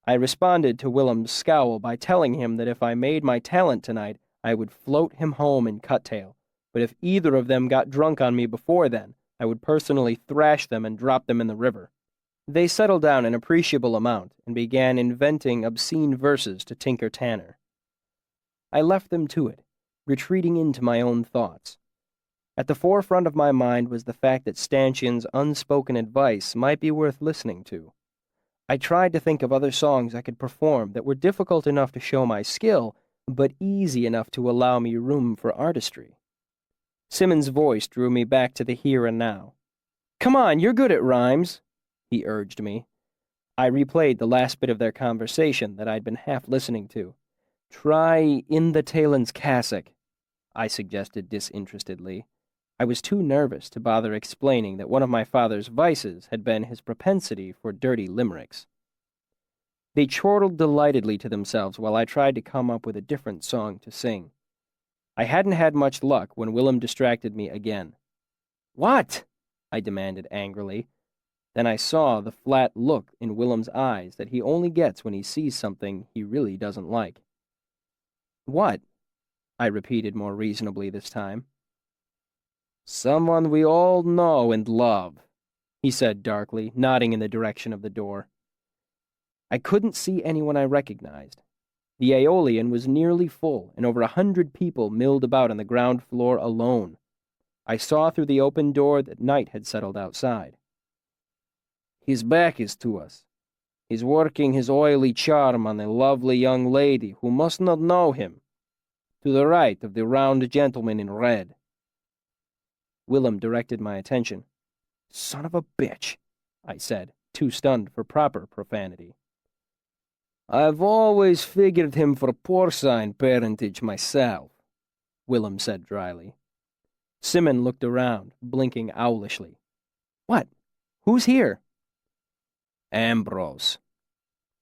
I responded to Willem's scowl by telling him that if I made my talent tonight, I would float him home in Cuttail, but if either of them got drunk on me before then, I would personally thrash them and drop them in the river. They settled down an appreciable amount and began inventing obscene verses to Tinker Tanner. I left them to it, retreating into my own thoughts. At the forefront of my mind was the fact that Stanchion's unspoken advice might be worth listening to. I tried to think of other songs I could perform that were difficult enough to show my skill, but easy enough to allow me room for artistry. Simon's voice drew me back to the here and now. Come on, you're good at rhymes, he urged me. I replayed the last bit of their conversation that I'd been half listening to. Try In the Talon's Cassock, I suggested disinterestedly. I was too nervous to bother explaining that one of my father's vices had been his propensity for dirty limericks. They chortled delightedly to themselves while I tried to come up with a different song to sing. I hadn't had much luck when Willem distracted me again. What? I demanded angrily. Then I saw the flat look in Willem's eyes that he only gets when he sees something he really doesn't like. What? I repeated more reasonably this time. Someone we all know and love, he said darkly, nodding in the direction of the door. I couldn't see anyone I recognized. The Aeolian was nearly full, and over 100 people milled about on the ground floor alone. I saw through the open door that night had settled outside. His back is to us. He's working his oily charm on a lovely young lady who must not know him, to the right of the round gentleman in red. Willem directed my attention. Son of a bitch, I said, too stunned for proper profanity. I've always figured him for porcine parentage myself, Willem said dryly. Simon looked around, blinking owlishly. What? Who's here? Ambrose.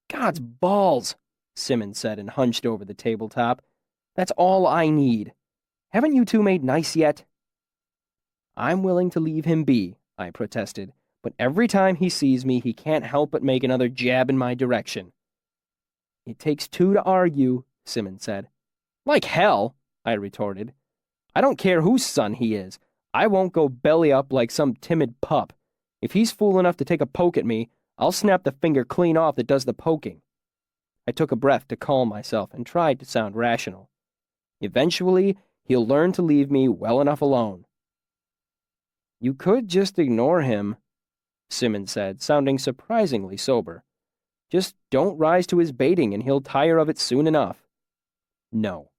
God's balls, Simon said and hunched over the tabletop. That's all I need. Haven't you two made nice yet? I'm willing to leave him be, I protested, but every time he sees me, he can't help but make another jab in my direction. It takes two to argue, Simon said. Like hell, I retorted. I don't care whose son he is. I won't go belly up like some timid pup. If he's fool enough to take a poke at me, I'll snap the finger clean off that does the poking. I took a breath to calm myself and tried to sound rational. Eventually, he'll learn to leave me well enough alone. You could just ignore him, Simmons said, sounding surprisingly sober. Just don't rise to his baiting and he'll tire of it soon enough. No,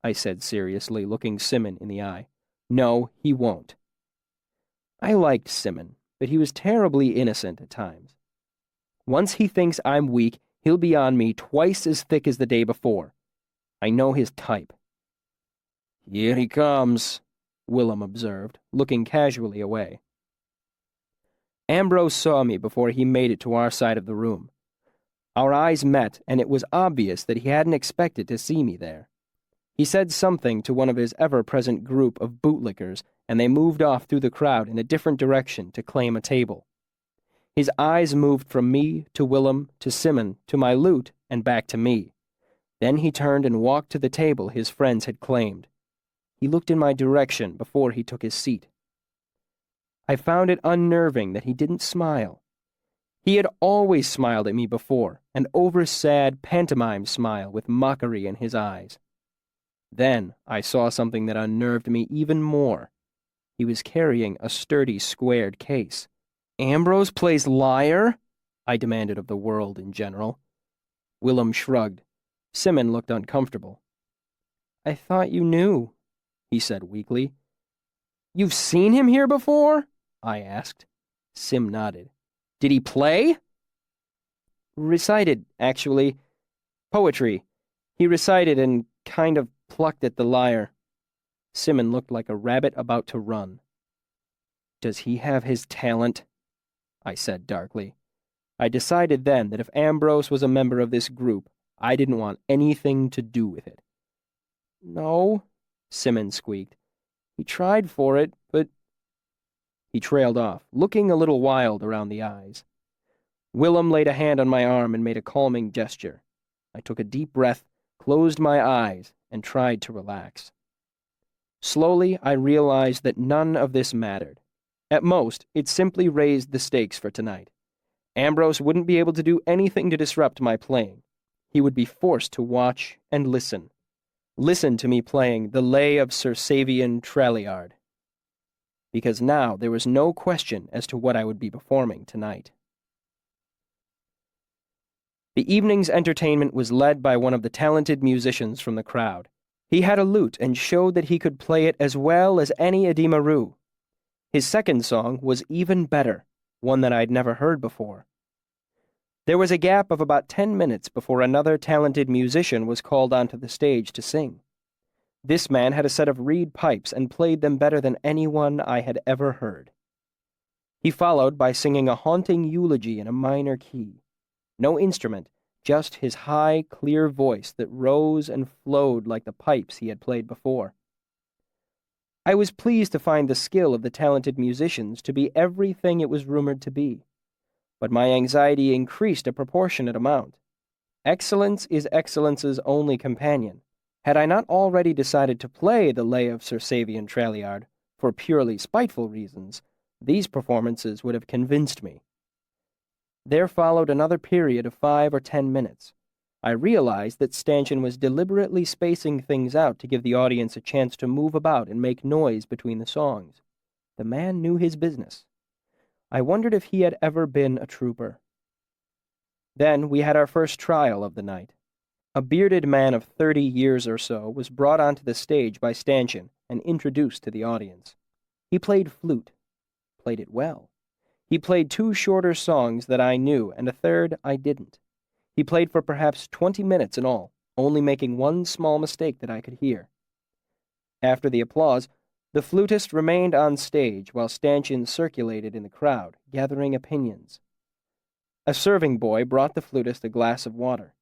I said seriously, looking Simmon in the eye. No, he won't. I liked Simmon, but he was terribly innocent at times. Once he thinks I'm weak, he'll be on me twice as thick as the day before. I know his type. Here he comes, Willem observed, looking casually away. Ambrose saw me before he made it to our side of the room. Our eyes met, and it was obvious that he hadn't expected to see me there. He said something to one of his ever-present group of bootlickers, and they moved off through the crowd in a different direction to claim a table. His eyes moved from me to Willem to Simmon to my lute and back to me. Then he turned and walked to the table his friends had claimed. He looked in my direction before he took his seat. I found it unnerving that he didn't smile. He had always smiled at me before, an over-sad pantomime smile with mockery in his eyes. Then I saw something that unnerved me even more. He was carrying a sturdy, squared case. Ambrose plays liar? I demanded of the world in general. Willem shrugged. Simmon looked uncomfortable. I thought you knew, he said weakly. You've seen him here before? I asked. Sim nodded. Did he play? Recited, actually. Poetry. He recited and kind of plucked at the lyre. Simmon looked like a rabbit about to run. Does he have his talent? I said darkly. I decided then that if Ambrose was a member of this group, I didn't want anything to do with it. No, Simmon squeaked. He tried for it, but... He trailed off, looking a little wild around the eyes. Willem laid a hand on my arm and made a calming gesture. I took a deep breath, closed my eyes, and tried to relax. Slowly, I realized that none of this mattered. At most, it simply raised the stakes for tonight. Ambrose wouldn't be able to do anything to disrupt my playing. He would be forced to watch and listen. Listen to me playing the Lay of Sir Savian Trelliard. Because now there was no question as to what I would be performing tonight. The evening's entertainment was led by one of the talented musicians from the crowd. He had a lute and showed that he could play it as well as any Adimaru. His second song was even better, one that I'd never heard before. There was a gap of about 10 minutes before another talented musician was called onto the stage to sing. This man had a set of reed pipes and played them better than anyone I had ever heard. He followed by singing a haunting eulogy in a minor key. No instrument, just his high, clear voice that rose and flowed like the pipes he had played before. I was pleased to find the skill of the talented musicians to be everything it was rumored to be, but my anxiety increased a proportionate amount. Excellence is excellence's only companion. Had I not already decided to play the Lay of Sir Savian Trelliard for purely spiteful reasons, these performances would have convinced me. There followed another period of 5 or 10 minutes. I realized that Stanchion was deliberately spacing things out to give the audience a chance to move about and make noise between the songs. The man knew his business. I wondered if he had ever been a trooper. Then we had our first trial of the night. A bearded man of 30 years or so was brought onto the stage by Stanchion and introduced to the audience. He played flute. Played it well. He played 2 shorter songs that I knew and a third I didn't. He played for perhaps 20 minutes in all, only making one small mistake that I could hear. After the applause, the flutist remained on stage while Stanchion circulated in the crowd, gathering opinions. A serving boy brought the flutist a glass of water.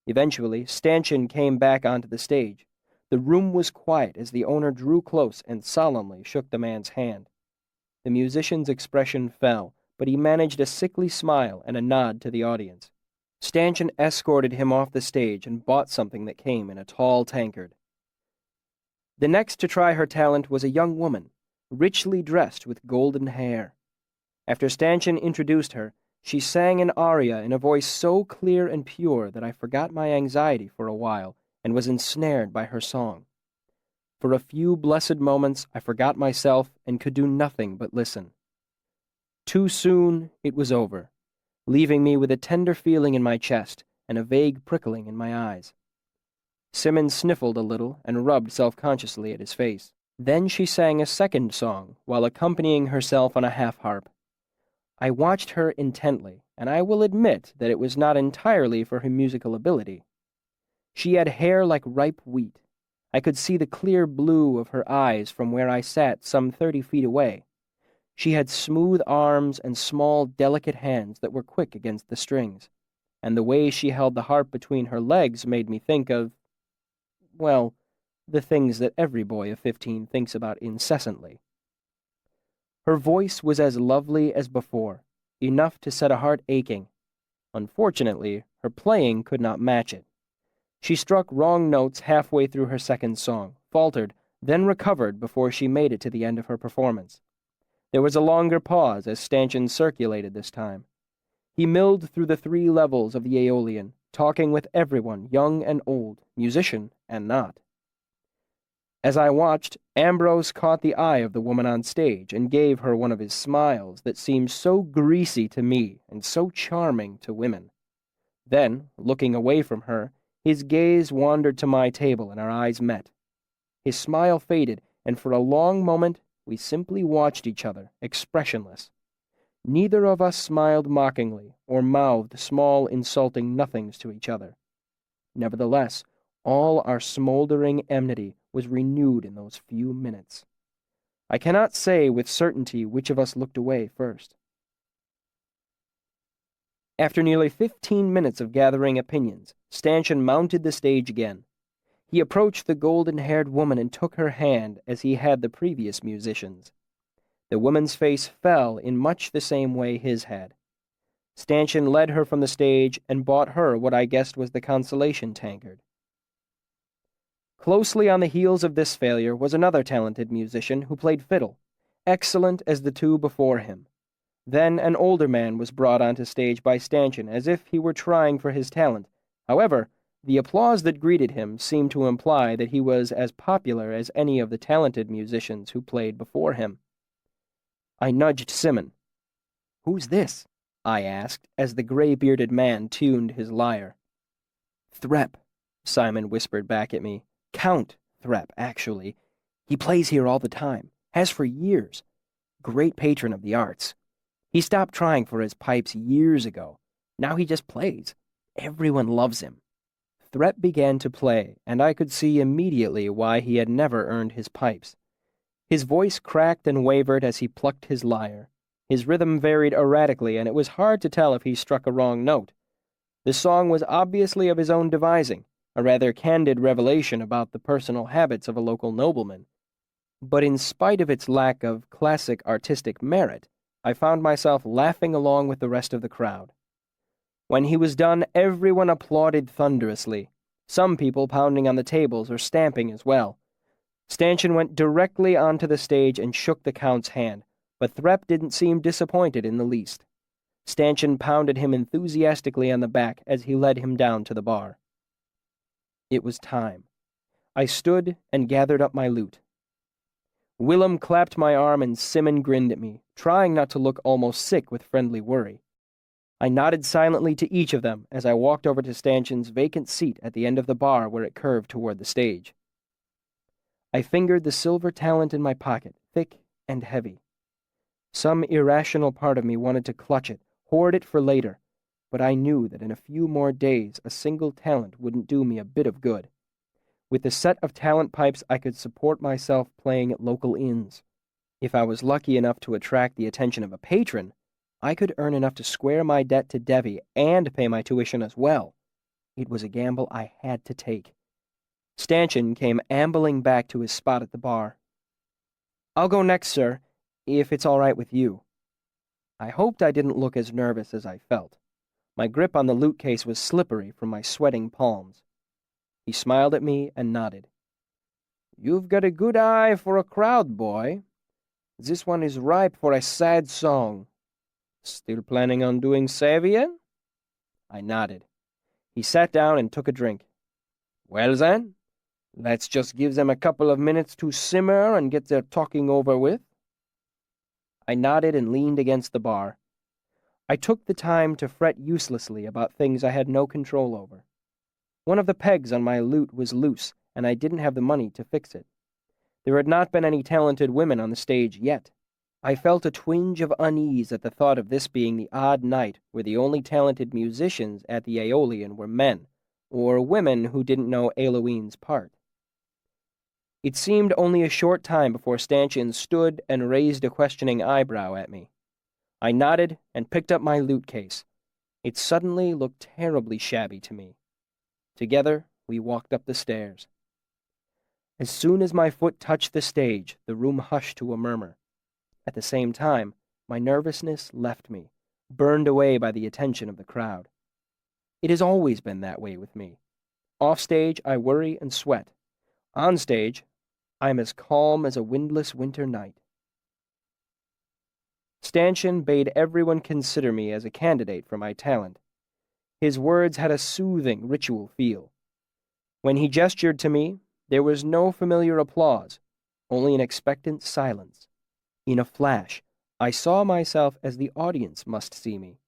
Eventually, Stanchion came back onto the stage. The room was quiet as the owner drew close and solemnly shook the man's hand. The musician's expression fell, but he managed a sickly smile and a nod to the audience. Stanchion escorted him off the stage and bought something that came in a tall tankard. The next to try her talent was a young woman, richly dressed with golden hair. After Stanchion introduced her, she sang an aria in a voice so clear and pure that I forgot my anxiety for a while and was ensnared by her song. For a few blessed moments I forgot myself and could do nothing but listen. Too soon it was over, leaving me with a tender feeling in my chest and a vague prickling in my eyes. Simmons sniffled a little and rubbed self-consciously at his face. Then she sang a second song while accompanying herself on a half-harp. I watched her intently, and I will admit that it was not entirely for her musical ability. She had hair like ripe wheat. I could see the clear blue of her eyes from where I sat some 30 feet away. She had smooth arms and small, delicate hands that were quick against the strings, and the way she held the harp between her legs made me think of, well, the things that every boy of 15 thinks about incessantly. Her voice was as lovely as before, enough to set a heart aching. Unfortunately, her playing could not match it. She struck wrong notes halfway through her second song, faltered, then recovered before she made it to the end of her performance. There was a longer pause as Stanchion circulated this time. He milled through the 3 levels of the Aeolian, talking with everyone, young and old, musician and not. As I watched, Ambrose caught the eye of the woman on stage and gave her one of his smiles that seemed so greasy to me and so charming to women. Then, looking away from her, his gaze wandered to my table and our eyes met. His smile faded, and for a long moment we simply watched each other, expressionless. Neither of us smiled mockingly or mouthed small, insulting nothings to each other. Nevertheless, all our smoldering enmity was renewed in those few minutes. I cannot say with certainty which of us looked away first. After nearly 15 minutes of gathering opinions, Stanchion mounted the stage again. He approached the golden-haired woman and took her hand as he had the previous musicians. The woman's face fell in much the same way his had. Stanchion led her from the stage and bought her what I guessed was the consolation tankard. Closely on the heels of this failure was another talented musician who played fiddle, excellent as the 2 before him. Then an older man was brought onto stage by Stanchion as if he were trying for his talent. However, the applause that greeted him seemed to imply that he was as popular as any of the talented musicians who played before him. I nudged Simon. "Who's this?" I asked, as the gray-bearded man tuned his lyre. "Threp," Simon whispered back at me. "Count Threp, actually. He plays here all the time, has for years. Great patron of the arts. He stopped trying for his pipes years ago. Now he just plays. Everyone loves him." Threp began to play, and I could see immediately why he had never earned his pipes. His voice cracked and wavered as he plucked his lyre. His rhythm varied erratically, and it was hard to tell if he struck a wrong note. The song was obviously of his own devising, a rather candid revelation about the personal habits of a local nobleman. But in spite of its lack of classic artistic merit, I found myself laughing along with the rest of the crowd. When he was done, everyone applauded thunderously, some people pounding on the tables or stamping as well. Stanchion went directly onto the stage and shook the Count's hand, but Threp didn't seem disappointed in the least. Stanchion pounded him enthusiastically on the back as he led him down to the bar. It was time. I stood and gathered up my loot. Willem clapped my arm and Simon grinned at me, trying not to look almost sick with friendly worry. I nodded silently to each of them as I walked over to Stanchion's vacant seat at the end of the bar where it curved toward the stage. I fingered the silver talent in my pocket, thick and heavy. Some irrational part of me wanted to clutch it, hoard it for later, but I knew that in a few more days a single talent wouldn't do me a bit of good. With the set of talent pipes, I could support myself playing at local inns. If I was lucky enough to attract the attention of a patron, I could earn enough to square my debt to Devi and pay my tuition as well. It was a gamble I had to take. Stanchion came ambling back to his spot at the bar. "I'll go next, sir, if it's all right with you." I hoped I didn't look as nervous as I felt. My grip on the loot case was slippery from my sweating palms. He smiled at me and nodded. You've got a good eye for a crowd, boy. This one is ripe for a sad song. Still planning on doing Savian?" I nodded. He sat down and took a drink. "Well then, let's just give them a couple of minutes to simmer and get their talking over with." I nodded and leaned against the bar. I took the time to fret uselessly about things I had no control over. One of the pegs on my lute was loose, and I didn't have the money to fix it. There had not been any talented women on the stage yet. I felt a twinge of unease at the thought of this being the odd night where the only talented musicians at the Aeolian were men, or women who didn't know Eiloween's part. It seemed only a short time before Stanchion stood and raised a questioning eyebrow at me. I nodded and picked up my lute case. It suddenly looked terribly shabby to me. Together, we walked up the stairs. As soon as my foot touched the stage, the room hushed to a murmur. At the same time, my nervousness left me, burned away by the attention of the crowd. It has always been that way with me. Off stage, I worry and sweat. On stage, I am as calm as a windless winter night. Stanchion bade everyone consider me as a candidate for my talent. His words had a soothing, ritual feel. When he gestured to me, there was no familiar applause, only an expectant silence. In a flash, I saw myself as the audience must see me.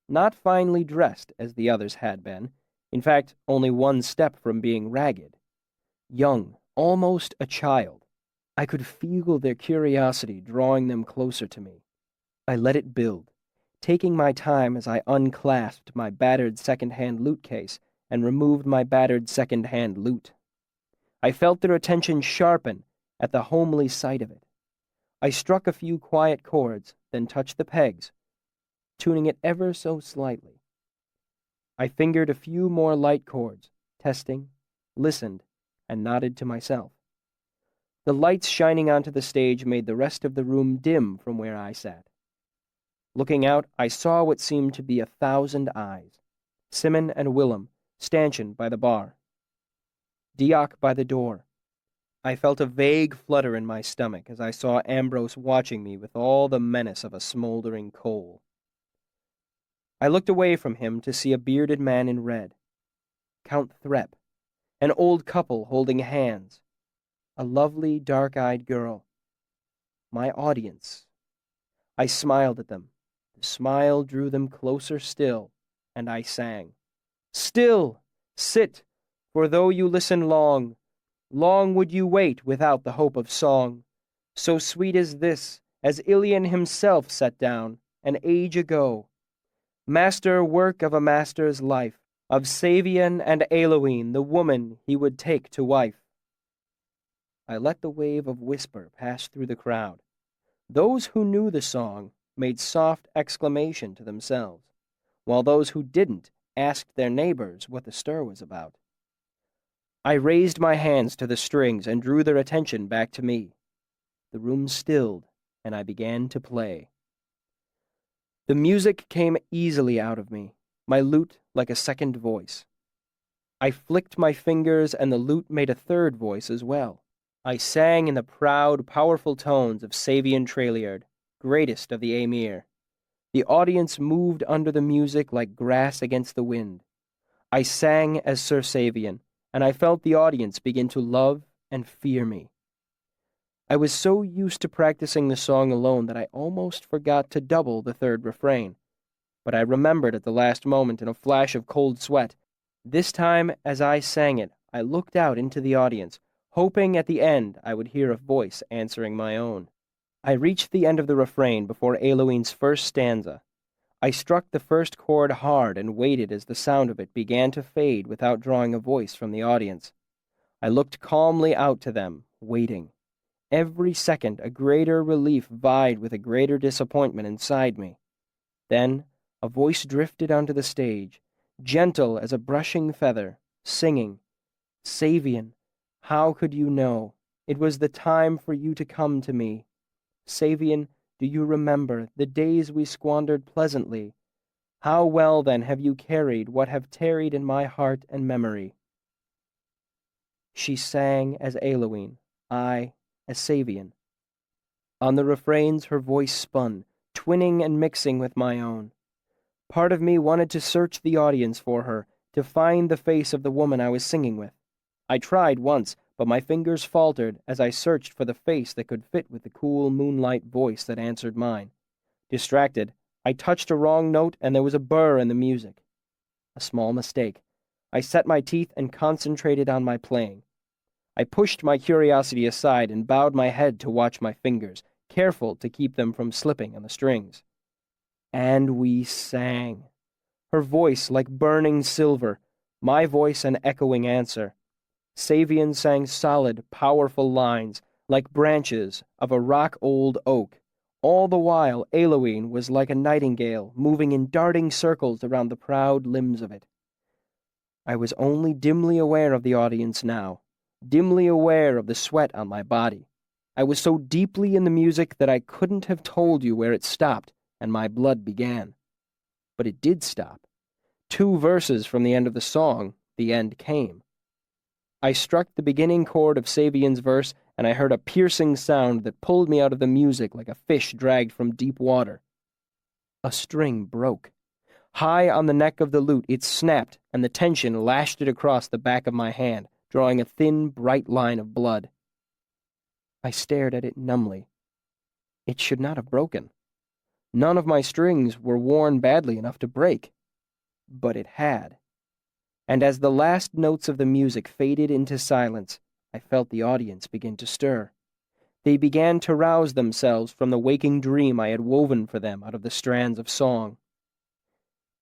Not finely dressed as the others had been, in fact, only one step from being ragged. Young, almost a child. I could feel their curiosity drawing them closer to me. I let it build, taking my time as I unclasped my battered second-hand lute case and removed my battered second-hand lute. I felt their attention sharpen at the homely sight of it. I struck a few quiet chords, then touched the pegs, tuning it ever so slightly. I fingered a few more light chords, testing, listened, and nodded to myself. The lights shining onto the stage made the rest of the room dim from where I sat. Looking out, I saw what seemed to be 1,000 eyes. Simon and Willem, Stanchion by the bar. Dioc by the door. I felt a vague flutter in my stomach as I saw Ambrose watching me with all the menace of a smoldering coal. I looked away from him to see a bearded man in red. Count Threp. An old couple holding hands. A lovely, dark-eyed girl. My audience. I smiled at them. The smile drew them closer still, and I sang. Still! Sit! For though you listen long, long would you wait without the hope of song. So sweet as this, as Ilion himself set down, an age ago. Master work of a master's life, of Savian and Eiloween, the woman he would take to wife. I let the wave of whisper pass through the crowd. Those who knew the song made soft exclamation to themselves, while those who didn't asked their neighbors what the stir was about. I raised my hands to the strings and drew their attention back to me. The room stilled, and I began to play. The music came easily out of me, my lute like a second voice. I flicked my fingers, and the lute made a third voice as well. I sang in the proud, powerful tones of Savian Trailiard, greatest of the Aemir. The audience moved under the music like grass against the wind. I sang as Sir Savian, and I felt the audience begin to love and fear me. I was so used to practicing the song alone that I almost forgot to double the third refrain, but I remembered at the last moment in a flash of cold sweat. This time, as I sang it, I looked out into the audience, hoping at the end I would hear a voice answering my own. I reached the end of the refrain before Eiloween's first stanza. I struck the first chord hard and waited as the sound of it began to fade without drawing a voice from the audience. I looked calmly out to them, waiting. Every second a greater relief vied with a greater disappointment inside me. Then a voice drifted onto the stage, gentle as a brushing feather, singing, "Savian, how could you know? It was the time for you to come to me. Savian, do you remember the days we squandered pleasantly? How well, then, have you carried what have tarried in my heart and memory?" She sang as Eowyn, I as Savian. On the refrains her voice spun, twinning and mixing with my own. Part of me wanted to search the audience for her, to find the face of the woman I was singing with. I tried once, but my fingers faltered as I searched for the face that could fit with the cool moonlight voice that answered mine. Distracted, I touched a wrong note and there was a burr in the music. A small mistake. I set my teeth and concentrated on my playing. I pushed my curiosity aside and bowed my head to watch my fingers, careful to keep them from slipping on the strings. And we sang. Her voice like burning silver, my voice an echoing answer. Savian sang solid, powerful lines, like branches of a rock-old oak. All the while, Eowyn was like a nightingale, moving in darting circles around the proud limbs of it. I was only dimly aware of the audience now, dimly aware of the sweat on my body. I was so deeply in the music that I couldn't have told you where it stopped and my blood began. But it did stop. 2 verses from the end of the song, the end came. I struck the beginning chord of Savian's verse, and I heard a piercing sound that pulled me out of the music like a fish dragged from deep water. A string broke. High on the neck of the lute it snapped, and the tension lashed it across the back of my hand, drawing a thin, bright line of blood. I stared at it numbly. It should not have broken. None of my strings were worn badly enough to break. But it had. And as the last notes of the music faded into silence, I felt the audience begin to stir. They began to rouse themselves from the waking dream I had woven for them out of the strands of song.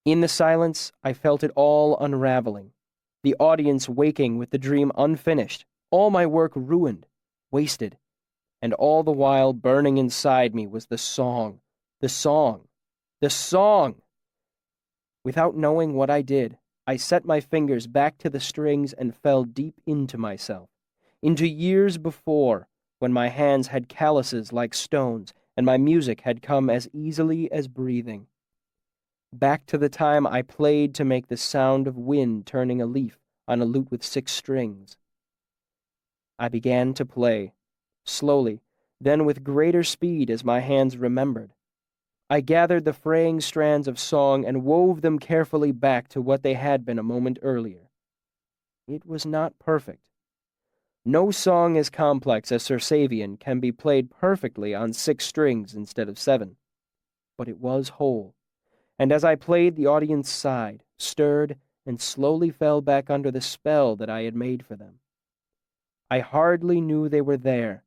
In the silence, I felt it all unraveling, the audience waking with the dream unfinished, all my work ruined, wasted, and all the while burning inside me was the song, the song, the song! Without knowing what I did, I set my fingers back to the strings and fell deep into myself, into years before, when my hands had calluses like stones and my music had come as easily as breathing. Back to the time I played to make the sound of wind turning a leaf on a lute with 6 strings. I began to play, slowly, then with greater speed as my hands remembered. I gathered the fraying strands of song and wove them carefully back to what they had been a moment earlier. It was not perfect. No song as complex as Sir Savian can be played perfectly on 6 strings instead of 7. But it was whole, and as I played the audience sighed, stirred, and slowly fell back under the spell that I had made for them. I hardly knew they were there,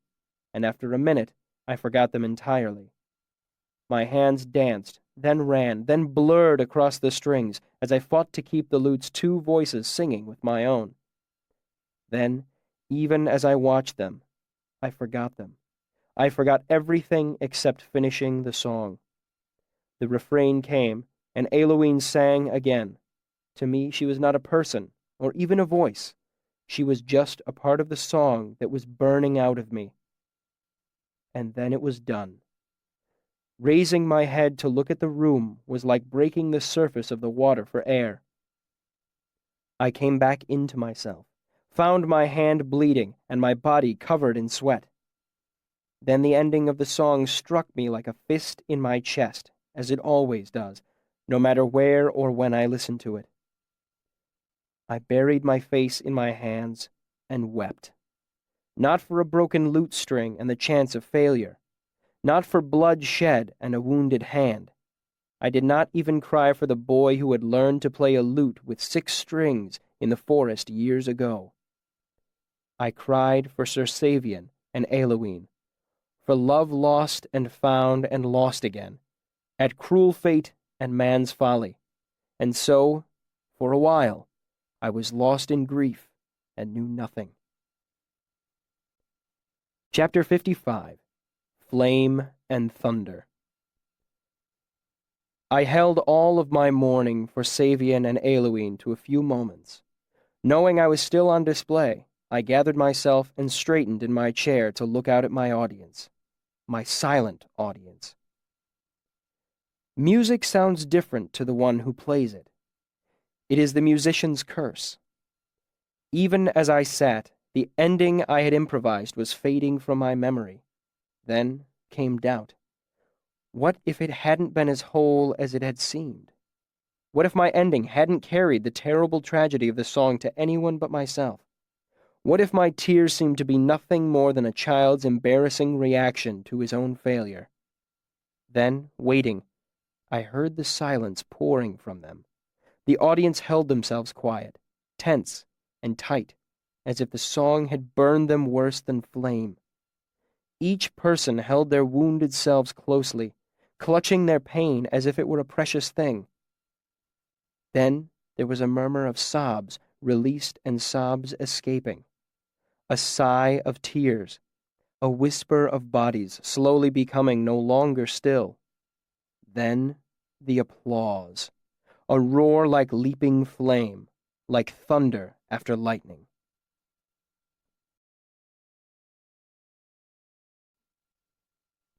and after a minute I forgot them entirely. My hands danced, then ran, then blurred across the strings as I fought to keep the lute's 2 voices singing with my own. Then, even as I watched them, I forgot them. I forgot everything except finishing the song. The refrain came, and Eowyn sang again. To me, she was not a person, or even a voice. She was just a part of the song that was burning out of me. And then it was done. Raising my head to look at the room was like breaking the surface of the water for air. I came back into myself, found my hand bleeding and my body covered in sweat. Then the ending of the song struck me like a fist in my chest, as it always does, no matter where or when I listen to it. I buried my face in my hands and wept. Not for a broken lute string and the chance of failure. Not for blood shed and a wounded hand. I did not even cry for the boy who had learned to play a lute with 6 strings in the forest years ago. I cried for Sir Savian and Eowyn, for love lost and found and lost again, at cruel fate and man's folly. And so, for a while, I was lost in grief and knew nothing. Chapter 55. Flame and Thunder. I held all of my mourning for Savian and Eowyn to a few moments. Knowing I was still on display, I gathered myself and straightened in my chair to look out at my audience. My silent audience. Music sounds different to the one who plays it. It is the musician's curse. Even as I sat, The ending I had improvised was fading from my memory. Then came doubt. What if it hadn't been as whole as it had seemed? What if my ending hadn't carried the terrible tragedy of the song to anyone but myself? What if my tears seemed to be nothing more than a child's embarrassing reaction to his own failure? Then, waiting, I heard the silence pouring from them. The audience held themselves quiet, tense and tight, as if the song had burned them worse than flame. Each person held their wounded selves closely, clutching their pain as if it were a precious thing. Then there was a murmur of sobs released and sobs escaping, a sigh of tears, a whisper of bodies slowly becoming no longer still. Then the applause, a roar like leaping flame, like thunder after lightning.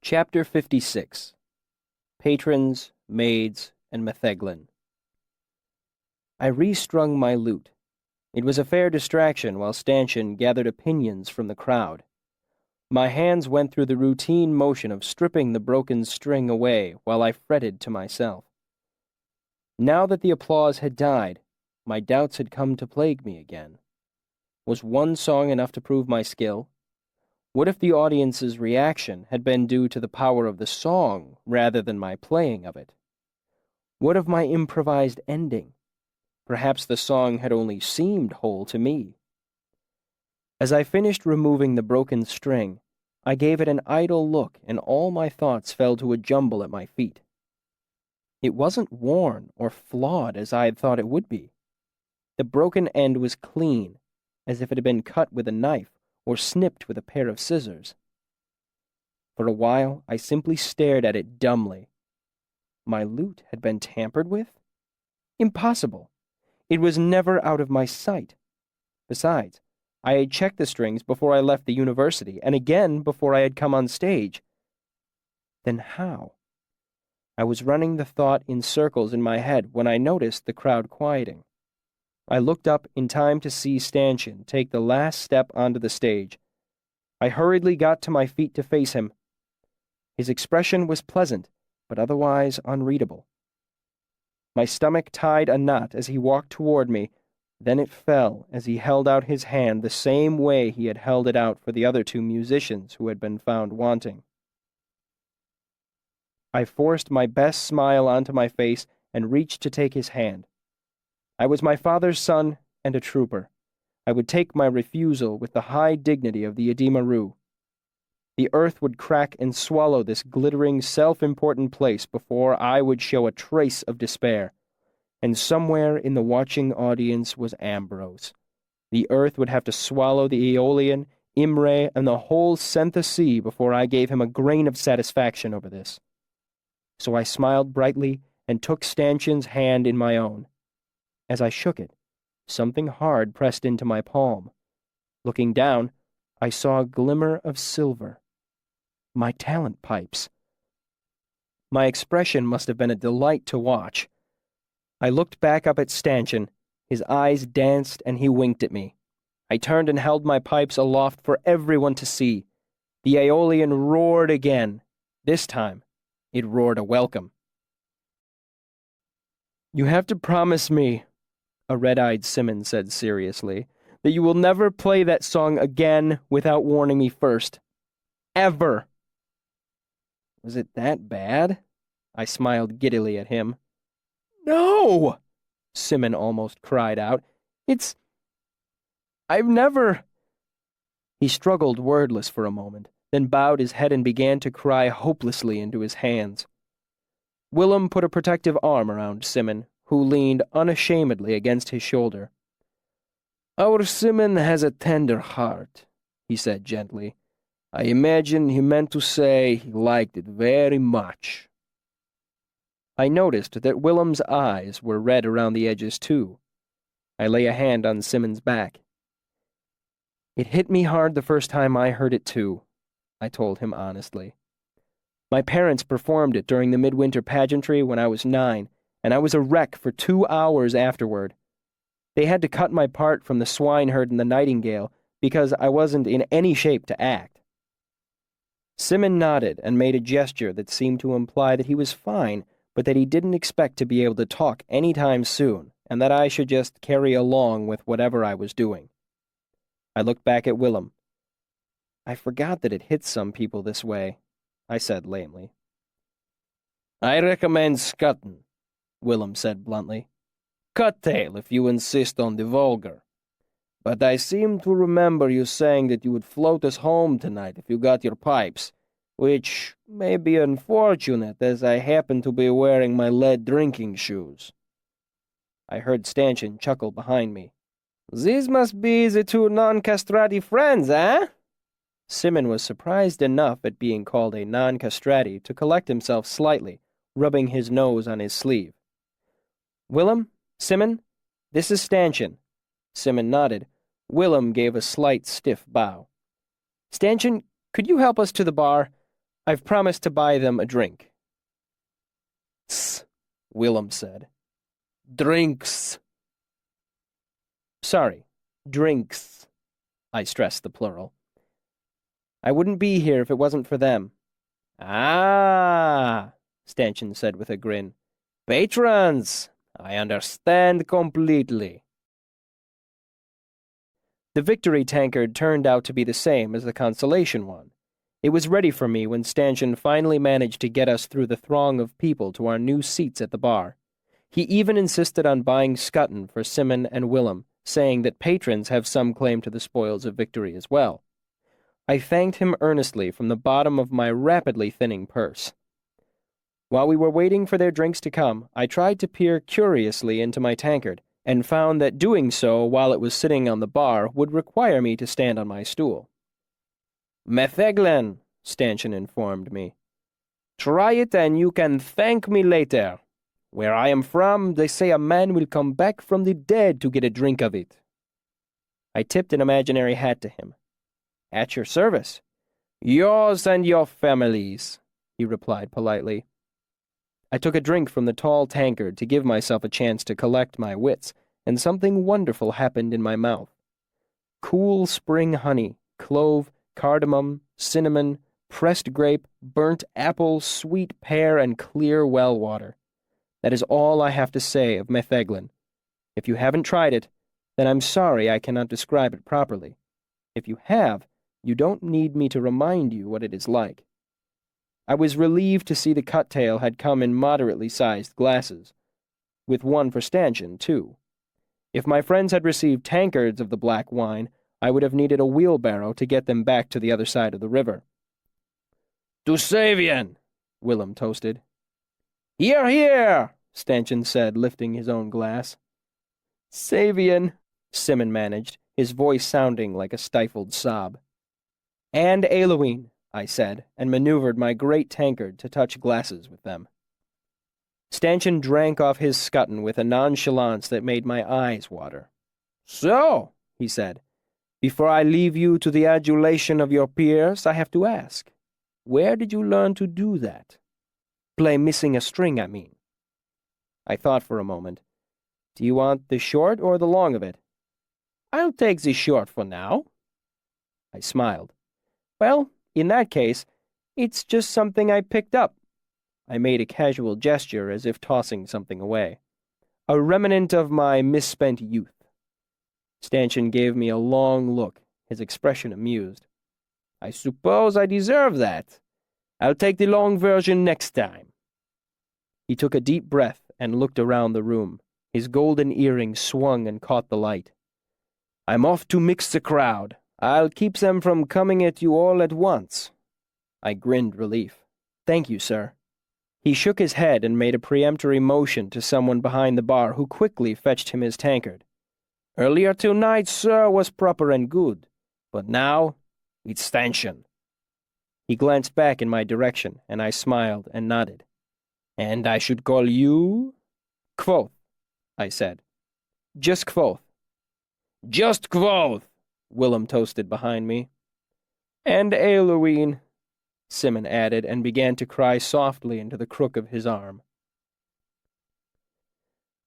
Chapter 56. Patrons, Maids, and Metheglin. I restrung my lute. It was a fair distraction while Stanchion gathered opinions from the crowd. My hands went through the routine motion of stripping the broken string away while I fretted to myself. Now that the applause had died, my doubts had come to plague me again. Was one song enough to prove my skill? What if the audience's reaction had been due to the power of the song rather than my playing of it? What of my improvised ending? Perhaps the song had only seemed whole to me. As I finished removing the broken string, I gave it an idle look, and all my thoughts fell to a jumble at my feet. It wasn't worn or flawed as I had thought it would be. The broken end was clean, as if it had been cut with a knife or snipped with a pair of scissors. For a while, I simply stared at it dumbly. My lute had been tampered with? Impossible! It was never out of my sight. Besides, I had checked the strings before I left the university, and again before I had come on stage. Then how? I was running the thought in circles in my head when I noticed the crowd quieting. I looked up in time to see Stanchion take the last step onto the stage. I hurriedly got to my feet to face him. His expression was pleasant, but otherwise unreadable. My stomach tied a knot as he walked toward me, then it fell as he held out his hand the same way he had held it out for the other two musicians who had been found wanting. I forced my best smile onto my face and reached to take his hand. I was my father's son and a trooper. I would take my refusal with the high dignity of the Edema-Ru. The earth would crack and swallow this glittering, self-important place before I would show a trace of despair. And somewhere in the watching audience was Ambrose. The earth would have to swallow the Aeolian, Imre, and the whole Sea before I gave him a grain of satisfaction over this. So I smiled brightly and took Stanchion's hand in my own. As I shook it, something hard pressed into my palm. Looking down, I saw a glimmer of silver. My talent pipes. My expression must have been a delight to watch. I looked back up at Stanchion. His eyes danced and he winked at me. I turned and held my pipes aloft for everyone to see. The Aeolian roared again. This time, it roared a welcome. "You have to promise me," a red-eyed Simon said seriously, "that you will never play that song again without warning me first. Ever." Was it that bad? I smiled giddily at him. "No!" Simon almost cried out. I've never..." He struggled wordless for a moment, then bowed his head and began to cry hopelessly into his hands. Willem put a protective arm around Simon, who leaned unashamedly against his shoulder. "Our Simon has a tender heart," he said gently. "I imagine he meant to say he liked it very much." I noticed that Willem's eyes were red around the edges too. I lay a hand on Simon's back. "It hit me hard the first time I heard it too," I told him honestly. "My parents performed it during the midwinter pageantry when I was 9, and I was a wreck for 2 hours afterward. They had to cut my part from the swineherd and the nightingale because I wasn't in any shape to act. Simon nodded and made a gesture that seemed to imply that he was fine, but that he didn't expect to be able to talk any time soon, and that I should just carry along with whatever I was doing. I looked back at Willem. I forgot that it hits some people this way, I said lamely. I recommend Scutton, Willem said bluntly. Cuttail, if you insist on the vulgar. But I seem to remember you saying that you would float us home tonight if you got your pipes, which may be unfortunate as I happen to be wearing my lead drinking shoes. I heard Stanchion chuckle behind me. These must be the two non-castrati friends, eh? Simon was surprised enough at being called a non-castrati to collect himself slightly, rubbing his nose on his sleeve. Willem, Simon, this is Stanchion. Simon nodded. Willem gave a slight stiff bow. Stanchion, could you help us to the bar? I've promised to buy them a drink. Tss, Willem said. Drinks. Sorry, drinks. I stressed the plural. I wouldn't be here if it wasn't for them. Ah, Stanchion said with a grin. Patrons, I understand completely. The Victory tankard turned out to be the same as the Consolation one. It was ready for me when Stanchion finally managed to get us through the throng of people to our new seats at the bar. He even insisted on buying Scutton for Simon and Willem, saying that patrons have some claim to the spoils of Victory as well. I thanked him earnestly from the bottom of my rapidly thinning purse. While we were waiting for their drinks to come, I tried to peer curiously into my tankard, and found that doing so while it was sitting on the bar would require me to stand on my stool. Metheglin, Stanchion informed me. Try it and you can thank me later. Where I am from, they say a man will come back from the dead to get a drink of it. I tipped an imaginary hat to him. At your service. Yours and your family's, he replied politely. I took a drink from the tall tankard to give myself a chance to collect my wits, and something wonderful happened in my mouth. Cool spring honey, clove, cardamom, cinnamon, pressed grape, burnt apple, sweet pear, and clear well water. That is all I have to say of metheglin. If you haven't tried it, then I'm sorry I cannot describe it properly. If you have, you don't need me to remind you what it is like. I was relieved to see the Cuttail had come in moderately sized glasses, with one for Stanchion, too. If my friends had received tankards of the black wine, I would have needed a wheelbarrow to get them back to the other side of the river. To Savian, Willem toasted. Hear, hear, Stanchion said, lifting his own glass. Savian, Simon managed, his voice sounding like a stifled sob. And Eloine, I said, and maneuvered my great tankard to touch glasses with them. Stanchion drank off his Scutton with a nonchalance that made my eyes water. So, he said, before I leave you to the adulation of your peers, I have to ask, where did you learn to do that? Play missing a string, I mean. I thought for a moment. Do you want the short or the long of it? I'll take the short for now. I smiled. Well, in that case, it's just something I picked up. I made a casual gesture as if tossing something away. A remnant of my misspent youth. Stanchion gave me a long look, his expression amused. I suppose I deserve that. I'll take the long version next time. He took a deep breath and looked around the room. His golden earrings swung and caught the light. I'm off to mix the crowd. I'll keep them from coming at you all at once. I grinned relief. Thank you, sir. He shook his head and made a peremptory motion to someone behind the bar who quickly fetched him his tankard. Earlier tonight, sir, was proper and good, but now it's Stanchion. He glanced back in my direction, and I smiled and nodded. And I should call you? Kvothe, I said. Just Kvothe. Just Kvothe, Willem toasted behind me. And Eloine, Simon added, and began to cry softly into the crook of his arm.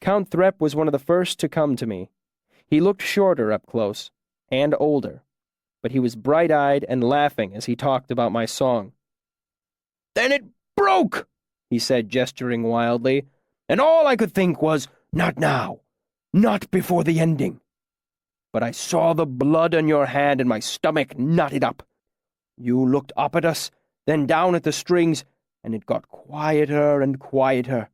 Count Threp was one of the first to come to me. He looked shorter up close, and older. but he was bright-eyed and laughing as he talked about my song. "Then it broke," he said, gesturing wildly, "and all I could think was, not now, not before the ending. But I saw the blood on your hand and my stomach knotted up. You looked up at us, then down at the strings, and it got quieter and quieter.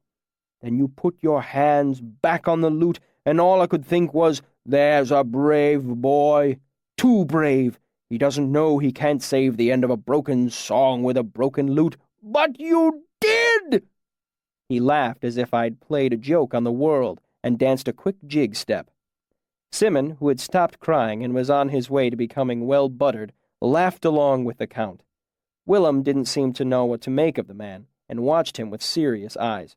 Then you put your hands back on the lute, and all I could think was, there's a brave boy. Too brave. He doesn't know he can't save the end of a broken song with a broken lute. But you did!" He laughed as if I'd played a joke on the world and danced a quick jig step. Simon, who had stopped crying and was on his way to becoming well-buttered, laughed along with the Count. Willem didn't seem to know what to make of the man, and watched him with serious eyes.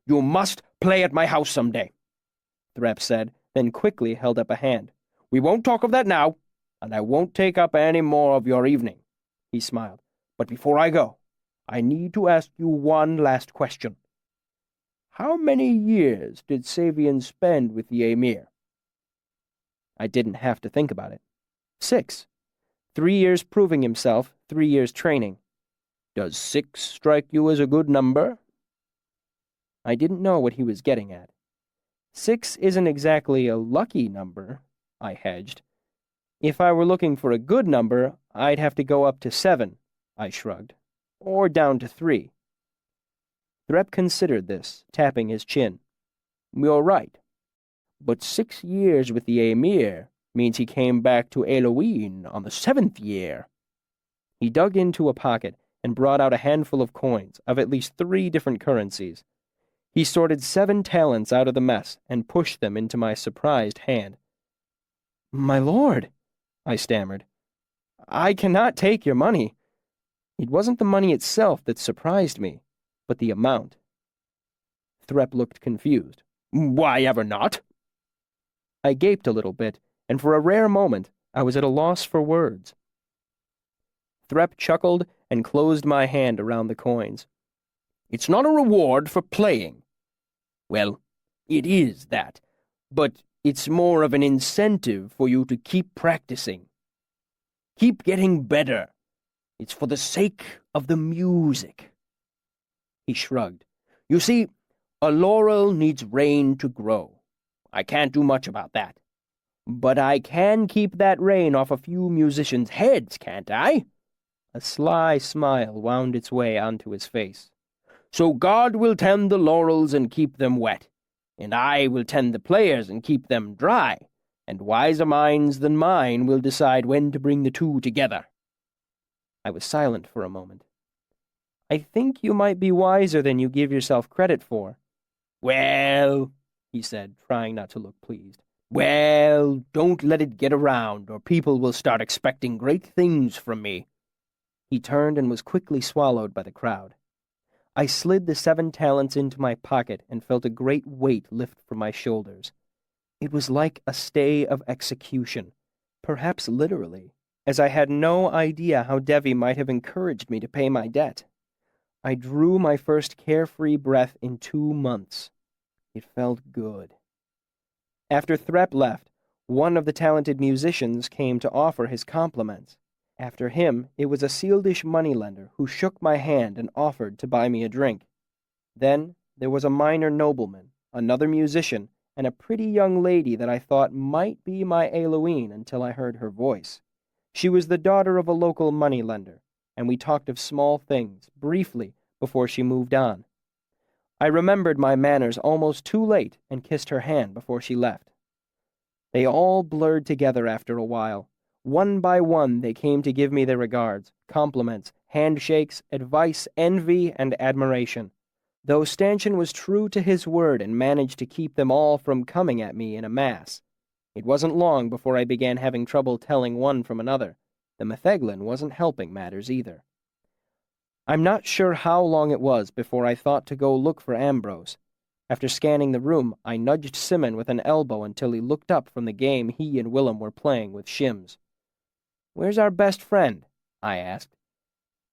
"You must play at my house someday," Threp said, then quickly held up a hand. "We won't talk of that now, and I won't take up any more of your evening." He smiled. "But before I go, I need to ask you one last question. How many years did Savian spend with the Emir?" I didn't have to think about it. 6. 3 years proving himself, 3 years training. "Does 6 strike you as a good number?" I didn't know what he was getting at. 6 isn't exactly a lucky number, I hedged. If I were looking for a good number, I'd have to go up to 7, I shrugged, or down to 3. Threp considered this, tapping his chin. "You're right. But 6 years with the Emir means he came back to Elohim on the 7th year." He dug into a pocket and brought out a handful of coins of at least 3 different currencies. He sorted 7 talents out of the mess and pushed them into my surprised hand. "My lord," I stammered, "I cannot take your money." It wasn't the money itself that surprised me, but the amount. Threp looked confused. "Why ever not?" I gaped a little bit, and for a rare moment I was at a loss for words. Threp chuckled and closed my hand around the coins. "It's not a reward for playing. Well, it is that, but it's more of an incentive for you to keep practicing. Keep getting better. It's for the sake of the music." He shrugged. "You see, a laurel needs rain to grow. I can't do much about that. But I can keep that rain off a few musicians' heads, can't I?" A sly smile wound its way onto his face. "So God will tend the laurels and keep them wet, and I will tend the players and keep them dry, and wiser minds than mine will decide when to bring the two together." I was silent for a moment. "I think you might be wiser than you give yourself credit for." "Well," he said, trying not to look pleased, "well, don't let it get around, or people will start expecting great things from me." He turned and was quickly swallowed by the crowd. I slid the 7 talents into my pocket and felt a great weight lift from my shoulders. It was like a stay of execution, perhaps literally, as I had no idea how Devi might have encouraged me to pay my debt. I drew my first carefree breath in 2 months. It felt good. After Threp left, one of the talented musicians came to offer his compliments. After him, it was a Sealdish moneylender who shook my hand and offered to buy me a drink. Then there was a minor nobleman, another musician, and a pretty young lady that I thought might be my Elohim until I heard her voice. She was the daughter of a local moneylender, and we talked of small things, briefly, before she moved on. I remembered my manners almost too late and kissed her hand before she left. They all blurred together after a while. One by one they came to give me their regards, compliments, handshakes, advice, envy, and admiration. Though Stanchion was true to his word and managed to keep them all from coming at me in a mass. It wasn't long before I began having trouble telling one from another. The metheglin wasn't helping matters either. I'm not sure how long it was before I thought to go look for Ambrose. After scanning the room, I nudged Simon with an elbow until he looked up from the game he and Willem were playing with shims. "Where's our best friend?" I asked.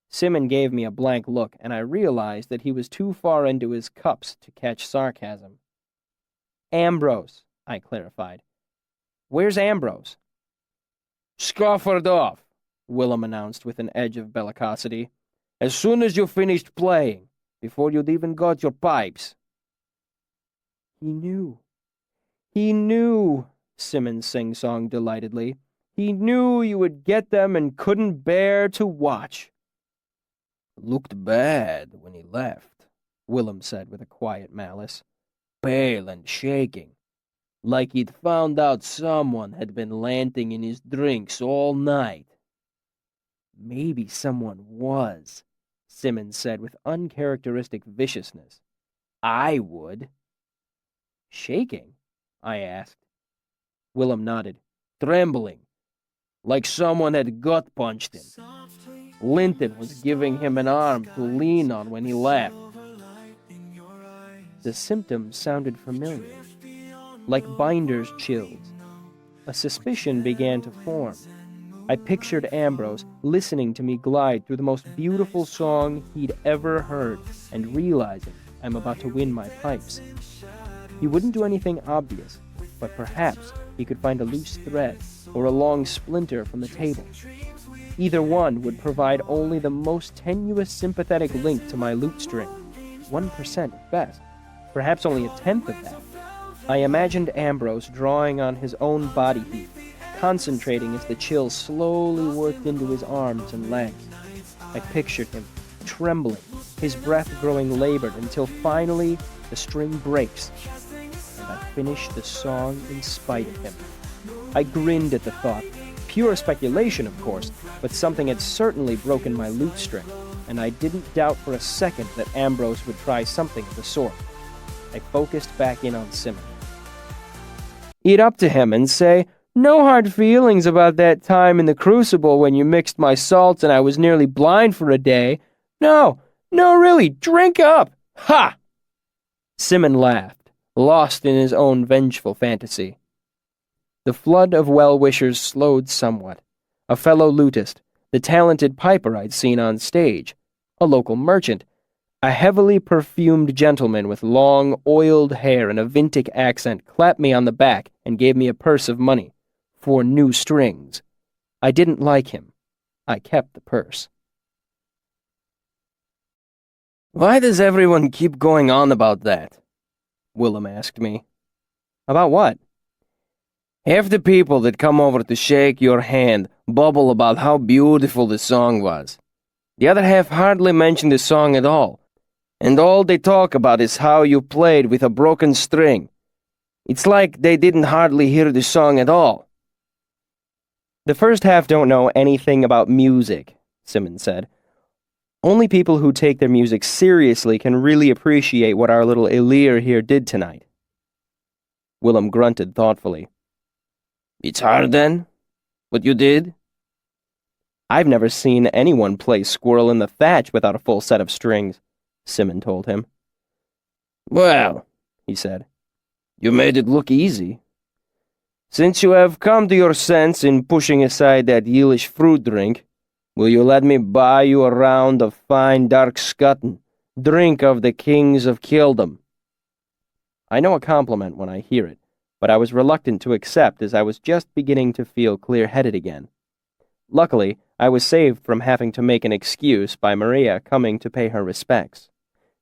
Simon gave me a blank look, and I realized that he was too far into his cups to catch sarcasm. "Ambrose," I clarified. "Where's Ambrose?" Scoffered off, Willem announced with an edge of bellicosity. As soon as you finished playing, before you'd even got your pipes. He knew. He knew, Simmons sing-songed delightedly. He knew you would get them and couldn't bear to watch. Looked bad when he left, Willem said with a quiet malice. Pale and shaking, like he'd found out someone had been lanting in his drinks all night. Maybe someone was, Simmons said with uncharacteristic viciousness. I would. Shaking? I asked. Willem nodded, trembling, like someone had gut-punched him. Linton was giving him an arm to lean on when he left. The symptoms sounded familiar, like binder's chills. A suspicion began to form. I pictured Ambrose listening to me glide through the most beautiful song he'd ever heard and realizing I'm about to win my pipes. He wouldn't do anything obvious, but perhaps he could find a loose thread or a long splinter from the table. Either one would provide only the most tenuous sympathetic link to my lute string, 1% at best, perhaps only a tenth of that. I imagined Ambrose drawing on his own body heat, concentrating as the chill slowly worked into his arms and legs. I pictured him, trembling, his breath growing labored until finally the string breaks, and I finish the song in spite of him. I grinned at the thought. Pure speculation, of course, but something had certainly broken my lute string, and I didn't doubt for a second that Ambrose would try something of the sort. I focused back in on Simmons. Eat up to him and say, "No hard feelings about that time in the crucible when you mixed my salts and I was nearly blind for a day. No, really, drink up! Ha!" Simmons laughed, lost in his own vengeful fantasy. The flood of well-wishers slowed somewhat. A fellow lutist, the talented piper I'd seen on stage, a local merchant, a heavily perfumed gentleman with long, oiled hair and a Vintic accent clapped me on the back and gave me a purse of money for new strings. I didn't like him. I kept the purse. Why does everyone keep going on about that? Willem asked me. About what? Half the people that come over to shake your hand bubble about how beautiful the song was. The other half hardly mention the song at all, and all they talk about is how you played with a broken string. It's like they didn't hardly hear the song at all. The first half don't know anything about music, Simmons said. Only people who take their music seriously can really appreciate what our little Elir here did tonight. Willem grunted thoughtfully. It's hard, then? What you did? I've never seen anyone play Squirrel in the Thatch without a full set of strings, Simmons told him. Well, he said, you made it look easy. Since you have come to your sense in pushing aside that yeelish fruit drink, will you let me buy you a round of fine dark scutton, drink of the kings of Kildom? I know a compliment when I hear it, but I was reluctant to accept as I was just beginning to feel clear-headed again. Luckily, I was saved from having to make an excuse by Maria coming to pay her respects.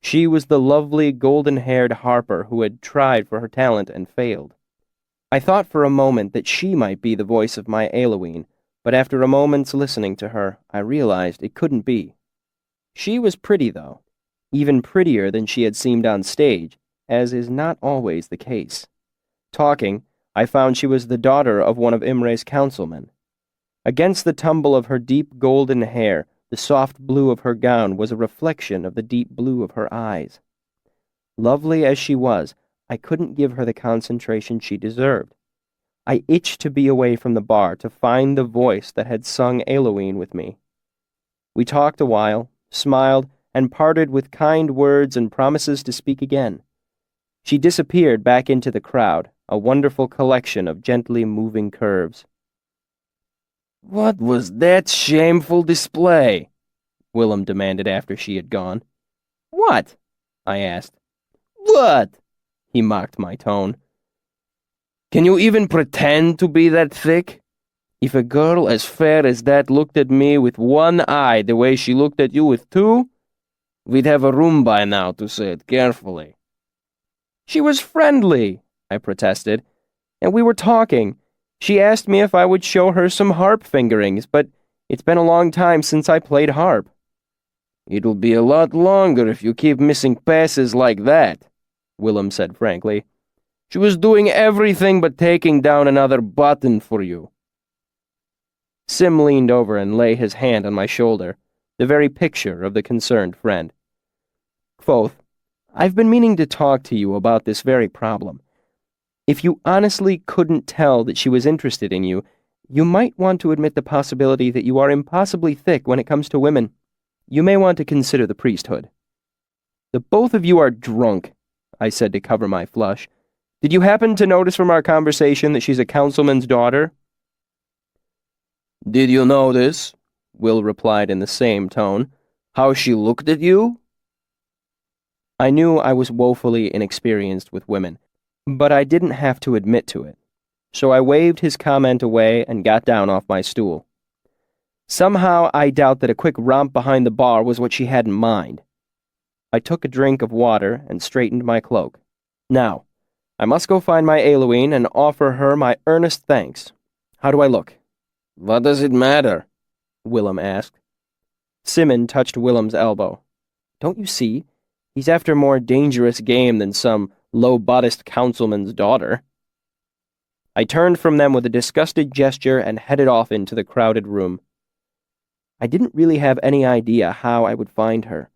She was the lovely golden-haired harper who had tried for her talent and failed. I thought for a moment that she might be the voice of my Eowyn, but after a moment's listening to her, I realized it couldn't be. She was pretty, though, even prettier than she had seemed on stage, as is not always the case. Talking, I found she was the daughter of one of Imre's councilmen. Against the tumble of her deep golden hair, the soft blue of her gown was a reflection of the deep blue of her eyes. Lovely as she was, I couldn't give her the concentration she deserved. I itched to be away from the bar to find the voice that had sung Eowyn with me. We talked a while, smiled, and parted with kind words and promises to speak again. She disappeared back into the crowd, a wonderful collection of gently moving curves. What was that shameful display? Willem demanded after she had gone. What? I asked. What? He mocked my tone. Can you even pretend to be that thick? If a girl as fair as that looked at me with one eye the way she looked at you with two, we'd have a room by now, to say it carefully." "She was friendly," I protested, "and we were talking. She asked me if I would show her some harp fingerings, but it's been a long time since I played harp." "It'll be a lot longer if you keep missing passes like that," Willem said frankly. "She was doing everything but taking down another button for you." Sim leaned over and lay his hand on my shoulder, the very picture of the concerned friend. "Kvothe, I've been meaning to talk to you about this very problem. If you honestly couldn't tell that she was interested in you, you might want to admit the possibility that you are impossibly thick when it comes to women. You may want to consider the priesthood." "The both of you are drunk," I said to cover my flush. "Did you happen to notice from our conversation that she's a councilman's daughter?" "Did you notice," Will replied in the same tone, "how she looked at you?" I knew I was woefully inexperienced with women, but I didn't have to admit to it, so I waved his comment away and got down off my stool. Somehow I doubt that a quick romp behind the bar was what she had in mind. I took a drink of water and straightened my cloak. Now, I must go find my Ailuene and offer her my earnest thanks. How do I look? "What does it matter?" Willem asked. Simon touched Willem's elbow. "Don't you see? He's after more dangerous game than some low-bodiced councilman's daughter." I turned from them with a disgusted gesture and headed off into the crowded room. I didn't really have any idea how I would find her.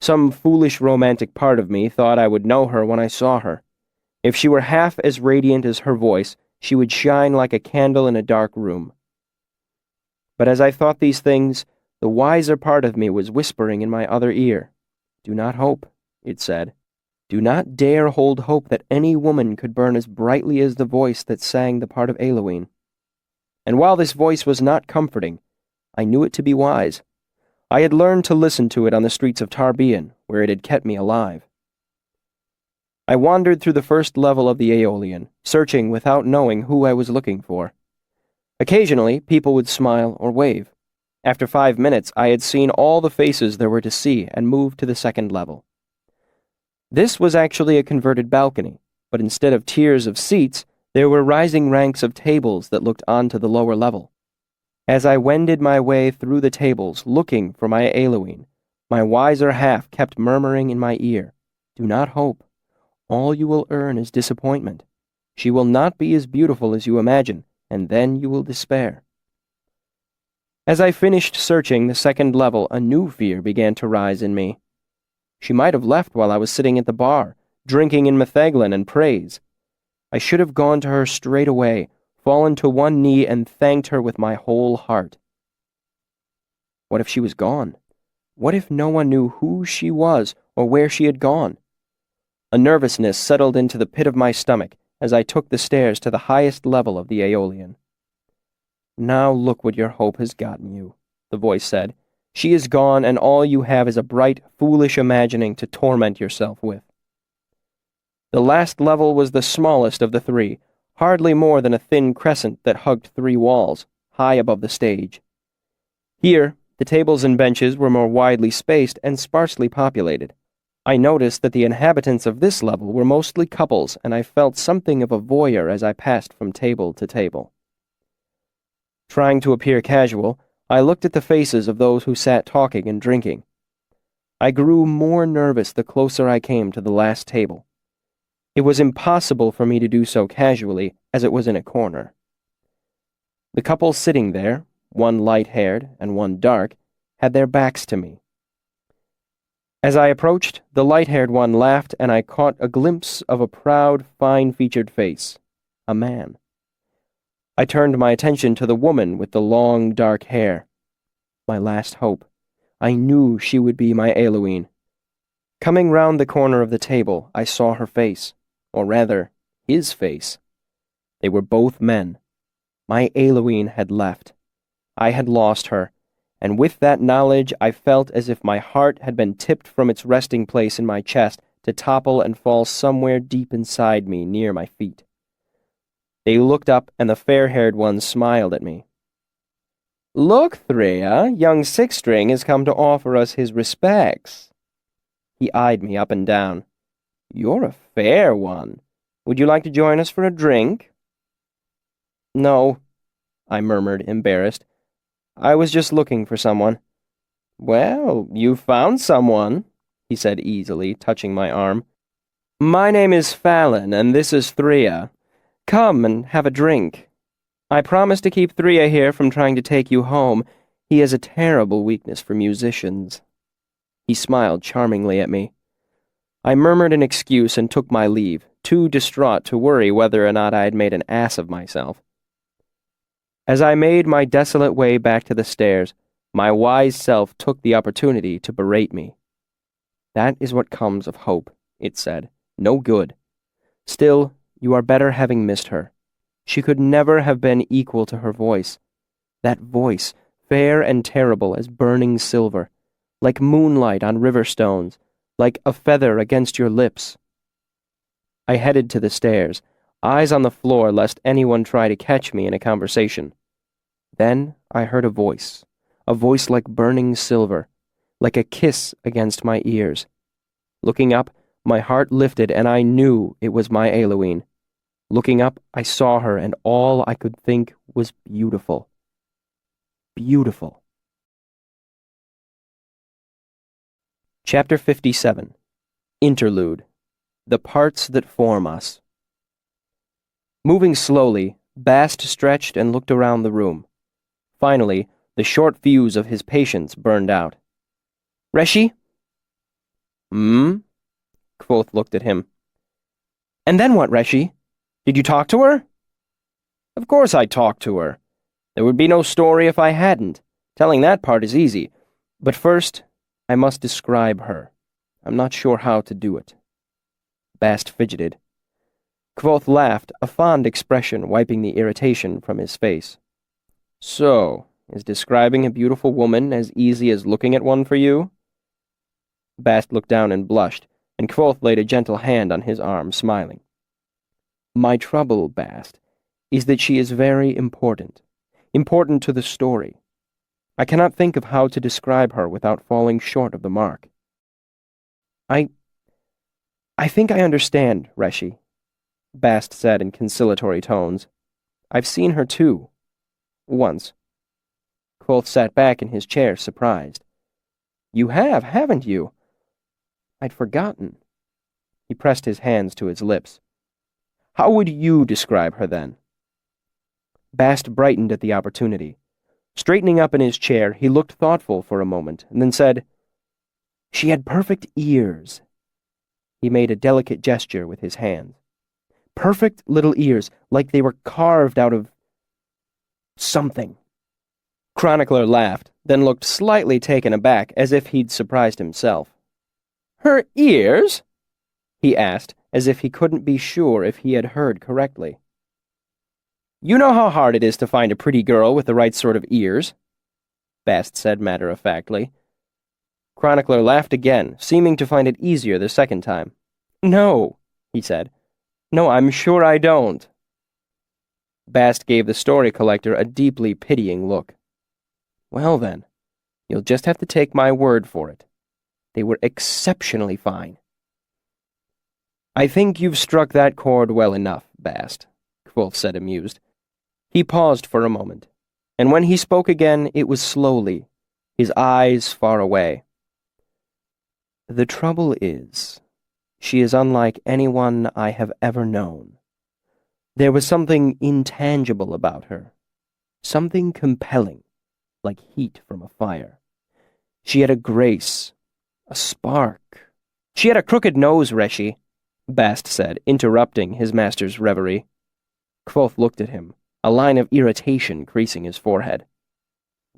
Some foolish romantic part of me thought I would know her when I saw her. If she were half as radiant as her voice, she would shine like a candle in a dark room. But as I thought these things, the wiser part of me was whispering in my other ear. "Do not hope," it said. "Do not dare hold hope that any woman could burn as brightly as the voice that sang the part of Ailuene." And while this voice was not comforting, I knew it to be wise. I had learned to listen to it on the streets of Tarbean, where it had kept me alive. I wandered through the first level of the Aeolian, searching without knowing who I was looking for. Occasionally, people would smile or wave. After 5 minutes, I had seen all the faces there were to see and moved to the second level. This was actually a converted balcony, but instead of tiers of seats, there were rising ranks of tables that looked onto the lower level. As I wended my way through the tables, looking for my Ailuene, my wiser half kept murmuring in my ear, "Do not hope. All you will earn is disappointment. She will not be as beautiful as you imagine, and then you will despair." As I finished searching the second level, a new fear began to rise in me. She might have left while I was sitting at the bar, drinking in metheglin and praise. I should have gone to her straight away, fallen to one knee, and thanked her with my whole heart. What if she was gone? What if no one knew who she was or where she had gone? A nervousness settled into the pit of my stomach as I took the stairs to the highest level of the Aeolian. "Now look what your hope has gotten you," the voice said. "She is gone, and all you have is a bright, foolish imagining to torment yourself with." The last level was the smallest of the three, hardly more than a thin crescent that hugged 3 walls, high above the stage. Here, the tables and benches were more widely spaced and sparsely populated. I noticed that the inhabitants of this level were mostly couples, and I felt something of a voyeur as I passed from table to table. Trying to appear casual, I looked at the faces of those who sat talking and drinking. I grew more nervous the closer I came to the last table. It was impossible for me to do so casually, as it was in a corner. The couple sitting there, one light-haired and one dark, had their backs to me. As I approached, the light-haired one laughed, and I caught a glimpse of a proud, fine-featured face. A man. I turned my attention to the woman with the long, dark hair. My last hope. I knew she would be my Ailuene. Coming round the corner of the table, I saw her face, or rather, his face. They were both men. My Ailuene had left. I had lost her, and with that knowledge I felt as if my heart had been tipped from its resting place in my chest to topple and fall somewhere deep inside me near my feet. They looked up, and the fair-haired one smiled at me, Look, Threa, young Six-String has come to offer us his respects. He eyed me up and down. You're a fair one. Would you like to join us for a drink? No, I murmured, embarrassed. I was just looking for someone. Well, you found someone, he said easily, touching my arm. My name is Fallon, and this is Threa. Come and have a drink. I promise to keep Threa here from trying to take you home. He has a terrible weakness for musicians. He smiled charmingly at me. I murmured an excuse and took my leave, too distraught to worry whether or not I had made an ass of myself. As I made my desolate way back to the stairs, my wise self took the opportunity to berate me. That is what comes of hope, it said. No good. Still, you are better having missed her. She could never have been equal to her voice. That voice, fair and terrible as burning silver, like moonlight on river stones, like a feather against your lips. I headed to the stairs, eyes on the floor lest anyone try to catch me in a conversation. Then I heard a voice like burning silver, like a kiss against my ears. Looking up, my heart lifted and I knew it was my Aileen. Looking up, I saw her and all I could think was beautiful. Beautiful. Chapter 57. Interlude. The Parts That Form Us. Moving slowly, Bast stretched and looked around the room. Finally, the short fuse of his patience burned out. Reshi? Kvothe looked at him. And then what, Reshi? Did you talk to her? Of course I talked to her. There would be no story if I hadn't. Telling that part is easy. But first, I must describe her. I'm not sure how to do it. Bast fidgeted. Kvothe laughed, a fond expression wiping the irritation from his face. So, is describing a beautiful woman as easy as looking at one for you? Bast looked down and blushed, and Kvothe laid a gentle hand on his arm, smiling. My trouble, Bast, is that she is very important. Important to the story. I cannot think of how to describe her without falling short of the mark. I think I understand, Reshi, Bast said in conciliatory tones. I've seen her too. Once. Kvothe sat back in his chair, surprised. You have, haven't you? I'd forgotten. He pressed his hands to his lips. How would you describe her, then? Bast brightened at the opportunity. Straightening up in his chair, he looked thoughtful for a moment, and then said, She had perfect ears. He made a delicate gesture with his hands. Perfect little ears, like they were carved out of something. Chronicler laughed, then looked slightly taken aback, as if he'd surprised himself. Her ears? He asked, as if he couldn't be sure if he had heard correctly. You know how hard it is to find a pretty girl with the right sort of ears, Bast said matter-of-factly. Chronicler laughed again, seeming to find it easier the second time. No, he said. No, I'm sure I don't. Bast gave the story collector a deeply pitying look. Well then, you'll just have to take my word for it. They were exceptionally fine. I think you've struck that chord well enough, Bast, Kvothe said, amused. He paused for a moment, and when he spoke again, it was slowly, his eyes far away. The trouble is, she is unlike anyone I have ever known. There was something intangible about her, something compelling, like heat from a fire. She had a grace, a spark. She had a crooked nose, Reshi, Bast said, interrupting his master's reverie. Kvothe looked at him, a line of irritation creasing his forehead.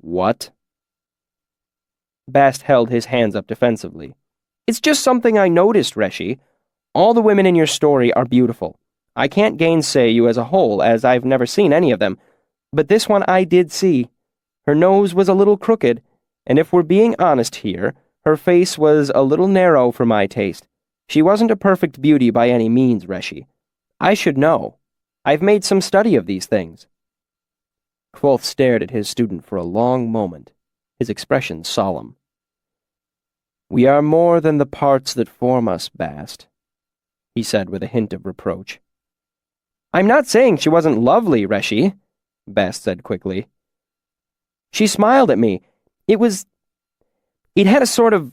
What? Bast held his hands up defensively. It's just something I noticed, Reshi. All the women in your story are beautiful. I can't gainsay you as a whole, as I've never seen any of them, but this one I did see. Her nose was a little crooked, and if we're being honest here, her face was a little narrow for my taste. She wasn't a perfect beauty by any means, Reshi. I should know. I've made some study of these things. Kvothe stared at his student for a long moment, his expression solemn. "We are more than the parts that form us, Bast," he said with a hint of reproach. "I'm not saying she wasn't lovely, Reshi," Bast said quickly. "She smiled at me. It had a sort of...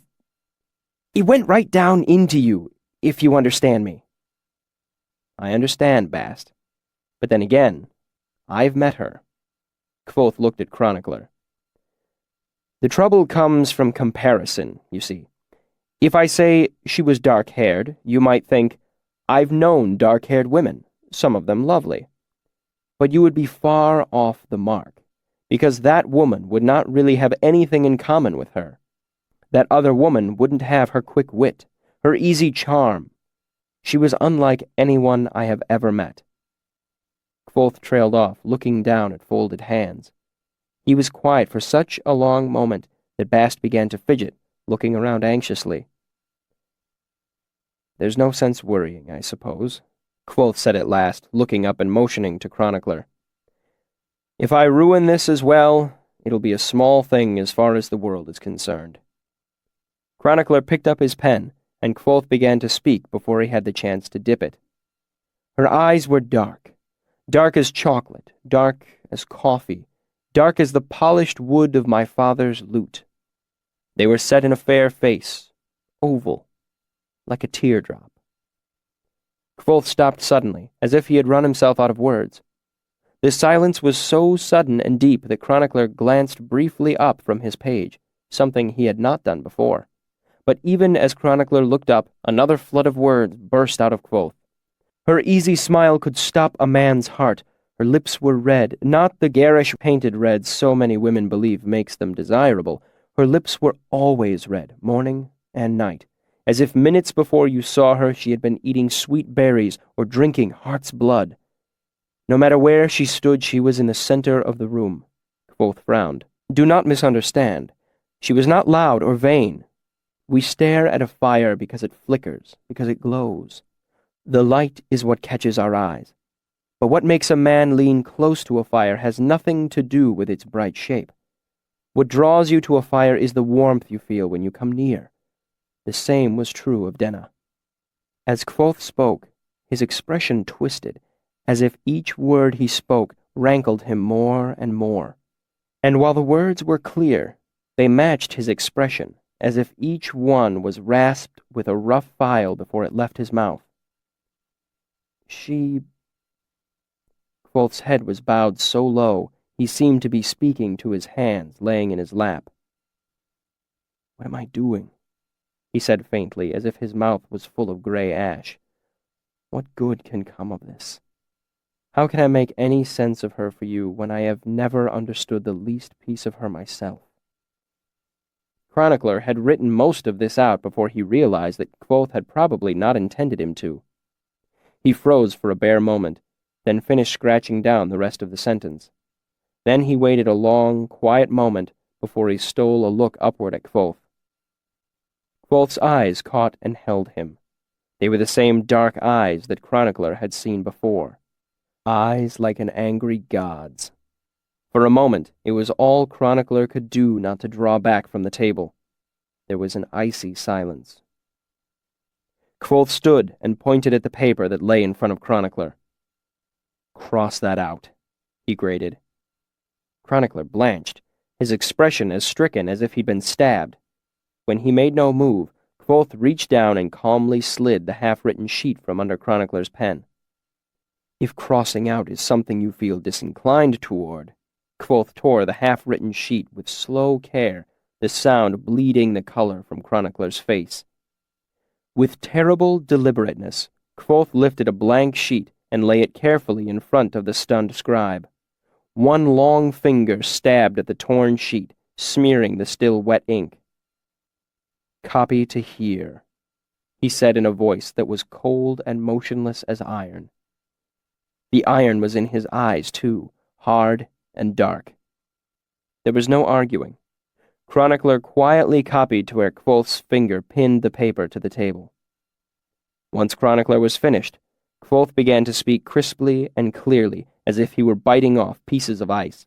It went right down into you, if you understand me." "I understand, Bast. But then again, I've met her." Kvothe looked at Chronicler. "The trouble comes from comparison, you see. If I say she was dark-haired, you might think, I've known dark-haired women, some of them lovely. But you would be far off the mark, because that woman would not really have anything in common with her. That other woman wouldn't have her quick wit, her easy charm. She was unlike anyone I have ever met." Kvothe trailed off, looking down at folded hands. He was quiet for such a long moment that Bast began to fidget, looking around anxiously. "There's no sense worrying, I suppose," Kvothe said at last, looking up and motioning to Chronicler. "If I ruin this as well, it'll be a small thing as far as the world is concerned." Chronicler picked up his pen, and Kvothe began to speak before he had the chance to dip it. "Her eyes were dark. Dark as chocolate, dark as coffee, dark as the polished wood of my father's lute. They were set in a fair face, oval, like a teardrop." Kvothe stopped suddenly, as if he had run himself out of words. The silence was so sudden and deep that Chronicler glanced briefly up from his page, something he had not done before. But even as Chronicler looked up, another flood of words burst out of Kvothe. Her easy smile could stop a man's heart. Her lips were red, not the garish painted red so many women believe makes them desirable. Her lips were always red, morning and night, as if minutes before you saw her she had been eating sweet berries or drinking heart's blood. No matter where she stood, she was in the center of the room. Kvothe frowned. "Do not misunderstand. She was not loud or vain. We stare at a fire because it flickers, because it glows. The light is what catches our eyes. But what makes a man lean close to a fire has nothing to do with its bright shape. What draws you to a fire is the warmth you feel when you come near. The same was true of Denna." As Kvothe spoke, his expression twisted, as if each word he spoke rankled him more and more. And while the words were clear, they matched his expression, as if each one was rasped with a rough file before it left his mouth. "She..." Kvothe's head was bowed so low, he seemed to be speaking to his hands laying in his lap. "What am I doing?" he said faintly, as if his mouth was full of gray ash. "What good can come of this? How can I make any sense of her for you when I have never understood the least piece of her myself?" Chronicler had written most of this out before he realized that Kvothe had probably not intended him to. He froze for a bare moment, then finished scratching down the rest of the sentence. Then he waited a long, quiet moment before he stole a look upward at Kvothe. Kvothe's eyes caught and held him. They were the same dark eyes that Chronicler had seen before. Eyes like an angry god's. For a moment, it was all Chronicler could do not to draw back from the table. There was an icy silence. Kvothe stood and pointed at the paper that lay in front of Chronicler. "Cross that out," he grated. Chronicler blanched, his expression as stricken as if he'd been stabbed. When he made no move, Kvothe reached down and calmly slid the half-written sheet from under Chronicler's pen. "If crossing out is something you feel disinclined toward..." Kvothe tore the half-written sheet with slow care, the sound bleeding the color from Chronicler's face. With terrible deliberateness, Kvothe lifted a blank sheet and lay it carefully in front of the stunned scribe. One long finger stabbed at the torn sheet, smearing the still wet ink. "Copy to here," he said in a voice that was cold and motionless as iron. The iron was in his eyes, too, hard and dark. There was no arguing. Chronicler quietly copied to where Kvothe's finger pinned the paper to the table. Once Chronicler was finished, Kvothe began to speak crisply and clearly, as if he were biting off pieces of ice.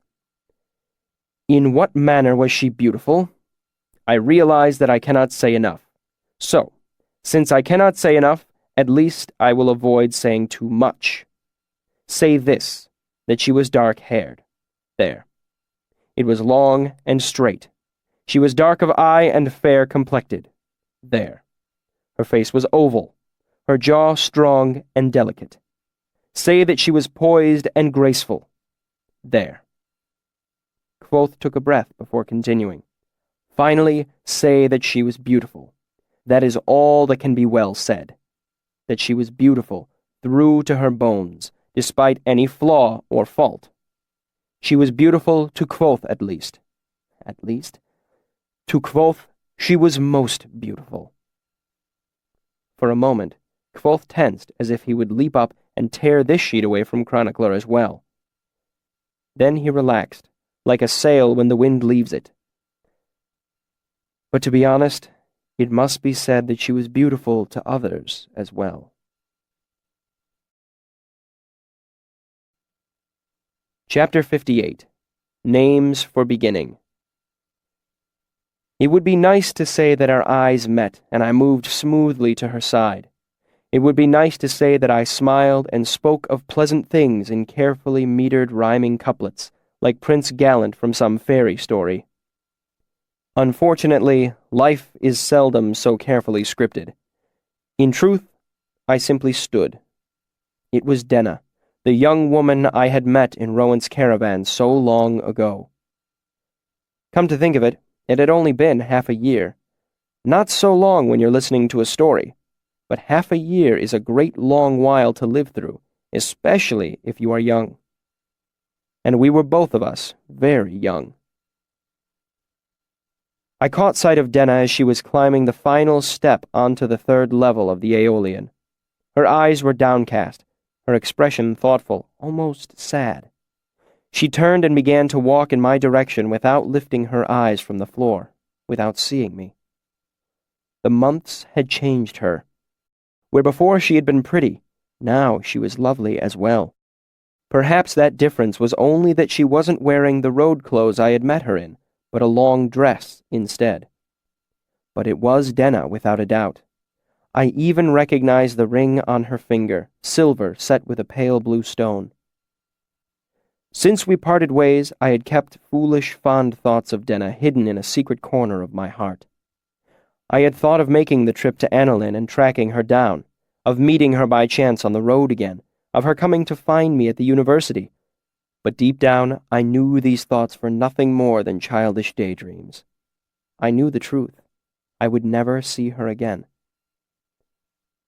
In what manner was she beautiful? I realize that I cannot say enough. So, since I cannot say enough, at least I will avoid saying too much. Say this, that she was dark-haired. There. It was long and straight. She was dark of eye and fair-complected. There. Her face was oval, her jaw strong and delicate. Say that she was poised and graceful. There. Kvothe took a breath before continuing. Finally, say that she was beautiful. That is all that can be well said. That she was beautiful through to her bones, despite any flaw or fault. She was beautiful to Kvothe at least. At least? To Kvothe, she was most beautiful. For a moment, Kvothe tensed as if he would leap up and tear this sheet away from Chronicler as well. Then he relaxed, like a sail when the wind leaves it. But to be honest, it must be said that she was beautiful to others as well. Chapter 58. Names for Beginning. It would be nice to say that our eyes met and I moved smoothly to her side. It would be nice to say that I smiled and spoke of pleasant things in carefully metered rhyming couplets, like Prince Gallant from some fairy story. Unfortunately, life is seldom so carefully scripted. In truth, I simply stood. It was Denna, the young woman I had met in Rowan's caravan so long ago. Come to think of it, it had only been half a year. Not so long when you're listening to a story, but half a year is a great long while to live through, especially if you are young. And we were both of us very young. I caught sight of Denna as she was climbing the final step onto the third level of the Aeolian. Her eyes were downcast, her expression thoughtful, almost sad. She turned and began to walk in my direction without lifting her eyes from the floor, without seeing me. The months had changed her. Where before she had been pretty, now she was lovely as well. Perhaps that difference was only that she wasn't wearing the road clothes I had met her in, but a long dress instead. But it was Denna without a doubt. I even recognized the ring on her finger, silver set with a pale blue stone. Since we parted ways, I had kept foolish, fond thoughts of Denna hidden in a secret corner of my heart. I had thought of making the trip to Annalyn and tracking her down, of meeting her by chance on the road again, of her coming to find me at the university. But deep down, I knew these thoughts were nothing more than childish daydreams. I knew the truth. I would never see her again.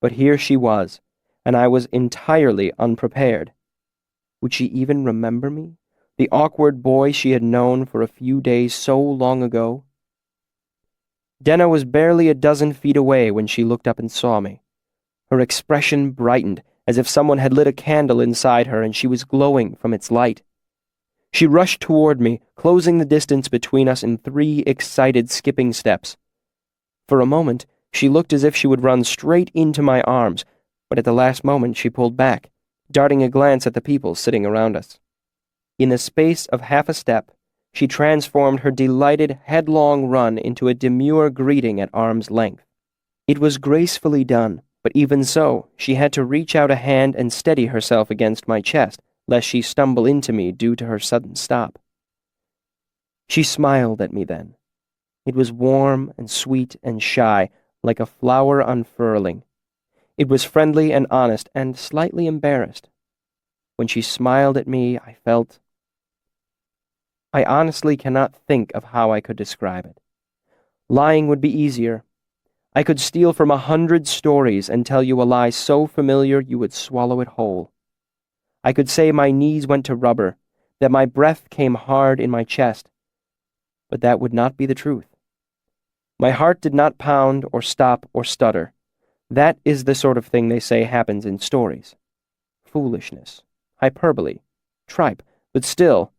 But here she was, and I was entirely unprepared. Would she even remember me, the awkward boy she had known for a few days so long ago? Denna was barely a dozen feet away when she looked up and saw me. Her expression brightened, as if someone had lit a candle inside her and she was glowing from its light. She rushed toward me, closing the distance between us in 3 excited skipping steps. For a moment, she looked as if she would run straight into my arms, but at the last moment she pulled back, darting a glance at the people sitting around us. In the space of half a step, she transformed her delighted, headlong run into a demure greeting at arm's length. It was gracefully done, but even so, she had to reach out a hand and steady herself against my chest, lest she stumble into me due to her sudden stop. She smiled at me then. It was warm and sweet and shy, like a flower unfurling. It was friendly and honest and slightly embarrassed. When she smiled at me, I felt... I honestly cannot think of how I could describe it. Lying would be easier. I could steal from 100 stories and tell you a lie so familiar you would swallow it whole. I could say my knees went to rubber, that my breath came hard in my chest. But that would not be the truth. My heart did not pound or stop or stutter. That is the sort of thing they say happens in stories. Foolishness, hyperbole, tripe, but still.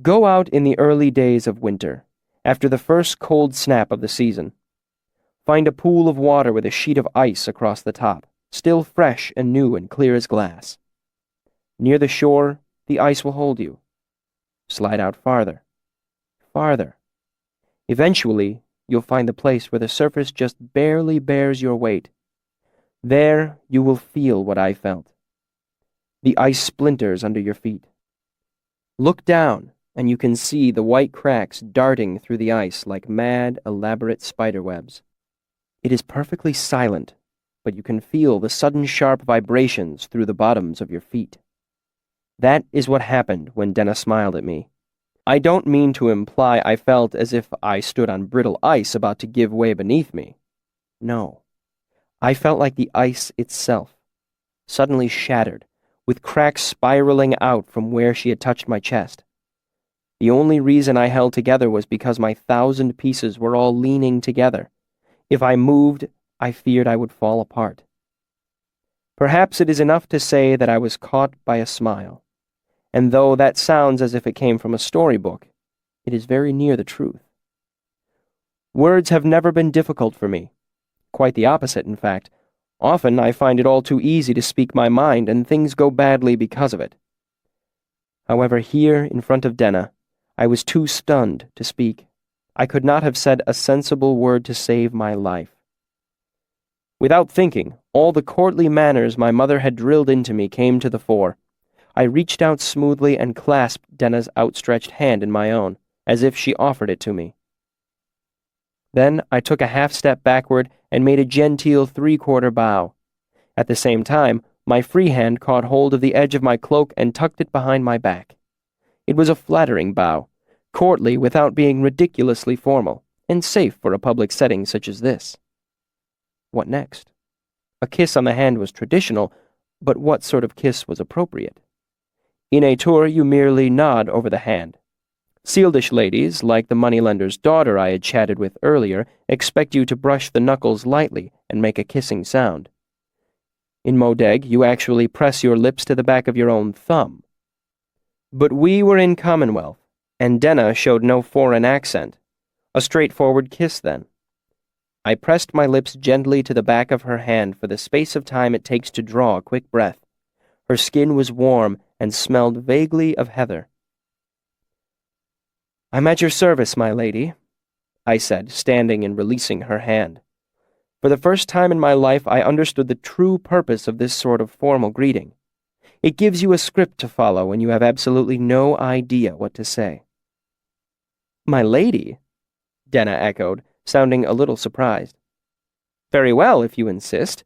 Go out in the early days of winter, after the first cold snap of the season. Find a pool of water with a sheet of ice across the top, still fresh and new and clear as glass. Near the shore, the ice will hold you. Slide out farther. Farther. Eventually, you'll find the place where the surface just barely bears your weight. There, you will feel what I felt. The ice splinters under your feet. Look down, and you can see the white cracks darting through the ice like mad, elaborate spiderwebs. It is perfectly silent, but you can feel the sudden sharp vibrations through the bottoms of your feet. That is what happened when Denna smiled at me. I don't mean to imply I felt as if I stood on brittle ice about to give way beneath me. No. I felt like the ice itself, suddenly shattered, with cracks spiraling out from where she had touched my chest. The only reason I held together was because my 1,000 pieces were all leaning together. If I moved, I feared I would fall apart. Perhaps it is enough to say that I was caught by a smile, and though that sounds as if it came from a storybook, it is very near the truth. Words have never been difficult for me. Quite the opposite, in fact. Often I find it all too easy to speak my mind, and things go badly because of it. However, here, in front of Denna, I was too stunned to speak. I could not have said a sensible word to save my life. Without thinking, all the courtly manners my mother had drilled into me came to the fore. I reached out smoothly and clasped Denna's outstretched hand in my own, as if she offered it to me. Then I took a half-step backward and made a genteel 3/4 bow. At the same time, my free hand caught hold of the edge of my cloak and tucked it behind my back. It was a flattering bow, courtly without being ridiculously formal, and safe for a public setting such as this. What next? A kiss on the hand was traditional, but what sort of kiss was appropriate? In a tour, you merely nod over the hand. Sealdish ladies, like the moneylender's daughter I had chatted with earlier, expect you to brush the knuckles lightly and make a kissing sound. In Modeg, you actually press your lips to the back of your own thumb. But we were in Commonwealth, and Denna showed no foreign accent. A straightforward kiss, then. I pressed my lips gently to the back of her hand for the space of time it takes to draw a quick breath. Her skin was warm and smelled vaguely of heather. "I'm at your service, my lady," I said, standing and releasing her hand. For the first time in my life, I understood the true purpose of this sort of formal greeting. It gives you a script to follow when you have absolutely no idea what to say. "My lady?" Denna echoed, sounding a little surprised. "Very well, if you insist."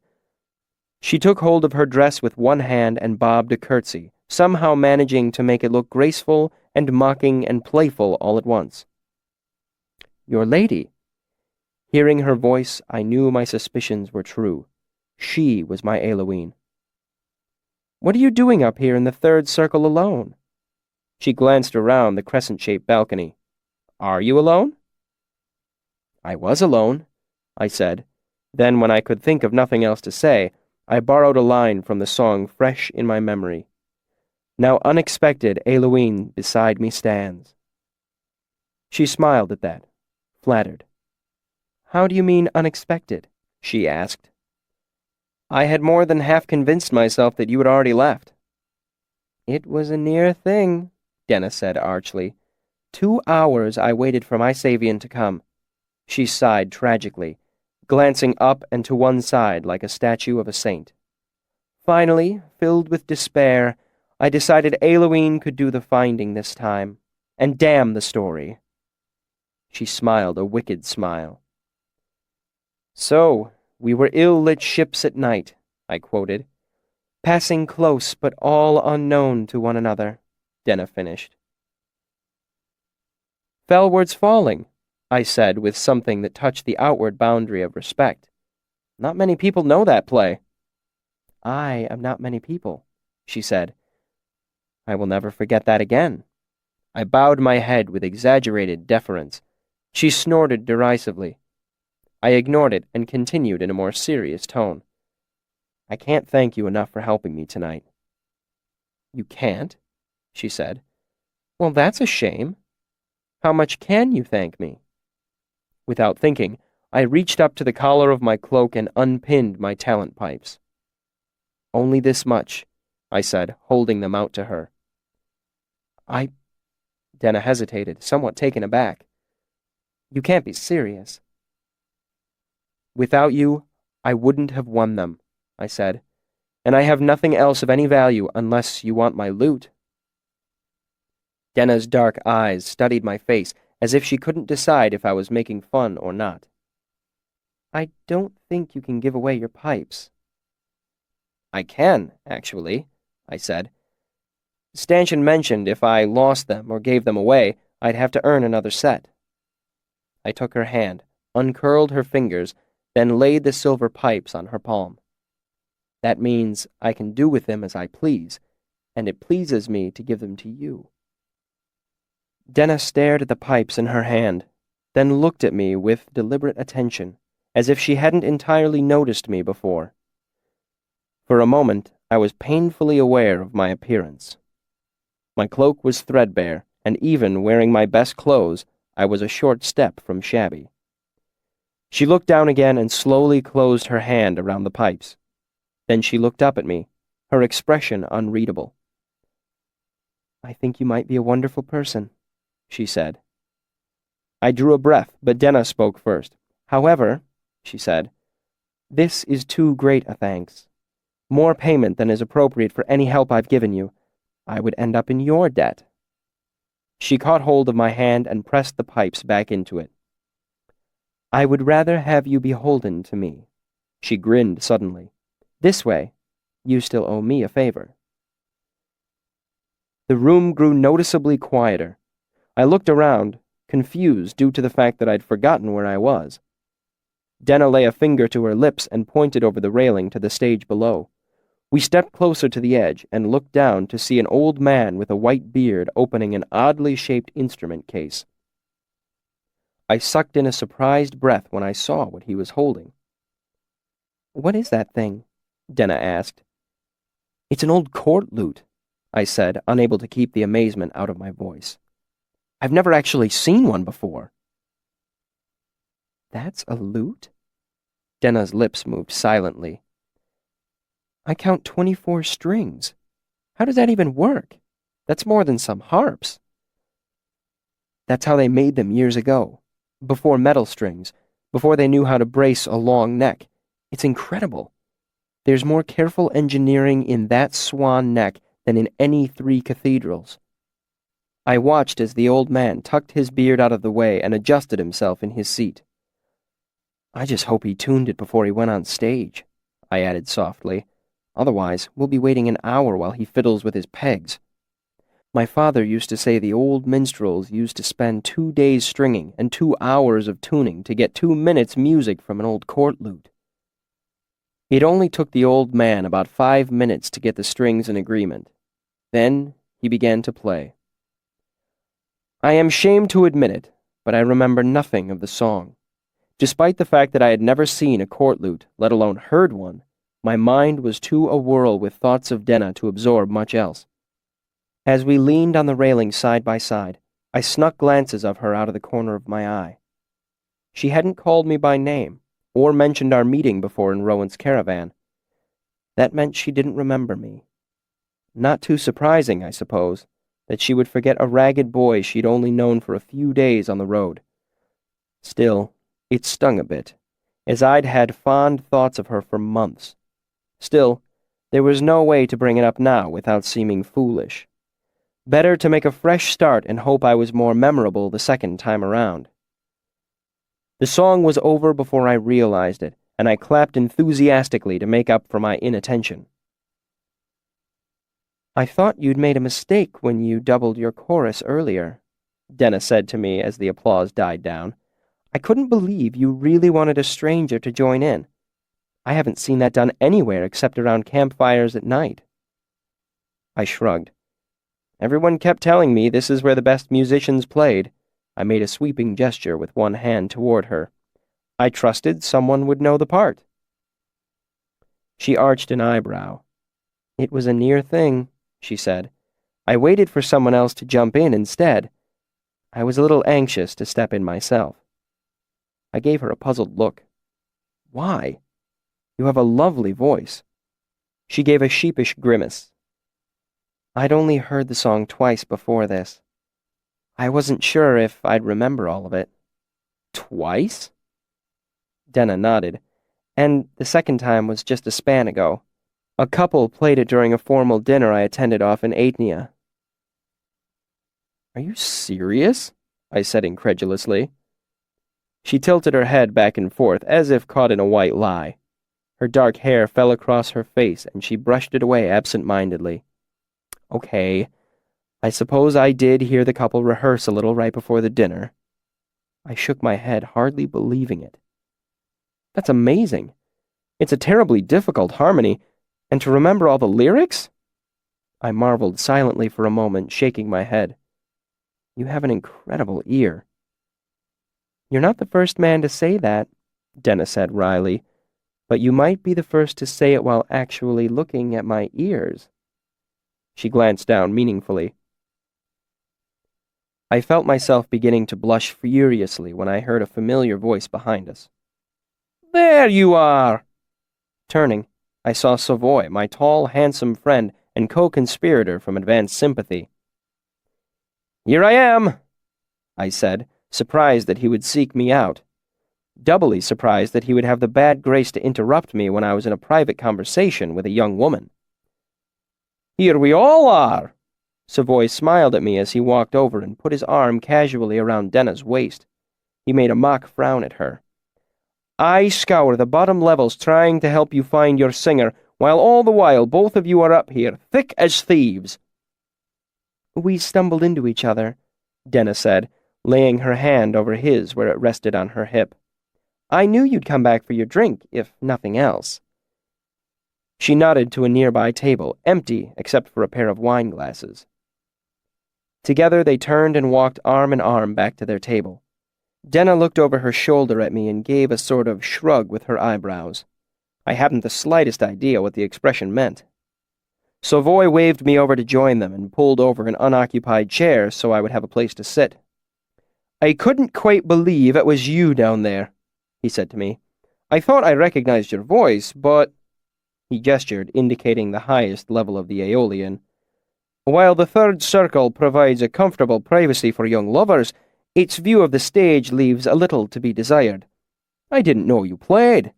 She took hold of her dress with one hand and bobbed a curtsy, somehow managing to make it look graceful and mocking and playful all at once. "Your lady." Hearing her voice, I knew my suspicions were true. She was my Eiloween. "What are you doing up here in the third circle alone?" She glanced around the crescent-shaped balcony. "Are you alone?" "I was alone," I said. Then, when I could think of nothing else to say, I borrowed a line from the song fresh in my memory. "Now unexpected Eiloween beside me stands." She smiled at that, flattered. "How do you mean unexpected?" she asked. "I had more than half convinced myself that you had already left." "It was a near thing," Denna said archly. 2 hours I waited for my Savian to come." She sighed tragically, glancing up and to one side like a statue of a saint. "Finally, filled with despair, I decided Eiloween could do the finding this time, and damn the story." She smiled a wicked smile. "So, we were ill-lit ships at night," I quoted. "Passing close but all unknown to one another," Denna finished. "Fellward's Falling," I said with something that touched the outward boundary of respect. "Not many people know that play." "I am not many people," she said. I will never forget that again. I bowed my head with exaggerated deference. She snorted derisively. I ignored it and continued in a more serious tone. "I can't thank you enough for helping me tonight." "You can't?" she said. "Well, that's a shame. How much can you thank me?" Without thinking, I reached up to the collar of my cloak and unpinned my talent pipes. "Only this much," I said, holding them out to her. Denna hesitated, somewhat taken aback. You can't be serious. Without you, I wouldn't have won them, I said, and I have nothing else of any value unless you want my loot. Denna's dark eyes studied my face as if she couldn't decide if I was making fun or not. I don't think you can give away your pipes. I can, actually, I said. Stanchion mentioned if I lost them or gave them away, I'd have to earn another set. I took her hand, uncurled her fingers, then laid the silver pipes on her palm. That means I can do with them as I please, and it pleases me to give them to you. Denna stared at the pipes in her hand, then looked at me with deliberate attention, as if she hadn't entirely noticed me before. For a moment, I was painfully aware of my appearance. My cloak was threadbare, and even wearing my best clothes, I was a short step from shabby. She looked down again and slowly closed her hand around the pipes. Then she looked up at me, her expression unreadable. I think you might be a wonderful person, she said. I drew a breath, but Denna spoke first. However, she said, this is too great a thanks. More payment than is appropriate for any help I've given you. I would end up in your debt. She caught hold of my hand and pressed the pipes back into it. I would rather have you beholden to me. She grinned suddenly. This way, you still owe me a favor. The room grew noticeably quieter. I looked around, confused due to the fact that I'd forgotten where I was. Denna lay a finger to her lips and pointed over the railing to the stage below. We stepped closer to the edge and looked down to see an old man with a white beard opening an oddly shaped instrument case. I sucked in a surprised breath when I saw what he was holding. What is that thing? Denna asked. It's an old court lute, I said, unable to keep the amazement out of my voice. I've never actually seen one before. That's a lute? Denna's lips moved silently. I count 24 strings. How does that even work? That's more than some harps. That's how they made them years ago, before metal strings, before they knew how to brace a long neck. It's incredible. There's more careful engineering in that swan neck than in any 3 cathedrals. I watched as the old man tucked his beard out of the way and adjusted himself in his seat. I just hope he tuned it before he went on stage, I added softly. Otherwise, we'll be waiting an hour while he fiddles with his pegs. My father used to say the old minstrels used to spend 2 days stringing and 2 hours of tuning to get 2 minutes music from an old court lute. It only took the old man about 5 minutes to get the strings in agreement. Then he began to play. I am ashamed to admit it, but I remember nothing of the song. Despite the fact that I had never seen a court lute, let alone heard one, my mind was too awhirl with thoughts of Denna to absorb much else. As we leaned on the railing side by side, I snuck glances of her out of the corner of my eye. She hadn't called me by name, or mentioned our meeting before in Rowan's caravan. That meant she didn't remember me. Not too surprising, I suppose, that she would forget a ragged boy she'd only known for a few days on the road. Still, it stung a bit, as I'd had fond thoughts of her for months. Still, there was no way to bring it up now without seeming foolish. Better to make a fresh start and hope I was more memorable the second time around. The song was over before I realized it, and I clapped enthusiastically to make up for my inattention. I thought you'd made a mistake when you doubled your chorus earlier, Denna said to me as the applause died down. I couldn't believe you really wanted a stranger to join in. I haven't seen that done anywhere except around campfires at night. I shrugged. Everyone kept telling me this is where the best musicians played. I made a sweeping gesture with one hand toward her. I trusted someone would know the part. She arched an eyebrow. It was a near thing, she said. I waited for someone else to jump in instead. I was a little anxious to step in myself. I gave her a puzzled look. Why? You have a lovely voice. She gave a sheepish grimace. I'd only heard the song twice before this. I wasn't sure if I'd remember all of it. Twice? Denna nodded. And the second time was just a span ago. A couple played it during a formal dinner I attended off in Aetnia. Are you serious? I said incredulously. She tilted her head back and forth, as if caught in a white lie. Her dark hair fell across her face, and she brushed it away absent-mindedly. Okay, I suppose I did hear the couple rehearse a little right before the dinner. I shook my head, hardly believing it. That's amazing. It's a terribly difficult harmony, and to remember all the lyrics? I marveled silently for a moment, shaking my head. You have an incredible ear. You're not the first man to say that, Denna said wryly, but you might be the first to say it while actually looking at my ears. She glanced down meaningfully. I felt myself beginning to blush furiously when I heard a familiar voice behind us. There you are! Turning, I saw Savoy, my tall, handsome friend and co-conspirator from Advanced Sympathy. Here I am, I said, surprised that he would seek me out. Doubly surprised that he would have the bad grace to interrupt me when I was in a private conversation with a young woman. Here we all are! Savoy smiled at me as he walked over and put his arm casually around Denna's waist. He made a mock frown at her. I scour the bottom levels trying to help you find your singer, while all the while both of you are up here, thick as thieves. We stumbled into each other, Denna said, laying her hand over his where it rested on her hip. I knew you'd come back for your drink, if nothing else. She nodded to a nearby table, empty except for a pair of wine glasses. Together they turned and walked arm in arm back to their table. Denna looked over her shoulder at me and gave a sort of shrug with her eyebrows. I hadn't the slightest idea what the expression meant. Savoy waved me over to join them and pulled over an unoccupied chair so I would have a place to sit. I couldn't quite believe it was you down there, he said to me. I thought I recognized your voice, but... He gestured, indicating the highest level of the Aeolian. While the third circle provides a comfortable privacy for young lovers, its view of the stage leaves a little to be desired. I didn't know you played.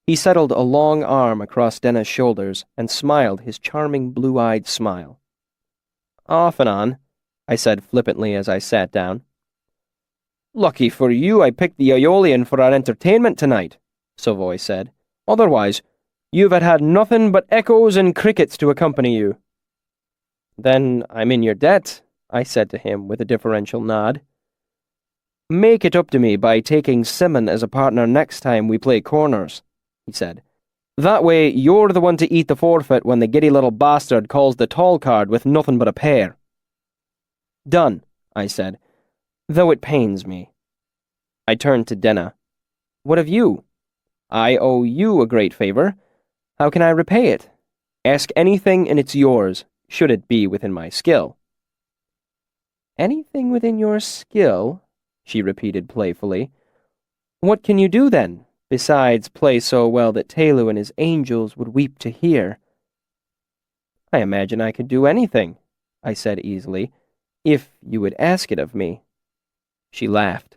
He settled a long arm across Denna's shoulders and smiled his charming blue-eyed smile. Off and on, I said flippantly as I sat down. Lucky for you I picked the Aeolian for our entertainment tonight, Savoy said. Otherwise, you've had nothing but echoes and crickets to accompany you. Then I'm in your debt, I said to him with a deferential nod. Make it up to me by taking Simon as a partner next time we play corners, he said. That way you're the one to eat the forfeit when the giddy little bastard calls the tall card with nothing but a pair. Done, I said, though it pains me. I turned to Denna. What of you? I owe you a great favor. How can I repay it? Ask anything and it's yours, should it be within my skill. Anything within your skill? She repeated playfully. What can you do, then, besides play so well that Telu and his angels would weep to hear? I imagine I could do anything, I said easily, if you would ask it of me. She laughed.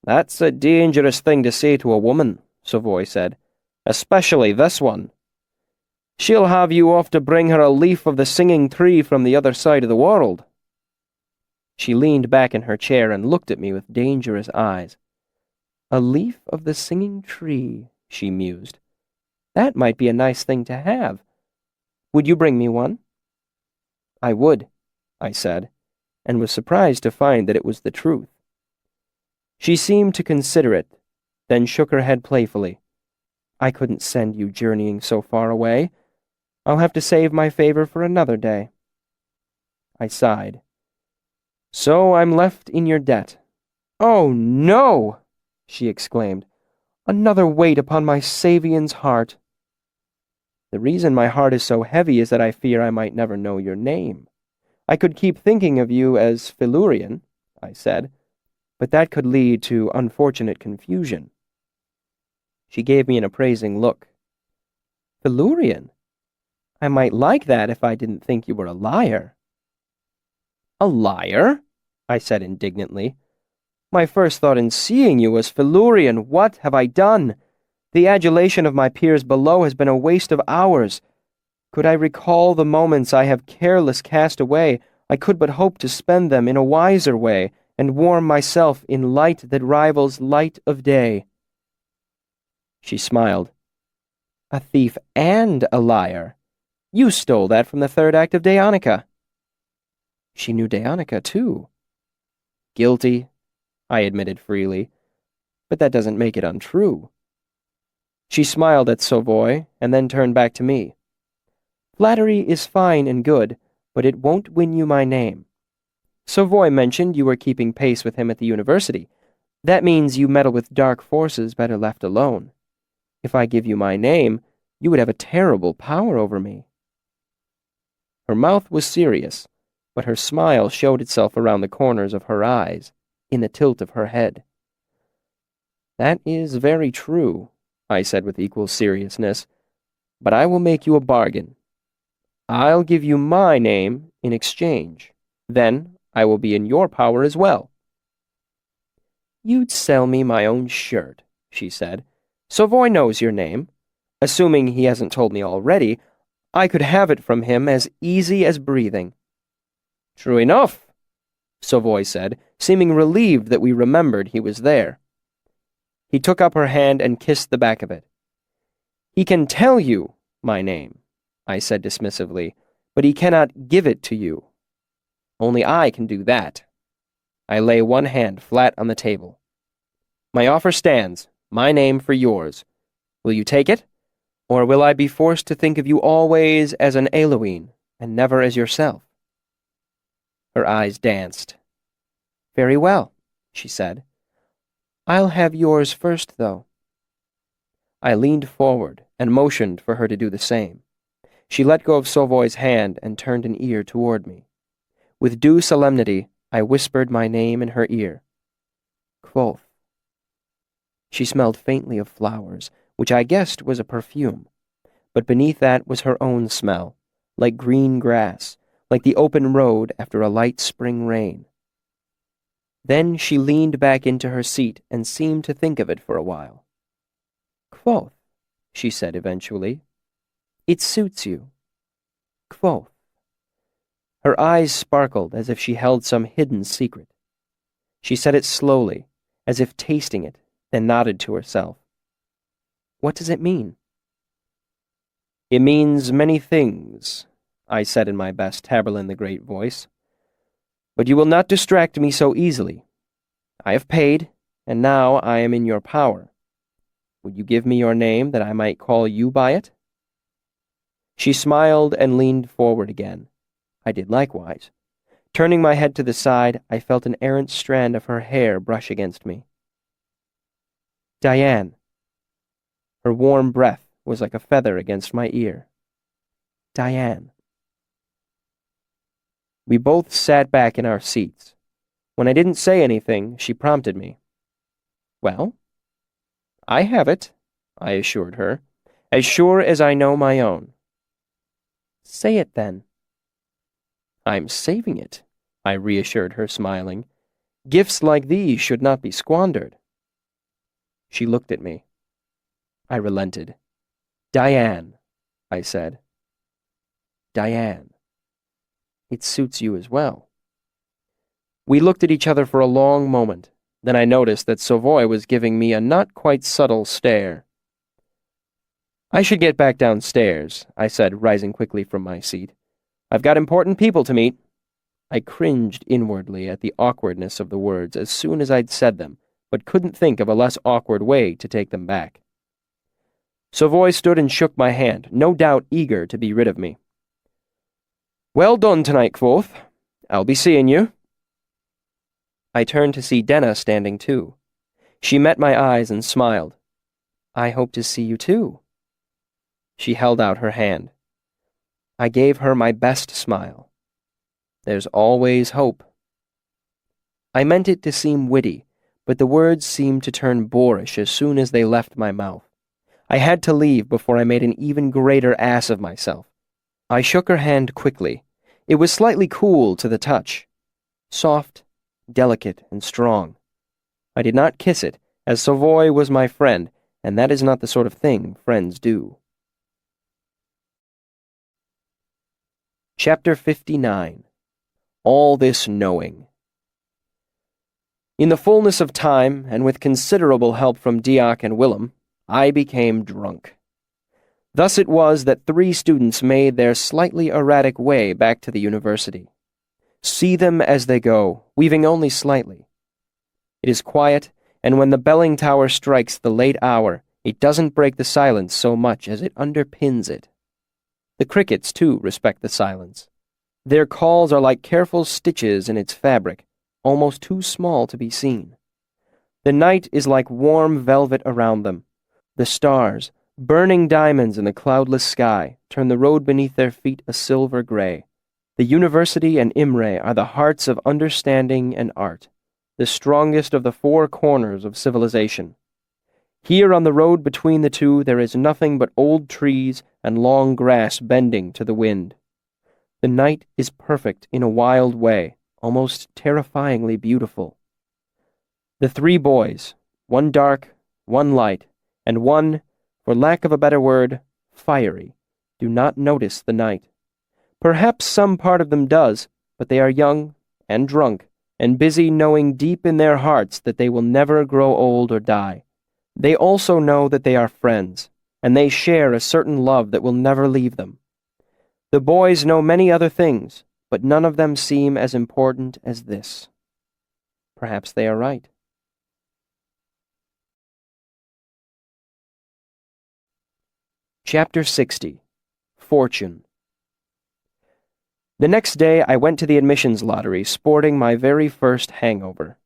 That's a dangerous thing to say to a woman, Savoy said, especially this one. She'll have you off to bring her a leaf of the singing tree from the other side of the world. She leaned back in her chair and looked at me with dangerous eyes. A leaf of the singing tree, she mused. That might be a nice thing to have. Would you bring me one? I would, I said, and was surprised to find that it was the truth. She seemed to consider it, then shook her head playfully. I couldn't send you journeying so far away. I'll have to save my favor for another day. I sighed. So I'm left in your debt. Oh, no! She exclaimed. Another weight upon my Savian's heart. The reason my heart is so heavy is that I fear I might never know your name. I could keep thinking of you as Philurian, I said, but that could lead to unfortunate confusion. She gave me an appraising look. Philurian? I might like that if I didn't think you were a liar. A liar? I said indignantly. My first thought in seeing you was, Felurian, what have I done? The adulation of my peers below has been a waste of hours. Could I recall the moments I have careless cast away, I could but hope to spend them in a wiser way, and warm myself in light that rivals light of day. She smiled. A thief and a liar. You stole that from the third act of Daonica. She knew Daonica, too. Guilty, I admitted freely, but that doesn't make it untrue. She smiled at Savoy, and then turned back to me. Flattery is fine and good, but it won't win you my name. Savoy mentioned you were keeping pace with him at the university. That means you meddle with dark forces better left alone. If I give you my name, you would have a terrible power over me. Her mouth was serious, but her smile showed itself around the corners of her eyes, in the tilt of her head. That is very true, I said with equal seriousness, but I will make you a bargain. I'll give you my name in exchange. Then I will be in your power as well. You'd sell me my own shirt, she said. Savoy knows your name. Assuming he hasn't told me already, I could have it from him as easy as breathing. True enough, Savoy said, seeming relieved that we remembered he was there. He took up her hand and kissed the back of it. He can tell you my name, I said dismissively, but he cannot give it to you. Only I can do that. I lay one hand flat on the table. My offer stands, my name for yours. Will you take it? Or will I be forced to think of you always as an Elohim, and never as yourself? Her eyes danced. Very well, she said. I'll have yours first, though. I leaned forward and motioned for her to do the same. She let go of Savoy's hand and turned an ear toward me. With due solemnity, I whispered my name in her ear. Kvothe. She smelled faintly of flowers, which I guessed was a perfume, but beneath that was her own smell, like green grass, like the open road after a light spring rain. Then she leaned back into her seat and seemed to think of it for a while. Kvothe, she said eventually. It suits you. Kvothe. Her eyes sparkled as if she held some hidden secret. She said it slowly, as if tasting it, then nodded to herself. What does it mean? It means many things, I said in my best Tamerlane the Great voice. But you will not distract me so easily. I have paid, and now I am in your power. Would you give me your name that I might call you by it? She smiled and leaned forward again. I did likewise. Turning my head to the side, I felt an errant strand of her hair brush against me. Diane. Her warm breath was like a feather against my ear. Diane. We both sat back in our seats. When I didn't say anything, she prompted me. Well? I have it, I assured her, as sure as I know my own. Say it then. I'm saving it, I reassured her, smiling. Gifts like these should not be squandered. She looked at me. I relented. Diane, I said. Diane. It suits you as well. We looked at each other for a long moment. Then I noticed that Savoy was giving me a not quite subtle stare. I should get back downstairs, I said, rising quickly from my seat. I've got important people to meet. I cringed inwardly at the awkwardness of the words as soon as I'd said them, but couldn't think of a less awkward way to take them back. Savoy stood and shook my hand, no doubt eager to be rid of me. Well done tonight, Kvothe. I'll be seeing you. I turned to see Denna standing too. She met my eyes and smiled. I hope to see you too. She held out her hand. I gave her my best smile. There's always hope. I meant it to seem witty, but the words seemed to turn boorish as soon as they left my mouth. I had to leave before I made an even greater ass of myself. I shook her hand quickly. It was slightly cool to the touch. Soft, delicate and strong. I did not kiss it, as Savoy was my friend, and that is not the sort of thing friends do. Chapter 59. All This Knowing. In the fullness of time, and with considerable help from Dioc and Willem, I became drunk. Thus it was that 3 students made their slightly erratic way back to the university. See them as they go, weaving only slightly. It is quiet, and when the belling tower strikes the late hour, it doesn't break the silence so much as it underpins it. The crickets, too, respect the silence. Their calls are like careful stitches in its fabric, almost too small to be seen. The night is like warm velvet around them. The stars, burning diamonds in the cloudless sky, turn the road beneath their feet a silver gray. The university and Imre are the hearts of understanding and art, the strongest of the 4 corners of civilization. Here on the road between the two there is nothing but old trees and long grass bending to the wind. The night is perfect in a wild way, almost terrifyingly beautiful. The 3 boys, one dark, one light, and one, for lack of a better word, fiery, do not notice the night. Perhaps some part of them does, but they are young and drunk, and busy knowing deep in their hearts that they will never grow old or die. They also know that they are friends, and they share a certain love that will never leave them. The boys know many other things, but none of them seem as important as this. Perhaps they are right. Chapter 60. Fortune. The next day I went to the admissions lottery, sporting my very first hangover.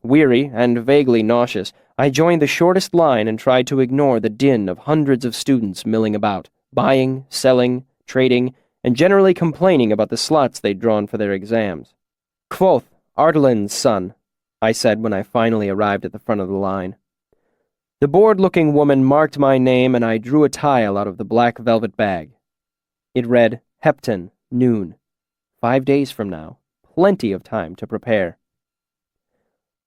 Weary and vaguely nauseous, I joined the shortest line and tried to ignore the din of hundreds of students milling about, buying, selling, trading, and generally complaining about the slots they'd drawn for their exams. Kvothe, Ardalin's son, I said when I finally arrived at the front of the line. The bored-looking woman marked my name, and I drew a tile out of the black velvet bag. It read, Hepton, noon. 5 days from now. Plenty of time to prepare.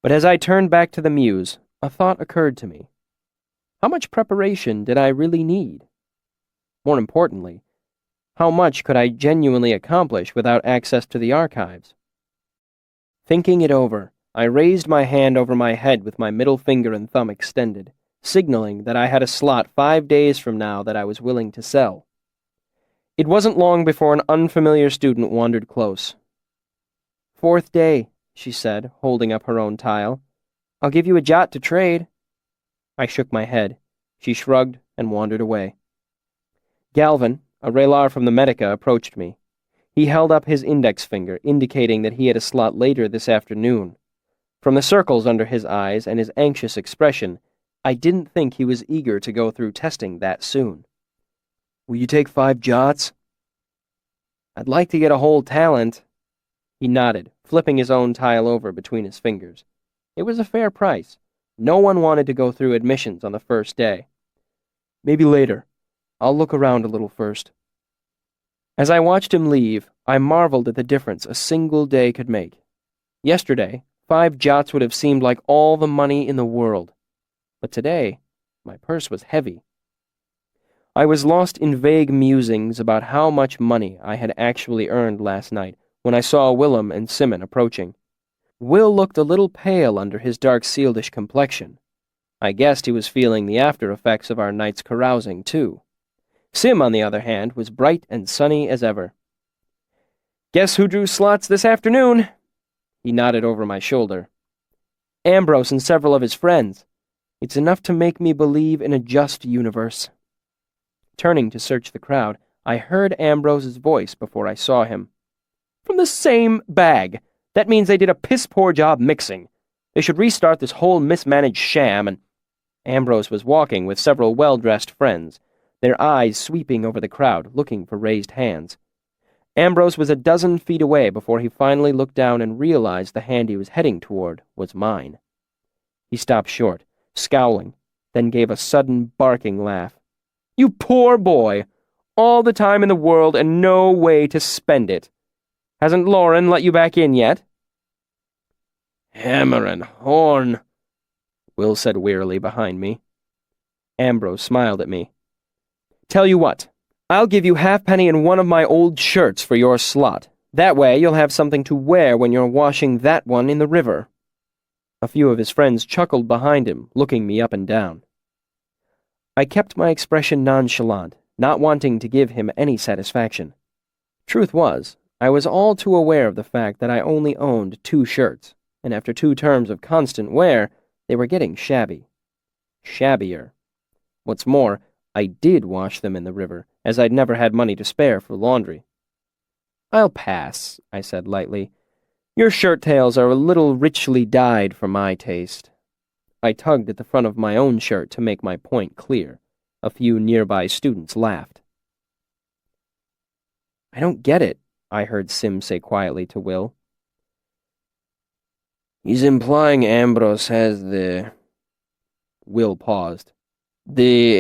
But as I turned back to the mews, a thought occurred to me. How much preparation did I really need? More importantly, how much could I genuinely accomplish without access to the archives? Thinking it over, I raised my hand over my head with my middle finger and thumb extended, signaling that I had a slot 5 days from now that I was willing to sell. It wasn't long before an unfamiliar student wandered close. 4th day, she said, holding up her own tile. I'll give you a jot to trade. I shook my head. She shrugged and wandered away. Galvin, a Relar from the Medica, approached me. He held up his index finger, indicating that he had a slot later this afternoon. From the circles under his eyes and his anxious expression, I didn't think he was eager to go through testing that soon. Will you take 5 jots? I'd like to get a whole talent. He nodded, flipping his own tile over between his fingers. It was a fair price. No one wanted to go through admissions on the first day. Maybe later. I'll look around a little first. As I watched him leave, I marveled at the difference a single day could make. Yesterday, 5 jots would have seemed like all the money in the world. But today, my purse was heavy. I was lost in vague musings about how much money I had actually earned last night when I saw Willem and Simon approaching. Will looked a little pale under his dark sealedish complexion. I guessed he was feeling the after effects of our night's carousing, too. Sim, on the other hand, was bright and sunny as ever. Guess who drew slots this afternoon? He nodded over my shoulder. Ambrose and several of his friends. It's enough to make me believe in a just universe. Turning to search the crowd, I heard Ambrose's voice before I saw him. From the same bag. That means they did a piss-poor job mixing. They should restart this whole mismanaged sham, and... Ambrose was walking with several well-dressed friends, their eyes sweeping over the crowd, looking for raised hands. Ambrose was a dozen feet away before he finally looked down and realized the hand he was heading toward was mine. He stopped short, scowling, then gave a sudden barking laugh. You poor boy! All the time in the world and no way to spend it. Hasn't Lauren let you back in yet? Hammer and horn, Will said wearily behind me. Ambrose smiled at me. Tell you what, I'll give you halfpenny and one of my old shirts for your slot. That way you'll have something to wear when you're washing that one in the river. A few of his friends chuckled behind him, looking me up and down. I kept my expression nonchalant, not wanting to give him any satisfaction. Truth was, I was all too aware of the fact that I only owned 2 shirts, and after 2 terms of constant wear, they were getting shabby. Shabbier. What's more, I did wash them in the river, as I'd never had money to spare for laundry. I'll pass, I said lightly. Your shirt tails are a little richly dyed for my taste. I tugged at the front of my own shirt to make my point clear. A few nearby students laughed. I don't get it, I heard Sim say quietly to Will. He's implying Ambrose has the... Will paused. The